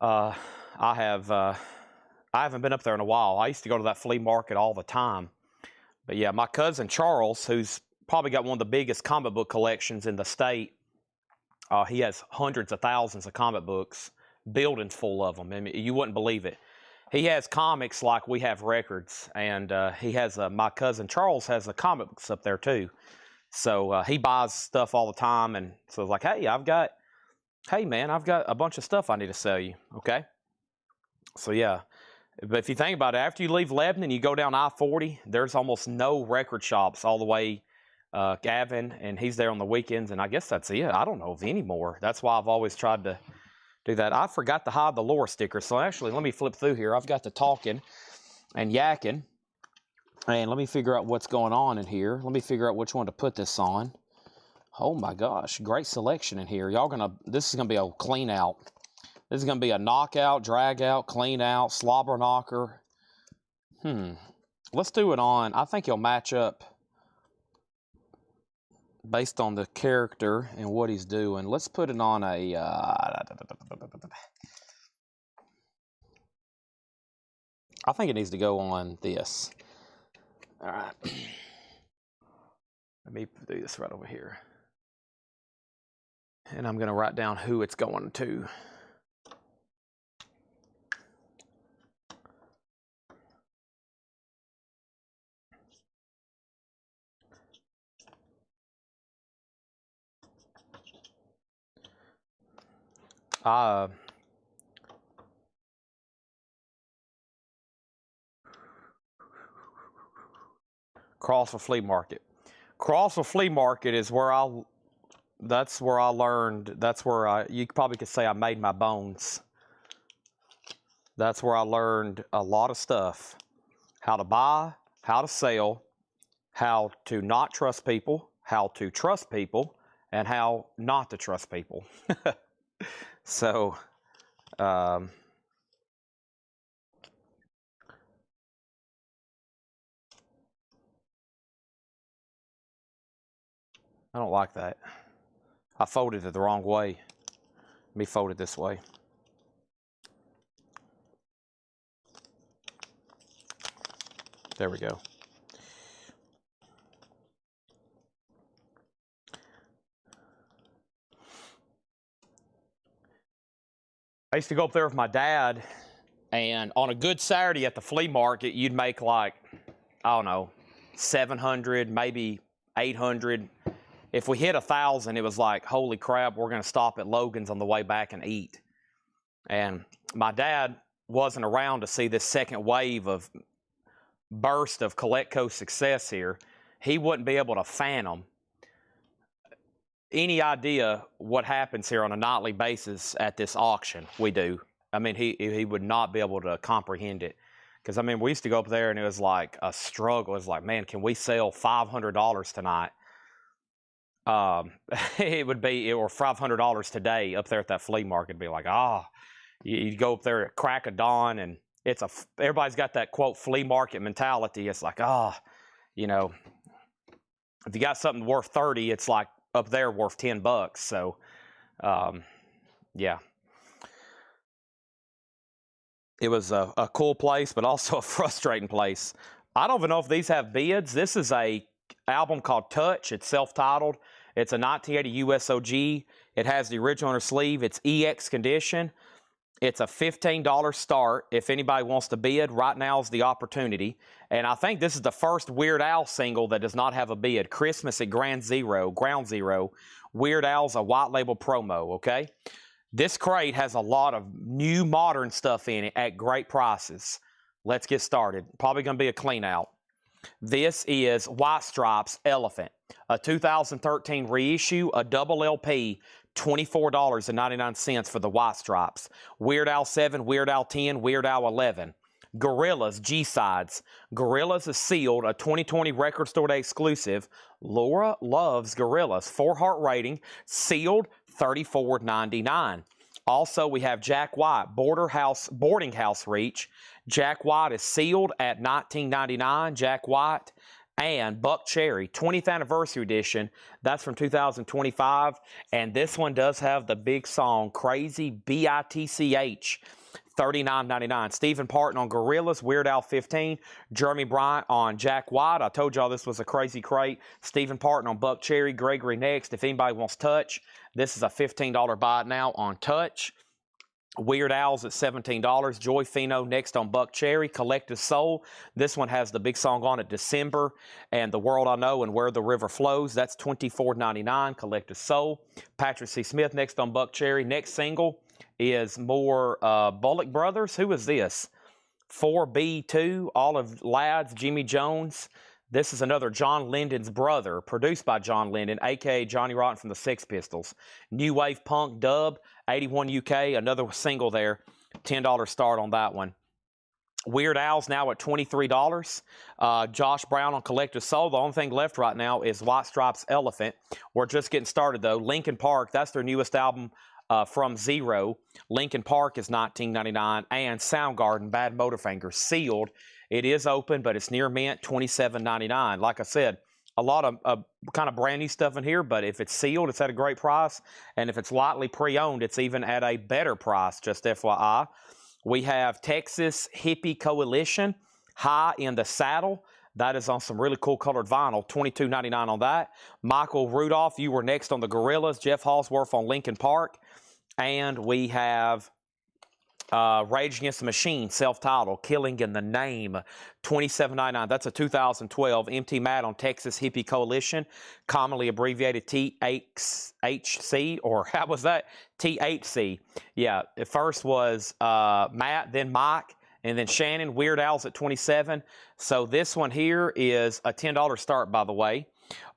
I haven't been up there in a while. I used to go to that flea market all the time. But yeah, my cousin Charles, who's probably got one of the biggest comic book collections in the state, he has hundreds of thousands of comic books, buildings full of them. I mean, you wouldn't believe it. He has comics like we have records, and he has my cousin Charles has the comic books up there too. So he buys stuff all the time, and so I was like, hey man, I've got a bunch of stuff I need to sell you. Okay. So yeah, but if you think about it, after you leave Lebanon, you go down I-40, there's almost no record shops all the way. Gavin, and he's there on the weekends, and I guess that's it. I don't know of any more. That's why I've always tried to do that. I forgot to hide the lore sticker, so actually let me flip through here. I've got the talking and yakking, and let me figure out what's going on in here. Let me figure out which one to put this on. Oh my gosh, great selection in here. This is gonna be a clean out. This is gonna be a knockout, drag out, clean out, slobber knocker. Let's do it on, I think it'll match up based on the character and what he's doing. Let's put it on a I think it needs to go on this. All right. Let me do this right over here. And I'm going to write down who it's going to. Crossville Flea Market. Crossville Flea Market is where that's where I learned, you probably could say I made my bones. That's where I learned a lot of stuff. How to buy, how to sell, how to not trust people, how to trust people, and how not to trust people. So, I don't like that. I folded it the wrong way. Let me fold it this way. There we go. I used to go up there with my dad, and on a good Saturday at the flea market, you'd make like, I don't know, 700, maybe 800. If we hit 1,000, it was like, holy crap, we're going to stop at Logan's on the way back and eat. And my dad wasn't around to see this second wave of burst of Coletco success here. He wouldn't be able to fathom any idea what happens here on a nightly basis at this auction we do. I mean, he would not be able to comprehend it. Because, I mean, we used to go up there and it was like a struggle. It was like, man, can we sell $500 tonight? It would be, or $500 today up there at that flea market. It'd be like, you go up there at crack of dawn, and everybody's got that, quote, flea market mentality. It's like, you know, if you got something worth 30, it's like up there worth $10. So, yeah. It was a cool place, but also a frustrating place. I don't even know if these have bids. This is a album called Touch. It's self-titled. It's a 1980 USOG. It has the original on her sleeve. It's EX condition. It's a $15 start. If anybody wants to bid, right now is the opportunity. And I think this is the first Weird Al single that does not have a bid. Christmas at Ground Zero. Weird Al's a white label promo, okay? This crate has a lot of new modern stuff in it at great prices. Let's get started. Probably going to be a clean out. This is White Stripes Elephant, a 2013 reissue, a double LP, $24.99 for the White Stripes. Weird Al 7, Weird Al 10, Weird Al 11. Gorillaz G-Sides. Gorillaz is sealed, a 2020 Record Store Day exclusive. Laura loves Gorillaz. 4-heart rating, sealed, $34.99. Also, we have Jack White, Boarding House Reach. Jack White is sealed at $19.99. Jack White and Buck Cherry 20th Anniversary Edition. That's from 2025. And this one does have the big song, Crazy, B-I-T-C-H, $39.99. Stephen Parton on Gorillaz, Weird Al 15. Jeremy Bryant on Jack White. I told y'all this was a crazy crate. Stephen Parton on Buck Cherry. Gregory next. If anybody wants Touch, this is a $15 buy it now on Touch. Weird Al's at $17. Joy Fino next on Buck Cherry. Collective Soul. This one has the big song on it, December, and The World I Know and Where the River Flows. That's $24.99. Collective Soul. Patrick C. Smith next on Buck Cherry. Next single is more Bullock Brothers. Who is this? 4B2, Olive Lads, Jimmy Jones. This is another John Lydon's brother, produced by John Lydon, a.k.a. Johnny Rotten from the Sex Pistols. New Wave Punk Dub, 81 UK, another single there, $10 start on that one. Weird Al's now at $23. Josh Brown on Collective Soul. The only thing left right now is White Stripes Elephant. We're just getting started, though. Linkin Park, that's their newest album from Zero. Linkin Park is $19.99. And Soundgarden, Bad Motorfinger, sealed. It is open, but it's near mint, $27.99. Like I said, a lot of kind of brand new stuff in here, but if it's sealed, it's at a great price. And if it's lightly pre-owned, it's even at a better price, just FYI. We have Texas Hippie Coalition, High in the Saddle. That is on some really cool colored vinyl, $22.99 on that. Michael Rudolph, you were next on the Gorillaz. Jeff Halsworth on Linkin Park. And we have Rage Against the Machine, self-titled, Killing in the Name, $27.99. That's a 2012. MT Matt on Texas Hippie Coalition, commonly abbreviated THC, or how was that? THC. Yeah, it first was Matt, then Mike, and then Shannon. Weird Al's at $27. So this one here is a $10 start, by the way.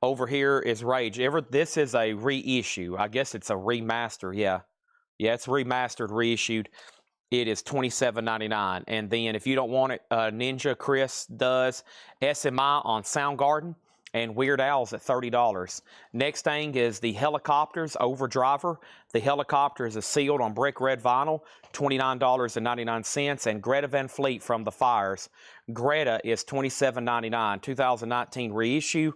Over here is Rage. This is a reissue. I guess it's a remaster, yeah. Yeah, it's remastered, reissued. It is $27.99. And then if you don't want it, Ninja Chris does SMI on Soundgarden, and Weird Al's at $30. Next thing is the Helicopters Overdriver. The Helicopters is sealed on brick red vinyl, $29.99. And Greta Van Fleet from The Fires. Greta is $27.99, 2019 reissue.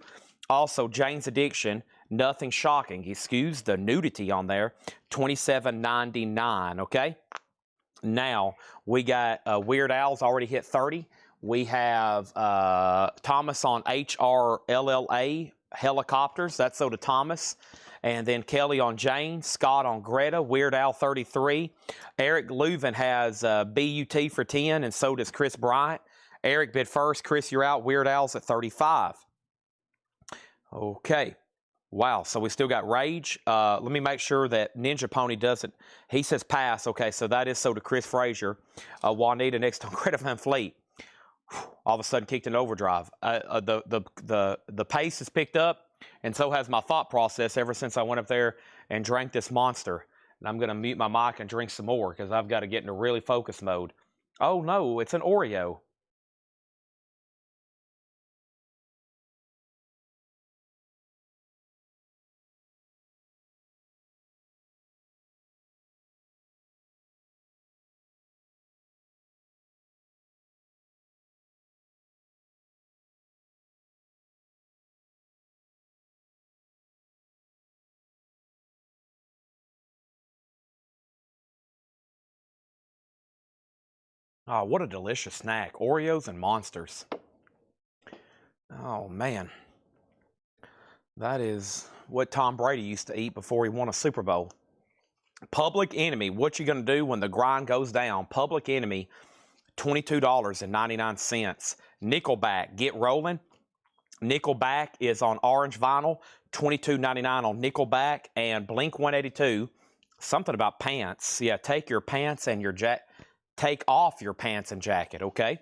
Also, Jane's Addiction, Nothing Shocking. Excuse the nudity on there, $27.99, okay? Now, we got Weird Al's already hit 30. We have Thomas on HRLLA, Helicopters. That's so to Thomas. And then Kelly on Jane. Scott on Greta. Weird Al 33. Eric Leuven has BUT for 10, and so does Chris Bryant. Eric bid first. Chris, you're out. Weird Al's at 35. Okay. Wow, so we still got Rage. Let me make sure that Ninja Pony doesn't. He says pass. Okay, so that is so to Chris Frazier. Juanita next on Greta Van Fleet. All of a sudden kicked in overdrive. The pace has picked up, and so has my thought process ever since I went up there and drank this monster. And I'm going to mute my mic and drink some more because I've got to get into really focus mode. Oh no, it's an Oreo. Oh, what a delicious snack. Oreos and Monsters. Oh, man. That is what Tom Brady used to eat before he won a Super Bowl. Public Enemy, what you going to do when the grind goes down? Public Enemy, $22.99. Nickelback, Get Rolling. Nickelback is on orange vinyl, $22.99 on Nickelback. And Blink-182, something about pants. Yeah, take your pants and your take off your pants and jacket, okay?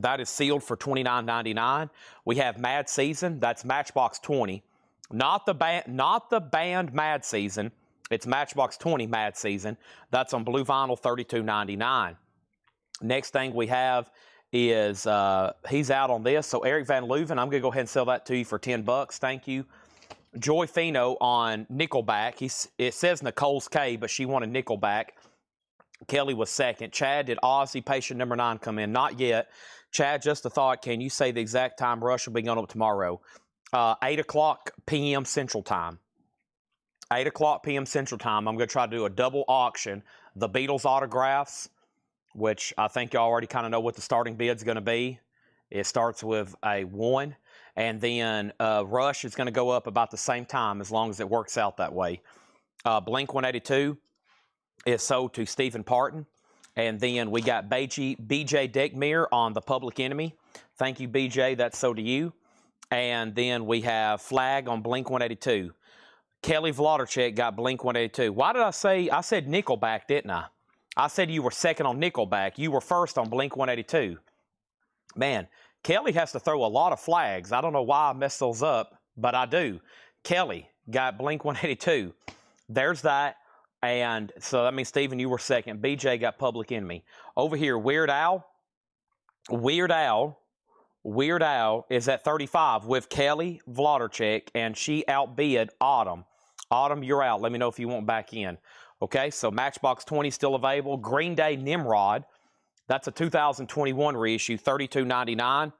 That is sealed for $29.99. We have Mad Season, that's Matchbox 20. Not the band Mad Season. It's Matchbox 20 Mad Season. That's on blue vinyl, $32.99. Next thing we have is he's out on this. So Eric Van Leuven, I'm going to go ahead and sell that to you for $10. Thank you. Joy Fino on Nickelback. It says Nicole's K, but she wanted Nickelback. Kelly was second. Chad, did Ozzy Patient number 9 come in? Not yet. Chad, just a thought. Can you say the exact time Rush will be going up tomorrow? 8 o'clock p.m. Central Time. 8 o'clock p.m. Central Time. I'm going to try to do a double auction. The Beatles autographs, which I think you already kind of know what the starting bid's going to be. It starts with a 1. And then Rush is going to go up about the same time as long as it works out that way. Blink-182 is sold to Stephen Parton. And then we got BJ Dickmeyer on the Public Enemy. Thank you, BJ. That's sold to you. And then we have Flag on Blink-182. Kelly Vlodarchek got Blink-182. Why did I say? I said Nickelback, didn't I? I said you were second on Nickelback. You were first on Blink-182. Man, Kelly has to throw a lot of flags. I don't know why I messed those up, but I do. Kelly got Blink-182. There's that. And so that means, Steven, you were second. BJ got Public Enemy. Over here, Weird Al. Weird Al is at 35 with Kelly Vlodarchek, and she outbid Autumn. Autumn, you're out. Let me know if you want back in. Okay, so Matchbox 20 still available. Green Day Nimrod, that's a 2021 reissue, $32.99.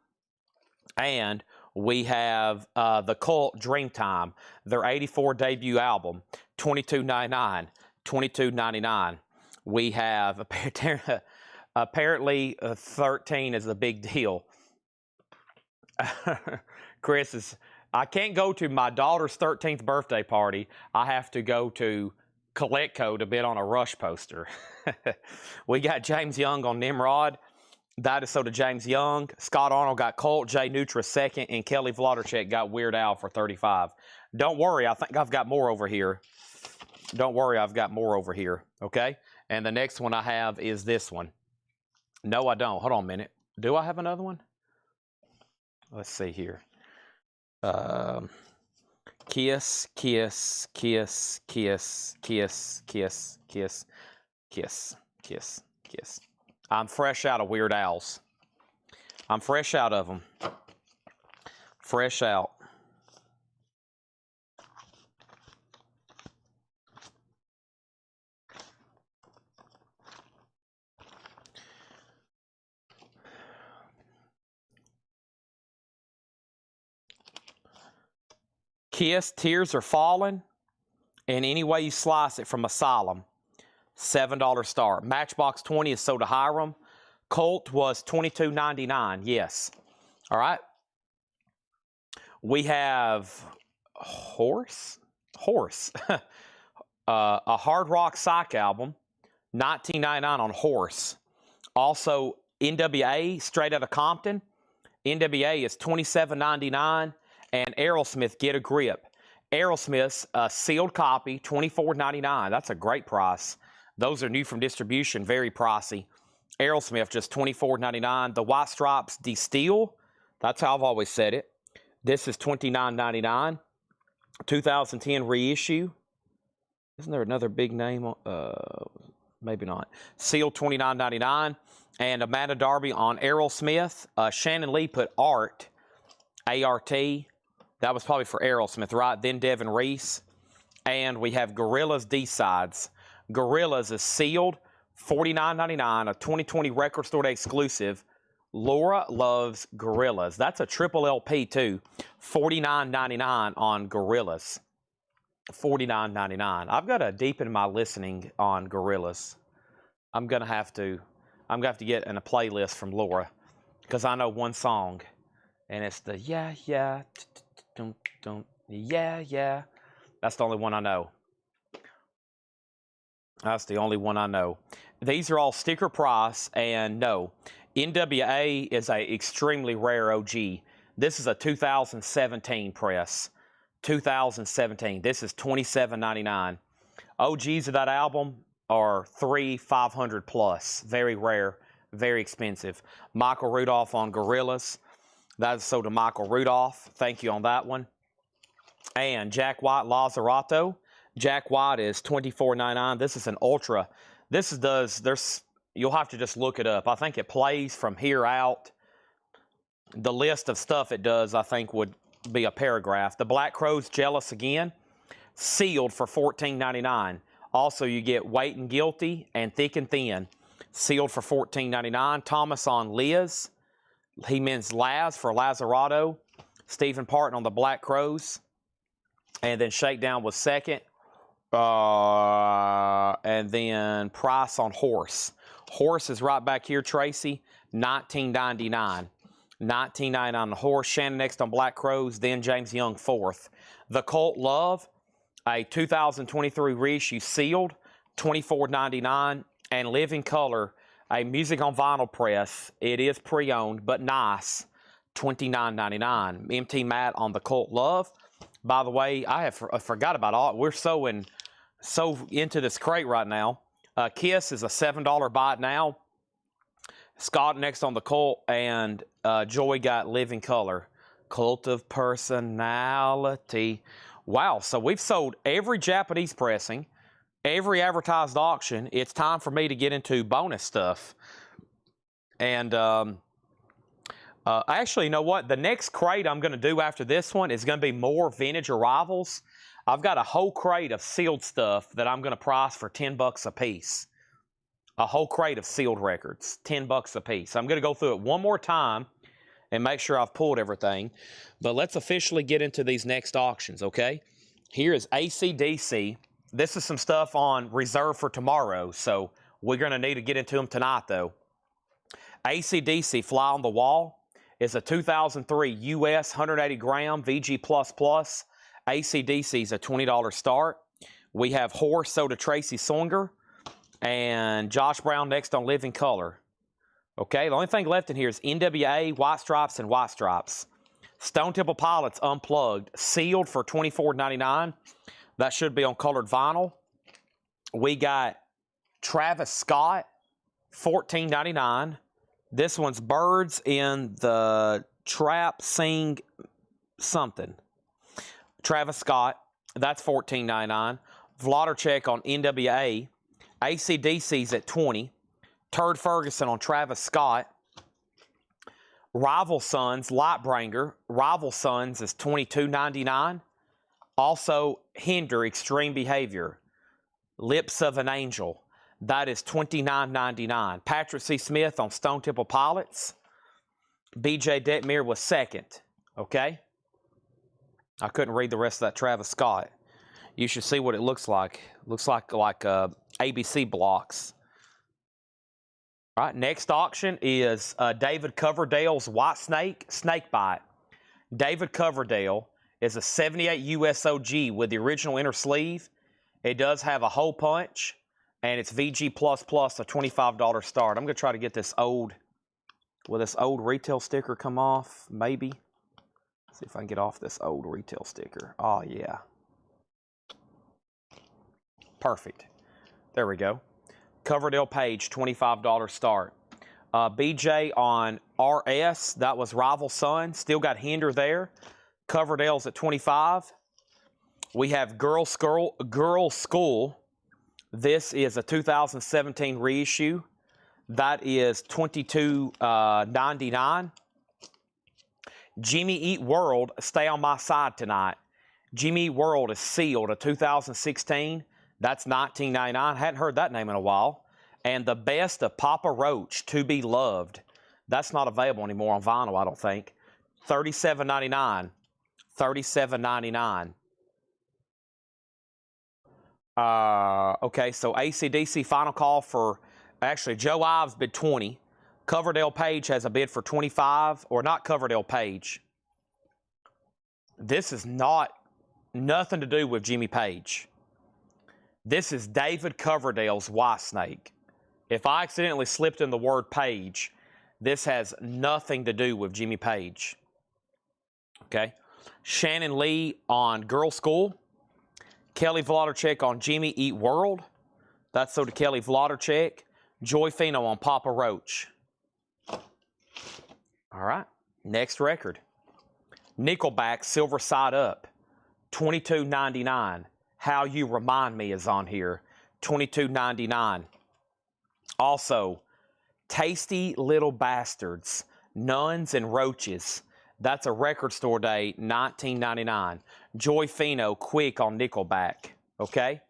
And we have the Cult Dreamtime, their 84 debut album, $22.99. $22.99. We have apparently 13 is a big deal. Chris is, I can't go to my daughter's 13th birthday party. I have to go to Coletco to bid on a Rush poster. We got James Young on Nimrod. That is so to James Young. Scott Arnold got Colt. Jay Nutra second. And Kelly Vlodarchek got Weird Al for 35. Don't worry. I think I've got more over here. Don't worry. I've got more over here. Okay? And the next one I have is this one. No, I don't. Hold on a minute. Do I have another one? Let's see here. Kiss, kiss, kiss, kiss, kiss, kiss, kiss, kiss, kiss, kiss. I'm fresh out of Weird Al's. I'm fresh out of them. Fresh out. Kiss, Tears Are Falling, and any way you slice it from Asylum, $7 star. Matchbox 20 is sold to Hiram. Colt was $22.99, yes. All right. We have Horse. A Hard Rock Psych album, $19.99 on Horse. Also, NWA, Straight Outta Compton. NWA is $27.99. And Aerosmith, Get a Grip. Aerosmith's sealed copy, $24.99. That's a great price. Those are new from distribution, very pricey. Aerosmith, just $24.99. The White Stripes Distill, that's how I've always said it. This is $29.99. 2010 reissue. Isn't there another big name? Maybe not. Sealed, $29.99. And Amanda Darby on Aerosmith. Shannon Lee put Art, A-R-T. That was probably for Aerosmith, right? Then Devin Reese. And we have Gorillaz D-Sides. Gorillaz is sealed, $49.99, a 2020 Record Store Day exclusive. Laura loves Gorillaz. That's a triple LP, too. $49.99 on Gorillaz. $49.99. I've got to deepen my listening on Gorillaz. I'm gonna have to get in a playlist from Laura, because I know one song, and it's the yeah, don't, yeah. That's the only one I know. That's the only one I know. These are all sticker price, and no, NWA is a extremely rare OG. This is a 2017 press. 2017. This is $27.99. OGs of that album are $500 plus. Very rare, very expensive. Michael Rudolph on Gorillaz. That's sold to Michael Rudolph. Thank you on that one. And Jack White Lazzarato. Jack White is $24.99. This is an ultra. You'll have to just look it up. I think it plays from here out. The list of stuff it does, I think, would be a paragraph. The Black Crowes Jealous Again, sealed for $14.99. Also, you get Waiting Guilty and Thick and Thin, sealed for $14.99. Thomas on Liz. He means Laz for Lazzarato. Stephen Parton on the Black Crowes. And then Shakedown was second. And then Price on Horse. Horse is right back here, Tracy. $19.99. $19.99 on the Horse. Shannon next on Black Crowes. Then James Young fourth. The Cult Love, a 2023 reissue sealed, $24.99. And Living Color, a music on vinyl press. It is pre-owned, but nice, $29.99. MT Matt on the Cult Love. By the way, I forgot about all. We're so into this crate right now. Kiss is a $7 buy it now. Scott next on the Cult, and Joy got Living Color. Cult of Personality. Wow, so we've sold every Japanese pressing, every advertised auction. It's time for me to get into bonus stuff. And actually, you know what? The next crate I'm going to do after this one is going to be more vintage arrivals. I've got a whole crate of sealed stuff that I'm going to price for $10 a piece. A whole crate of sealed records, $10 a piece. I'm going to go through it one more time and make sure I've pulled everything. But let's officially get into these next auctions, okay? Here is AC/DC. This is some stuff on reserve for tomorrow, so we're going to need to get into them tonight, though. AC/DC Fly on the Wall is a 2003 US 180-gram VG++. AC/DC is a $20 start. We have Horse sold to Tracy Songer. And Josh Brown next on Living Color. Okay, the only thing left in here is NWA, White Stripes, and White Stripes. Stone Temple Pilots Unplugged, sealed for $24.99. That should be on colored vinyl. We got Travis Scott, $14.99. This one's Birds in the Trap Sing something. Travis Scott, that's $14.99. Vlodarchek on NWA. AC/DC's at $20. Turd Ferguson on Travis Scott. Rival Sons, Lightbringer. Rival Sons is $22.99. Also, Hinder, Extreme Behavior. Lips of an Angel. That is $29.99. Patrick C. Smith on Stone Temple Pilots. BJ Detmer was second. Okay? I couldn't read the rest of that Travis Scott. You should see what it looks like. Looks like ABC blocks. All right, next auction is David Coverdale's White Snake, Snakebite. David Coverdale is a 78 US OG with the original inner sleeve. It does have a hole punch, and it's VG++, a $25 start. I'm going to try to get this old, will this old retail sticker come off? Maybe. See if I can get off this old retail sticker. Oh, yeah. Perfect. There we go. Coverdale Page, $25 start. BJ on RS, that was Rival Son. Still got Hinder there. Coverdale's at $25. We have Girl School. This is a 2017 reissue. That is $22.99. Jimmy Eat World, Stay on My Side Tonight. Jimmy Eat World is sealed, a 2016. That's $19.99. I hadn't heard that name in a while. And The Best of Papa Roach, To Be Loved. That's not available anymore on vinyl, I don't think. $37.99. $37.99. Okay, so AC/DC final call for, actually, Joe Ives bid 20. Coverdale Page has a bid for 25, or not Coverdale Page. This is nothing to do with Jimmy Page. This is David Coverdale's Y Snake. If I accidentally slipped in the word Page, this has nothing to do with Jimmy Page. Okay? Shannon Lee on Girl School. Kelly Wlodarczyk on Jimmy Eat World. That's so to Kelly Wlodarczyk. Joy Fino on Papa Roach. All right. Next record. Nickelback Silver Side Up. $22.99. How You Remind Me is on here. $22.99. Also, Tasty Little Bastards, Nuns and Roaches. That's a record store day, $19.99. Joy Fino, Quick on Nickelback, okay?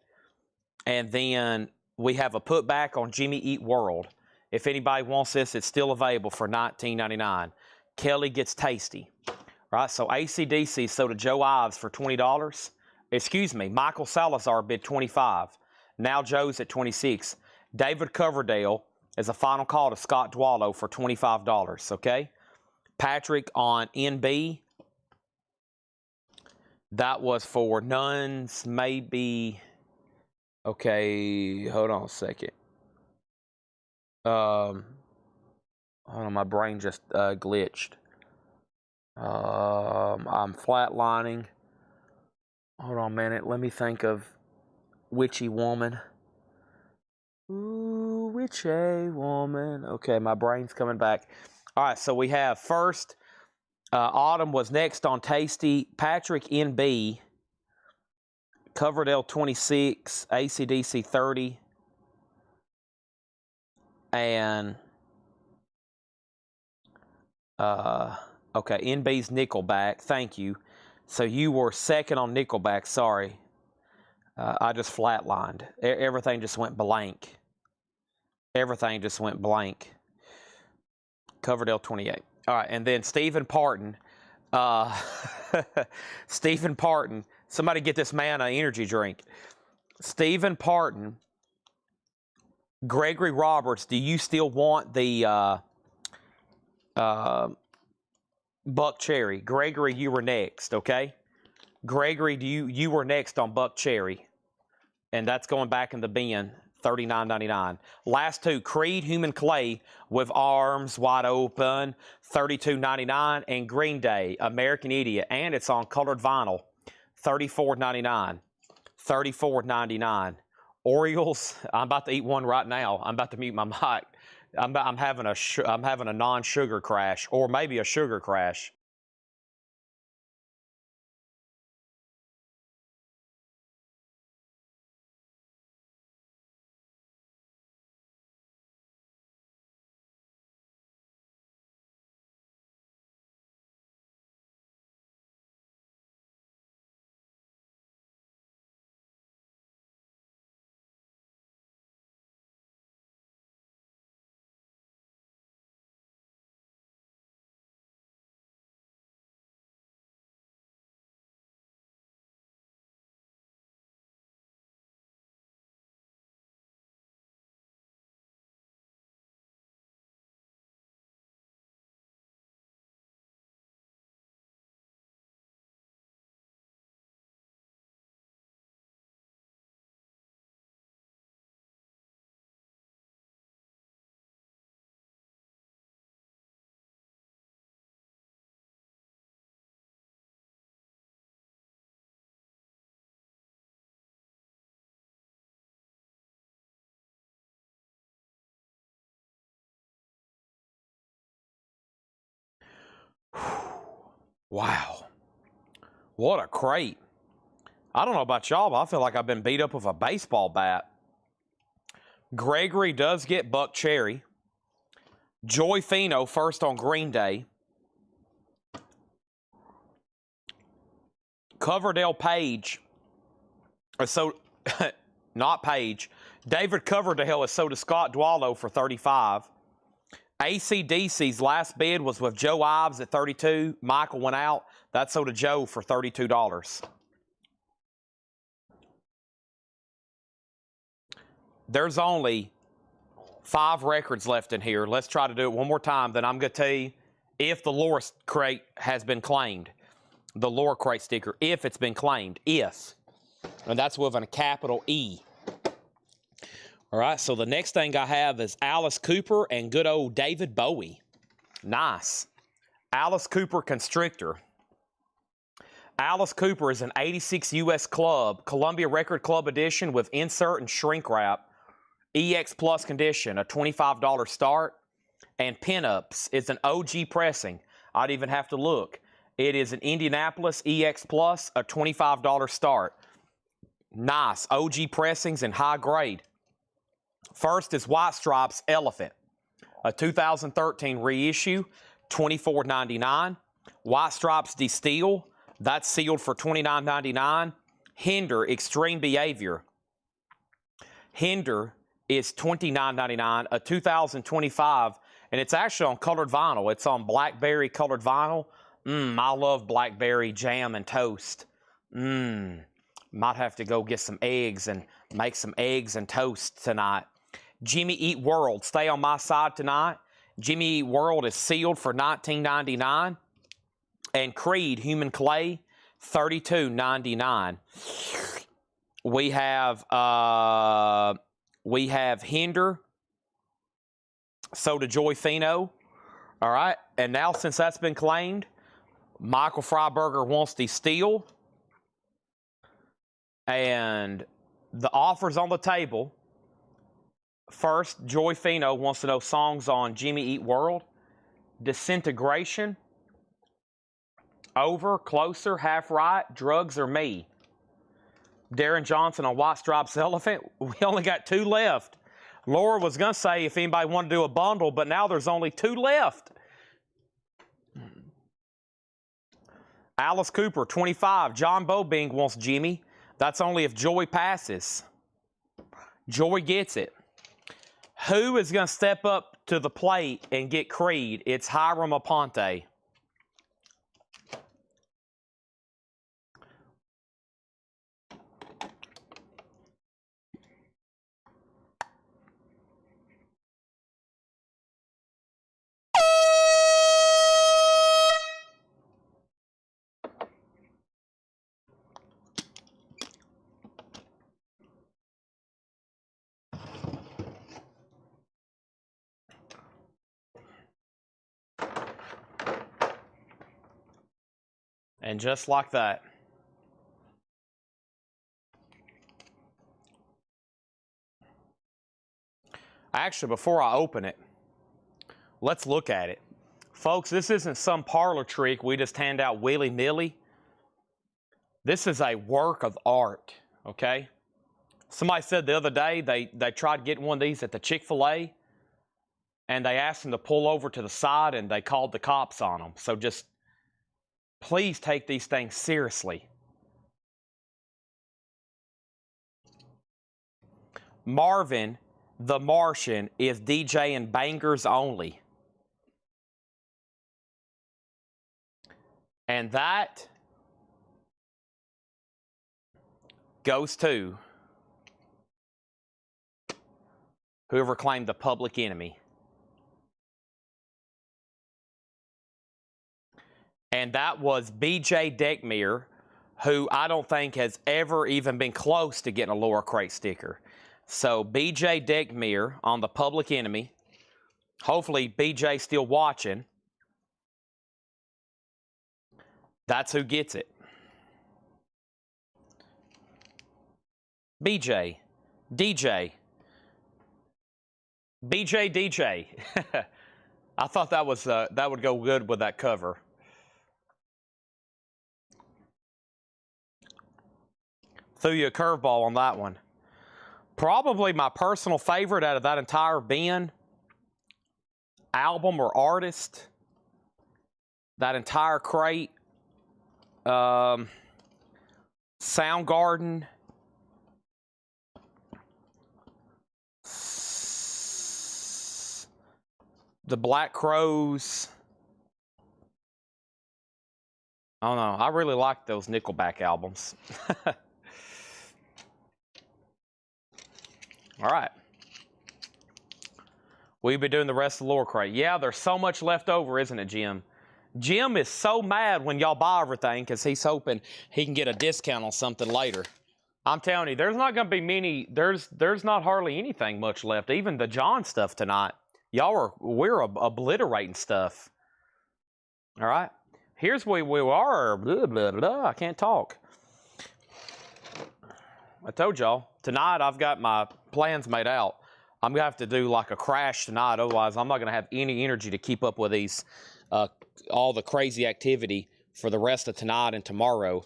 And then we have a putback on Jimmy Eat World. If anybody wants this, it's still available for $19.99. Kelly Gets Tasty, right? So AC/DC sold to Joe Ives for $20. Excuse me, Michael Salazar bid $25. Now Joe's at $26. David Coverdale is a final call to Scott Dwallow for $25, okay? Patrick on NB. That was for Nuns, maybe. Okay, hold on a second. Hold on, my brain just glitched. I'm flatlining. Hold on a minute. Let me think of Witchy Woman. Ooh, Witchy Woman. Okay, my brain's coming back. All right, so we have first, Autumn was next on Tasty. Patrick NB. Coverdale 26. AC/DC 30. And, okay, NB's Nickelback. Thank you. So you were second on Nickelback. Sorry. I just flatlined. Everything just went blank. Everything just went blank. Coverdale 28. All right, and then Stephen Parton. Stephen Parton. Somebody get this man an energy drink. Stephen Parton. Gregory Roberts, do you still want the Buck Cherry? Gregory, you were next, okay? Gregory, you were next on Buck Cherry. And that's going back in the bin, $39.99. Last two, Creed Human Clay with Arms Wide Open, $32.99. And Green Day, American Idiot, and it's on colored vinyl, $34.99. $34.99. Orioles, I'm about to eat one right now. I'm about to mute my mic. I'm having a non-sugar crash, or maybe a sugar crash. Wow. What a crate. I don't know about y'all, but I feel like I've been beat up with a baseball bat. Gregory does get Buck Cherry. Joy Fino first on Green Day. Coverdale Page. So, not Page. David Coverdale is sold to Scott Dwallow for $35. AC/DC's last bid was with Joe Ives at $32. Michael went out. That's sold to Joe for $32. There's only 5 records left in here. Let's try to do it one more time. Then I'm going to tell you if the lore crate has been claimed. The lore crate sticker, if it's been claimed. If. And that's with a capital E. All right, so the next thing I have is Alice Cooper and good old David Bowie. Nice. Alice Cooper Constrictor. Alice Cooper is an 86 U.S. club, Columbia Record Club edition with insert and shrink wrap, EX Plus condition, a $25 start, and Pinups is an OG pressing. I'd even have to look. It is an Indianapolis EX Plus, a $25 start. Nice. OG pressings in high grade. First is White Stripes Elephant, a 2013 reissue, $24.99. White Stripes Distill, that's sealed for $29.99. Hinder Extreme Behavior. Hinder is $29.99, a 2025, and it's actually on colored vinyl. It's on blackberry colored vinyl. I love blackberry jam and toast. Might have to go get some eggs and make some eggs and toast tonight. Jimmy Eat World, stay on my side tonight. Jimmy Eat World is sealed for $19.99. And Creed Human Clay, $32.99. We have Hinder, Soda Joy Fino. All right, and now since that's been claimed, Michael Freiberger wants the steel. And the offers on the table. First, Joy Fino wants to know songs on Jimmy Eat World. Disintegration. Over, Closer, Half Right, Drugs or Me. Darren Johnson on White Stripes Elephant. We only got 2 left. Laura was going to say if anybody wanted to do a bundle, but now there's only 2 left. Alice Cooper, 25. John Bobing wants Jimmy. That's only if Joy passes. Joy gets it. Who is going to step up to the plate and get Creed? It's Hiram Aponte. And just like that. Actually, before I open it, let's look at it. Folks, this isn't some parlor trick we just hand out willy-nilly. This is a work of art, okay? Somebody said the other day they tried getting one of these at the Chick-fil-A, and they asked them to pull over to the side, and they called the cops on them. So just please take these things seriously. Marvin the Martian is DJing bangers only. And that goes to whoever claimed the Public Enemy. And that was BJ Deckmere, who I don't think has ever even been close to getting a Laura Crate sticker. So BJ Deckmere on the Public Enemy. Hopefully BJ's still watching. That's who gets it. BJ. DJ. DJ. I thought that was that would go good with that cover. Threw you a curveball on that one. Probably my personal favorite out of that entire bin, album or artist, that entire crate, Soundgarden, the Black Crowes. I don't know. I really like those Nickelback albums. All right. We'll be doing the rest of the Laura Crate. Yeah, there's so much left over, isn't it, Jim? Jim is so mad when y'all buy everything because he's hoping he can get a discount on something later. I'm telling you, there's not going to be many. There's not hardly anything much left. Even the John stuff tonight. We're obliterating stuff. All right. Here's where we are. Blah, blah, blah. I can't talk. I told y'all, tonight I've got my plans made out. I'm going to have to do like a crash tonight. Otherwise, I'm not going to have any energy to keep up with these, all the crazy activity for the rest of tonight and tomorrow.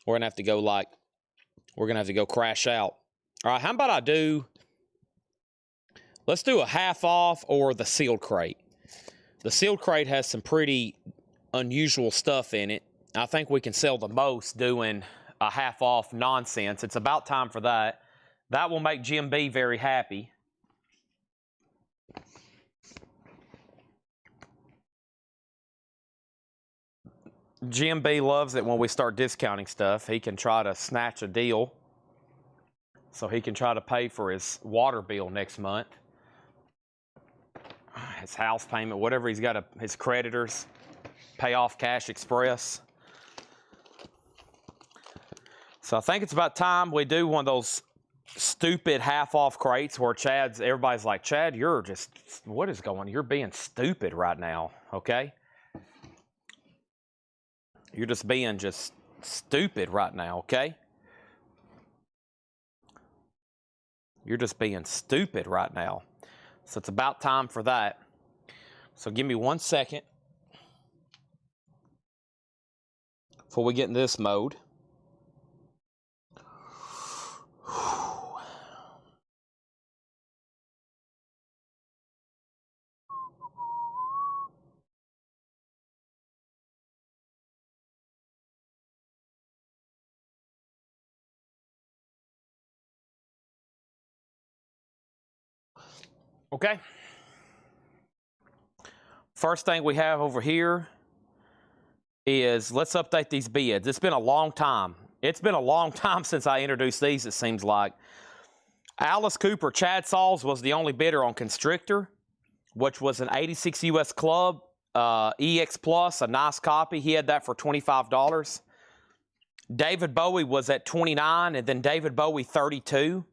We're going to have to go we're going to have to go crash out. All right, how about let's do a half off or the sealed crate. The sealed crate has some pretty unusual stuff in it. I think we can sell the most doing a half off nonsense. It's about time for that. That will make Jim B very happy. Jim B loves it when we start discounting stuff. He can try to snatch a deal so he can try to pay for his water bill next month, his house payment, whatever he's got, his creditors, pay off Cash Express. So I think it's about time we do one of those stupid half-off crates where everybody's like, Chad, what is going on? You're being stupid right now, okay? You're just being stupid right now, okay? You're just being stupid right now. So it's about time for that. So give me 1 second before we get in this mode. Okay. First thing we have over here is let's update these bids. It's been a long time. It's been a long time since I introduced these, it seems like. Alice Cooper, Chad Sauls was the only bidder on Constrictor, which was an 86 US Club EX Plus, a nice copy. He had that for $25. David Bowie was at $29, and then David Bowie 32.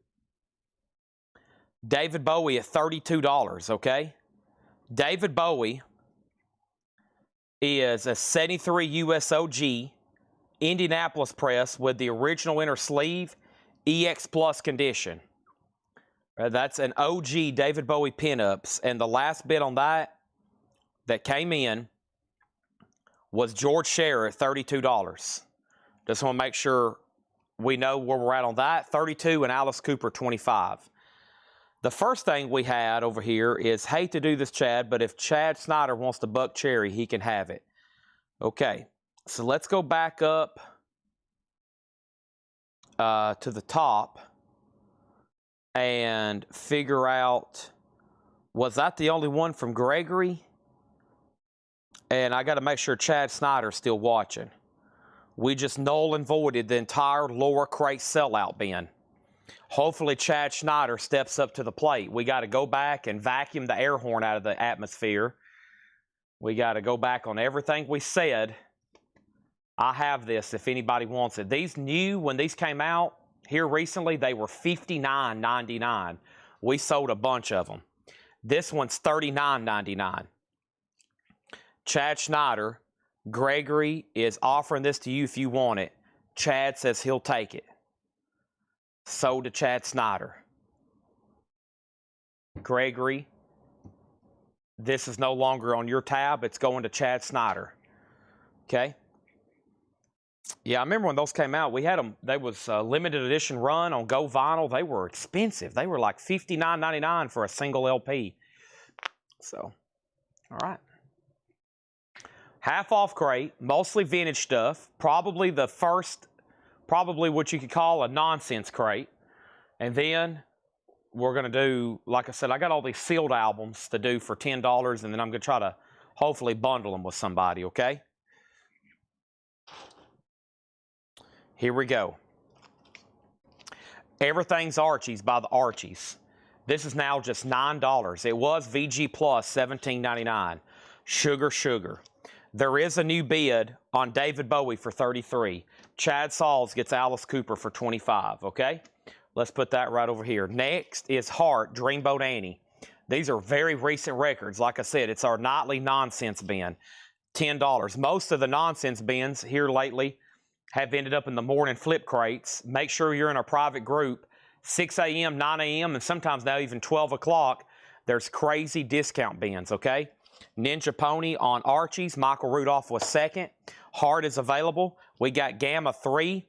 David Bowie at $32, okay? David Bowie is a 73 US OG Indianapolis press with the original inner sleeve, EX Plus condition. That's an OG David Bowie pinups, and the last bid on that came in was George Scherer at $32. Just want to make sure we know where we're at on that. 32 and Alice Cooper 25. The first thing we had over here is, hate to do this, Chad, but if Chad Snyder wants to buck cherry, he can have it. Okay, so let's go back up to the top and figure out, was that the only one from Gregory? And I got to make sure Chad Snyder's still watching. We just null and voided the entire lower crate sellout bin. Hopefully Chad Schneider steps up to the plate. We got to go back and vacuum the air horn out of the atmosphere. We got to go back on everything we said. I have this if anybody wants it. These new, when these came out here recently, they were $59.99. We sold a bunch of them. This one's $39.99. Chad Schneider, Gregory is offering this to you if you want it. Chad says he'll take it. Sold to Chad Snyder. Gregory, this is no longer on your tab. It's going to Chad Snyder. Okay? Yeah, I remember when those came out. We had them. They was a limited edition run on Go Vinyl. They were expensive. They were like $59.99 for a single LP. So, all right. Half off crate, mostly vintage stuff. Probably the first, what you could call a nonsense crate. And then we're going to do, like I said, I got all these sealed albums to do for $10, and then I'm going to try to hopefully bundle them with somebody, okay? Here we go. Everything's Archie's by the Archies. This is now just $9. It was VG Plus $17.99. Sugar, sugar. There is a new bid on David Bowie for $33. Chad Sauls gets Alice Cooper for 25, okay? Let's put that right over here. Next is Hart, Dreamboat Annie. These are very recent records. Like I said, it's our nightly nonsense bin, $10. Most of the nonsense bins here lately have ended up in the morning flip crates. Make sure you're in our private group, 6 a.m., 9 a.m., and sometimes now even 12 o'clock. There's crazy discount bins, okay? Ninja Pony on Archie's. Michael Rudolph was second. Hart is available. We got Gamma 3,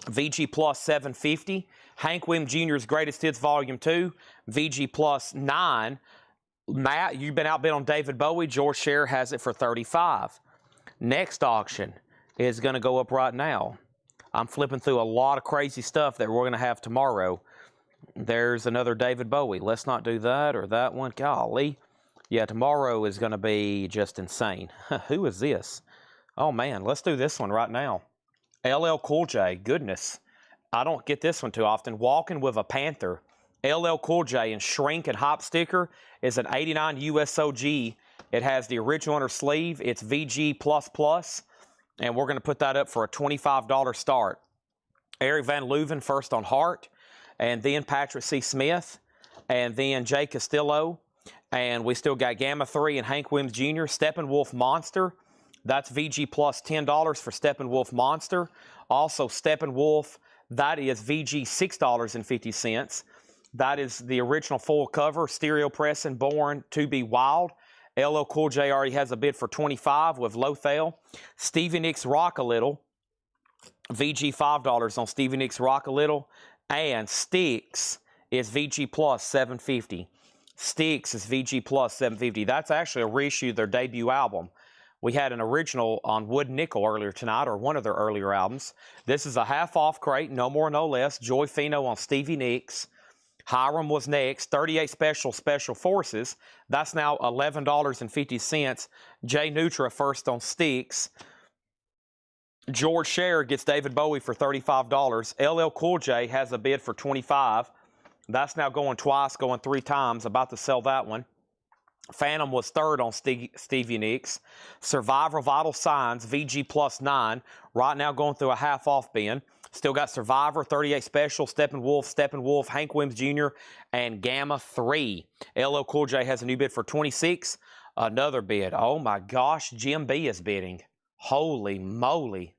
VG Plus 750. Hank Williams Jr.'s Greatest Hits Volume 2, VG Plus 9. Matt, you've been outbid on David Bowie. George Scherer has it for 35. Next auction is going to go up right now. I'm flipping through a lot of crazy stuff that we're going to have tomorrow. There's another David Bowie. Let's not do that or that one. Golly. Yeah, tomorrow is going to be just insane. Who is this? Oh, man. Let's do this one right now. LL Cool J. Goodness. I don't get this one too often. Walking with a Panther. LL Cool J in shrink and hop sticker is an 89 USOG. It has the original under sleeve. It's VG++. And we're going to put that up for a $25 start. Eric Van Leuven first on Hart. And then Patrick C. Smith. And then Jay Castillo. And we still got Gamma 3 and Hank Williams Jr. Steppenwolf Monster. That's VG plus $10 for Steppenwolf Monster. Also Steppenwolf, that is VG $6.50. That is the original full cover, stereo press and Born to be Wild. LL Cool J already has a bid for 25 with Lothal. Stevie Nicks Rock a Little, VG $5 on Stevie Nicks Rock a Little. And Styx is VG plus $7.50. Styx is VG plus $7.50. That's actually a reissue of their debut album. We had an original on Wood Nickel earlier tonight, or one of their earlier albums. This is a half-off crate, no more, no less. Joy Fino on Stevie Nicks. Hiram was next. 38 Special Forces. That's now $11.50. Jay Nutra first on Styx. George Scherer gets David Bowie for $35. LL Cool J has a bid for $25. That's now going twice, going 3 times. About to sell that one. Phantom was third on Stevie Nicks. Survivor Vital Signs, VG plus 9. Right now going through a half-off bin. Still got Survivor, 38 Special, Steppenwolf, Hank Williams Jr., and Gamma 3. LL Cool J has a new bid for 26. Another bid. Oh my gosh, Jim B is bidding. Holy moly.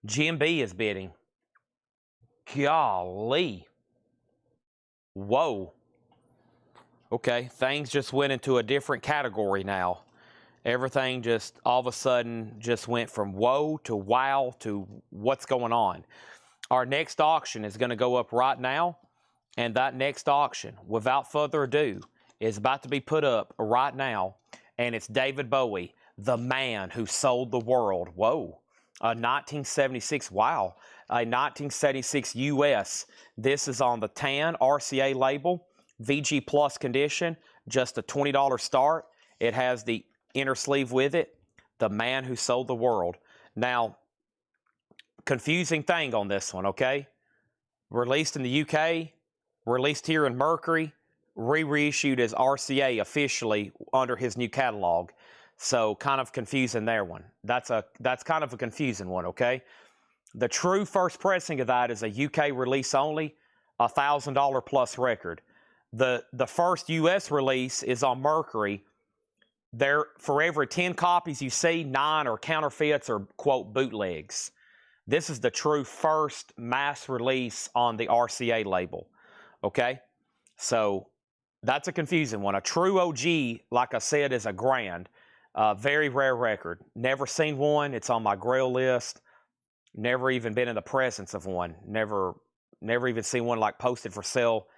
Jim B is bidding. Golly. Whoa. Okay, things just went into a different category now. Everything just all of a sudden just went from whoa to wow to what's going on. Our next auction is going to go up right now. And that next auction, without further ado, is about to be put up right now. And it's David Bowie, the man who sold the world. Whoa. A 1976, wow. A 1976 US. This is on the tan RCA label. VG Plus condition, just a $20 start. It has the inner sleeve with it. The man who sold the world. Now, confusing thing on this one, okay? Released in the UK, released here in Mercury, reissued as RCA officially under his new catalog. So kind of confusing there one. That's kind of a confusing one, okay? The true first pressing of that is a UK release only, $1,000 plus record. The first U.S. release is on Mercury. There, for every 10 copies you see, 9 are counterfeits or, quote, bootlegs. This is the true first mass release on the RCA label, okay? So that's a confusing one. A true OG, like I said, is a grand. Very rare record. Never seen one. It's on my grail list. Never even been in the presence of one. Never even seen one like posted for sale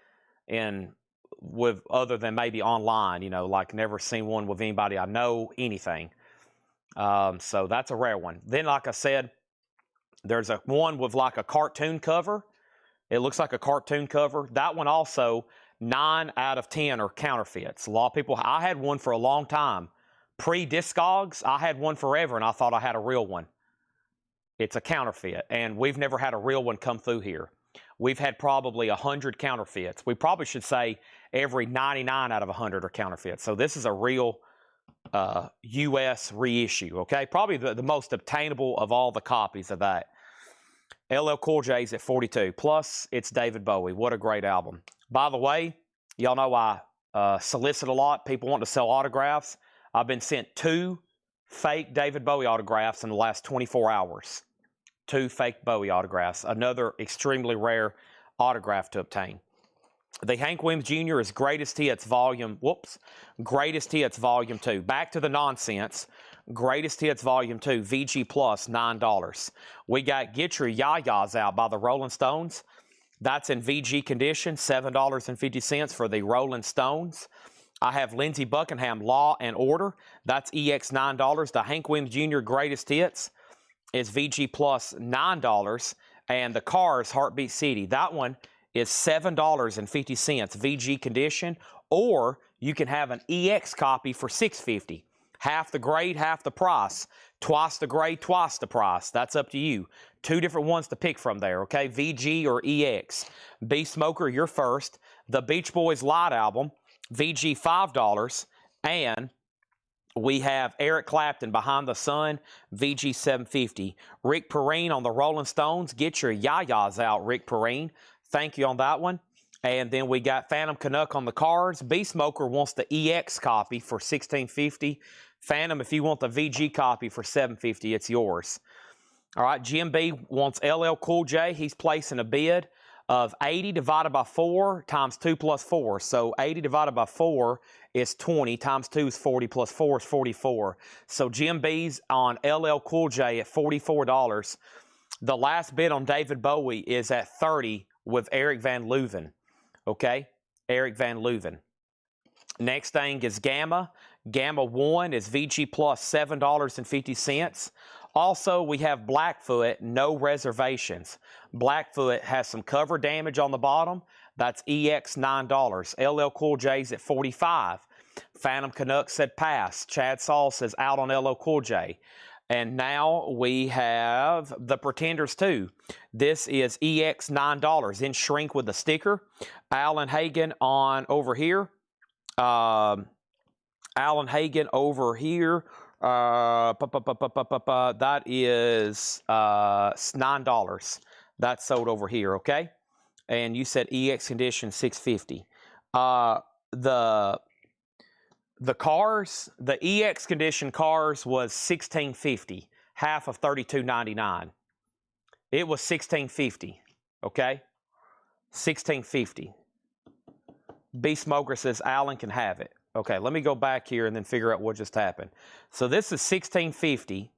with other than maybe online, you know, like never seen one with anybody I know, anything. So that's a rare one. Then, like I said, there's a one with like a cartoon cover. It looks like a cartoon cover. That one also, 9 out of 10 are counterfeits. A lot of people, I had one for a long time. Pre-Discogs, I had one forever, and I thought I had a real one. It's a counterfeit, and we've never had a real one come through here. We've had probably 100 counterfeits. We probably should say every 99 out of 100 are counterfeits. So this is a real U.S. reissue, okay? Probably the most obtainable of all the copies of that. LL Cool J's at 42. Plus, it's David Bowie. What a great album. By the way, y'all know I solicit a lot. People want to sell autographs. I've been sent 2 fake David Bowie autographs in the last 24 hours. 2 fake Bowie autographs. Another extremely rare autograph to obtain. The Hank Williams Jr. is Greatest Hits Volume 2. Back to the nonsense. Greatest Hits Volume 2, VG Plus, $9. We got Get Your Ya-Ya's Out by the Rolling Stones. That's in VG condition, $7.50 for the Rolling Stones. I have Lindsey Buckingham, Law and Order. That's EX $9. The Hank Williams Jr. Greatest Hits is VG Plus, $9. And the Cars, Heartbeat City, that one is $7.50, VG condition, or you can have an EX copy for $6.50. Half the grade, half the price. Twice the grade, twice the price. That's up to you. 2 different ones to pick from there, okay? VG or EX. B Smoker, you're first. The Beach Boys Light Album, VG $5. And we have Eric Clapton, Behind the Sun, VG $7.50. Rick Perrine on the Rolling Stones, Get Your Ya-Ya's Out, Rick Perrine. Thank you on that one. And then we got Phantom Canuck on the Cards. B Smoker wants the EX copy for $16.50. Phantom, if you want the VG copy for $7.50, it's yours. All right, Jim B wants LL Cool J. He's placing a bid of 80 divided by 4 times 2 plus 4. So 80 divided by 4 is 20, times 2 is 40, plus 4 is 44. So Jim B's on LL Cool J at $44. The last bid on David Bowie is at 30 with Eric Van Leuven. Okay, Eric Van Leuven. Next thing is Gamma. Gamma 1 is VG Plus, $7.50. Also, we have Blackfoot, no reservations. Blackfoot has some cover damage on the bottom. That's EX $9. LL Cool J's at $45. Phantom Canuck said pass. Chad Saul says out on LL Cool J. And now we have the Pretenders 2. This is EX $9 in shrink with the sticker. Alan Hagen on over here. Alan Hagen over here. That is $9. That's sold over here, okay? And you said EX condition $6.50. The cars, the EX condition cars was $16.50, half of $32.99. It was $16.50, okay? $16.50. B Smoker says Alan can have it. Okay, let me go back here and then figure out what just happened. So this is $16.50.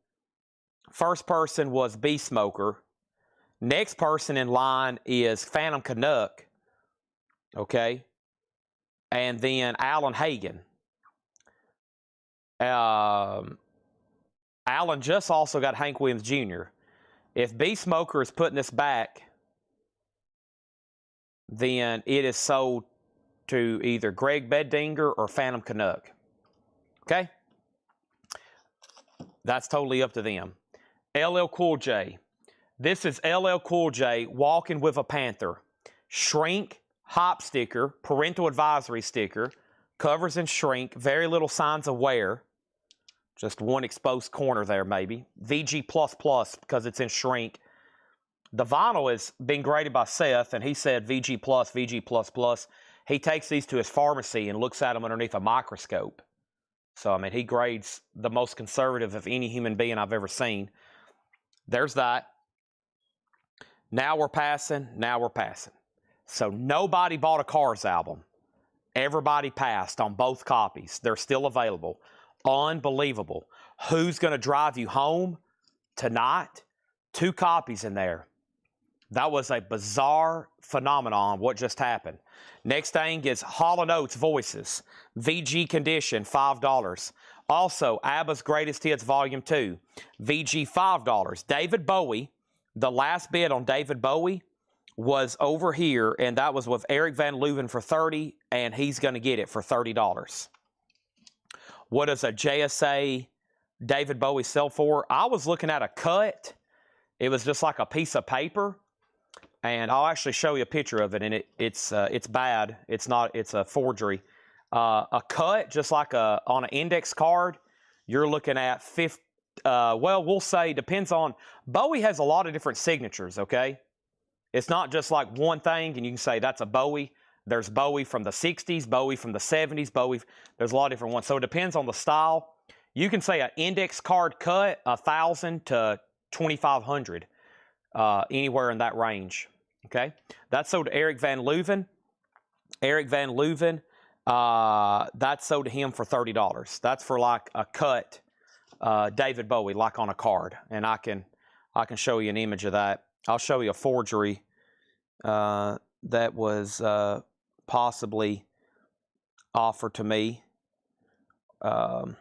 First person was B Smoker. Next person in line is Phantom Canuck. Okay. And then Alan Hagen. Alan just also got Hank Williams Jr. If B Smoker is putting this back, then it is sold to either Greg Beddinger or Phantom Canuck. Okay? That's totally up to them. LL Cool J. This is LL Cool J walking with a panther. Shrink, hop sticker, parental advisory sticker, covers in shrink, very little signs of wear. Just one exposed corner there maybe. VG++ because it's in shrink. The vinyl is being graded by Seth, and he said VG+, VG++. He takes these to his pharmacy and looks at them underneath a microscope. So, I mean, he grades the most conservative of any human being I've ever seen. There's that. Now we're passing. Now we're passing. So nobody bought a Cars album. Everybody passed on both copies. They're still available. Unbelievable. Who's going to drive you home tonight? 2 copies in there. That was a bizarre phenomenon, what just happened. Next thing is Hall & Oates Voices. VG condition, $5. Also, ABBA's Greatest Hits Volume 2. VG, $5. David Bowie, the last bid on David Bowie was over here, and that was with Eric Van Leuven for $30, and he's going to get it for $30. What does a JSA David Bowie sell for? I was looking at a cut. It was just like a piece of paper. And I'll actually show you a picture of it, and it's bad. It's not. It's a forgery. A cut, just like on an index card, you're looking at well, we'll say depends on, Bowie has a lot of different signatures, okay? It's not just like one thing and you can say that's a Bowie. There's Bowie from the 60s, Bowie from the 70s, Bowie, there's a lot of different ones. So it depends on the style. You can say an index card cut, 1,000 to 2,500, anywhere in that range, okay? That's sold to Eric Van Leuven. Eric Van Leuven, that's sold to him for $30. That's for like a cut David Bowie, like on a card. And I can show you an image of that. I'll show you a forgery that was possibly offered to me right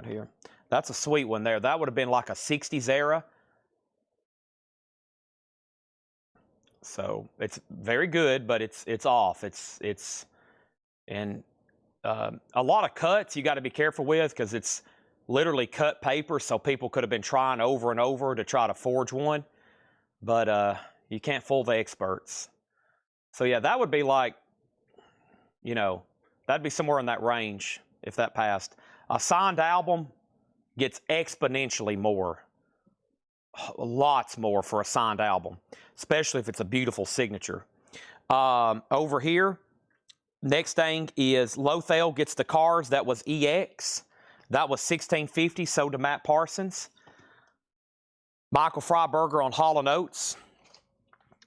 here. That's a sweet one there. That would have been like a 60s era. So it's very good, but it's off. And a lot of cuts you got to be careful with because it's literally cut paper, so people could have been trying over and over to try to forge one, but you can't fool the experts. So yeah, that would be like, you know, that'd be somewhere in that range if that passed. A signed album gets exponentially more, lots more for a signed album, especially if it's a beautiful signature. Over here, next thing is Lothel gets the cars. That was EX. That was $16.50, sold to Matt Parsons. Michael Freiberger on Hall & Oates.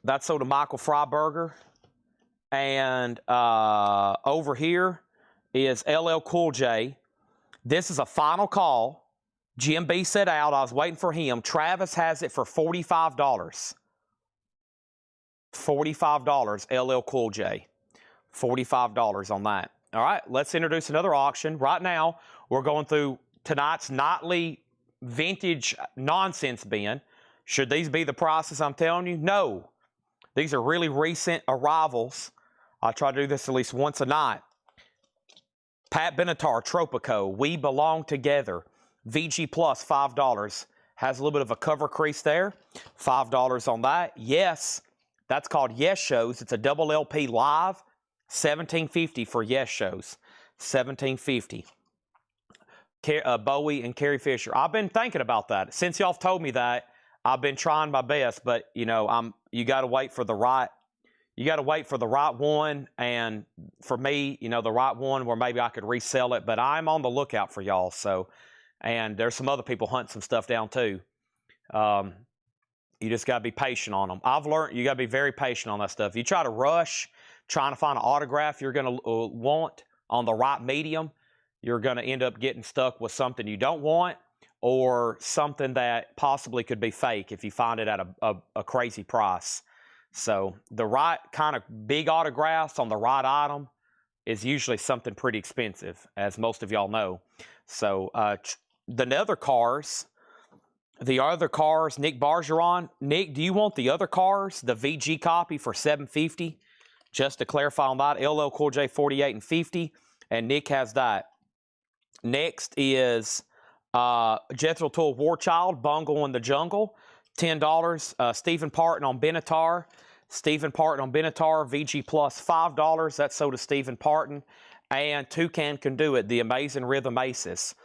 That's sold to Michael Freiberger. And over here is LL Cool J. This is a final call. Jim B said out. I was waiting for him. Travis has it for $45. $45, LL Cool J. $45 on that. All right, let's introduce another auction. Right now, we're going through tonight's nightly vintage nonsense bin. Should these be the prices I'm telling you? No. These are really recent arrivals. I try to do this at least once a night. Pat Benatar, Tropico, We Belong Together. VG Plus, $5. Has a little bit of a cover crease there. $5 on that. Yes, that's called Yes Shows. It's a double LP live. $17.50 for Yes Shows. $17.50. Bowie and Carrie Fisher. I've been thinking about that. Since y'all told me that, I've been trying my best, but you know, you got to wait for the right one, and for me, you know, the right one where maybe I could resell it, but I'm on the lookout for y'all. So, and there's some other people hunting some stuff down too. You just got to be patient on them. I've learned you got to be very patient on that stuff. You try to rush trying to find an autograph you're going to want on the right medium, you're going to end up getting stuck with something you don't want or something that possibly could be fake if you find it at a crazy price. So the right kind of big autographs on the right item is usually something pretty expensive, as most of y'all know. So the other cars, Nick Bargeron. Nick, do you want the other cars, the VG copy for $7.50? Just to clarify on that, LL Cool J $48 and $50, and Nick has that. Next is Jethro Tull War Child, Bungle in the Jungle, $10. Stephen Parton on Benatar. Stephen Parton on Benatar, VG Plus $5. That's sold to Stephen Parton. And Toucan Can Do It, The Amazing Rhythm Aces,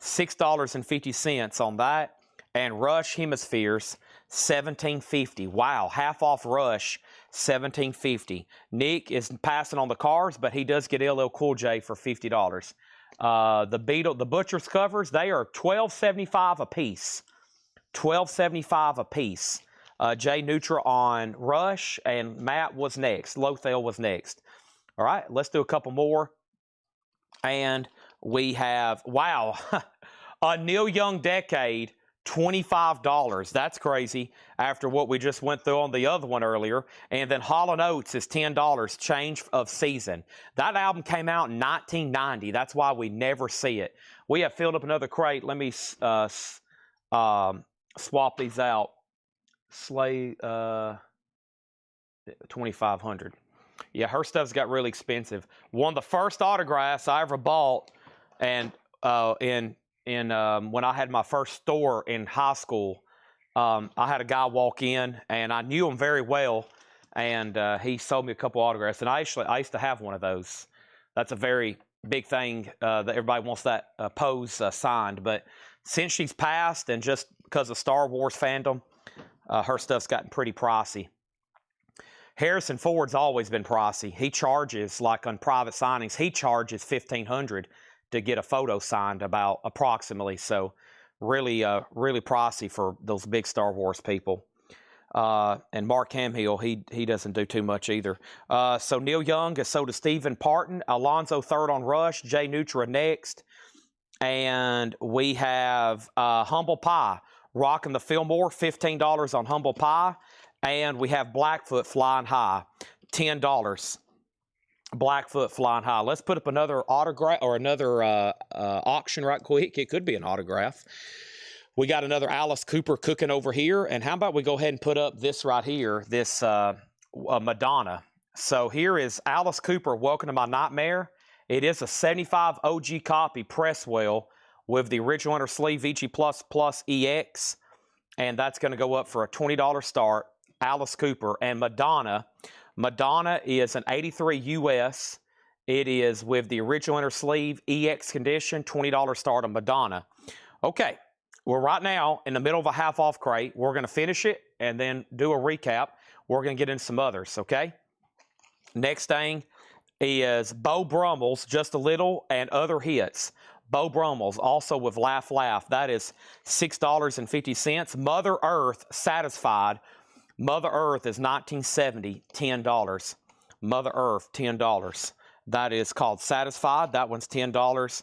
$6.50 on that. And Rush Hemispheres, $17.50. Wow, half off Rush, $17.50. Nick is passing on the cars, but he does get LL Cool J for $50. The Butcher's covers, they are $12.75 a piece. $12.75 a piece. Jay Neutra on Rush, and Matt was next. Lothel was next. All right, let's do a couple more. And we have, wow, a Neil Young Decade, $25. That's crazy after what we just went through on the other one earlier. And then Hall & Oates is $10, change of season. That album came out in 1990. That's why we never see it. We have filled up another crate. Let me swap these out. Slay 2,500. Yeah, her stuff's got really expensive. One of the first autographs I ever bought, and when I had my first store in high school, I had a guy walk in, and I knew him very well, and he sold me a couple autographs, and I used to have one of those. That's a very big thing that everybody wants that pose signed, but Since she's passed and just because of Star Wars fandom, her stuff's gotten pretty pricey. Harrison Ford's always been pricey. He charges, like on private signings, he charges $1,500 to get a photo signed, about approximately. So really pricey for those big Star Wars people. And Mark Hamill, he doesn't do too much either. So Neil Young, so does Stephen Parton. Alonzo third on Rush. Jay Nutra next. And we have Humble Pie rocking the Fillmore, $15 on Humble Pie. And we have Blackfoot Flying High, $10. Blackfoot Flying High. Let's put up another autograph or another auction right quick. It could be an autograph. We got another Alice Cooper cooking over here. And how about we go ahead and put up this right here, this Madonna. So here is Alice Cooper, Welcome to My Nightmare. It is a 75 OG copy Presswell with the original inner sleeve VG++ EX. And that's going to go up for a $20 start. Alice Cooper. And Madonna. Madonna is an 83 US. It is with the original inner sleeve EX condition, $20 start on Madonna. Okay. We're right now in the middle of a half-off crate. We're going to finish it and then do a recap. We're going to get into some others, okay? Next thing is Beau Brummels, Just a Little, and Other Hits. Beau Brummels, also with Laugh Laugh. That is $6.50. Mother Earth, Satisfied. Mother Earth is 1970, $10. Mother Earth, $10. That is called Satisfied. That one's $10.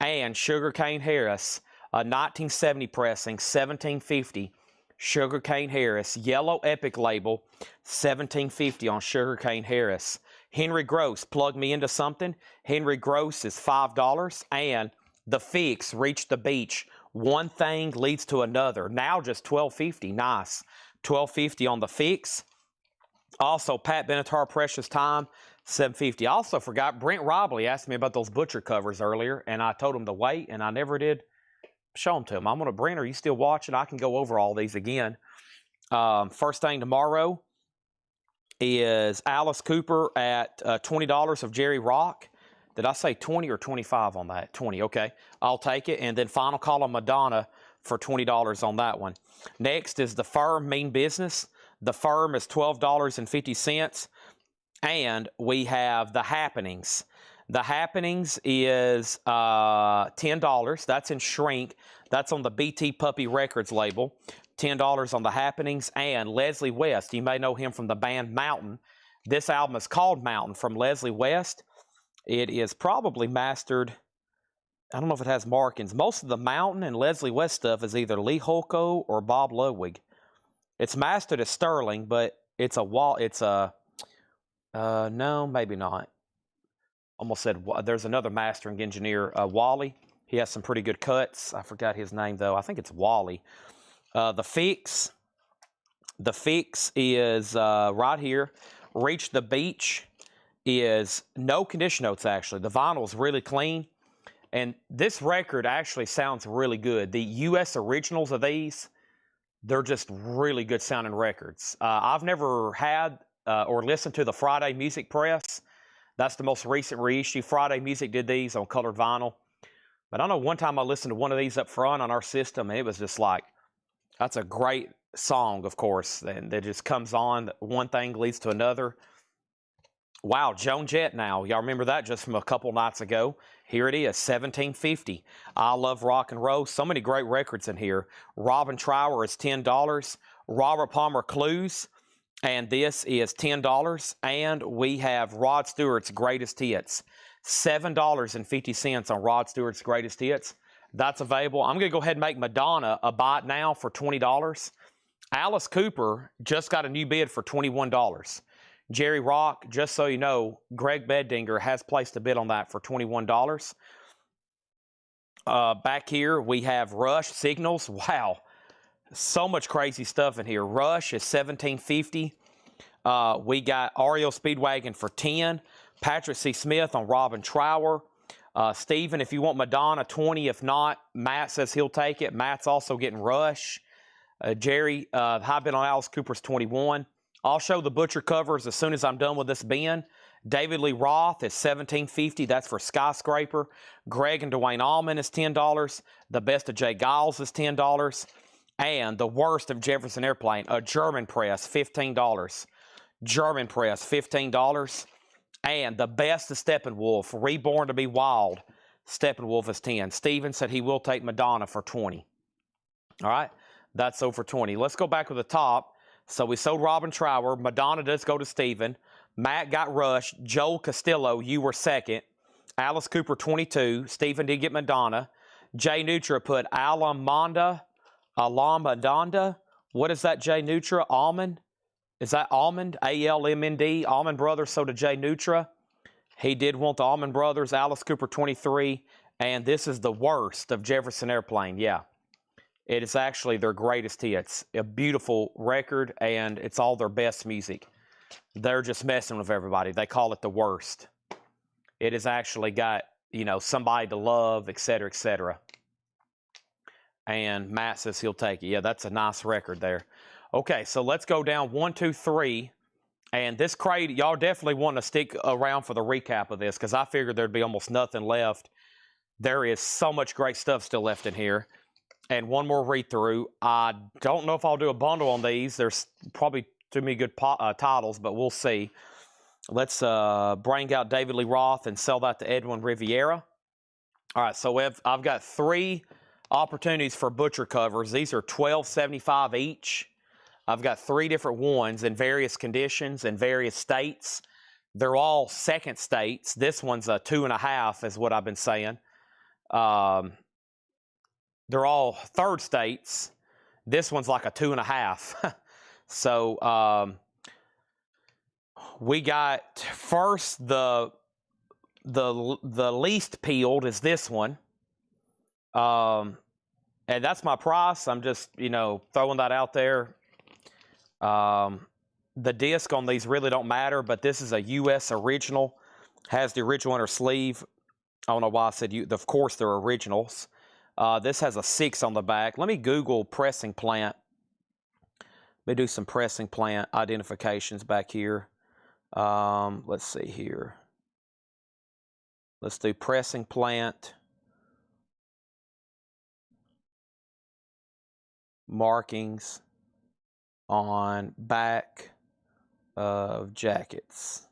And Sugarcane Harris, 1970 pressing, $17.50. Sugarcane Harris, yellow Epic label, $17.50 on Sugarcane Harris. Henry Gross, Plug Me Into Something. Henry Gross is $5. And The Fix, Reach the Beach. One Thing Leads to Another. Now just $12.50. Nice. $12.50 on The Fix. Also, Pat Benatar, Precious Time, $7.50. I also forgot, Brent Robley asked me about those butcher covers earlier, and I told him to wait, and I never did show them to him. I'm going to, Brent, are you still watching? I can go over all these again. First thing tomorrow is Alice Cooper at $20 of Jerry Rock. Did I say 20 or 25 on that? 20, okay. I'll take it. And then final call on Madonna for $20 on that one. Next is The Firm, Mean Business. The Firm is $12.50. And we have The Happenings. The Happenings is $10. That's in shrink. That's on the BT Puppy Records label. $10 on The Happenings. And Leslie West. You may know him from the band Mountain. This album is called Mountain from Leslie West. It is probably mastered. I don't know if it has markings. Most of the Mountain and Leslie West stuff is either Lee Holko or Bob Ludwig. It's mastered as Sterling, but it's a no, maybe not. Almost said, there's another mastering engineer, Wally. He has some pretty good cuts. I forgot his name, though. I think it's Wally. The Fix is right here. Reach the Beach is no condition notes, actually. The vinyl is really clean. And this record actually sounds really good. The U.S. originals of these, they're just really good sounding records. I've never had or listened to the Friday Music Press. That's the most recent reissue. Friday Music did these on colored vinyl. But I know one time I listened to one of these up front on our system, and it was just like, that's a great song, of course. And it just comes on. One thing leads to another. Wow, Joan Jett now. Y'all remember that just from a couple nights ago. Here it is, $17.50. I Love Rock and Roll. So many great records in here. Robin Trower is $10. Robert Palmer Clues. And this is $10. And we have Rod Stewart's Greatest Hits. $7.50 on Rod Stewart's Greatest Hits. That's available. I'm going to go ahead and make Madonna a bite now for $20. Alice Cooper just got a new bid for $21. Jerry Rock, just so you know, Greg Beddinger has placed a bid on that for $21. Back here, we have Rush Signals. Wow, so much crazy stuff in here. Rush is $17.50. We got REO Speedwagon for $10. Patrick C. Smith on Robin Trower. Steven, if you want Madonna, $20. If not, Matt says he'll take it. Matt's also getting Rush. Jerry, high bid on Alice Cooper's $21. I'll show the butcher covers as soon as I'm done with this bin. David Lee Roth is $17.50. That's for Skyscraper. Greg and Dwayne Allman is $10. The Best of Jay Giles is $10. And the Worst of Jefferson Airplane, a German press, $15. German press, $15. And the Best of Steppenwolf, Reborn to be Wild, Steppenwolf is $10. Steven said he will take Madonna for $20. All right, that's over $20. Let's go back to the top. So we sold Robin Trower. Madonna does go to Steven. Matt got Rush. Joel Castillo, you were second. Alice Cooper, 22. Steven did get Madonna. Jay Nutra put Alamonda. What is that, Jay Nutra? Almond? Is that Almond? A-L-M-N-D. Almond Brothers. So did Jay Nutra. He did want the Almond Brothers. Alice Cooper, 23. And this is the Worst of Jefferson Airplane. Yeah. It is actually their greatest hits. A beautiful record, and it's all their best music. They're just messing with everybody. They call it the Worst. It has actually got, you know, Somebody to Love, etc., etc. And Matt says he'll take it. Yeah, that's a nice record there. Okay, so let's go down 1, 2, 3. And this crate, y'all definitely want to stick around for the recap of this because I figured there'd be almost nothing left. There is so much great stuff still left in here. And one more read-through. I don't know if I'll do a bundle on these. There's probably too many good titles, but we'll see. Let's bring out David Lee Roth and sell that to Edwin Riviera. All right, so I've got 3 opportunities for butcher covers. These are $12.75 each. I've got 3 different ones in various conditions in various states. They're all second states. This one's a 2.5 is what I've been saying. They're all third states. This one's like a 2.5. So we got first the least peeled is this one. And that's my price. I'm just, you know, throwing that out there. The disc on these really don't matter, but this is a U.S. original. Has the original inner sleeve. I don't know why I said you. Of course, they're originals. This has a 6 on the back. Let me Google pressing plant. Let me do some pressing plant identifications back here. Let's see here. Let's do pressing plant. Markings on back of jackets.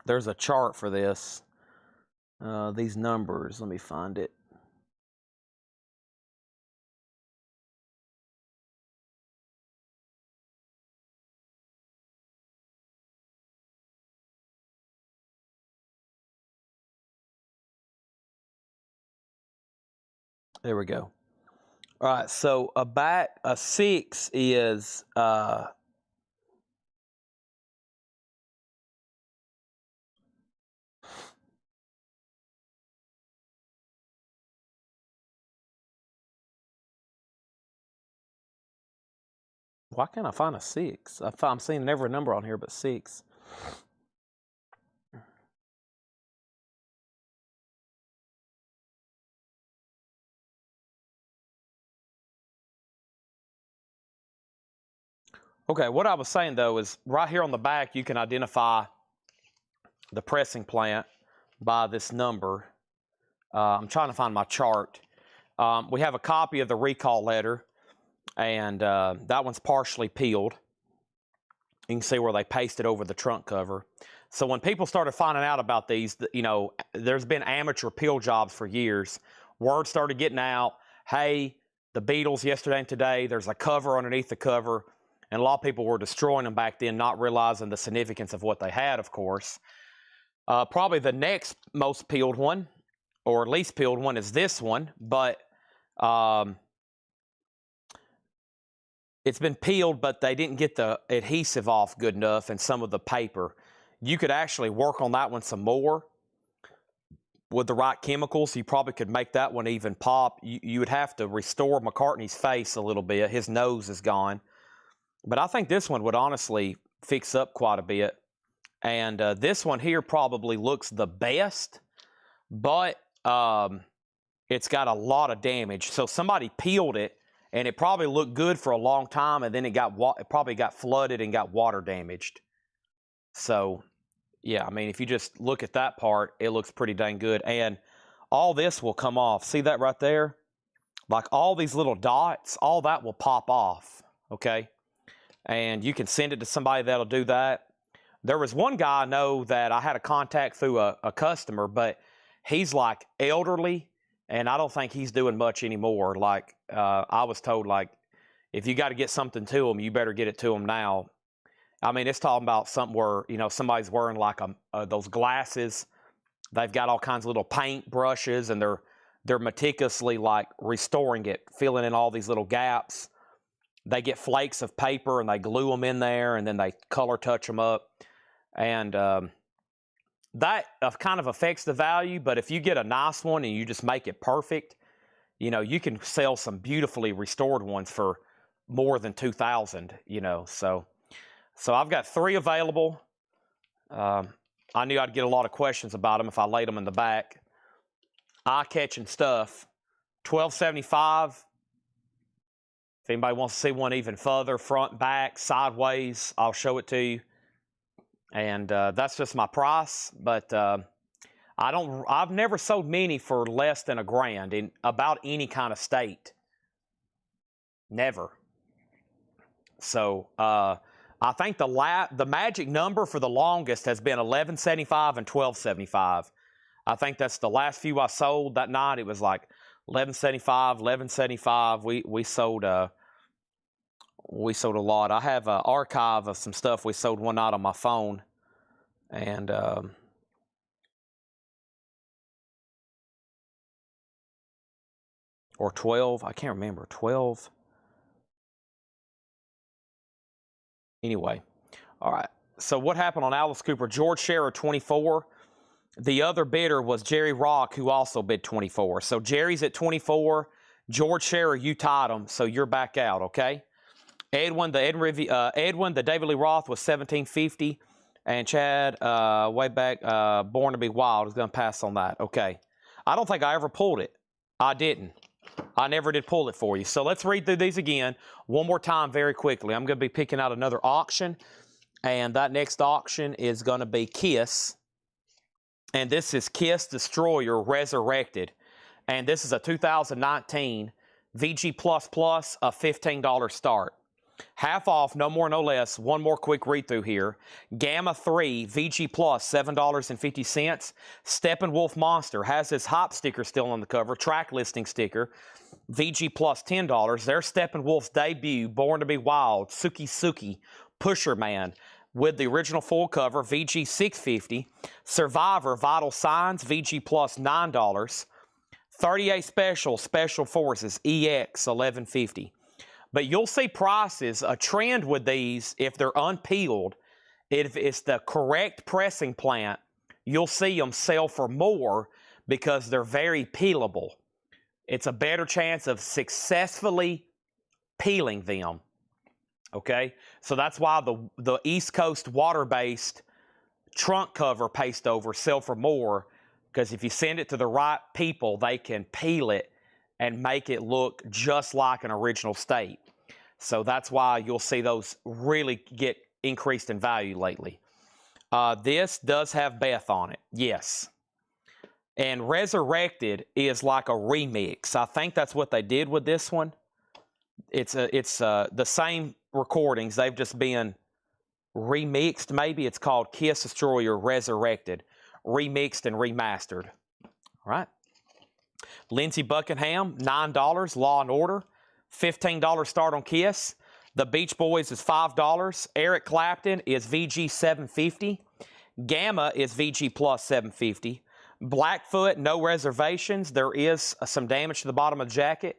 There's a chart for this. These numbers, let me find it. There we go. All right, so a 6 is why can't I find a 6? I'm seeing every number on here but 6. Okay, what I was saying, though, is right here on the back, you can identify the pressing plant by this number. I'm trying to find my chart. We have a copy of the recall letter, and that one's partially peeled. You can see where they pasted over the trunk cover. So when people started finding out about these, you know, there's been amateur peel jobs for years. Word started getting out, hey, the Beatles yesterday and today, there's a cover underneath the cover. And a lot of people were destroying them back then, not realizing the significance of what they had, of course. Probably the next most peeled one, or least peeled one, is this one. But it's been peeled, but they didn't get the adhesive off good enough and some of the paper. You could actually work on that one some more with the right chemicals. You probably could make that one even pop. You would have to restore McCartney's face a little bit. His nose is gone. But I think this one would honestly fix up quite a bit. And this one here probably looks the best, but it's got a lot of damage. So somebody peeled it, and it probably looked good for a long time, and then it probably got flooded and got water damaged. So, yeah, I mean, if you just look at that part, it looks pretty dang good. And all this will come off. See that right there? Like all these little dots, all that will pop off, okay? And you can send it to somebody that'll do that. There was one guy I know that I had a contact through a customer, but he's like elderly, and I don't think he's doing much anymore. Like I was told, like, if you got to get something to him, you better get it to him now. I mean, it's talking about something where, you know, somebody's wearing like those glasses. They've got all kinds of little paint brushes, and they're meticulously like restoring it, filling in all these little gaps. They get flakes of paper and they glue them in there, and then they color touch them up. And that kind of affects the value, but if you get a nice one and you just make it perfect, you know, you can sell some beautifully restored ones for more than $2,000, you know. So I've got 3 available. I knew I'd get a lot of questions about them if I laid them in the back. Eye-catching stuff. $12.75. If anybody wants to see one even further, front, back, sideways, I'll show it to you. And that's just my price, but I've never sold many for less than $1,000 in about any kind of state. Never. So I think the magic number for the longest has been $11.75 and $12.75. I think that's the last few I sold that night. It was like $11.75, $11.75. We sold a lot. I have an archive of some stuff we sold one night on my phone, and or 12. I can't remember. 12. Anyway, all right. So what happened on Alice Cooper? George Scherer, 24. The other bidder was Jerry Rock, who also bid 24. So Jerry's at 24. George Scherer, you tied him, so you're back out, okay? Edwin, the David Lee Roth was $17.50, and Chad, way back, Born to Be Wild is going to pass on that. Okay. I don't think I ever pulled it. I didn't. I never did pull it for you. So let's read through these again one more time very quickly. I'm going to be picking out another auction, and that next auction is going to be Kiss. And this is Kiss Destroyer Resurrected. And this is a 2019 VG++, a $15 start. Half off, no more, no less. One more quick read through here. Gamma 3 VG+, $7.50. Steppenwolf Monster has his hop sticker still on the cover, track listing sticker. VG+, $10. There's Steppenwolf's debut, Born to Be Wild, Suki Suki, Pusher Man, with the original full cover, VG $6.50. Survivor, Vital Signs, VG+, $9. 38 Special Forces, EX, $11.50. But you'll see prices, a trend with these, if they're unpeeled, if it's the correct pressing plant, you'll see them sell for more because they're very peelable. It's a better chance of successfully peeling them. Okay, so that's why the East Coast water-based trunk cover paste over sell for more, because if you send it to the right people, they can peel it and make it look just like an original state. So that's why you'll see those really get increased in value lately. This does have Beth on it, yes. And Resurrected is like a remix. I think that's what they did with this one. It's the same recordings. They've just been remixed. Maybe it's called Kiss Destroyer Resurrected, remixed and remastered. All right. Lindsey Buckingham, $9. Law and Order, $15 start on Kiss. The Beach Boys is $5. Eric Clapton is VG $7.50. Gamma is VG plus $7.50. Blackfoot, no reservations. There is some damage to the bottom of the jacket.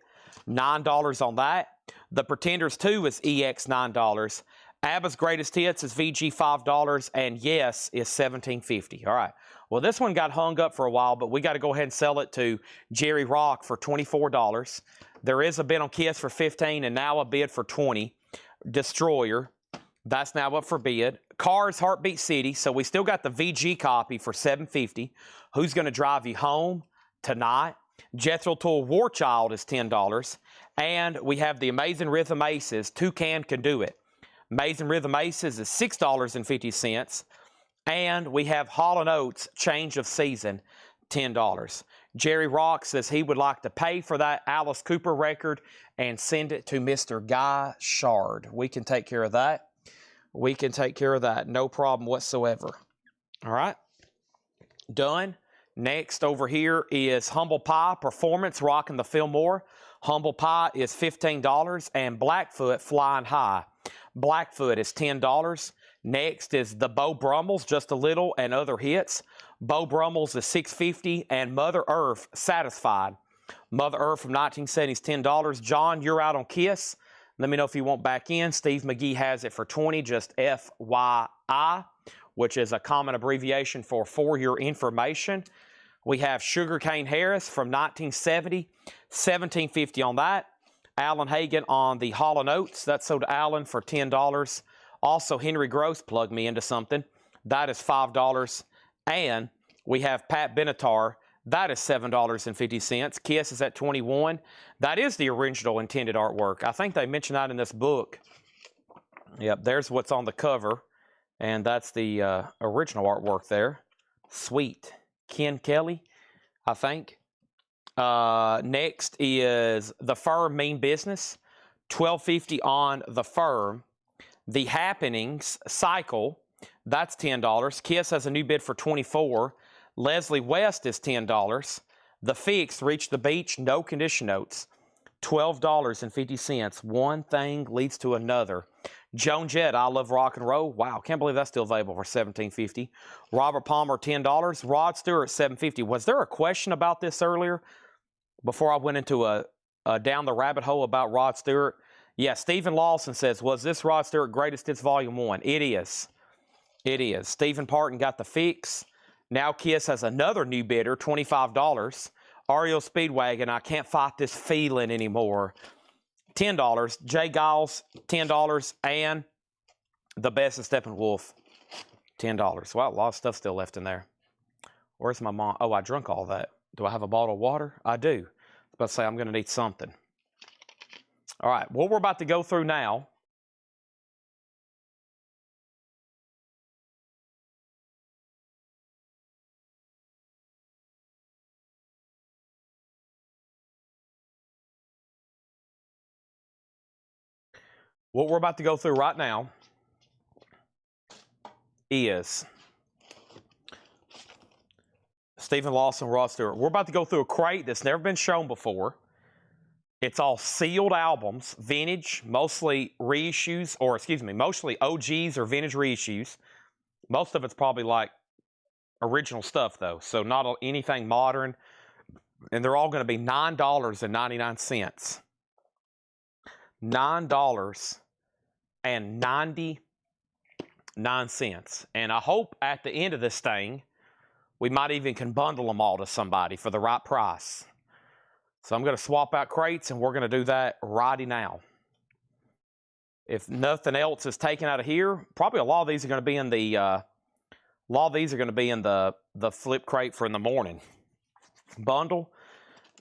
$9 on that. The Pretenders 2 is EX $9. ABBA's Greatest Hits is VG $5, and Yes is $17.50. All right. Well, this one got hung up for a while, but we got to go ahead and sell it to Jerry Rock for $24. There is a bid on Kiss for $15, and now a bid for $20. Destroyer. That's now up for bid. Cars, Heartbeat City. So we still got the VG copy for $7.50. Who's Going to Drive You Home tonight? Jethro Tull War Child is $10. And we have the Amazing Rhythm Aces. Toucan Can Do It. Amazing Rhythm Aces is $6.50. And we have Hall & Oates Change of Season, $10. Jerry Rock says he would like to pay for that Alice Cooper record and send it to Mr. Guy Shard. We can take care of that. We can take care of that. No problem whatsoever. All right. Done. Next over here is Humble Pie Performance rocking the Fillmore. Humble Pie is $15 and Blackfoot Flying High. Blackfoot is $10. Next is the Beau Brummels, Just a Little and Other Hits. Beau Brummels is $6.50 and Mother Earth Satisfied. Mother Earth from 1970 is $10. John, you're out on Kiss. Let me know if you want back in. Steve McGee has it for $20, just FYI, which is a common abbreviation for your information. We have Sugarcane Harris from 1970, $17.50 on that. Alan Hagen on the Hall & Oates. That's sold to Alan for $10. Also, Henry Gross plugged me into something. That is $5. And we have Pat Benatar. That is $7.50. Kiss is at $21. That is the original intended artwork. I think they mentioned that in this book. Yep, there's what's on the cover. And that's the original artwork there. Sweet. Ken Kelly, I think. Next is The Firm Mean Business. $12.50 on The Firm. The Happenings Cycle. That's $10. Kiss has a new bid for $24. Leslie West is $10. The Fix, Reach the Beach, No Condition Notes, $12.50. One thing leads to another. Joan Jett, I Love Rock and Roll. Wow, can't believe that's still available for $17.50. Robert Palmer, $10. Rod Stewart, $7.50. Was there a question about this earlier before I went into a down the rabbit hole about Rod Stewart? Yeah, Stephen Lawson says, was this Rod Stewart Greatest Hits Volume 1? It is. It is. Stephen Parton got The Fix. Now Kiss has another new bidder, $25. REO Speedwagon, I Can't Fight This Feeling Anymore, $10. Jay Giles, $10. And The Best of Steppenwolf, $10. Wow, a lot of stuff still left in there. Where's my mom? Oh, I drunk all that. Do I have a bottle of water? I do. I was about to say I'm going to need something. All right, what we're about to go through now right now is Stephen Lawson, Rod Stewart. We're about to go through a crate that's never been shown before. It's all sealed albums, vintage, mostly reissues, or excuse me, mostly OGs or vintage reissues. Most of it's probably like original stuff though, so not anything modern. And they're all going to be $9.99. $9.99. And I hope at the end of this thing, we might even can bundle them all to somebody for the right price. So I'm going to swap out crates, and we're going to do that righty now. If nothing else is taken out of here, probably a lot of these are going to be in the the flip crate for in the morning. Bundle.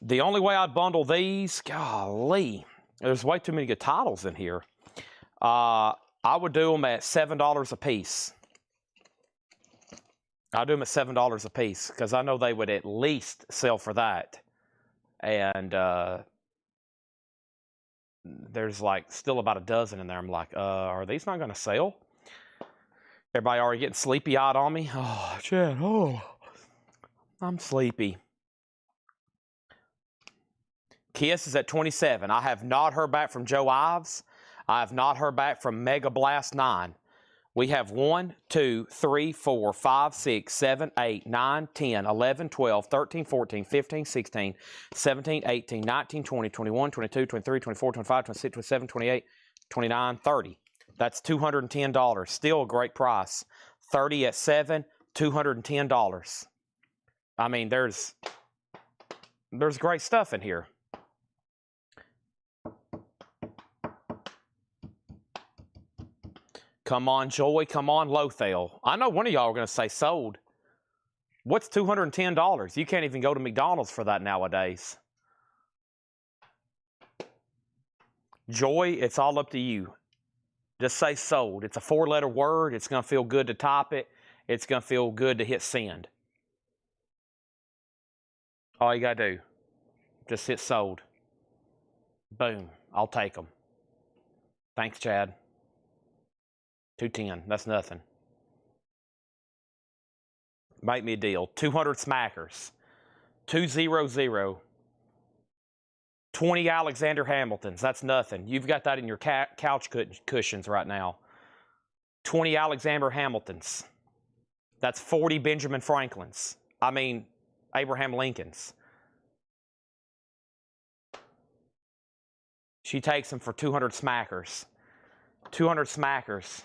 The only way I'd bundle these, golly, there's way too many good titles in here. I would do them at $7 a piece. I'd do them at $7 a piece because I know they would at least sell for that. And there's like still about a dozen in there. I'm like, are these not going to sell? Everybody already getting sleepy-eyed on me? Oh, Chad, I'm sleepy. Kiss is at 27. I have not heard back from Joe Ives. I have not heard back from Mega Blast 9. We have 1, 2, 3, 4, 5, 6, 7, 8, 9, 10, 11, 12, 13, 14, 15, 16, 17, 18, 19, 20, 21, 22, 23, 24, 25, 26, 27, 28, 29, 30. That's $210. Still a great price. 30 at 7, $210. I mean, there's great stuff in here. Come on, Joy. Come on, Lothel. I know one of y'all are going to say sold. What's $210? You can't even go to McDonald's for that nowadays. Joy, it's all up to you. Just say sold. It's a 4-letter word. It's going to feel good to type it. It's going to feel good to hit send. All you got to do, just hit sold. Boom. I'll take them. Thanks, Chad. 210. That's nothing. Make me a deal. 200 smackers. 200. 20 Alexander Hamiltons. That's nothing. You've got that in your couch cushions right now. 20 Alexander Hamiltons. That's 40 Benjamin Franklins. I mean, Abraham Lincolns. She takes them for 200 smackers. 200 smackers.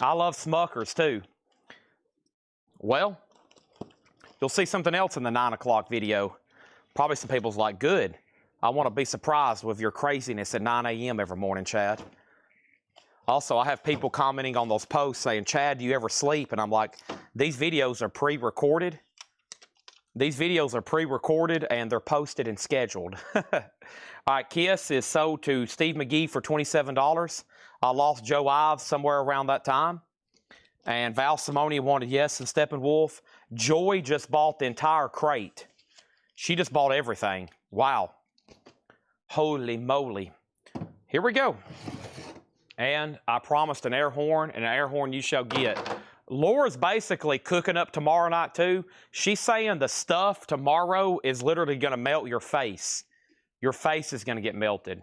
I love Smuckers too. Well, you'll see something else in the 9 o'clock video. Probably some people's like, good. I want to be surprised with your craziness at 9 a.m. every morning, Chad. Also, I have people commenting on those posts saying, Chad, do you ever sleep? And I'm like, these videos are pre-recorded. These videos are pre-recorded and they're posted and scheduled. All right, Kiss is sold to Steve McGee for $27. I lost Joe Ives somewhere around that time. And Val Simone wanted Yes and Steppenwolf. Joy just bought the entire crate. She just bought everything. Wow. Holy moly. Here we go. And I promised an air horn, and an air horn you shall get. Laura's basically cooking up tomorrow night too. She's saying the stuff tomorrow is literally going to melt your face. Your face is going to get melted.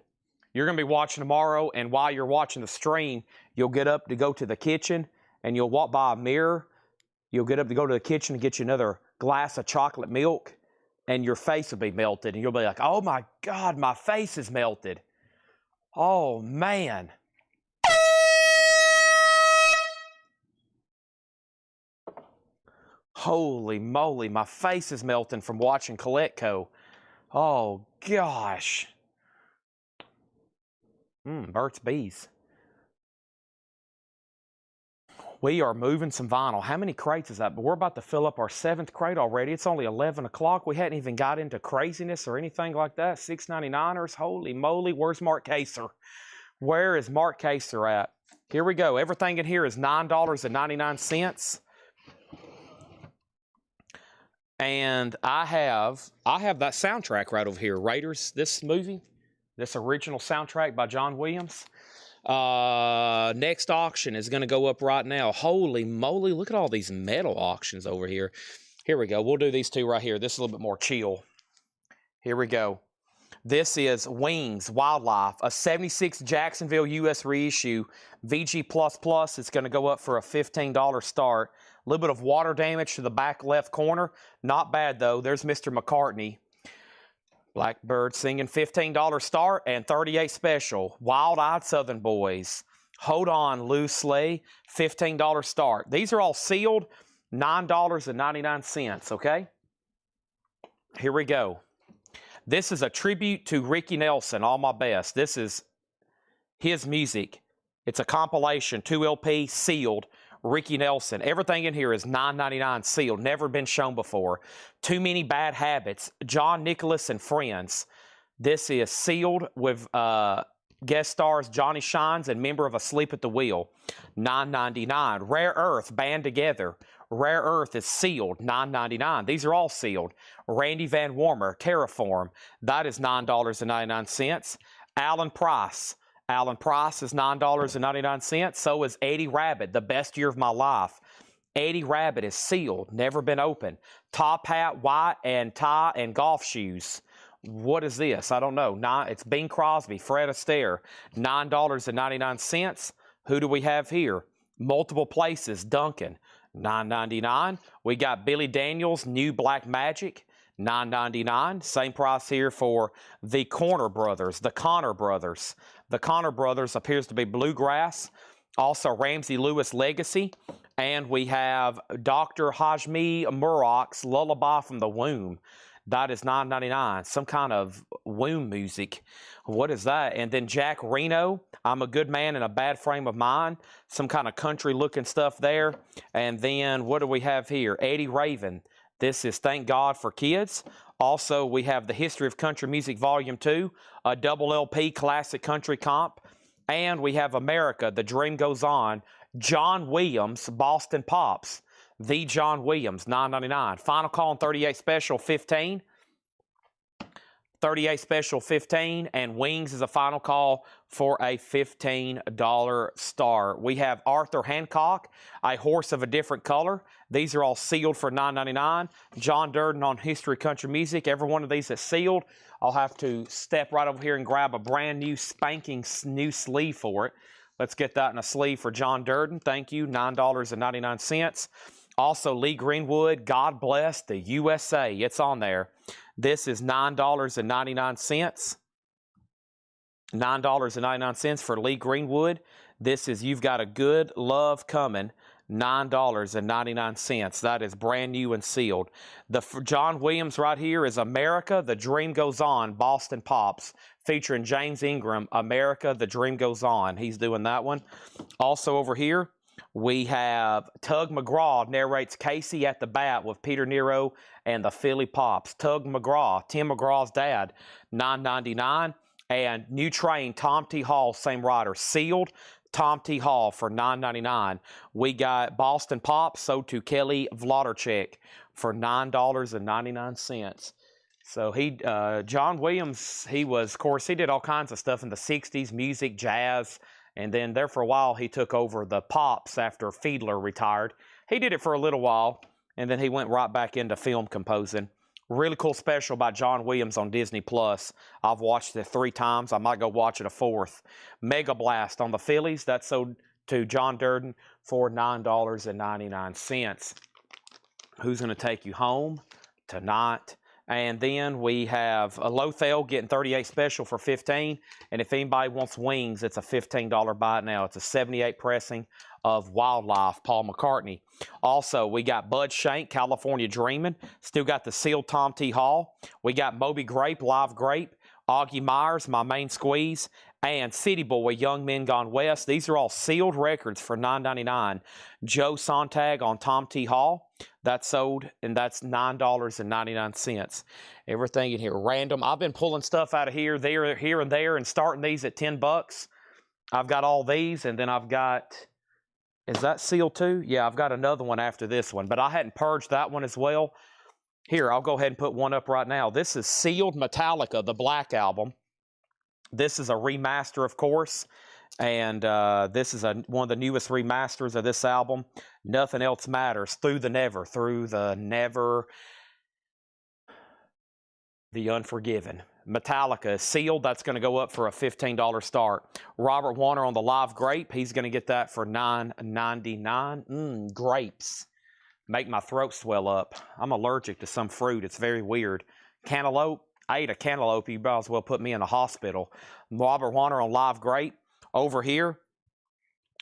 You're going to be watching tomorrow, and while you're watching the stream, you'll get up to go to the kitchen, and you'll walk by a mirror. You'll get up to go to the kitchen and get you another glass of chocolate milk, and your face will be melted, and you'll be like, oh my God, my face is melted. Oh, man. Holy moly, my face is melting from watching Coletco. Oh, gosh. Burt's Bees. We are moving some vinyl. How many crates is that? But we're about to fill up our 7th crate already. It's only 11 o'clock. We hadn't even got into craziness or anything like that. 6.99ers. Holy moly. Where's Mark Kaser? Where is Mark Kaser at? Here we go. Everything in here is $9.99. And I have that soundtrack right over here. Raiders, this movie, this original soundtrack by John Williams. Next auction is going to go up right now. Holy moly, look at all these metal auctions over here. Here we go. We'll do these two right here. This is a little bit more chill. Here we go. This is Wings Wildlife, a 76 Jacksonville U.S. reissue. VG++. It's going to go up for a $15 start. A little bit of water damage to the back left corner. Not bad, though. There's Mr. McCartney. Blackbird singing $15 start and 38 special. Wild-Eyed Southern Boys. Hold on, Lou Slay. $15 start. These are all sealed. $9.99, okay? Here we go. This is a tribute to Ricky Nelson, All My Best. This is his music. It's a compilation, 2 LP, sealed. Ricky Nelson. Everything in here is $9.99 sealed. Never been shown before. Too Many Bad Habits. John Nicholas and Friends. This is sealed with guest stars Johnny Shines and member of Asleep at the Wheel. $9.99. Rare Earth Band Together. Rare Earth is sealed. $9.99. These are all sealed. Randy Van Warmer. Terraform. That is $9.99. Alan Price. Alan Price is $9.99. So is Eddie Rabbit, The Best Year of My Life. Eddie Rabbit is sealed, never been opened. Top hat, white, and tie, and golf shoes. What is this? I don't know. It's Bing Crosby, Fred Astaire. $9.99. Who do we have here? Multiple Places, Duncan. $9.99. We got Billy Daniels, New Black Magic. $9.99. Same price here for the Corner Brothers, the Connor Brothers. The Connor Brothers appears to be Bluegrass. Also Ramsey Lewis Legacy. And we have Dr. Hajmi Murak's Lullaby from the Womb. That is $9.99. Some kind of womb music. What is that? And then Jack Reno, I'm a Good Man in a Bad Frame of Mind. Some kind of country looking stuff there. And then what do we have here? Eddie Raven. This is Thank God for Kids. Also, we have the History of Country Music Volume 2, a double LP classic country comp. And we have America, The Dream Goes On, John Williams, Boston Pops, the John Williams, $9.99. Final Call on 38 Special, $15. 38 Special, $15. And Wings is a final call for a $15 star. We have Arthur Hancock, A Horse of a Different Color. These are all sealed for $9.99. John Durden on History Country Music. Every one of these is sealed. I'll have to step right over here and grab a brand new spanking new sleeve for it. Let's get that in a sleeve for John Durden. Thank you, $9.99. Also, Lee Greenwood, God Bless the USA. It's on there. This is $9.99. $9.99 for Lee Greenwood. This is You've Got a Good Love Coming. $9.99. That is brand new and sealed. The John Williams right here is America, The Dream Goes On, Boston Pops, featuring James Ingram, America, The Dream Goes On. He's doing that one. Also over here, we have Tug McGraw narrates Casey at the Bat with Peter Nero and the Philly Pops. Tug McGraw, Tim McGraw's dad, $9.99. And New Train, Tom T. Hall, same writer, sealed. Tom T. Hall for $9.99. We got Boston Pops, So to Kelly Vlodarchek for $9.99. So John Williams, of course, he did all kinds of stuff in the 60s, music, jazz, and then there for a while he took over the Pops after Fiedler retired. He did it for a little while, and then he went right back into film composing. Really cool special by John Williams on Disney+. I've watched it 3 times. I might go watch it a 4th. Mega Blast on the Phillies. That's sold to John Durden for $9.99. Who's going to take you home tonight? And then we have a Lothel getting 38 special for $15. And if anybody wants Wings, it's a $15 buy it now. It's a 78 pressing of Wildlife, Paul McCartney. Also, we got Bud Shank, California Dreamin'. Still got the sealed Tom T. Hall. We got Moby Grape, Live Grape. Augie Myers, My Main Squeeze. And City Boy, Young Men Gone West. These are all sealed records for $9.99. Joe Sontag on Tom T. Hall. That's sold, and that's $9.99. Everything in here random. I've been pulling stuff out of here, there, here, and there, and starting these at $10. I've got all these, and then I've got... Is that sealed too? Yeah, I've got another one after this one, but I hadn't purged that one as well. Here, I'll go ahead and put one up right now. This is sealed Metallica, the Black Album. This is a remaster, of course, and this is one of the newest remasters of this album. Nothing Else Matters, Through the Never, The Unforgiven. Metallica is sealed. That's going to go up for a $15 start. Robert Warner on the Live Grape. He's going to get that for $9.99. Grapes make my throat swell up. I'm allergic to some fruit. It's very weird. Cantaloupe. I ate a cantaloupe. You might as well put me in a hospital. Robert Warner on Live Grape. Over here,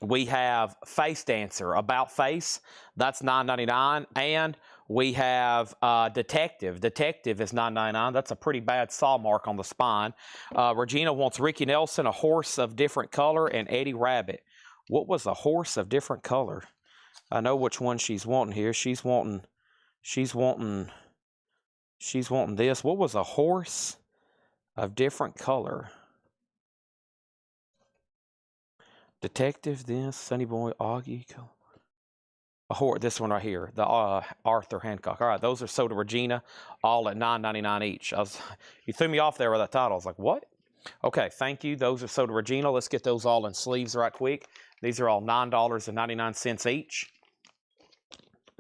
we have Face Dancer, About Face. That's $9.99. And we have Detective. Detective is $9.99. That's a pretty bad saw mark on the spine. Regina wants Ricky Nelson, A Horse of Different Color, and Eddie Rabbit. What was A Horse of Different Color? I know which one she's wanting here. She's wanting this. What was A Horse of Different Color? Detective, this, Sunny Boy, Augie. This one right here, the Arthur Hancock. All right, those are sold to Regina, all at $9.99 each. You threw me off there with that title. I was like, what? Okay, thank you. Those are sold to Regina. Let's get those all in sleeves right quick. These are all $9.99 each.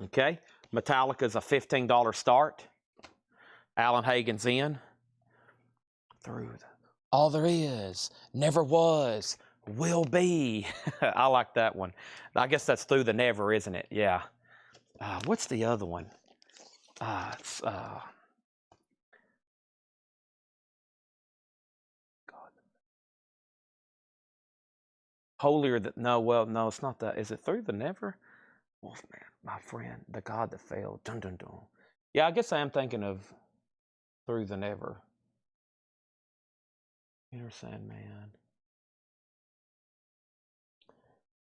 Okay, Metallica's a $15 start. Alan Hagen's in. All There Is, Never Was, Will Be. I like that one. I guess that's Through the Never, isn't it? Yeah. What's the other one? God. Holier Than... No, it's not that. Is it Through the Never? Wolfman, my friend, the God that failed. Dun, dun, dun. Yeah, I guess I am thinking of... Through the Never. Enter Sandman.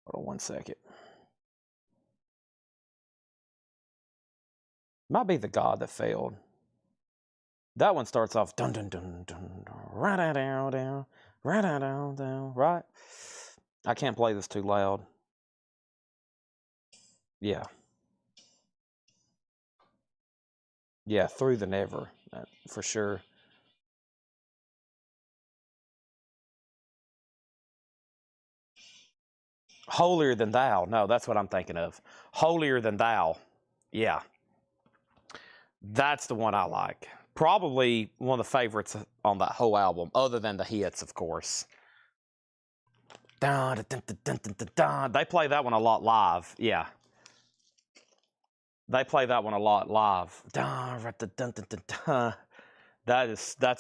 Hold on one second. Might be The God That Failed. That one starts off dun dun dun dun right down down right down down right. I can't play this too loud. Yeah. Yeah, Through the Never, for sure. Holier Than Thou. No, that's what I'm thinking of. Holier Than Thou. Yeah. That's the one I like. Probably one of the favorites on that whole album, other than the hits, of course. They play that one a lot live. Yeah. They play that one a lot live. That's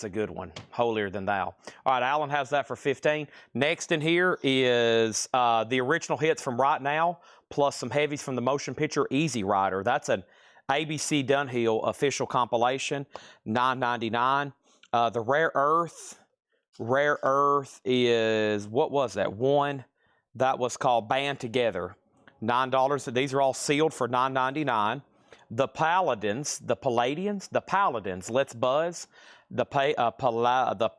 a good one. Holier Than Thou. All right, Alan has that for 15. Next in here is the original hits from Right Now, plus some heavies from the motion picture Easy Rider. That's an ABC Dunhill official compilation, $9.99. The Rare Earth is, what was that? One that was called Band Together, $9. These are all sealed for $9.99. The Paladins, Let's Buzz,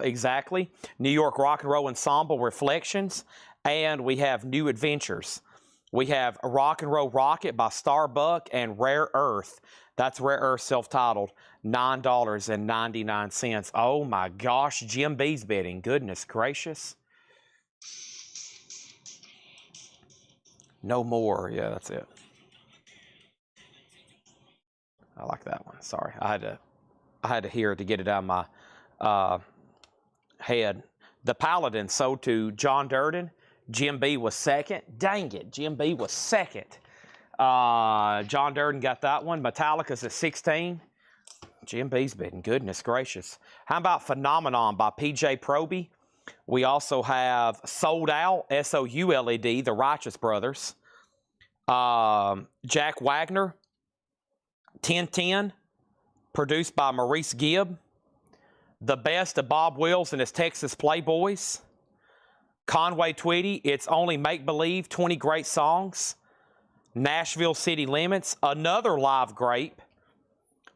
exactly, New York Rock and Roll Ensemble Reflections, and we have New Adventures. We have Rock and Roll Rocket by Starbuck and Rare Earth. That's Rare Earth self-titled, $9.99. Oh my gosh, Jim B's bidding. Goodness gracious. No More. Yeah, that's it. I like that one. Sorry, I had to hear it to get it out of my head. The Paladin sold to John Durden. Jim B was second. Dang it, Jim B was second. John Durden got that one. Metallica's at 16. Jim B's bidding. Goodness gracious. How about Phenomenon by PJ Proby? We also have Sold Out, SOULED, the Righteous Brothers. Jack Wagner, 1010, produced by Maurice Gibb. The Best of Bob Wills and his Texas Playboys. Conway Twitty, It's Only Make Believe, 20 Great Songs. Nashville City Limits, another live grape.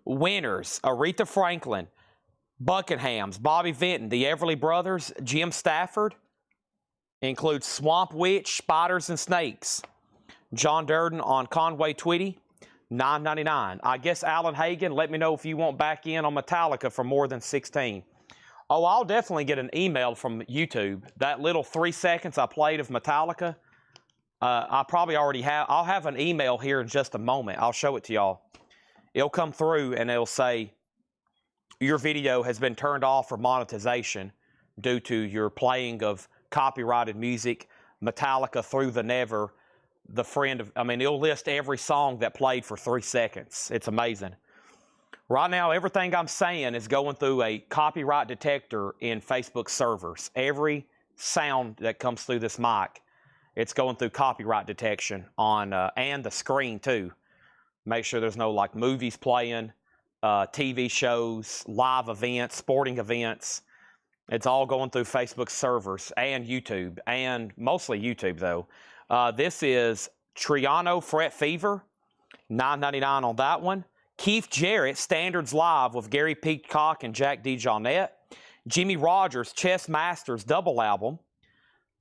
Winners, Aretha Franklin, Buckinghams, Bobby Vinton, the Everly Brothers, Jim Stafford. Includes Swamp Witch, Spiders and Snakes. John Durden on Conway Twitty, $9.99. I guess Alan Hagen, let me know if you want back in on Metallica for more than 16. Oh, I'll definitely get an email from YouTube. That little 3 seconds I played of Metallica, I probably already have. I'll have an email here in just a moment. I'll show it to y'all. It'll come through and it'll say, your video has been turned off for monetization due to your playing of copyrighted music, Metallica Through the Never, it'll list every song that played for 3 seconds. It's amazing. Right now, everything I'm saying is going through a copyright detector in Facebook servers. Every sound that comes through this mic, it's going through copyright detection on, and the screen too. Make sure there's no like movies playing, TV shows, live events, sporting events. It's all going through Facebook servers and YouTube, and mostly YouTube though. This is Triano Fret Fever, $9.99 on that one. Keith Jarrett, Standards Live with Gary Peacock and Jack DeJohnette. Jimmy Rogers, Chess Masters double album.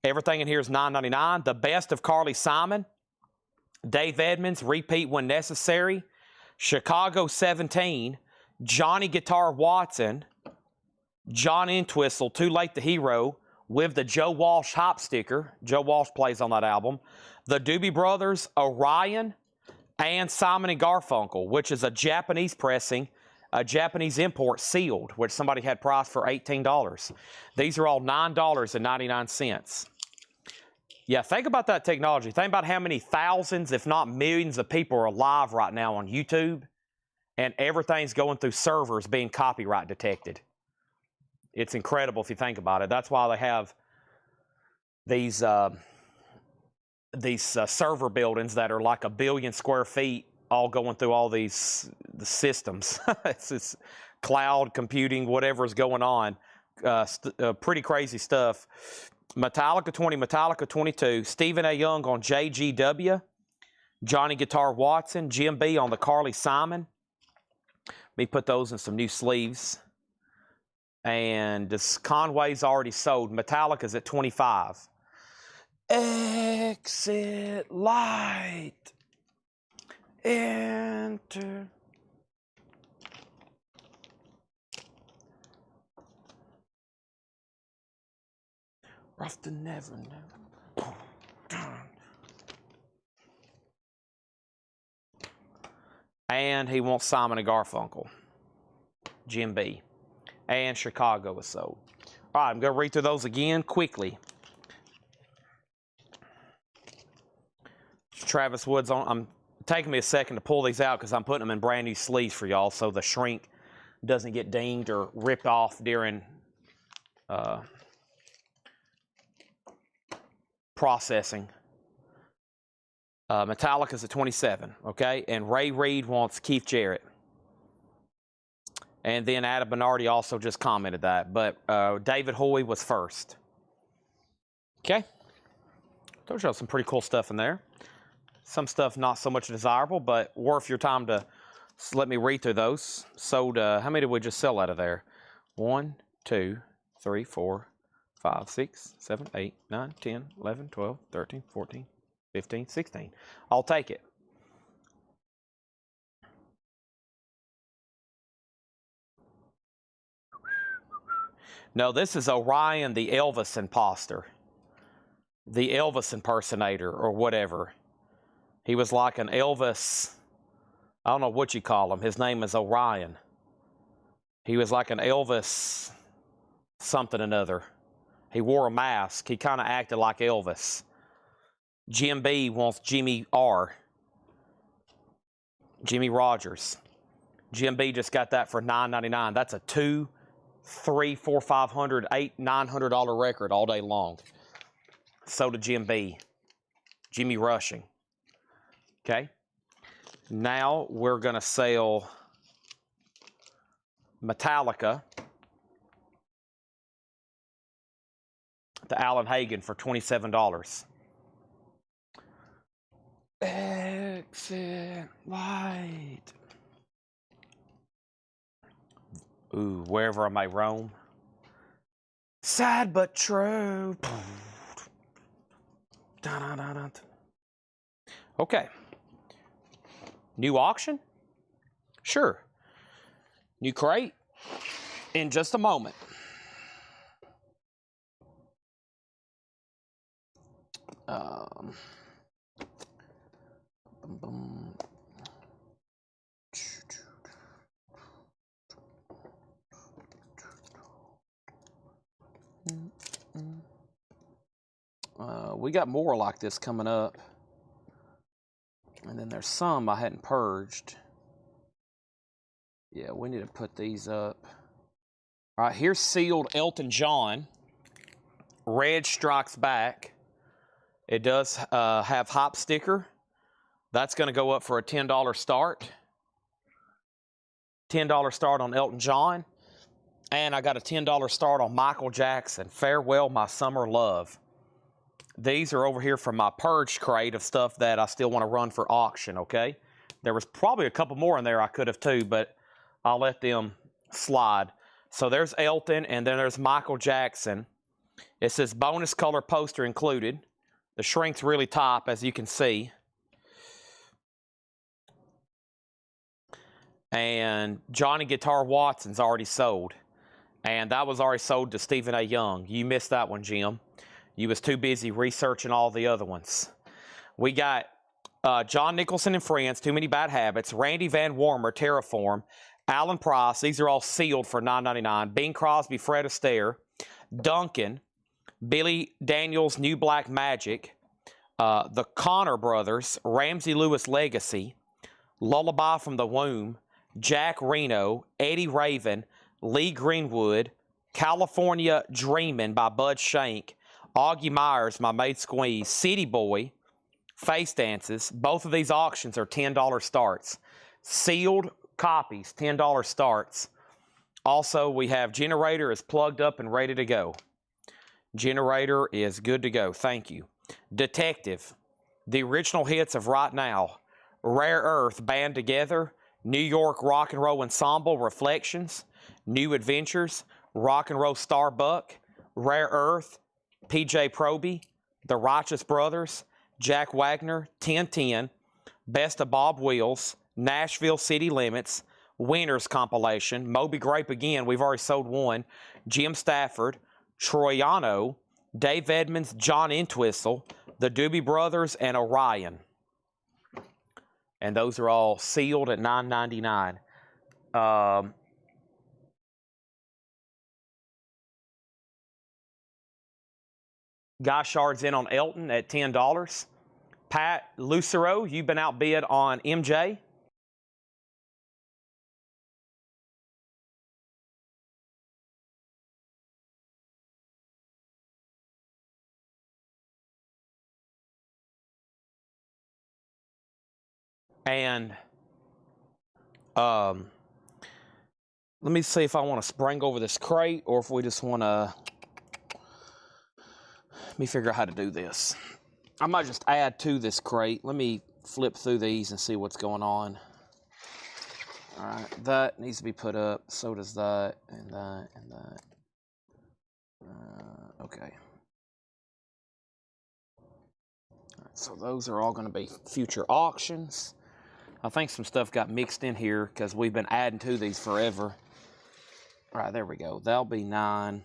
Everything in here is $9.99. The Best of Carly Simon. Dave Edmonds, Repeat When Necessary. Chicago 17. Johnny Guitar Watson. John Entwistle, Too Late the Hero, with the Joe Walsh hop sticker. Joe Walsh plays on that album. The Doobie Brothers, Orion, and Simon & Garfunkel, which is a Japanese pressing, a Japanese import sealed, which somebody had priced for $18. These are all $9.99. Yeah, think about that technology. Think about how many thousands, if not millions of people are alive right now on YouTube, and everything's going through servers being copyright detected. It's incredible if you think about it. That's why they have these server buildings that are like 1 billion square feet, all going through all the systems. It's cloud computing, whatever's going on. Pretty crazy stuff. Metallica 20, Metallica 22, Stephen A. Young on JGW, Johnny Guitar Watson, Jim B on the Carly Simon. Let me put those in some new sleeves. And this Conway's already sold. Metallica's at 25. Exit light. Enter. Rough to never. And he wants Simon and Garfunkel. Jim B. And Chicago is sold. All right, I'm going to read through those again quickly. Travis Woods on. I'm taking me a second to pull these out because I'm putting them in brand new sleeves for y'all so the shrink doesn't get dinged or ripped off during processing. Metallica's at 27, okay? And Ray Reed wants Keith Jarrett. And then Adam Bernardi also just commented that. But David Hoy was first. Okay? Told you some pretty cool stuff in there. Some stuff not so much desirable, but worth your time to let me read through those. Sold, how many did we just sell out of there? 1, 2, 3, 4, 5, 6, 7, 8, 9, 10, 11, 12, 13, 14, 15, 16. I'll take it. No, this is Orion, the Elvis imposter. The Elvis impersonator or whatever. He was like an Elvis, I don't know what you call him. His name is Orion. He was like an Elvis something or another. He wore a mask. He kind of acted like Elvis. Jim B wants Jimmy R. Jimmy Rogers. Jim B just got that for $9.99. That's a $200, $300, $400, $500, $800, $900 record all day long. So did Jim B. Jimmy Rushing. Okay. Now we're going to sell Metallica to Alan Hagen for $27. Exit light. Ooh, wherever I may roam. Sad but true. Okay. New auction? Sure. New crate? In just a moment. We got more like this coming up. And then there's some I hadn't purged. Yeah, we need to put these up. All right, here's sealed Elton John. Red Strikes Back. It does have hop sticker. That's going to go up for a $10 start. $10 start on Elton John. And I got a $10 start on Michael Jackson. Farewell, My Summer Love. These are over here from my purged crate of stuff that I still want to run for auction, okay? There was probably a couple more in there I could have too, but I'll let them slide. So there's Elton, and then there's Michael Jackson. It says bonus color poster included. The shrink's really top, as you can see. And Johnny Guitar Watson's already sold. And that was already sold to Stephen A. Young. You missed that one, Jim. You was too busy researching all the other ones. We got John Nicholson and Friends, Too Many Bad Habits, Randy Van Warmer, Terraform, Alan Price. These are all sealed for $9.99. Bing Crosby, Fred Astaire, Duncan, Billy Daniels, New Black Magic, the Connor Brothers, Ramsey Lewis Legacy, Lullaby from the Womb, Jack Reno, Eddie Raven, Lee Greenwood, California Dreamin' by Bud Shank, Augie Myers, My Maid Squeeze, City Boy, Face Dances. Both of these auctions are $10 starts. Sealed copies, $10 starts. Also, we have generator is plugged up and ready to go. Generator is good to go. Thank you. Detective. The original hits of Right Now. Rare Earth Band Together. New York Rock and Roll Ensemble Reflections. New Adventures. Rock and Roll Starbuck. Rare Earth. PJ Proby. The Righteous Brothers. Jack Wagner. 1010. Best of Bob Wills. Nashville City Limits. Winners compilation. Moby Grape again. We've already sold one. Jim Stafford. Troiano. Dave Edmonds. John Entwistle. The Doobie Brothers. And Orion. And those are all sealed at $9.99. Guy Shard's in on Elton at $10. Pat Lucero, you've been outbid on MJ. And let me see if I want to spring over this crate or if we just want to. Let me figure out how to do this. I might just add to this crate. Let me flip through these and see what's going on. All right, that needs to be put up. So does that, and that, and that. Okay. All right, so those are all going to be future auctions. I think some stuff got mixed in here because we've been adding to these forever. All right, there we go. That'll be 9.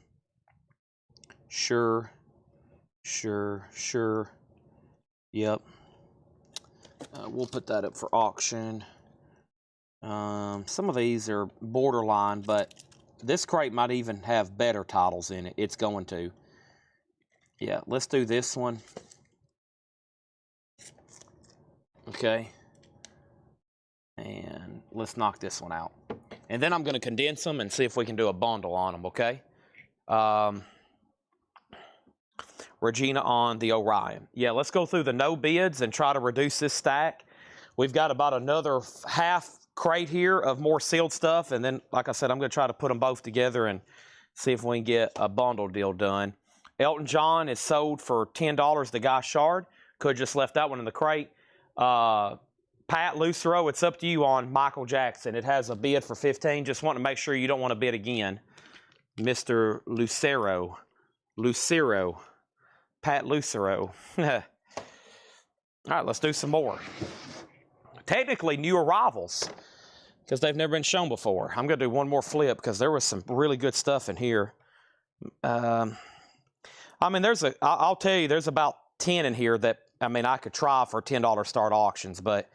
Sure. Yep. We'll put that up for auction. Some of these are borderline, but this crate might even have better titles in it. It's going to. Yeah, let's do this one. Okay. And let's knock this one out. And then I'm going to condense them and see if we can do a bundle on them, okay? Regina on the Orion. Yeah, let's go through the no bids and try to reduce this stack. We've got about another half crate here of more sealed stuff. And then, like I said, I'm going to try to put them both together and see if we can get a bundle deal done. Elton John is sold for $10 to Guy Shard. Could have just left that one in the crate. Pat Lucero, it's up to you on Michael Jackson. It has a bid for $15. Just want to make sure you don't want to bid again. Mr. Lucero. Pat Lucero. All right, let's do some more. Technically new arrivals because they've never been shown before. I'm going to do one more flip because there was some really good stuff in here. I mean, I'll tell you, there's about 10 in here that, I mean, I could try for $10 start auctions, but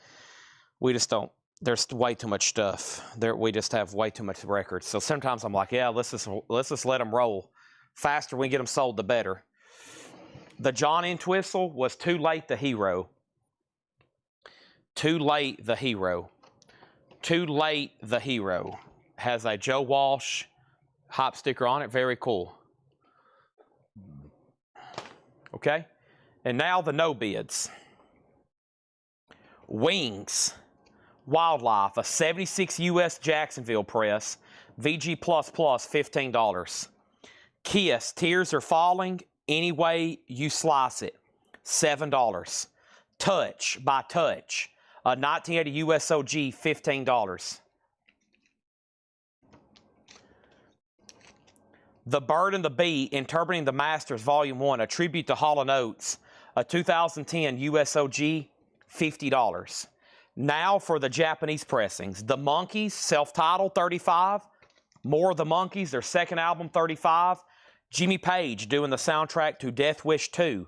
we just don't. There's way too much stuff. We just have way too much records. So sometimes I'm like, yeah, let's just let them roll. Faster we get them sold, the better. The John Entwistle was Too Late the Hero. Too Late the Hero. Too Late the Hero. Has a Joe Walsh hop sticker on it. Very cool. Okay. And now the no bids. Wings. Wildlife, a 76 US Jacksonville press. VG++, $15. Kiss, Tears Are Falling, Any Way You Slice It, $7. Touch by Touch, a 1980 USOG, $15. The Bird and the Bee, Interpreting the Masters, Volume 1, a tribute to Hall & Oates, a 2010 USOG, $50. Now for the Japanese pressings. The Monkees, self-titled, $35. More of the Monkees, their second album, $35. Jimmy Page doing the soundtrack to Death Wish 2,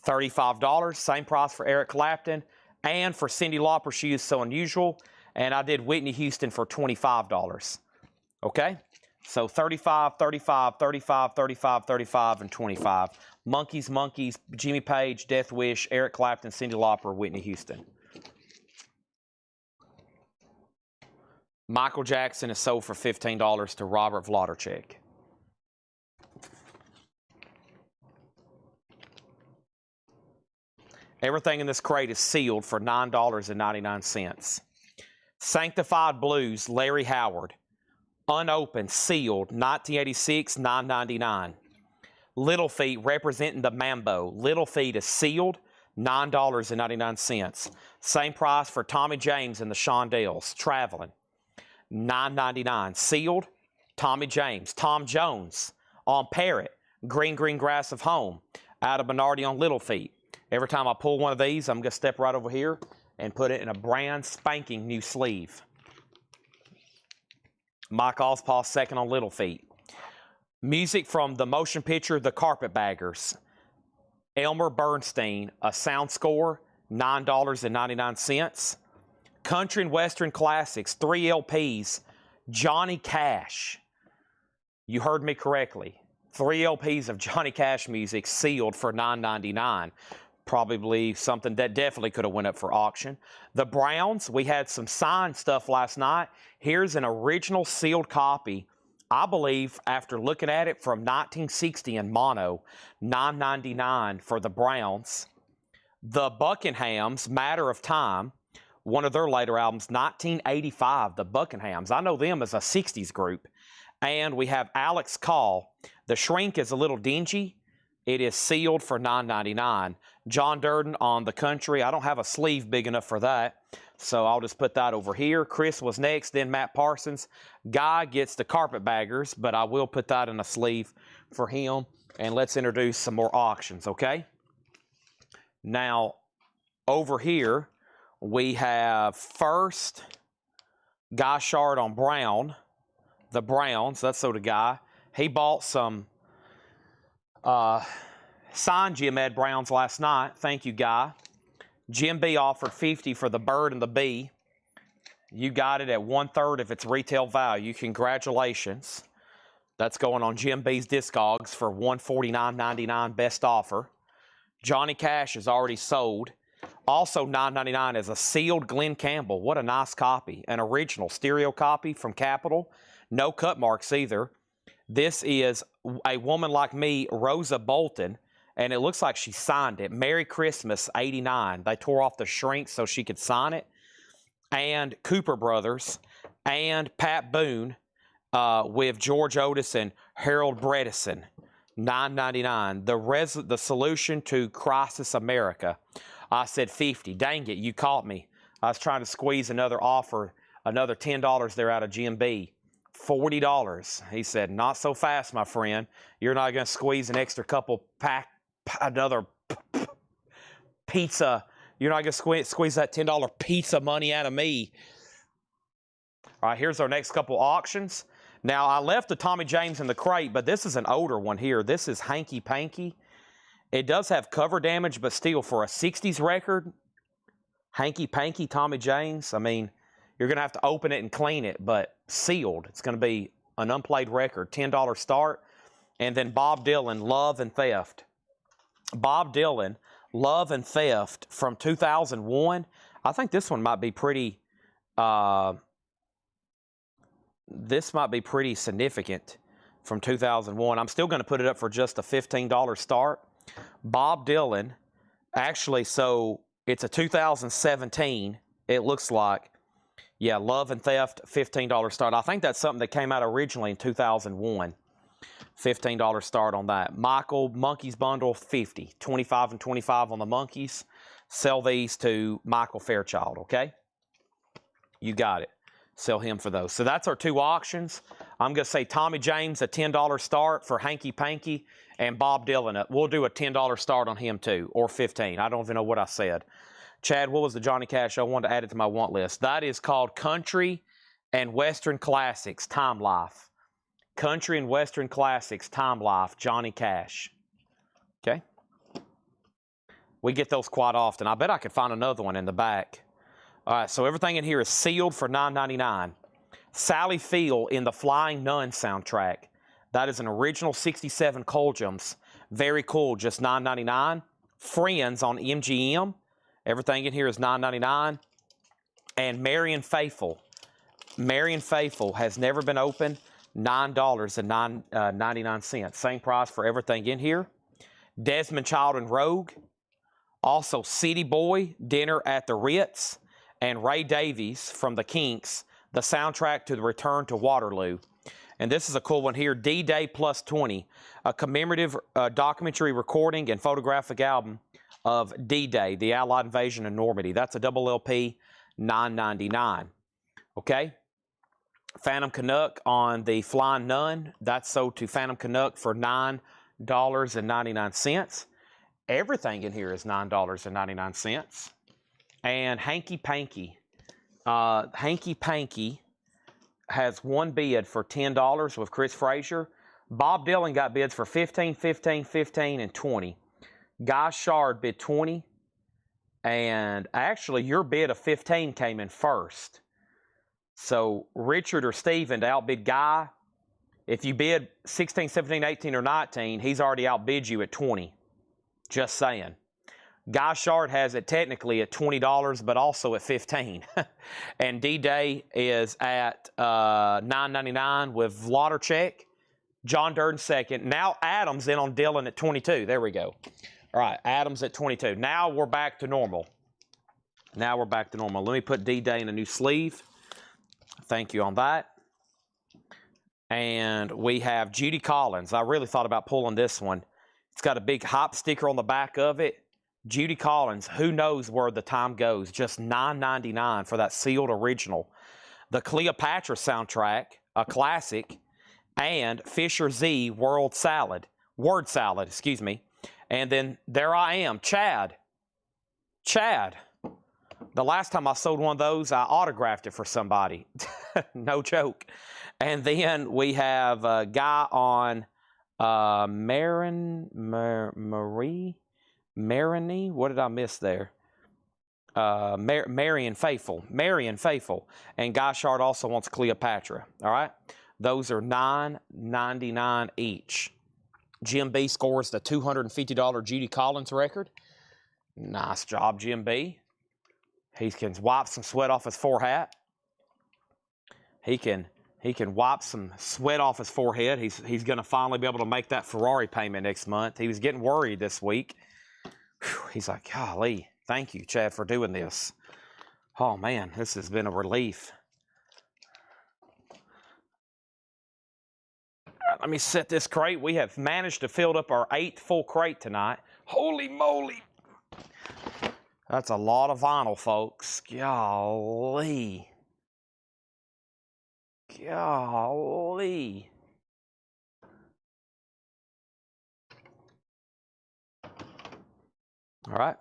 $35. Same price for Eric Clapton. And for Cyndi Lauper, She Is So Unusual. And I did Whitney Houston for $25. Okay? So 35, 35, 35, 35, 35, and 25. Monkees, Jimmy Page, Death Wish, Eric Clapton, Cyndi Lauper, Whitney Houston. Michael Jackson is sold for $15 to Robert Wlodarczyk. Everything in this crate is sealed for $9.99. Sanctified Blues, Larry Howard. unopened, sealed, 1986, $9.99. Little Feat representing the Mambo. Little Feat is sealed, $9.99. Same price for Tommy James and the Shondells, traveling, $9.99. Sealed, Tommy James. Tom Jones on Parrot, Green Grass of Home, out of Bernardi on Little Feat. Every time I pull one of these, I'm going to step right over here and put it in a brand spanking new sleeve. Mike Ospaw, second on Little Feat. Music from the motion picture The Carpetbaggers. Elmer Bernstein, a sound score, $9.99. Country and Western Classics, 3 LPs. Johnny Cash. You heard me correctly. 3 LPs of Johnny Cash music sealed for $9.99. Probably something that definitely could have went up for auction. The Browns, we had some signed stuff last night. Here's an original sealed copy, I believe, after looking at it, from 1960 in mono, $9.99 for the Browns. The Buckinghams, Matter of Time, one of their later albums, 1985, the Buckinghams. I know them as a 60s group. And we have Alex Call. The Shrink is a little dingy. It is sealed for $9.99. John Durden on The Country. I don't have a sleeve big enough for that, so I'll just put that over here. Chris was next, then Matt Parsons. Guy gets the Carpetbaggers, but I will put that in a sleeve for him. And let's introduce some more auctions, okay? Now, over here, we have first Guy Shard on Brown. The Browns, that's so the guy. He bought some signed Jim Ed Browns last night. Thank you, Guy. Jim B offered $50 for the Bird and the Bee. You got it at 1/3 of its retail value. Congratulations. That's going on Jim B's Discogs for $149.99 best offer. Johnny Cash is already sold. Also $9.99 is a sealed Glenn Campbell. What a nice copy. An original stereo copy from Capitol. No cut marks either. This is A Woman Like Me, Rosa Bolton, and it looks like she signed it. Merry Christmas, 89. They tore off the shrink so she could sign it. And Cooper Brothers and Pat Boone with George Otis and Harold Bredesen, $9.99. The Solution to Crisis America. I said $50. Dang it, you caught me. I was trying to squeeze another offer, another $10 there out of GMB. $40. He said, not so fast, my friend. You're not going to squeeze an extra couple another pizza. You're not going to squeeze that $10 pizza money out of me. All right, here's our next couple auctions. Now, I left the Tommy James in the crate, but this is an older one here. This is Hanky Panky. It does have cover damage, but still, for a 60s record, Hanky Panky, Tommy James, I mean, you're going to have to open it and clean it, but sealed. It's going to be an unplayed record, $10 start. And then Bob Dylan, Love and Theft. Bob Dylan, Love and Theft from 2001. I think this one might be pretty, this might be pretty significant from 2001. I'm still going to put it up for just a $15 start. Bob Dylan, actually, so it's a 2017, it looks like. Yeah, Love and Theft, $15 start. I think that's something that came out originally in 2001. $15 start on that. Michael, Monkeys Bundle, $50. 25 and 25 on the Monkeys. Sell these to Michael Fairchild, okay? You got it. Sell him for those. So that's our two auctions. I'm going to say Tommy James, a $10 start for Hanky Panky, and Bob Dylan. We'll do a $10 start on him too, or $15. I don't even know what I said. Chad, what was the Johnny Cash? I wanted to add it to my want list. That is called Country and Western Classics, Time Life. Country and Western Classics, Time Life, Johnny Cash. Okay? We get those quite often. I bet I could find another one in the back. All right, so everything in here is sealed for $9.99. Sally Field in the Flying Nun soundtrack. That is an original 67 Colgems. Very cool, just $9.99. Friends on MGM. Everything in here is $9.99. And Marian Faithful. Marian Faithful has never been opened. $9.99. Same price for everything in here. Desmond Child and Rogue. Also City Boy, Dinner at the Ritz. And Ray Davies from the Kinks, the soundtrack to the Return to Waterloo. And this is a cool one here, D-Day Plus 20, a commemorative documentary recording and photographic album of D-Day, the Allied invasion of Normandy. That's a double LP, $9.99. Okay? Phantom Canuck on the Flying Nun. That's sold to Phantom Canuck for $9.99. Everything in here is $9.99. And Hanky Panky. Hanky Panky has one bid for $10 with Chris Frazier. Bob Dylan got bids for $15, $15, $15, and $20. Guy Shard bid $20. And actually, your bid of $15 came in first. So Richard or Steven to outbid Guy, if you bid 16, 17, 18, or 19, he's already outbid you at $20. Just saying. Guy Shard has it technically at $20, but also at $15. And D-Day is at $9.99 with Vladarchek. John Durden second. Now Adams in on Dylan at $22. There we go. All right, Adams at $22. Now we're back to normal. Let me put D-Day in a new sleeve. Thank you on that. And we have Judy Collins. I really thought about pulling this one. It's got a big hop sticker on the back of it. Judy Collins, who knows where the time goes? Just $9.99 for that sealed original. The Cleopatra soundtrack, a classic, and Fisher Z Word Salad, excuse me. And then there I am, Chad. The last time I sold one of those, I autographed it for somebody. No joke. And then we have a guy on Marini. What did I miss there? Marion Faithful. And Guy Shard also wants Cleopatra. All right? Those are $9.99 each. Jim B scores the $250 Judy Collins record. Nice job, Jim B. He can wipe some sweat off his forehead. He can wipe some sweat off his forehead. He's going to finally be able to make that Ferrari payment next month. He was getting worried this week. Whew, he's like, golly, thank you, Chad, for doing this. Oh, man, this has been a relief. All right, let me set this crate. We have managed to fill up our 8th full crate tonight. Holy moly. That's a lot of vinyl, folks. Golly. All right.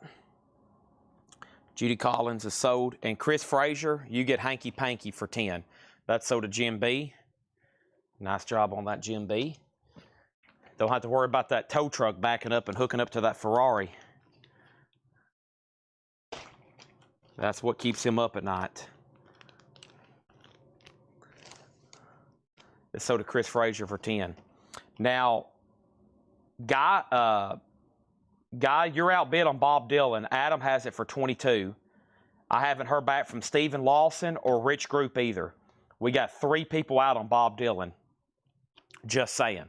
Judy Collins is sold. And Chris Frazier, you get Hanky Panky for $10. That's sold to Jim B. Nice job on that, Jim B. Don't have to worry about that tow truck backing up and hooking up to that Ferrari. That's what keeps him up at night. It's sold to Chris Frazier for $10. Now, Guy, you're outbid on Bob Dylan. Adam has it for $22. I haven't heard back from Stephen Lawson or Rich Group either. We got 3 people out on Bob Dylan. Just saying.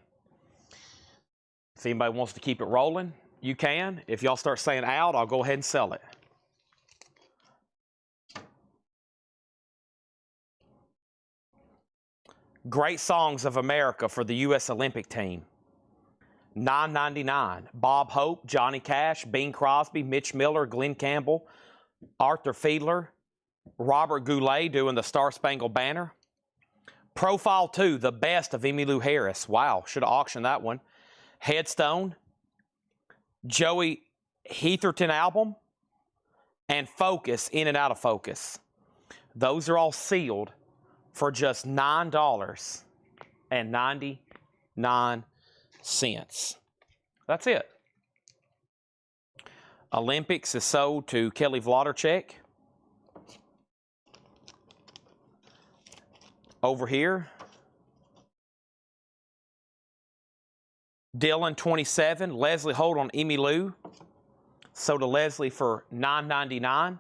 If anybody wants to keep it rolling, you can. If y'all start saying out, I'll go ahead and sell it. Great Songs of America for the U.S. Olympic team. $9.99. Bob Hope, Johnny Cash, Bing Crosby, Mitch Miller, Glenn Campbell, Arthur Fiedler, Robert Goulet doing the Star Spangled Banner. Profile 2, the best of Emmylou Harris. Wow, should have auctioned that one. Headstone, Joey Heatherton album, and Focus, In and Out of Focus. Those are all sealed for just $9.99. That's it. Olympics is sold to Kelly Vladarchek. Over here, Dylan 27, Leslie Holt on Emmylou. Sold to Leslie for $9.99.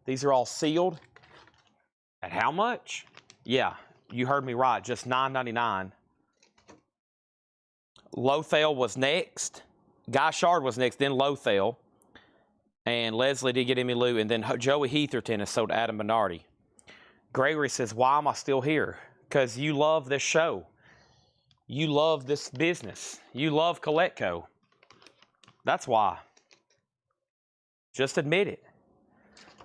These are all sealed. At how much? Yeah, you heard me right, just $9.99. Lothel was next. Guy Shard was next, then Lothel. And Leslie did get Emmylou, and then Joey Heatherton is sold to Adam Bernardi. Gregory says, why am I still here? Because you love this show. You love this business. You love Coletco. That's why. Just admit it.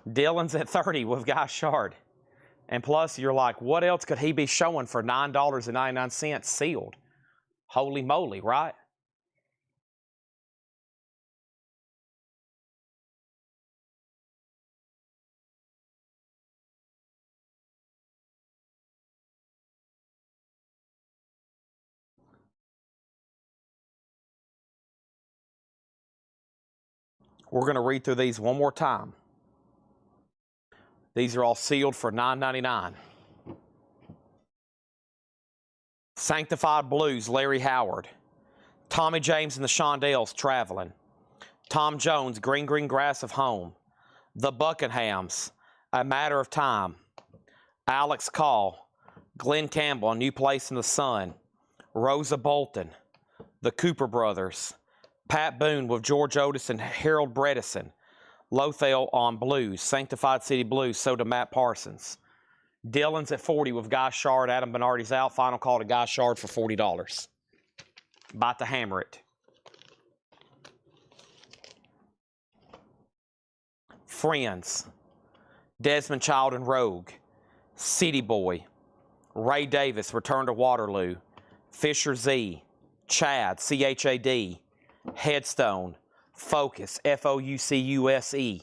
Dylan's at 30 with Guy Shard. And plus, you're like, what else could he be showing for $9.99 sealed? Holy moly, right? We're going to read through these one more time. These are all sealed for $9.99. Sanctified Blues, Larry Howard. Tommy James and the Shondells, Traveling. Tom Jones, Green Green Grass of Home. The Buckinghams, A Matter of Time. Alex Call, Glenn Campbell, A New Place in the Sun. Rosa Bolton, The Cooper Brothers. Pat Boone with George Otis and Harold Bredesen. Lothel on Blues, Sanctified City Blues, so to Matt Parsons. Dylan's at 40 with Guy Shard. Adam Bernardi's out. Final call to Guy Shard for $40. About to hammer it. Friends. Desmond Child and Rogue. City Boy. Ray Davis, Return to Waterloo. Fisher Z. Chad, C-H-A-D. Headstone. Focus, F-O-U-C-U-S-E.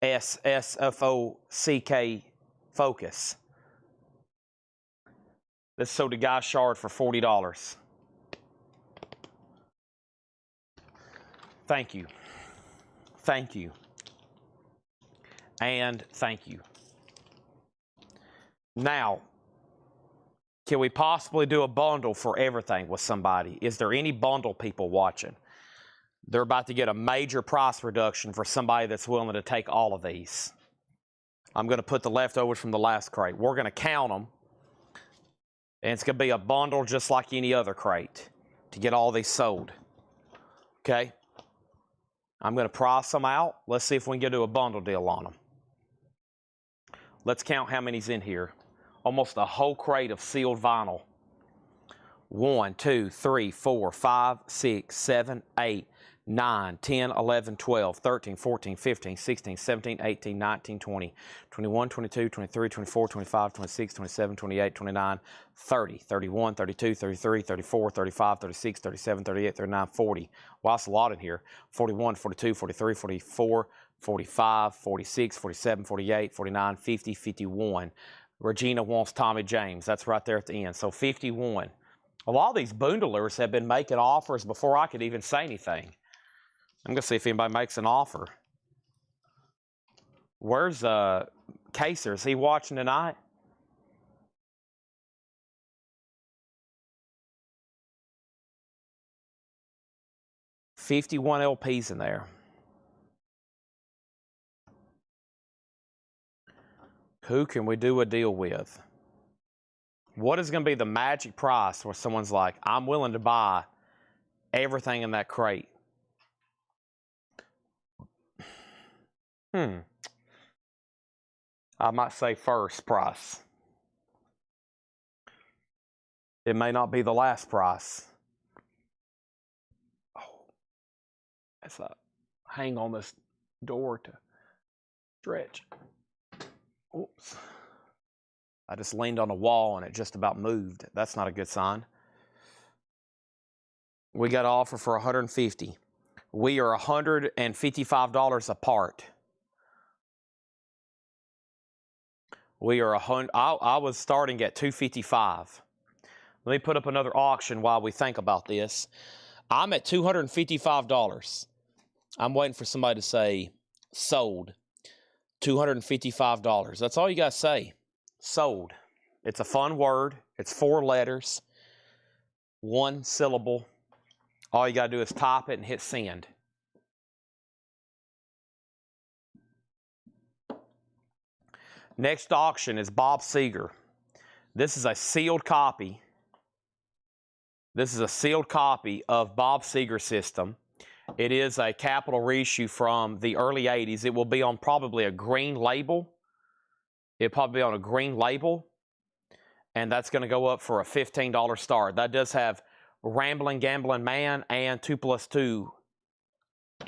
S-S-F-O-C-K, Focus. This sold to Guy Shard for $40. Thank you. Thank you. And thank you. Now, can we possibly do a bundle for everything with somebody? Is there any bundle people watching? They're about to get a major price reduction for somebody that's willing to take all of these. I'm going to put the leftovers from the last crate. We're going to count them. And it's going to be a bundle just like any other crate to get all these sold. Okay? I'm going to price them out. Let's see if we can get to a bundle deal on them. Let's count how many's in here. Almost a whole crate of sealed vinyl. 1, 2, 3, 4, 5, 6, 7, 8, 9, 10, 11, 12, 13, 14, 15, 16, 17, 18, 19, 20, 21, 22, 23, 24, 25, 26, 27, 28, 29, 30, 31, 32, 33, 34, 35, 36, 37, 38, 39, 40. Wow, that's a lot in here. 41, 42, 43, 44, 45, 46, 47, 48, 49, 50, 51. Regina wants Tommy James. That's right there at the end. So 51. A lot of these bundlers have been making offers before I could even say anything. I'm going to see if anybody makes an offer. Where's Kaser? Is he watching tonight? $51 LPs in there. Who can we do a deal with? What is going to be the magic price where someone's like, I'm willing to buy everything in that crate? I might say first price. It may not be the last price. Oh, that's a hang on this door to stretch. Oops. I just leaned on a wall and it just about moved. That's not a good sign. We got an offer for $150. We are $155 apart. We are I was starting at $255. Let me put up another auction while we think about this. I'm at $255. I'm waiting for somebody to say sold. $255. That's all you got to say. Sold. It's a fun word. It's 4 letters. 1 syllable. All you got to do is type it and hit send. Next auction is Bob Seger. This is a sealed copy. This is a sealed copy of Bob Seger System. It is a capital reissue from the early 80s. It will be on probably a green label. It'll probably be on a green label, and that's going to go up for a $15 start. That does have Rambling Gambling Man and 2 + 2 =?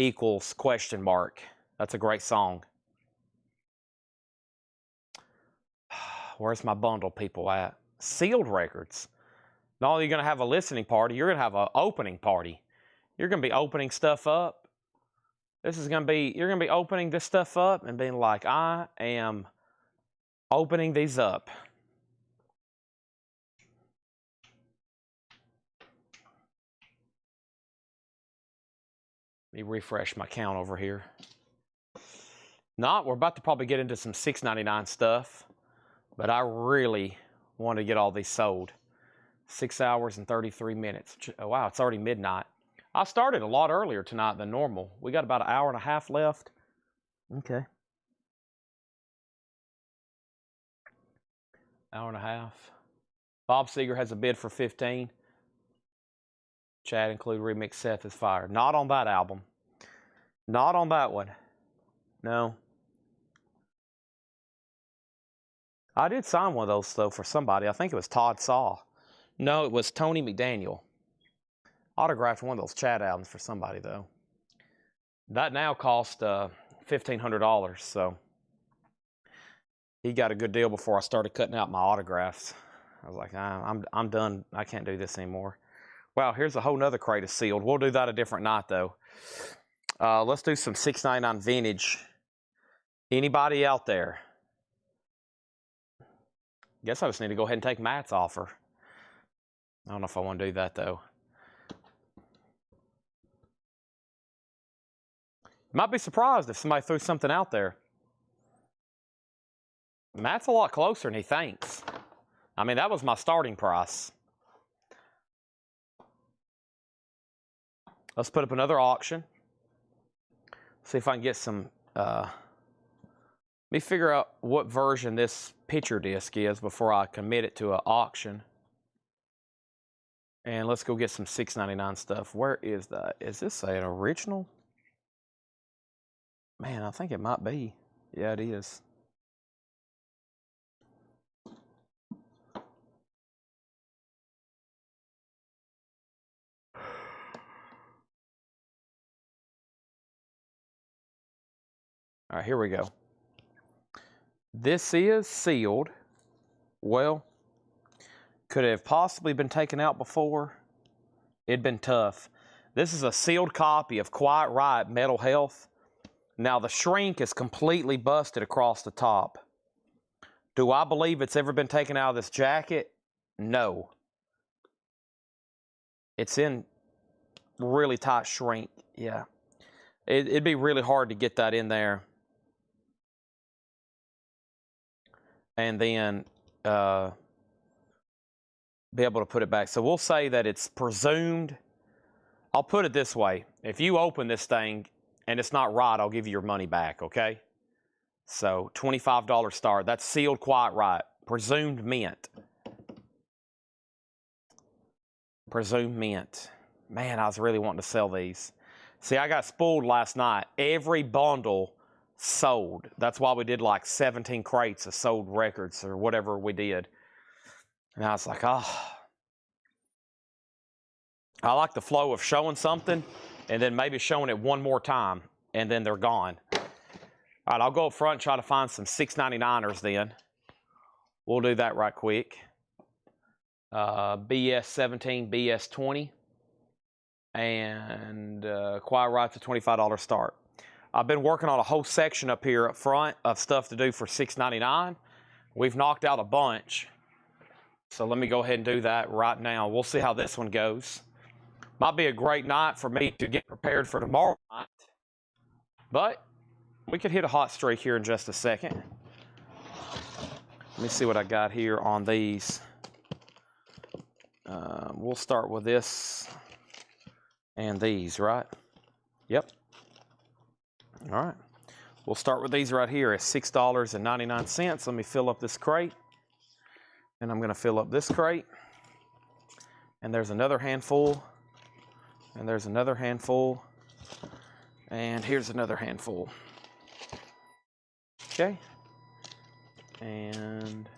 That's a great song. Where's my bundle people at? Sealed Records. Not only are you going to have a listening party, you're going to have an opening party. You're going to be opening stuff up. This is going to be, you're going to be opening this stuff up and being like, I am opening these up. Let me refresh my count over here. We're about to probably get into some $6.99 stuff, but I really want to get all these sold. 6 hours and 33 minutes. Oh, wow, it's already midnight. I started a lot earlier tonight than normal. We got about an hour and a half left. Okay. Hour and a half. Bob Seger has a bid for 15. Chad include remix Seth is Fire. Not on that album. Not on that one. No. I did sign one of those, though, for somebody. I think it was Todd Saw. No, it was Tony McDaniel. Autographed one of those Chad albums for somebody, though. That now cost $1,500, so he got a good deal before I started cutting out my autographs. I was like, I'm done. I can't do this anymore. Wow, here's a whole nother crate of sealed. We'll do that a different night, though. Let's do some $6.99 vintage. Anybody out there? Guess I just need to go ahead and take Matt's offer. I don't know if I want to do that, though. You might be surprised if somebody threw something out there. Matt's a lot closer than he thinks. I mean, that was my starting price. Let's put up another auction. See if I can get some, let me figure out what version this picture disc is before I commit it to an auction. And let's go get some $6.99 stuff. Where is that? Is this an original? Man, I think it might be. Yeah, it is. All right, here we go. This is sealed. Well, could it have possibly been taken out before? It'd been tough. This is a sealed copy of Quiet Riot Metal Health. Now, the shrink is completely busted across the top. Do I believe it's ever been taken out of this jacket? No. It's in really tight shrink. Yeah. It'd be really hard to get that in there. And then be able to put it back. So we'll say that it's presumed. I'll put it this way. If you open this thing and it's not right, I'll give you your money back, okay? So $25 start. That's sealed Quiet Riot. Presumed mint. Presumed mint. Man, I was really wanting to sell these. See, I got spooled last night. Every bundle sold. That's why we did like 17 crates of sold records or whatever we did. And I was like, oh. I like the flow of showing something and then maybe showing it one more time and then they're gone. All right, I'll go up front and try to find some $6.99ers then. We'll do that right quick. BS17, BS20, and Quiet Riot's a $25 start. I've been working on a whole section up here up front of stuff to do for $6.99. We've knocked out a bunch. So let me go ahead and do that right now. We'll see how this one goes. Might be a great night for me to get prepared for tomorrow night. But we could hit a hot streak here in just a second. Let me see what I got here on these. We'll start with this and these, right? Yep. All right. We'll start with these right here at $6.99. Let me fill up this crate. And I'm going to fill up this crate. And there's another handful. And there's another handful. And here's another handful. Okay. And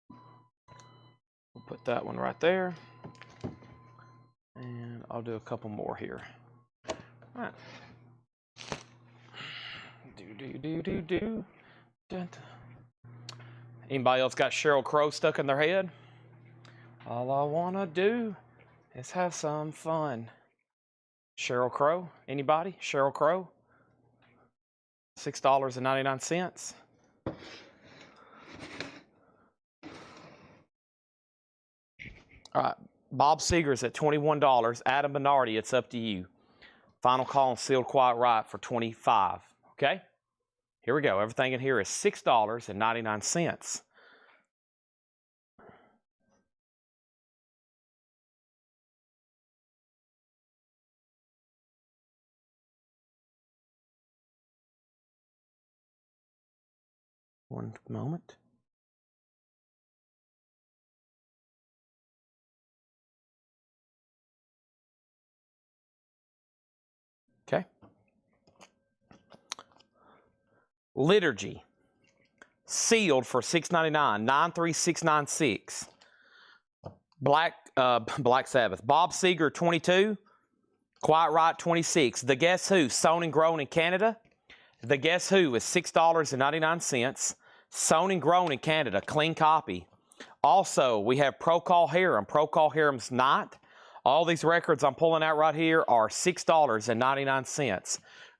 we'll put that one right there. And I'll do a couple more here. All right. Do. Anybody else got Sheryl Crow stuck in their head? All I want to do is have some fun. Sheryl Crow? Anybody? Sheryl Crow? $6.99. All right. Bob Seger's at $21. Adam Bernardi, it's up to you. Final call on Sealed Quiet Riot for $25. Okay? Here we go. Everything in here is $6.99. One moment. Okay. Liturgy. Sealed for $6.99. 93696. Black Sabbath. Bob Seger, 22. Quiet Riot, 26. The Guess Who, sewn and grown in Canada. The Guess Who is $6.99. Sewn and grown in Canada. Clean copy. Also, we have Procol Harum. Procol Harum's Night. All these records I'm pulling out right here are $6.99.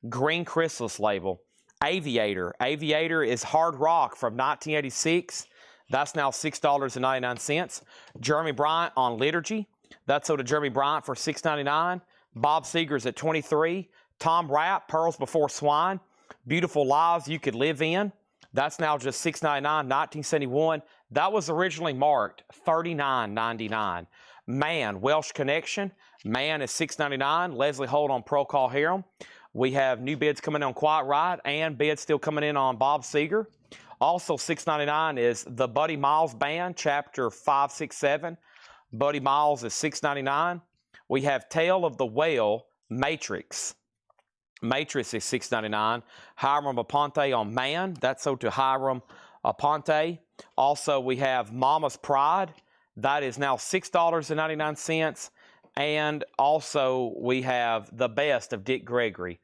Green Chrysalis label. Aviator. Aviator is hard rock from 1986. That's now $6.99. Jeremy Bryant on Liturgy. That's sold to Jeremy Bryant for $6.99. Bob Seger's at 23. Tom Rapp, Pearls Before Swine. Beautiful Lives You Could Live In. That's now just $6.99, 1971. That was originally marked $39.99. Man, Welsh Connection. Man is $6.99. Leslie Holt on Procol Harum. We have new bids coming in on Quiet Riot and bids still coming in on Bob Seger. Also $6.99 is the Buddy Miles Band, Chapter 567. Buddy Miles is $6.99. We have Tale of the Whale, Matrix. Matrix is $6.99. Hiram Aponte on Man. That's sold to Hiram Aponte. Also, we have Mama's Pride. That is now $6.99. And also, we have The Best of Dick Gregory.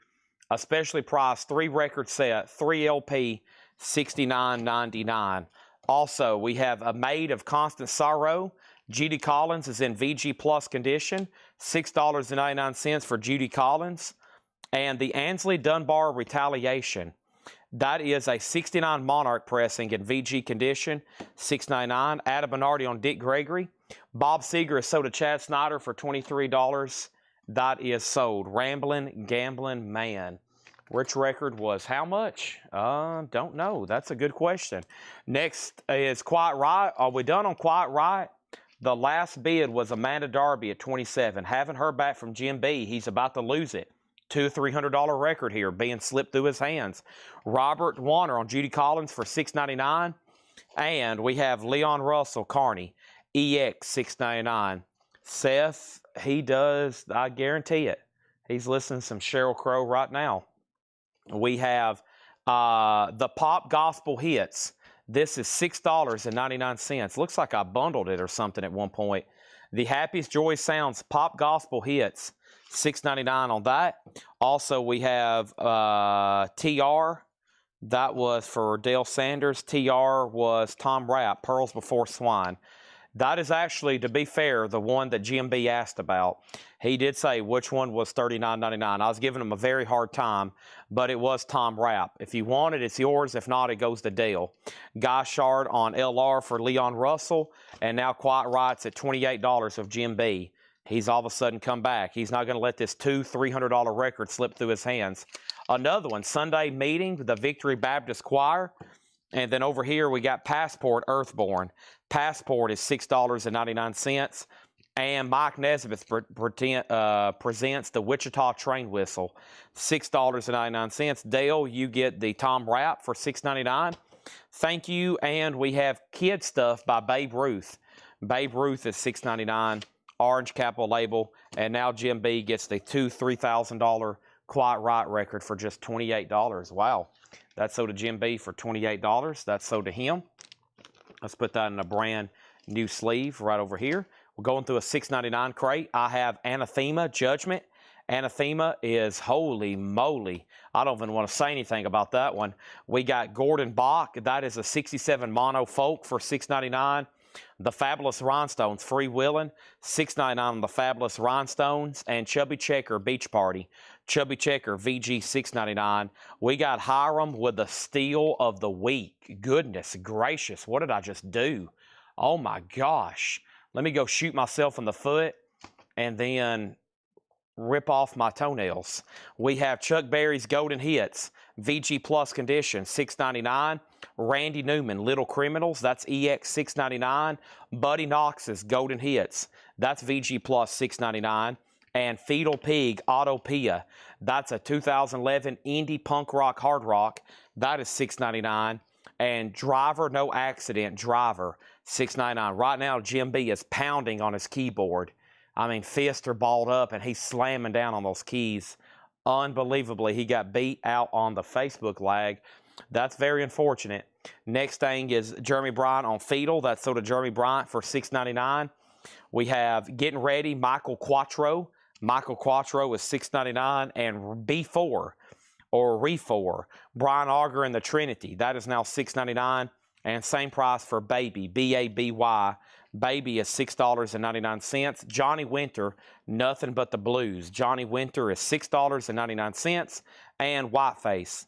A specially priced 3-record set, 3 LP, $69.99. Also, we have A Maid of Constant Sorrow. Judy Collins is in VG Plus condition. $6.99 for Judy Collins. And the Ansley Dunbar Retaliation. That is a 69 Monarch pressing in VG condition, $6.99. Adam Bernardi on Dick Gregory. Bob Seger is sold to Chad Snyder for $23. That is sold. Ramblin' Gamblin' Man. Which record was how much? Don't know. That's a good question. Next is Quiet Riot. Are we done on Quiet Riot? The last bid was Amanda Darby at 27. Haven't heard back from Jim B. He's about to lose it. $200-$300 record here being slipped through his hands. Robert Warner on Judy Collins for $6.99. And we have Leon Russell, Carney, EX $6.99. Seth, he does, I guarantee it. He's listening to some Sheryl Crow right now. We have the Pop Gospel Hits. This is $6.99. Looks like I bundled it or something at one point. The Happiest Joy Sounds Pop Gospel Hits. $6.99 on that. Also, we have TR. That was for Dale Sanders. TR was Tom Rapp, Pearls Before Swine. That is actually, to be fair, the one that GMB asked about. He did say which one was $39.99. I was giving him a very hard time, but it was Tom Rapp. If you want it, it's yours. If not, it goes to Dale. Guy Shard on LR for Leon Russell. And now Quiet Riot's at $28 of GMB. He's all of a sudden come back. He's not going to let this $200-$300 record slip through his hands. Another one, Sunday Meeting, the Victory Baptist Choir. And then over here, we got Passport, Earthborn. Passport is $6.99. And Mike Nesbitt presents the Wichita Train Whistle, $6.99. Dale, you get the Tom Rapp for $6.99. Thank you. And we have Kid Stuff by Babe Ruth. Babe Ruth is $6.99. Orange Capital label. And now Jim B gets the $2,000-$3,000 Quiet Riot record for just $28. Wow. That's sold to Jim B for $28. That's sold to him. Let's put that in a brand new sleeve right over here. We're going through a $6.99 crate. I have Anathema Judgment. Anathema is, holy moly, I don't even want to say anything about that one. We got Gordon Bach. That is a 67 mono folk for $6.99. The Fabulous Rhinestones, Freewheeling, $6.99 on the Fabulous Rhinestones. And Chubby Checker Beach Party, Chubby Checker VG $6.99. We got Hiram with the Steal of the Week. Goodness gracious, what did I just do? Oh my gosh. Let me go shoot myself in the foot and then rip off my toenails. We have Chuck Berry's Golden Hits, VG Plus condition, $6.99. Randy Newman, Little Criminals, that's EX $6.99. Buddy Knox's Golden Hits, that's VG Plus $6.99. And Fetal Pig Autopia, that's a 2011 indie punk rock hard rock, that is $6.99. And Driver No Accident Driver, $6.99. Right now, Jim B is pounding on his keyboard. I mean, fists are balled up, and he's slamming down on those keys. Unbelievably, he got beat out on the Facebook lag. That's very unfortunate. Next thing is Jeremy Bryant on Fetal. That's sold to Jeremy Bryant for $6.99. We have Getting Ready, Michael Quattro. Michael Quattro is $6.99. And B4, or Re4, Brian Auger and the Trinity. That is now $6.99. And same price for Baby, B-A-B-Y. Baby is $6.99. Johnny Winter, Nothing But the Blues. Johnny Winter is $6.99. And Whiteface.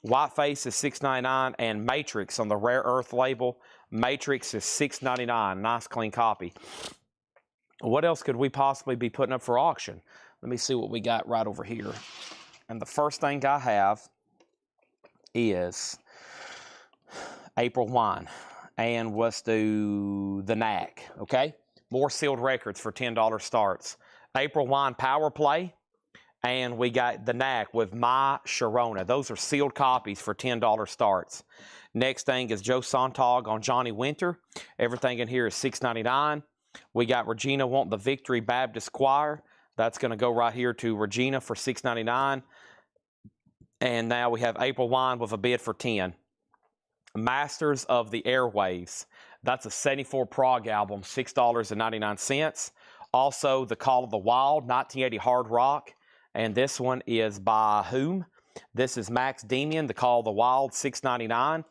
Whiteface is $6.99. And Matrix on the Rare Earth label. Matrix is $6.99. Nice clean copy. What else could we possibly be putting up for auction? Let me see what we got right over here. And the first thing I have is April Wine. And let's do the Knack, okay? More sealed records for $10 starts. April Wine Power Play. And we got the Knack with My Sharona. Those are sealed copies for $10 starts. Next thing is Joe Sontag on Johnny Winter. Everything in here is $6.99. We got Regina Want the Victory Baptist Choir. That's going to go right here to Regina for $6.99. And now we have April Wine with a bid for $10. Masters of the Airwaves. That's a 74 prog album, $6.99. Also, The Call of the Wild, 1980 hard rock. And this one is by whom? This is Max Demian, The Call of the Wild, $6.99.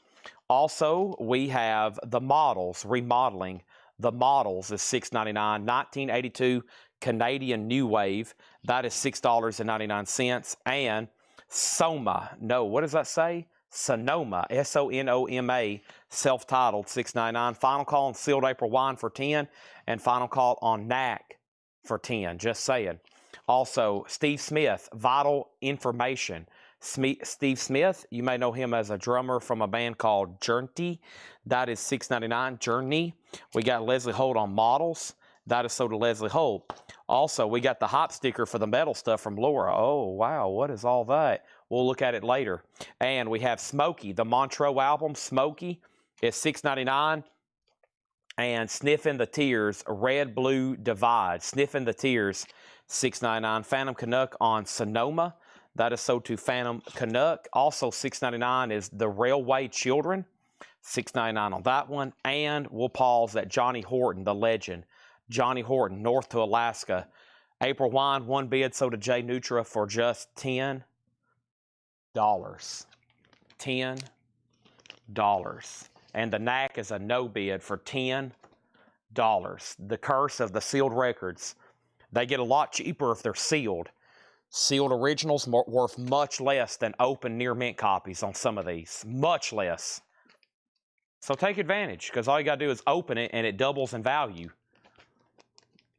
Also, we have The Models, Remodeling. The Models is $6.99. 1982 Canadian New Wave. That is $6.99. And Soma. No, what does that say? Sonoma. S-O-N-O-M-A. Self-titled, $6.99. Final call on Sealed April Wine for $10. And final call on Knack for $10. Just saying. Also, Steve Smith, Vital Information. Steve Smith, you may know him as a drummer from a band called Journey. That is $6.99. Journey. We got Leslie Holt on Models. That is sold to Leslie Holt. Also, we got the hop sticker for the metal stuff from Laura. Oh, wow. What is all that? We'll look at it later. And we have Smokey, the Montreux album. Smokey is $6.99. And Sniffing the Tears, Red Blue Divide. Sniffing the Tears, $6.99. Phantom Canuck on Sonoma. That is sold to Phantom Canuck. Also $6.99 is The Railway Children. $6.99 on that one. And we'll pause at Johnny Horton, the legend. Johnny Horton, North to Alaska. April Wine, one bid sold to Jay Nutra for just $10. $10. And the Knack is a no bid for $10. The curse of the sealed records. They get a lot cheaper if they're sealed. Sealed originals worth much less than open near mint copies on some of these. Much less. So take advantage, because all you got to do is open it and it doubles in value.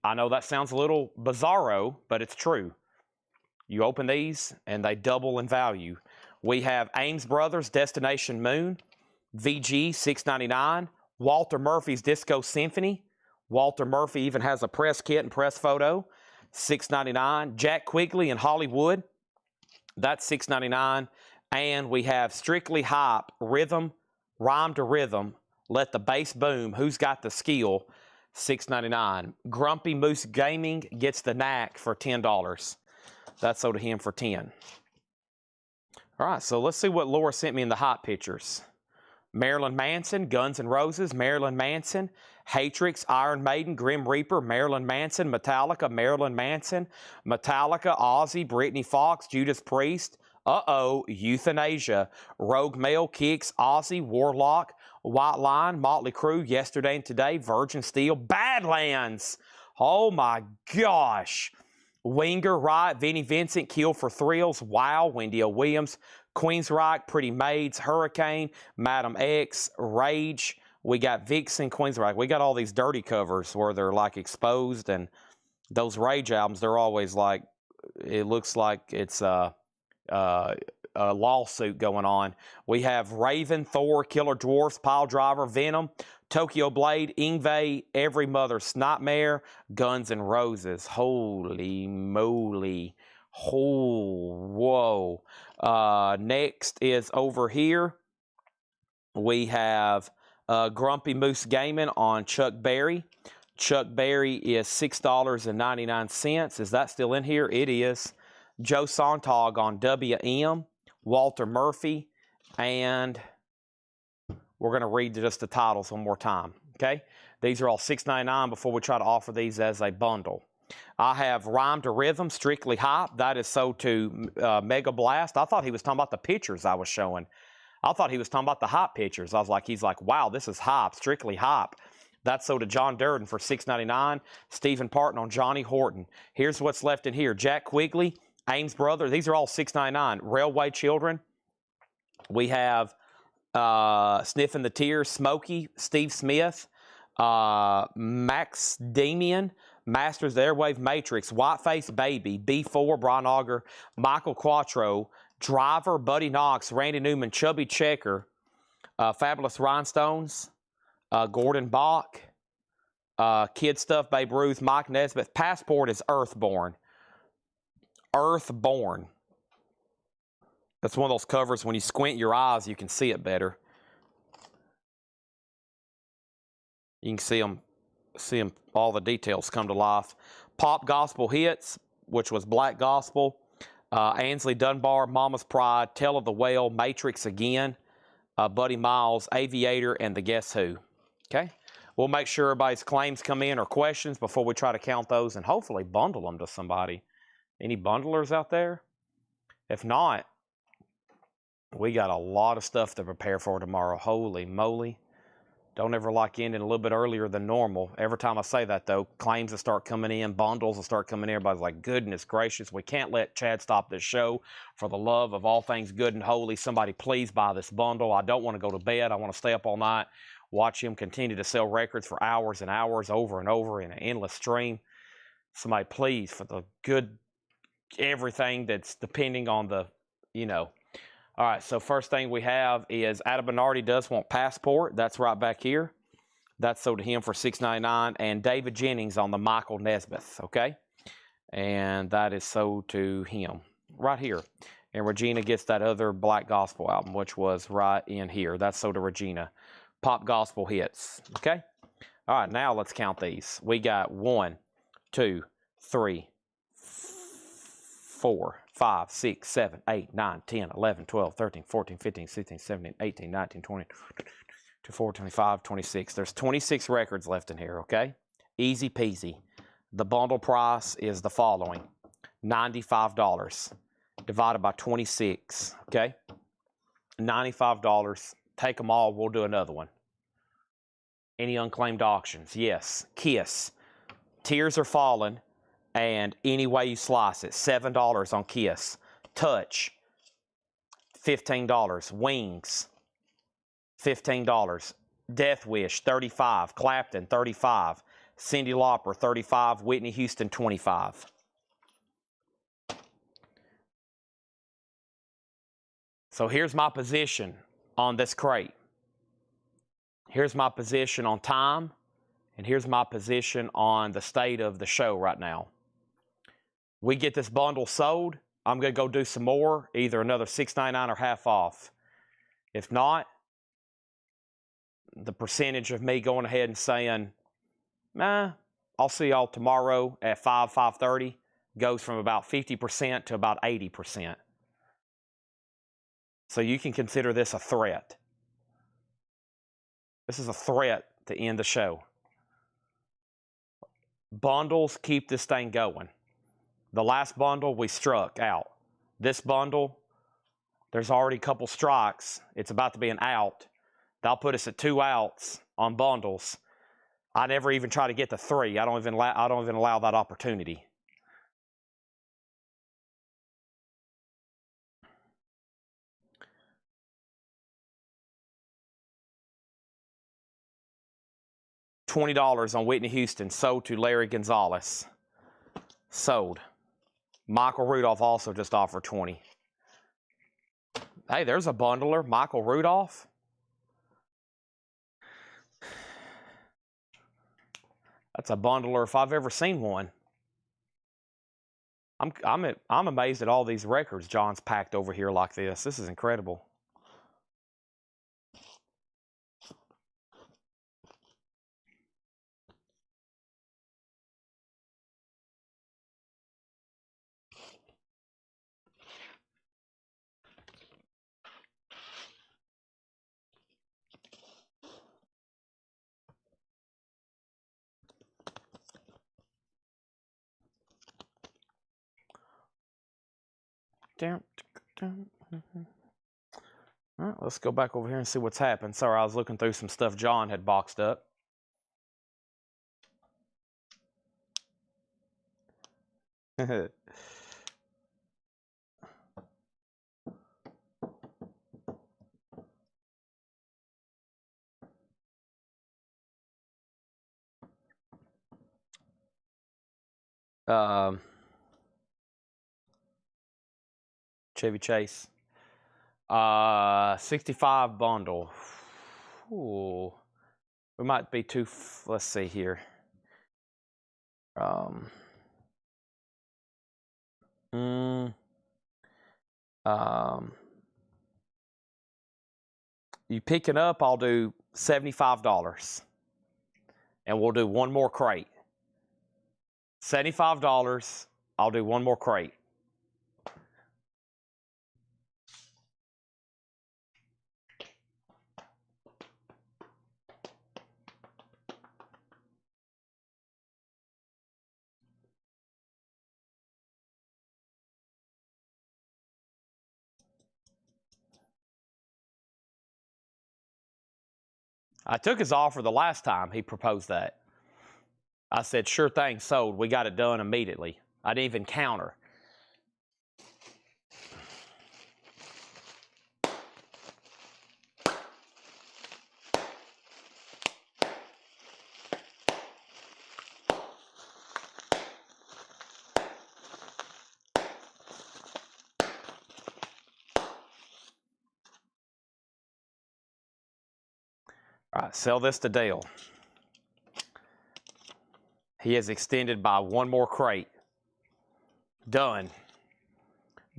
I know that sounds a little bizarro, but it's true. You open these and they double in value. We have Ames Brothers, Destination Moon, VG, $6.99. Walter Murphy's Disco Symphony. Walter Murphy even has a press kit and press photo. $6.99. Jack Quigley in Hollywood. That's $6.99. And we have Strictly Hype, Rhythm, Rhyme to Rhythm, Let the Bass Boom, Who's Got the Skill, $6.99. Grumpy Moose Gaming gets the Knack for $10. That's sold to him for 10. All right, so let's see what Laura sent me in the hot pictures. Marilyn Manson, Guns N' Roses, Marilyn Manson, Hatrix, Iron Maiden, Grim Reaper, Marilyn Manson, Metallica, Marilyn Manson, Metallica, Ozzy, Britney Fox, Judas Priest, Euthanasia, Rogue Male, Kicks, Ozzy, Warlock, White Line, Motley Crue, Yesterday and Today, Virgin Steel, Badlands. Oh my gosh. Winger, Riot, Vinnie Vincent, Kill for Thrills, Wow, Wendy O. Williams, Queensryche, Pretty Maids, Hurricane, Madam X, Rage. We got Vixen, Queensryche. We got all these dirty covers where they're like exposed, and those Rage albums, they're always like, it looks like it's a lawsuit going on. We have Raven, Thor, Killer Dwarfs, Pile Driver, Venom, Tokyo Blade, Ingve, Every Mother's Nightmare, Guns N' Roses. Holy moly. Oh, whoa. Next is over here. We have Grumpy Moose Gaming on Chuck Berry. Chuck Berry is $6.99. Is that still in here? It is. Joe Sontag on WM. Walter Murphy. And we're going to read just the titles one more time. Okay? These are all $6.99 before we try to offer these as a bundle. I have Rhyme to Rhythm, Strictly Hype. That is sold to Mega Blast. I thought he was talking about the pictures I was showing. I thought he was talking about the hype pictures. I was like, he's like, wow, this is hype, Strictly Hype. That's sold to John Durden for $6.99. Stephen Parton on Johnny Horton. Here's what's left in here. Jack Quigley, Ames Brother. These are all $6.99. Railway Children. We have Sniffing the Tears, Smokey, Steve Smith, Max Damian, Masters of the Airwave Matrix, Whiteface Baby, B4, Brian Auger, Michael Quattro, Driver, Buddy Knox, Randy Newman, Chubby Checker, Fabulous Rhinestones, Gordon Bach, Kid Stuff, Babe Ruth, Mike Nesmith. Passport is Earthborn. Earthborn. That's one of those covers, when you squint your eyes, you can see it better. You can see them, all the details come to life. Pop Gospel Hits, which was Black Gospel. Ansley Dunbar, Mama's Pride, Tell of the Whale, Matrix Again, Buddy Miles, Aviator, and the Guess Who. Okay? We'll make sure everybody's claims come in or questions before we try to count those and hopefully bundle them to somebody. Any bundlers out there? If not, we got a lot of stuff to prepare for tomorrow. Holy moly. Don't ever like ending a little bit earlier than normal. Every time I say that, though, claims will start coming in, bundles will start coming in. Everybody's like, goodness gracious, we can't let Chad stop this show. For the love of all things good and holy, somebody please buy this bundle. I don't want to go to bed. I want to stay up all night, watch him continue to sell records for hours and hours over and over in an endless stream. Somebody please, for the good, everything that's depending on the, you know. All right, so first thing we have is Adam Bernardi does want Passport. That's right back here. That's sold to him for $6.99. And David Jennings on the Michael Nesmith, okay? And that is sold to him right here. And Regina gets that other Black Gospel album, which was right in here. That's sold to Regina. Pop Gospel Hits, okay? All right, now let's count these. We got 1, 2, 3, 4, 5, 6, 7, 8, 9, 10, 11, 12, 13, 14, 15, 16, 17, 18, 19, 20, 24, 25, 26. There's 26 records left in here, okay? Easy peasy. The bundle price is the following. $95 divided by 26, okay? $95. Take them all. We'll do another one. Any unclaimed auctions? Yes. Kiss. Tears Are Falling. And Any Way You Slice It, $7 on Kiss. Touch, $15. Wings, $15. Death Wish, $35. Clapton, $35. Cyndi Lauper, $35. Whitney Houston, $25. So here's my position on this crate. Here's my position on time. And here's my position on the state of the show right now. We get this bundle sold, I'm going to go do some more, either another $6.99 or half off. If not, the percentage of me going ahead and saying, nah, I'll see y'all tomorrow at 5:30, goes from about 50% to about 80%. So you can consider this a threat. This is a threat to end the show. Bundles keep this thing going. The last bundle we struck out. This bundle, there's already a couple strikes. It's about to be an out. That'll put us at 2 outs on bundles. I never even try to get to 3. I don't even allow that opportunity. $20 on Whitney Houston, sold to Larry Gonzalez. Sold. Michael Rudolph also just offered 20. Hey, there's a bundler, Michael Rudolph. That's a bundler if I've ever seen one. I'm amazed at all these records John's packed over here like this. This is incredible. All right, let's go back over here and see what's happened. Sorry, I was looking through some stuff John had boxed up. Chevy Chase. 65 bundle. Ooh. We might be too, let's see here. You pick it up, I'll do $75. And we'll do one more crate. $75, I'll do one more crate. I took his offer the last time he proposed that. I said, sure thing, sold. We got it done immediately. I didn't even counter. All right, sell this to Dale. He has extended by one more crate. Done.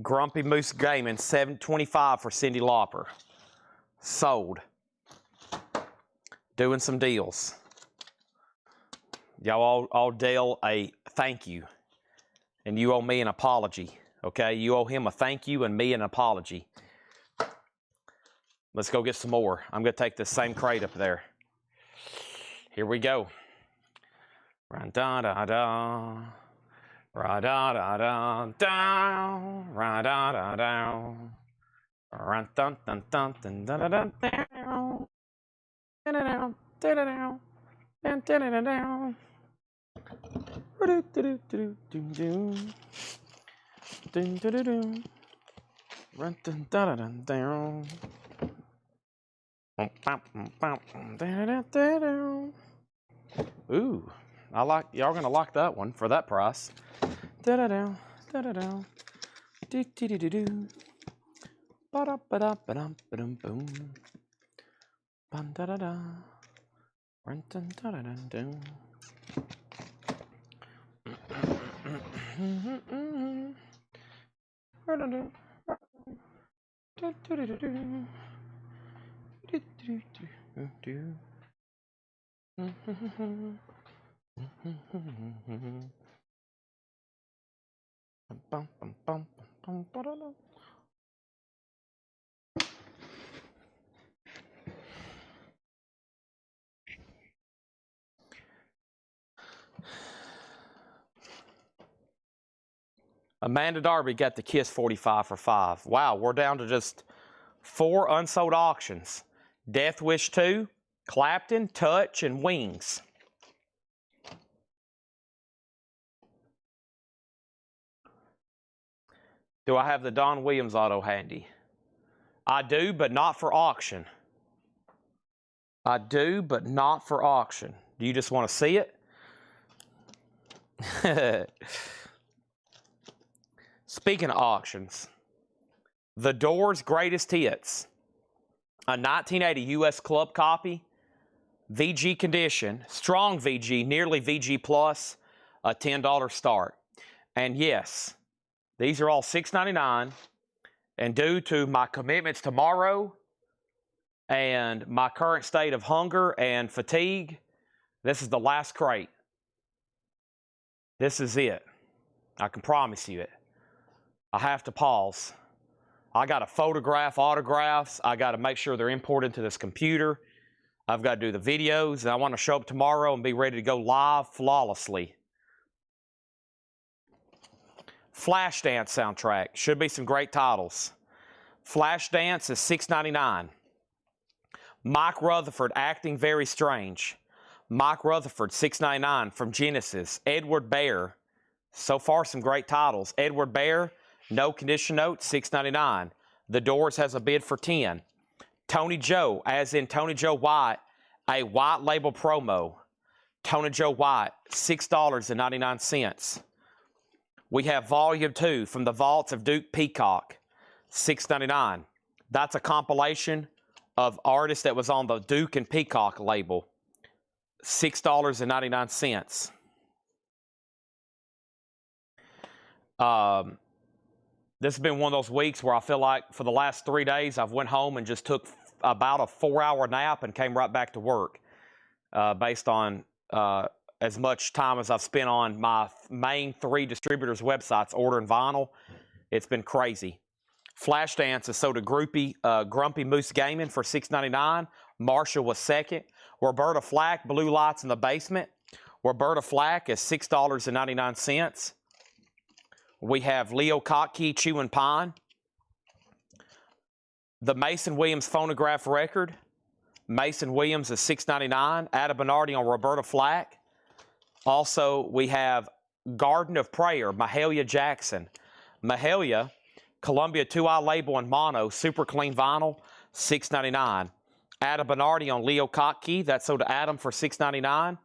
Grumpy Moose Gaming, $725 for Cindy Lauper. Sold. Doing some deals. Y'all owe Dale a thank you. And you owe me an apology. Okay? You owe him a thank you and me an apology. Let's go get some more. I'm going to take this same crate up there. Here we go. Ra-da-da-da. Ra-da-da-da. Ra-da-da-da. Ra-dun-dun-dun-dun-dun-dun-dun. Da-da-down. Da-da-down. Da-da-down. Ra-do-do-do-do-do-do. Dun-dun-dun-dun. Ra-dun-dun-dun-dun. Ooh, y'all gonna like that one for that price. Da-da-down, da-da-down, do-do-do-do-do. Ba-da-ba-da-ba-dum-ba-dum-boom. Ba-da-da-da. Run-dun-da-da-dun-dun. Bum, bum, bum, bum, bum, bum, bum. Amanda Darby got the Kiss 45 for 5. Wow, we're down to just 4 unsold auctions. Death Wish 2, Clapton, Touch, and Wings. Do I have the Don Williams auto handy? I do, but not for auction. I do, but not for auction. Do you just want to see it? Speaking of auctions, The Doors' Greatest Hits. A 1980 U.S. Club copy, VG condition, strong VG, nearly VG plus, a $10 start. And yes, these are all $6.99. And due to my commitments tomorrow and my current state of hunger and fatigue, this is the last crate. This is it. I can promise you it. I have to pause. I got to photograph autographs. I got to make sure they're imported to this computer. I've got to do the videos. And I want to show up tomorrow and be ready to go live flawlessly. Flashdance soundtrack. Should be some great titles. Flashdance is $6.99. Mike Rutherford, Acting Very Strange. Mike Rutherford, $6.99 from Genesis. Edward Bear. So far, some great titles. Edward Bear, No Condition Note, $6.99. The Doors has a bid for $10. Tony Joe, as in Tony Joe White, a white label promo. Tony Joe White, $6.99. We have Volume 2 from the Vaults of Duke Peacock, $6.99. That's a compilation of artists that was on the Duke and Peacock label, $6.99. This has been one of those weeks where I feel like for the last 3 days I've went home and just took about a 4-hour nap and came right back to work based on as much time as I've spent on my main 3 distributors' websites ordering vinyl. It's been crazy. Flashdance is sold to Grumpy Moose Gaming for $6.99. Marshall was second. Roberta Flack, Blue Lights in the Basement. Roberta Flack is $6.99. We have Leo Kottke, Chewin' Pine. The Mason Williams phonograph record. Mason Williams is $6.99. Adam Bernardi on Roberta Flack. Also, we have Garden of Prayer, Mahalia Jackson. Mahalia, Columbia 2i label and mono, super clean vinyl, $6.99. Adam Bernardi on Leo Kottke, that's sold to Adam for $6.99.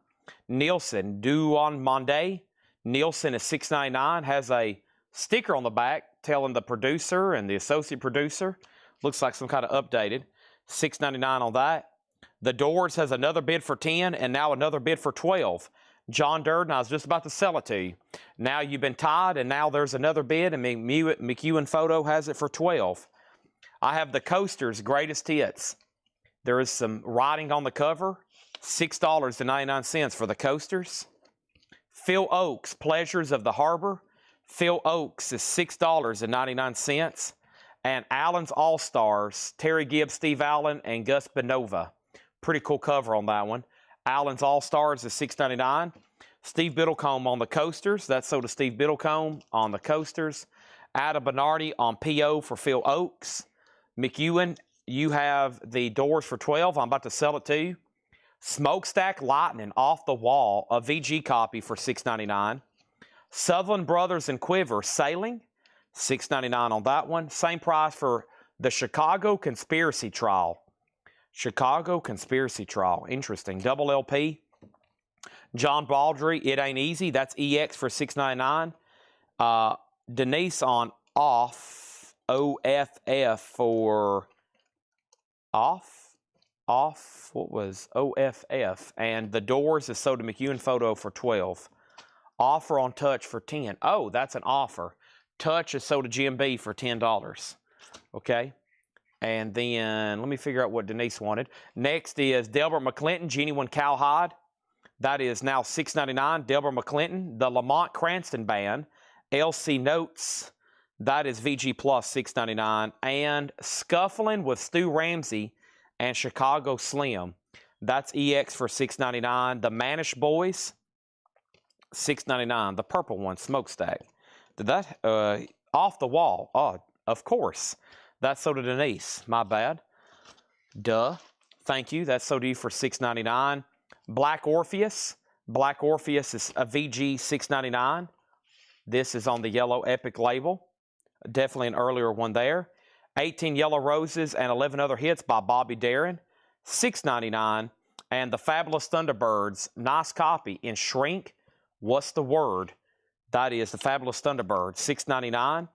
Nielsen, Du on Monde. Nielsen is $6.99, has a sticker on the back telling the producer and the associate producer. Looks like some kind of updated. $6.99 on that. The Doors has another bid for $10 and now another bid for $12. John Durden, I was just about to sell it to you. Now you've been tied, and now there's another bid, and McEwen Photo has it for $12. I have the Coasters' Greatest Hits. There is some writing on the cover. $6.99 for the Coasters. Phil Oakes, Pleasures of the Harbor. Phil Oakes is $6.99. And Allen's All-Stars, Terry Gibbs, Steve Allen, and Gus Benova. Pretty cool cover on that one. Allen's All-Stars is $6.99. Steve Biddlecombe on the Coasters. That's sold to Steve Biddlecombe on the Coasters. Adam Bernardi on PO for Phil Oakes. McEwen, you have the Doors for $12. I'm about to sell it to you. Smokestack Lightning Off the Wall, a VG copy for $6.99. Sutherland Brothers and Quiver, Sailing, $6.99 on that one. Same price for the Chicago Conspiracy Trial. Chicago Conspiracy Trial. Interesting. Double LP. John Baldry, It Ain't Easy. That's EX for $6.99. Denise on Off. OFF for Off. What was OFF? And the Doors is sold to McEwen Photo for $12. Offer on Touch for $10. Oh, that's an offer. Touch is sold to GMB for $10. Okay. And then, let me figure out what Denise wanted. Next is Delbert McClinton, Genuine Cowhide. That is now $6.99. Delbert McClinton, the Lamont Cranston Band, LC Notes, that is VG Plus $6.99. And Scuffling with Stu Ramsey and Chicago Slim, that's EX for $6.99. The Manish Boys, $6.99. The purple one, Smokestack. Did that, Off the Wall. Oh, of course. That's so to Denise. My bad. Duh. Thank you. That's so to you for $6.99. Black Orpheus. Black Orpheus is a VG $6.99. This is on the yellow Epic label. Definitely an earlier one there. 18 Yellow Roses and 11 Other Hits by Bobby Darin, $6.99. And the Fabulous Thunderbirds, nice copy in shrink. What's the word? That is the Fabulous Thunderbirds, $6.99.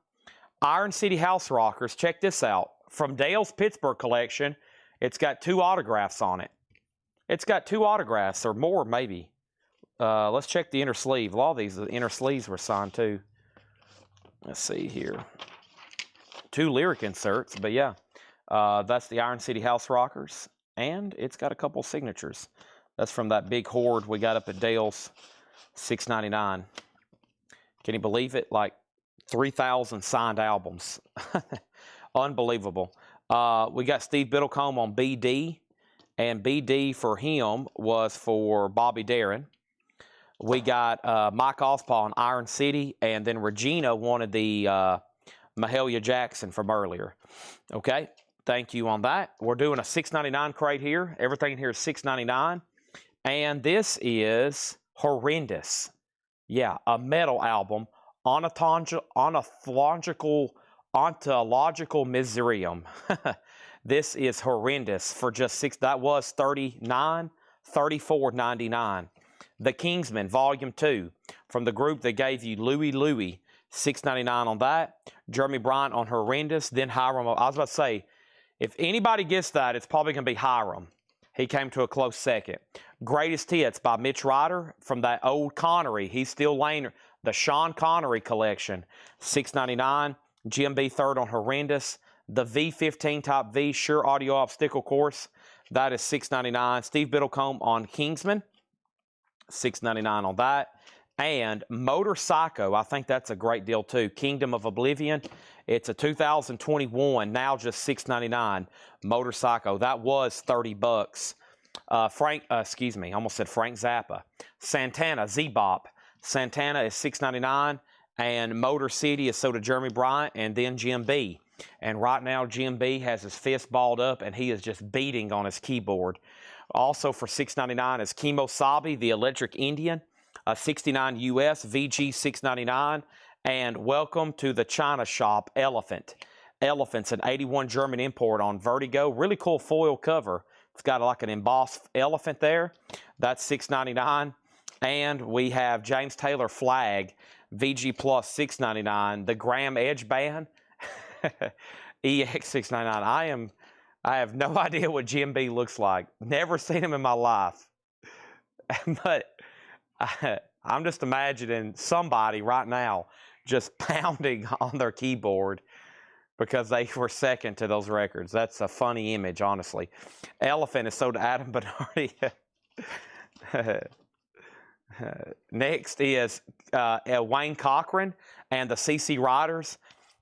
Iron City House Rockers, check this out. From Dale's Pittsburgh collection, it's got 2 autographs on it. It's got 2 autographs, or more maybe. Let's check the inner sleeve. A lot of these, the inner sleeves were signed too. Let's see here. 2 lyric inserts, but yeah. That's the Iron City House Rockers. And it's got a couple signatures. That's from that big hoard we got up at Dale's, $6.99. Can you believe it? Like 3,000 signed albums. Unbelievable. We got Steve Biddlecombe on BD. And BD for him was for Bobby Darin. We got Mike Ospaw on Iron City. And then Regina wanted the Mahalia Jackson from earlier. Okay, thank you on that. We're doing a $6.99 crate here. Everything in here is $6.99. And this is Horrendous. Yeah, a metal album. Ontological Miserium. This is Horrendous for just $6. That was $34.99. The Kingsmen, Volume 2, from the group that gave you Louie Louie, $6.99 on that. Jeremy Bryant on Horrendous. Then Hiram. I was about to say, if anybody gets that, it's probably going to be Hiram. He came to a close second. Greatest Hits by Mitch Ryder from that old Connery. He's still laying the Sean Connery collection, $6.99. Jim B. third on Horrendous. The V15 Type V Shure Audio Obstacle Course, that is $6.99. Steve Biddlecombe on Kingsman, $6.99 on that. And Motor Psycho, I think that's a great deal too. Kingdom of Oblivion, it's a 2021, now just $6.99. Motor Psycho, that was $30. Frank Zappa. Santana, Z-Bop. Santana is $6.99. And Motor City is so to Jeremy Bryant and then Jim B. And right now, Jim B has his fist balled up and he is just beating on his keyboard. Also for $6.99 is Kemo Sabe, the Electric Indian, $69 US, VG $6.99. And Welcome to the China Shop, Elephant. Elephant's an 81 German import on Vertigo. Really cool foil cover. It's got like an embossed elephant there. That's $6.99. And we have James Taylor Flag, VG Plus $6.99. The Graham Edge Band, EX $6.99. I have no idea what Jim B looks like. Never seen him in my life. But I'm just imagining somebody right now just pounding on their keyboard because they were second to those records. That's a funny image, honestly. Elephant is sold to Adam Bernardi. Next is Wayne Cochran and the CC Riders,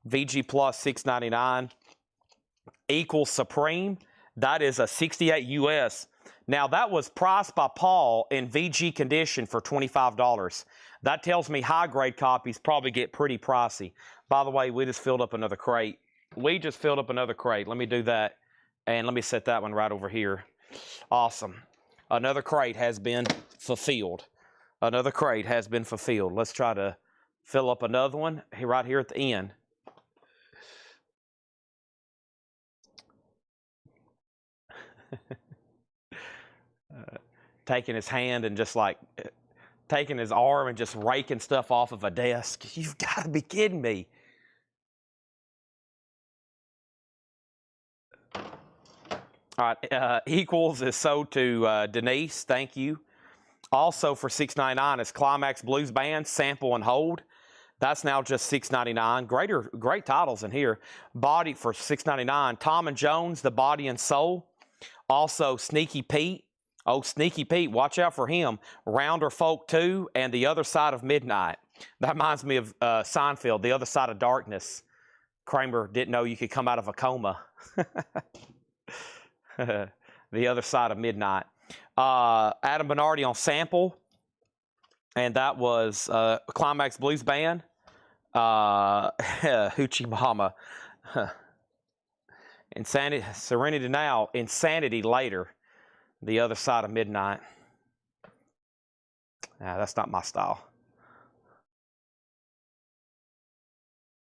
VG Plus $6.99. Equals Supreme, that is a 68 US. Now that was priced by Paul in VG condition for $25. That tells me high grade copies probably get pretty pricey. By the way, we just filled up another crate. Let me do that. And let me set that one right over here. Awesome. Another crate has been fulfilled. Let's try to fill up another one right here at the end. Taking his hand and just like taking his arm and just raking stuff off of a desk. You've got to be kidding me. All right, Equals is sold to Denise. Thank you. Also for $6.99 is Climax Blues Band, Sample and Hold. That's now just $6.99. Great titles in here. Body for $6.99. Tom and Jones, The Body and Soul. Also Sneaky Pete. Oh, Sneaky Pete, watch out for him. Rounder Folk 2 and The Other Side of Midnight. That reminds me of Seinfeld, The Other Side of Darkness. Kramer didn't know you could come out of a coma. The Other Side of Midnight. Adam Bernardi on Sample, and that was Climax Blues Band. Hoochie Mama. Insanity, Serenity Now, Insanity later. The Other Side of Midnight. Nah, that's not my style.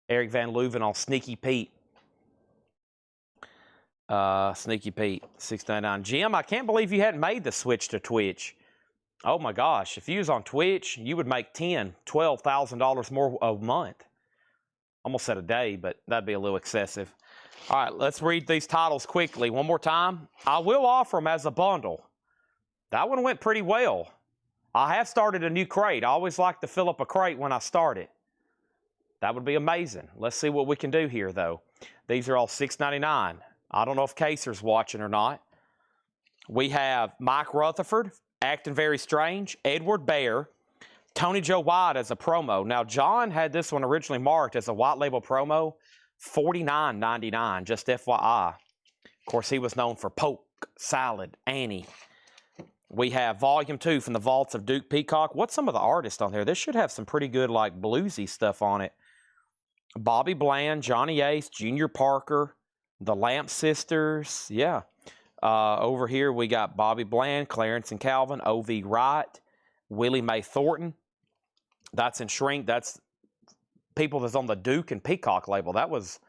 Eric Van Leuven on Sneaky Pete. Sneaky Pete, 699. Jim, I can't believe you hadn't made the switch to Twitch. Oh my gosh, if you was on Twitch, you would make $10,000, $12,000 more a month. Almost said a day, but that'd be a little excessive. All right, let's read these titles quickly. One more time. I will offer them as a bundle. That one went pretty well. I have started a new crate. I always like to fill up a crate when I start it. That would be amazing. Let's see what we can do here, though. These are all $6.99. I don't know if Kaser's watching or not. We have Mike Rutherford, Acting Very Strange, Edward Bear, Tony Joe White as a promo. Now, John had this one originally marked as a white label promo, $49.99, just FYI. Of course, he was known for Poke, Salad, Annie. We have Volume 2 from the Vaults of Duke Peacock. What's some of the artists on there? This should have some pretty good, like, bluesy stuff on it. Bobby Bland, Johnny Ace, Junior Parker, the Lamp Sisters. Yeah. Over here, we got Bobby Bland, Clarence and Calvin, O.V. Wright, Willie Mae Thornton. That's in Shrink. That's people that's on the Duke and Peacock label. That was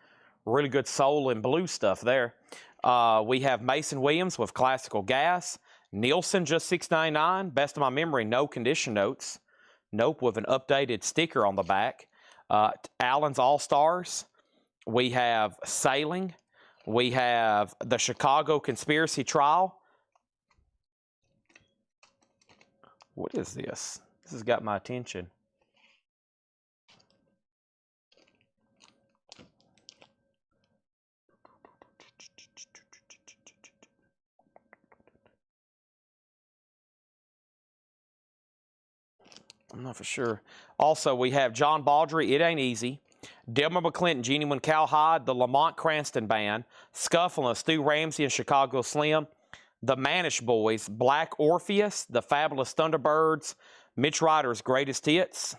really good soul and blues stuff there. We have Mason Williams with Classical Gas. Nielsen, just $6.99. Best of my memory, no condition notes. Nope, with an updated sticker on the back. Allen's All-Stars. We have Sailing. We have the Chicago Conspiracy Trial. What is this? This has got my attention. I'm not for sure. Also, we have John Baldry, It Ain't Easy. Delmer McClinton, Genuine Cowhide, the Lamont Cranston Band, Scuffling, Stu Ramsey and Chicago Slim, the Manish Boys, Black Orpheus, the Fabulous Thunderbirds, Mitch Ryder's Greatest Hits.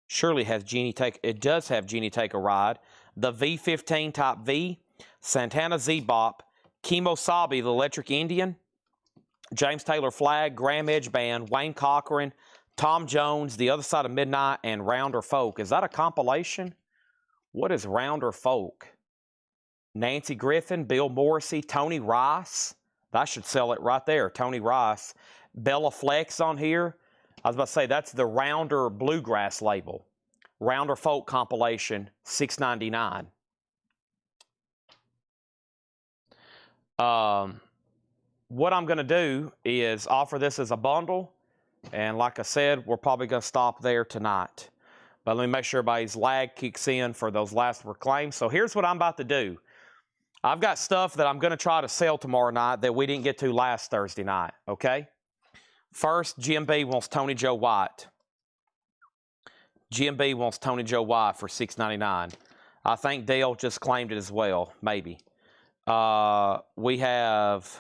Surely has Jeannie take, it does have Jeannie Take a Ride. The V15 Type V, Santana Z-Bop, Kemo Sabe, the Electric Indian, James Taylor Flag, Graham Edge Band, Wayne Cochran, Tom Jones, The Other Side of Midnight, and Rounder Folk. Is that a compilation? What is Rounder Folk? Nancy Griffin, Bill Morrissey, Tony Rice. That should sell it right there, Tony Rice. Bella Flex on here. I was about to say, that's the Rounder Bluegrass label. Rounder Folk compilation, $6.99. What I'm going to do is offer this as a bundle. And like I said, we're probably going to stop there tonight. But let me make sure everybody's lag kicks in for those last reclaims. So here's what I'm about to do. I've got stuff that I'm going to try to sell tomorrow night that we didn't get to last Thursday night, okay? First, GMB wants Tony Joe White. GMB wants Tony Joe White for $6.99. I think Dale just claimed it as well, maybe. We have...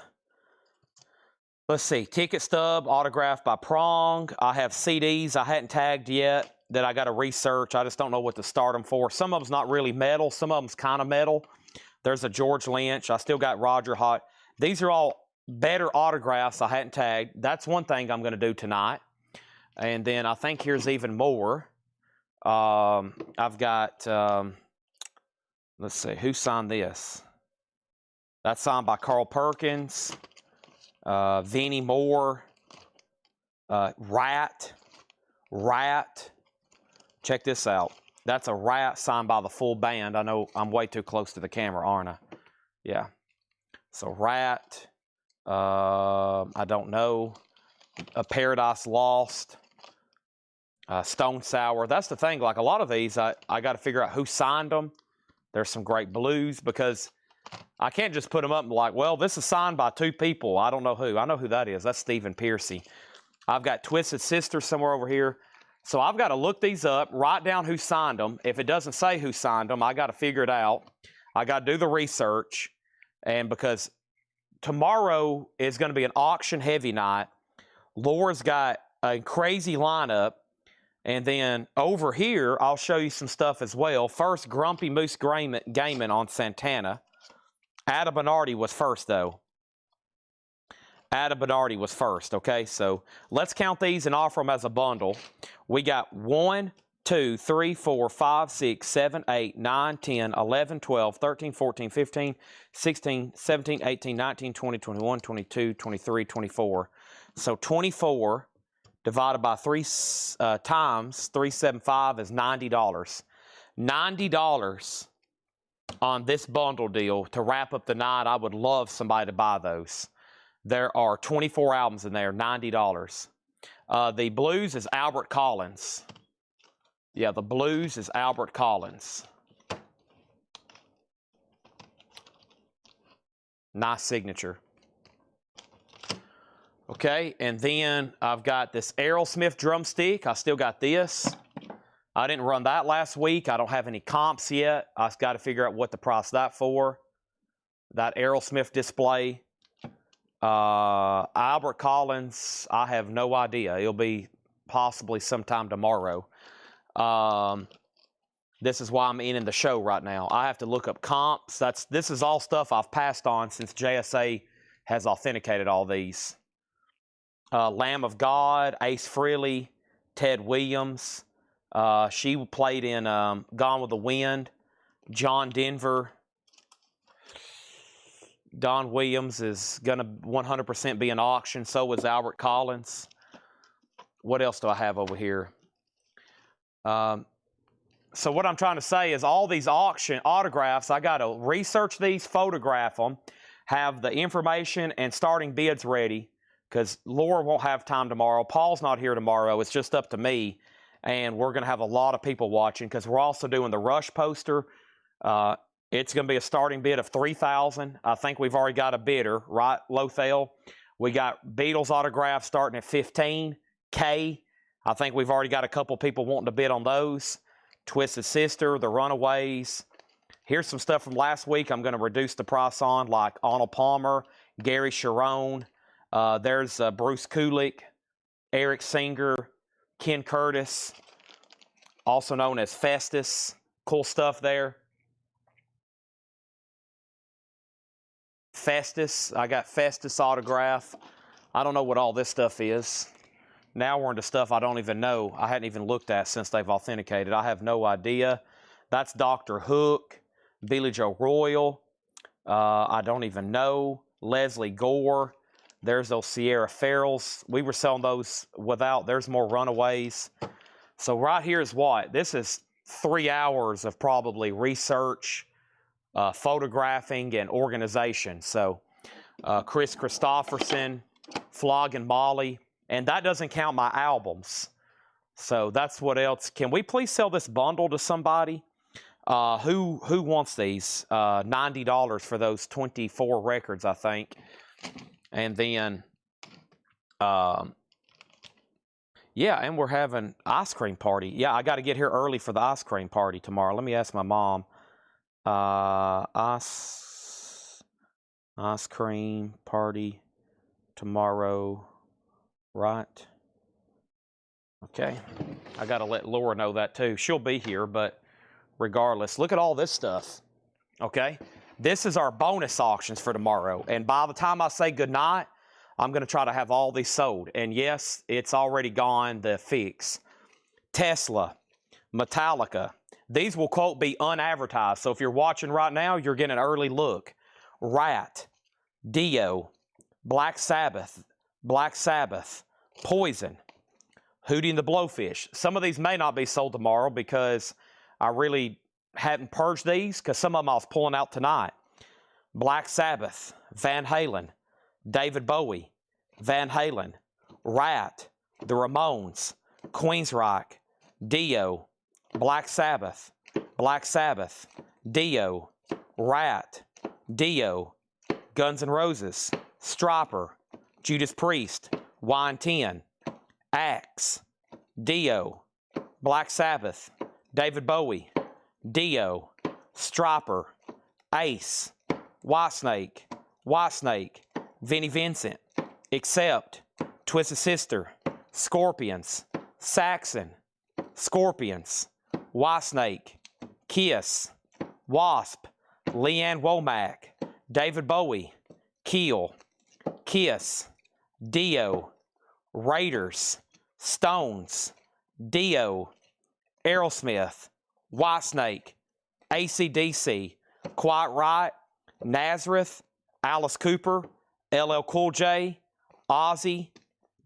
Let's see, Ticket Stub, autographed by Prong. I have CDs I hadn't tagged yet that I got to research. I just don't know what to start them for. Some of them's not really metal. Some of them's kind of metal. There's a George Lynch. I still got Roger Hott. These are all better autographs I hadn't tagged. That's one thing I'm going to do tonight. And then I think here's even more. I've got, let's see, who signed this? That's signed by Carl Perkins. Vinnie Moore, Rat. Check this out. That's a Rat signed by the full band. I know I'm way too close to the camera, aren't I? Yeah. So Rat, I don't know. Paradise Lost, Stone Sour. That's the thing. Like a lot of these, I got to figure out who signed them. There's some great blues because I can't just put them up and be like, well, this is signed by two people. I don't know who. I know who that is. That's Stephen Piercy. I've got Twisted Sister somewhere over here. So I've got to look these up, write down who signed them. If it doesn't say who signed them, I got to figure it out. I got to do the research. And because tomorrow is going to be an auction heavy night, Laura's got a crazy lineup. And then over here, I'll show you some stuff as well. First, Grumpy Moose Gaming on Santana. Adam Bernardi was first, though. Adam Bernardi was first, okay? So let's count these and offer them as a bundle. We got 1, 2, 3, 4, 5, 6, 7, 8, 9, 10, 11, 12, 13, 14, 15, 16, 17, 18, 19, 20, 21, 22, 23, 24. So 24 divided by 3 times 375 is $90. $90 on this bundle deal to wrap up the night. I would love somebody to buy those. There are 24 albums in there, $90. The blues is Albert Collins. Yeah, the blues is Albert Collins. Nice signature. Okay, and then I've got this Aerosmith drumstick. I still got this. I didn't run that last week. I don't have any comps yet. I've got to figure out what to price that for. That Aerosmith display. Albert Collins, I have no idea. It'll be possibly sometime tomorrow. This is why I'm in the show right now. I have to look up comps. This is all stuff I've passed on since JSA has authenticated all these. Lamb of God, Ace Frehley, Ted Williams. She played in Gone with the Wind. John Denver. Don Williams is going to 100% be an auction. So is Albert Collins. What else do I have over here? So what I'm trying to say is all these auction autographs, I got to research these, photograph them, have the information and starting bids ready, because Laura won't have time tomorrow. Paul's not here tomorrow. It's just up to me, and we're going to have a lot of people watching because we're also doing the Rush poster. It's going to be a starting bid of $3,000. I think we've already got a bidder, right, Lothel? We got Beatles autographs starting at $15K. I think we've already got a couple people wanting to bid on those. Twisted Sister, The Runaways. Here's some stuff from last week I'm going to reduce the price on, like Arnold Palmer, Gary Sharon. There's Bruce Kulick, Eric Singer, Ken Curtis, also known as Festus. Cool stuff there. Festus, I got Festus autograph. I don't know what all this stuff is. Now we're into stuff I don't even know. I hadn't even looked at since they've authenticated. I have no idea. That's Dr. Hook, Billy Joe Royal. I don't even know. Leslie Gore. There's those Sierra Farrells. We were selling those without. There's more Runaways. So right here is what? This is 3 hours of probably research, photographing, and organization. So Chris Christopherson, Flogging Molly. And that doesn't count my albums. So that's what else. Can we please sell this bundle to somebody? Who wants these? $90 for those 24 records, I think. And then, yeah, and we're having ice cream party. Yeah, I got to get here early for the ice cream party tomorrow. Let me ask my mom. Ice cream party tomorrow. Right. Okay. I got to let Laura know that too. She'll be here, but regardless, look at all this stuff. Okay. This is our bonus auctions for tomorrow. And by the time I say goodnight, I'm going to try to have all these sold. And yes, it's already gone, the fix. Tesla, Metallica. These will, quote, be unadvertised. So if you're watching right now, you're getting an early look. Rat, Dio, Black Sabbath, Poison, Hootie and the Blowfish. Some of these may not be sold tomorrow because I really hadn't purged these because some of them I was pulling out tonight. Black Sabbath, Van Halen, David Bowie, Van Halen, Rat, The Ramones, Queensryche, Dio, Black Sabbath, Dio, Rat, Dio, Guns N' Roses, Stryper, Judas Priest, Wine 10, Axe, Dio, Black Sabbath, David Bowie, Dio, Stryper, Ace, Whitesnake, Vinnie Vincent, Accept, Twisted Sister, Scorpions, Saxon, Scorpions, Whitesnake, Kiss, Wasp, Leanne Womack, David Bowie, Keel, Kiss, Dio, Raiders, Stones, Dio, Aerosmith, Whitesnake, AC/DC, Quiet Riot, Nazareth, Alice Cooper, LL Cool J, Ozzy,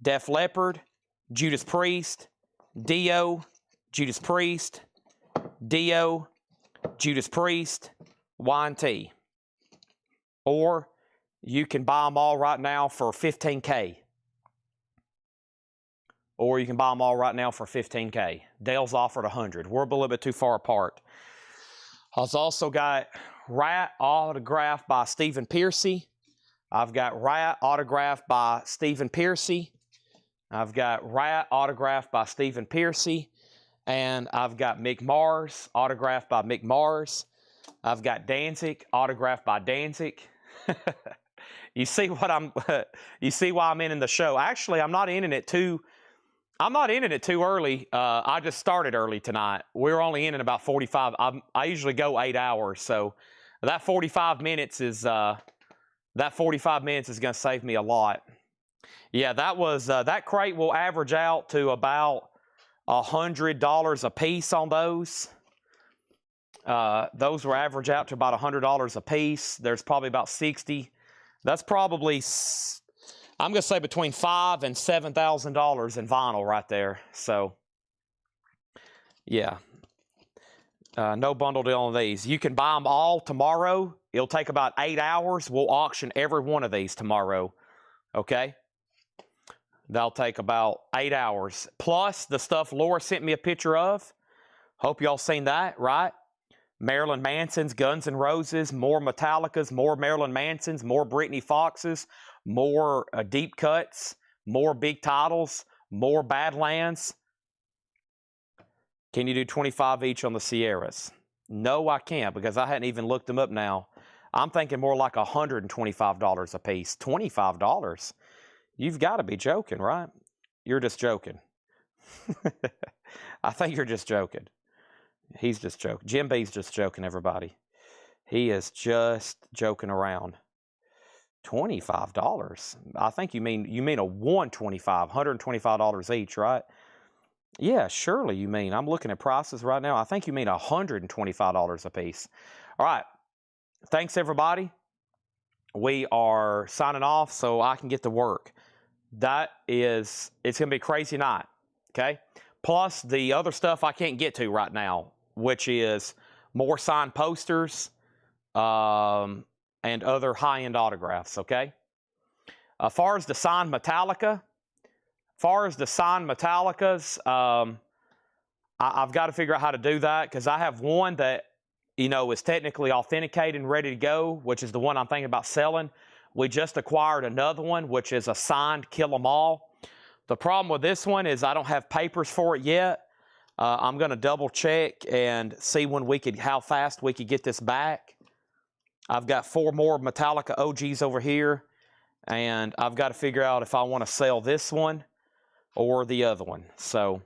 Def Leppard, Judas Priest, Dio, Judas Priest, Dio, Judas Priest, Y&T. Or you can buy them all right now for $15K. Or you can buy them all right now for $15K. Dale's offered $100. We're a little bit too far apart. I've also got Rat autographed by Stephen Pearcy. I've got Rat autographed by Stephen Pearcy. I've got Rat autographed by Stephen Pearcy. And I've got Mick Mars autographed by Mick Mars. I've got Danzig autographed by Danzig. You see what you see why I'm in the show. Actually, I'm not in it too early. I just started early tonight. We're only in about 45. I usually go 8 hours, so that 45 minutes is going to save me a lot. Yeah, that crate will average out to about $100 a piece on those. Those will average out to about $100 a piece. There's probably about 60. That's probably, I'm going to say, between $5,000 and $7,000 in vinyl right there. So, yeah. No bundle deal on these. You can buy them all tomorrow. It'll take about 8 hours. We'll auction every one of these tomorrow. Okay? That'll take about 8 hours. Plus the stuff Laura sent me a picture of. Hope y'all seen that, right? Marilyn Manson's, Guns N' Roses, more Metallicas, more Marilyn Mansons, more Britney Foxes, more deep cuts, more big titles, more Badlands. Can you do 25 each on the Sierras? No, I can't, because I hadn't even looked them up now. I'm thinking more like $125 a piece. $25? You've got to be joking, right? You're just joking. I think you're just joking. He's just joking. Jim B's just joking, everybody. He is just joking around. $25. I think you mean a $125 each, right? Yeah, surely you mean. I'm looking at prices right now. I think you mean $125 a piece. All right. Thanks, everybody. We are signing off so I can get to work. It's going to be a crazy night, okay? Plus the other stuff I can't get to right now, which is more signed posters and other high-end autographs, okay? As far as the signed Metallicas, I've got to figure out how to do that, because I have one that, is technically authenticated and ready to go, which is the one I'm thinking about selling. We just acquired another one, which is a signed Kill 'Em All. The problem with this one is I don't have papers for it yet. I'm going to double check and see how fast we could get this back. I've got 4 more Metallica OGs over here, and I've got to figure out if I want to sell this one or the other one. So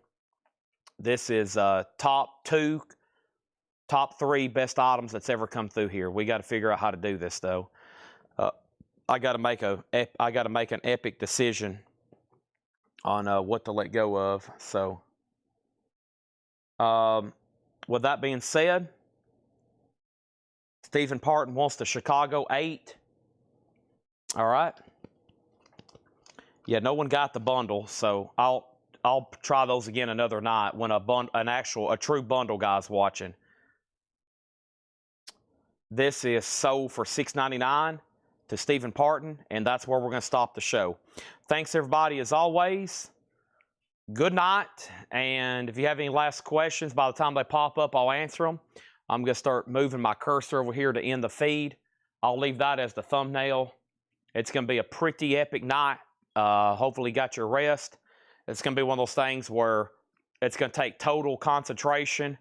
this is top 3 best items that's ever come through here. We got to figure out how to do this, though. I got to make an epic decision on what to let go of. So, with that being said, Stephen Parton wants the Chicago 8. All right. Yeah, no one got the bundle, so I'll try those again another night when a true bundle guy's watching. This is sold for $6.99 to Stephen Parton, and that's where we're going to stop the show. Thanks, everybody, as always. Good night, and if you have any last questions, by the time they pop up, I'll answer them. I'm going to start moving my cursor over here to end the feed. I'll leave that as the thumbnail. It's going to be a pretty epic night. Hopefully you got your rest. It's going to be one of those things where It's going to take total concentration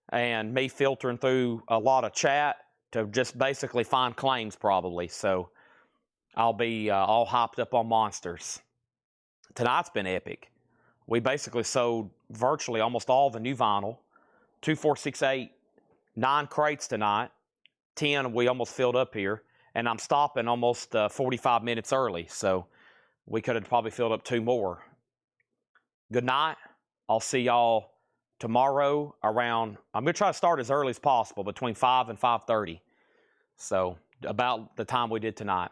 and me filtering through a lot of chat to just basically find claims probably. So I'll be all hopped up on monsters. Tonight's been epic. We basically sold virtually almost all the new vinyl. 2, 4, 6, 8, 9 crates tonight. 10 we almost filled up here. And I'm stopping almost 45 minutes early. So we could have probably filled up 2 more. Good night. I'll see y'all tomorrow around, I'm going to try to start as early as possible, between 5 and 5:30. So about the time we did tonight.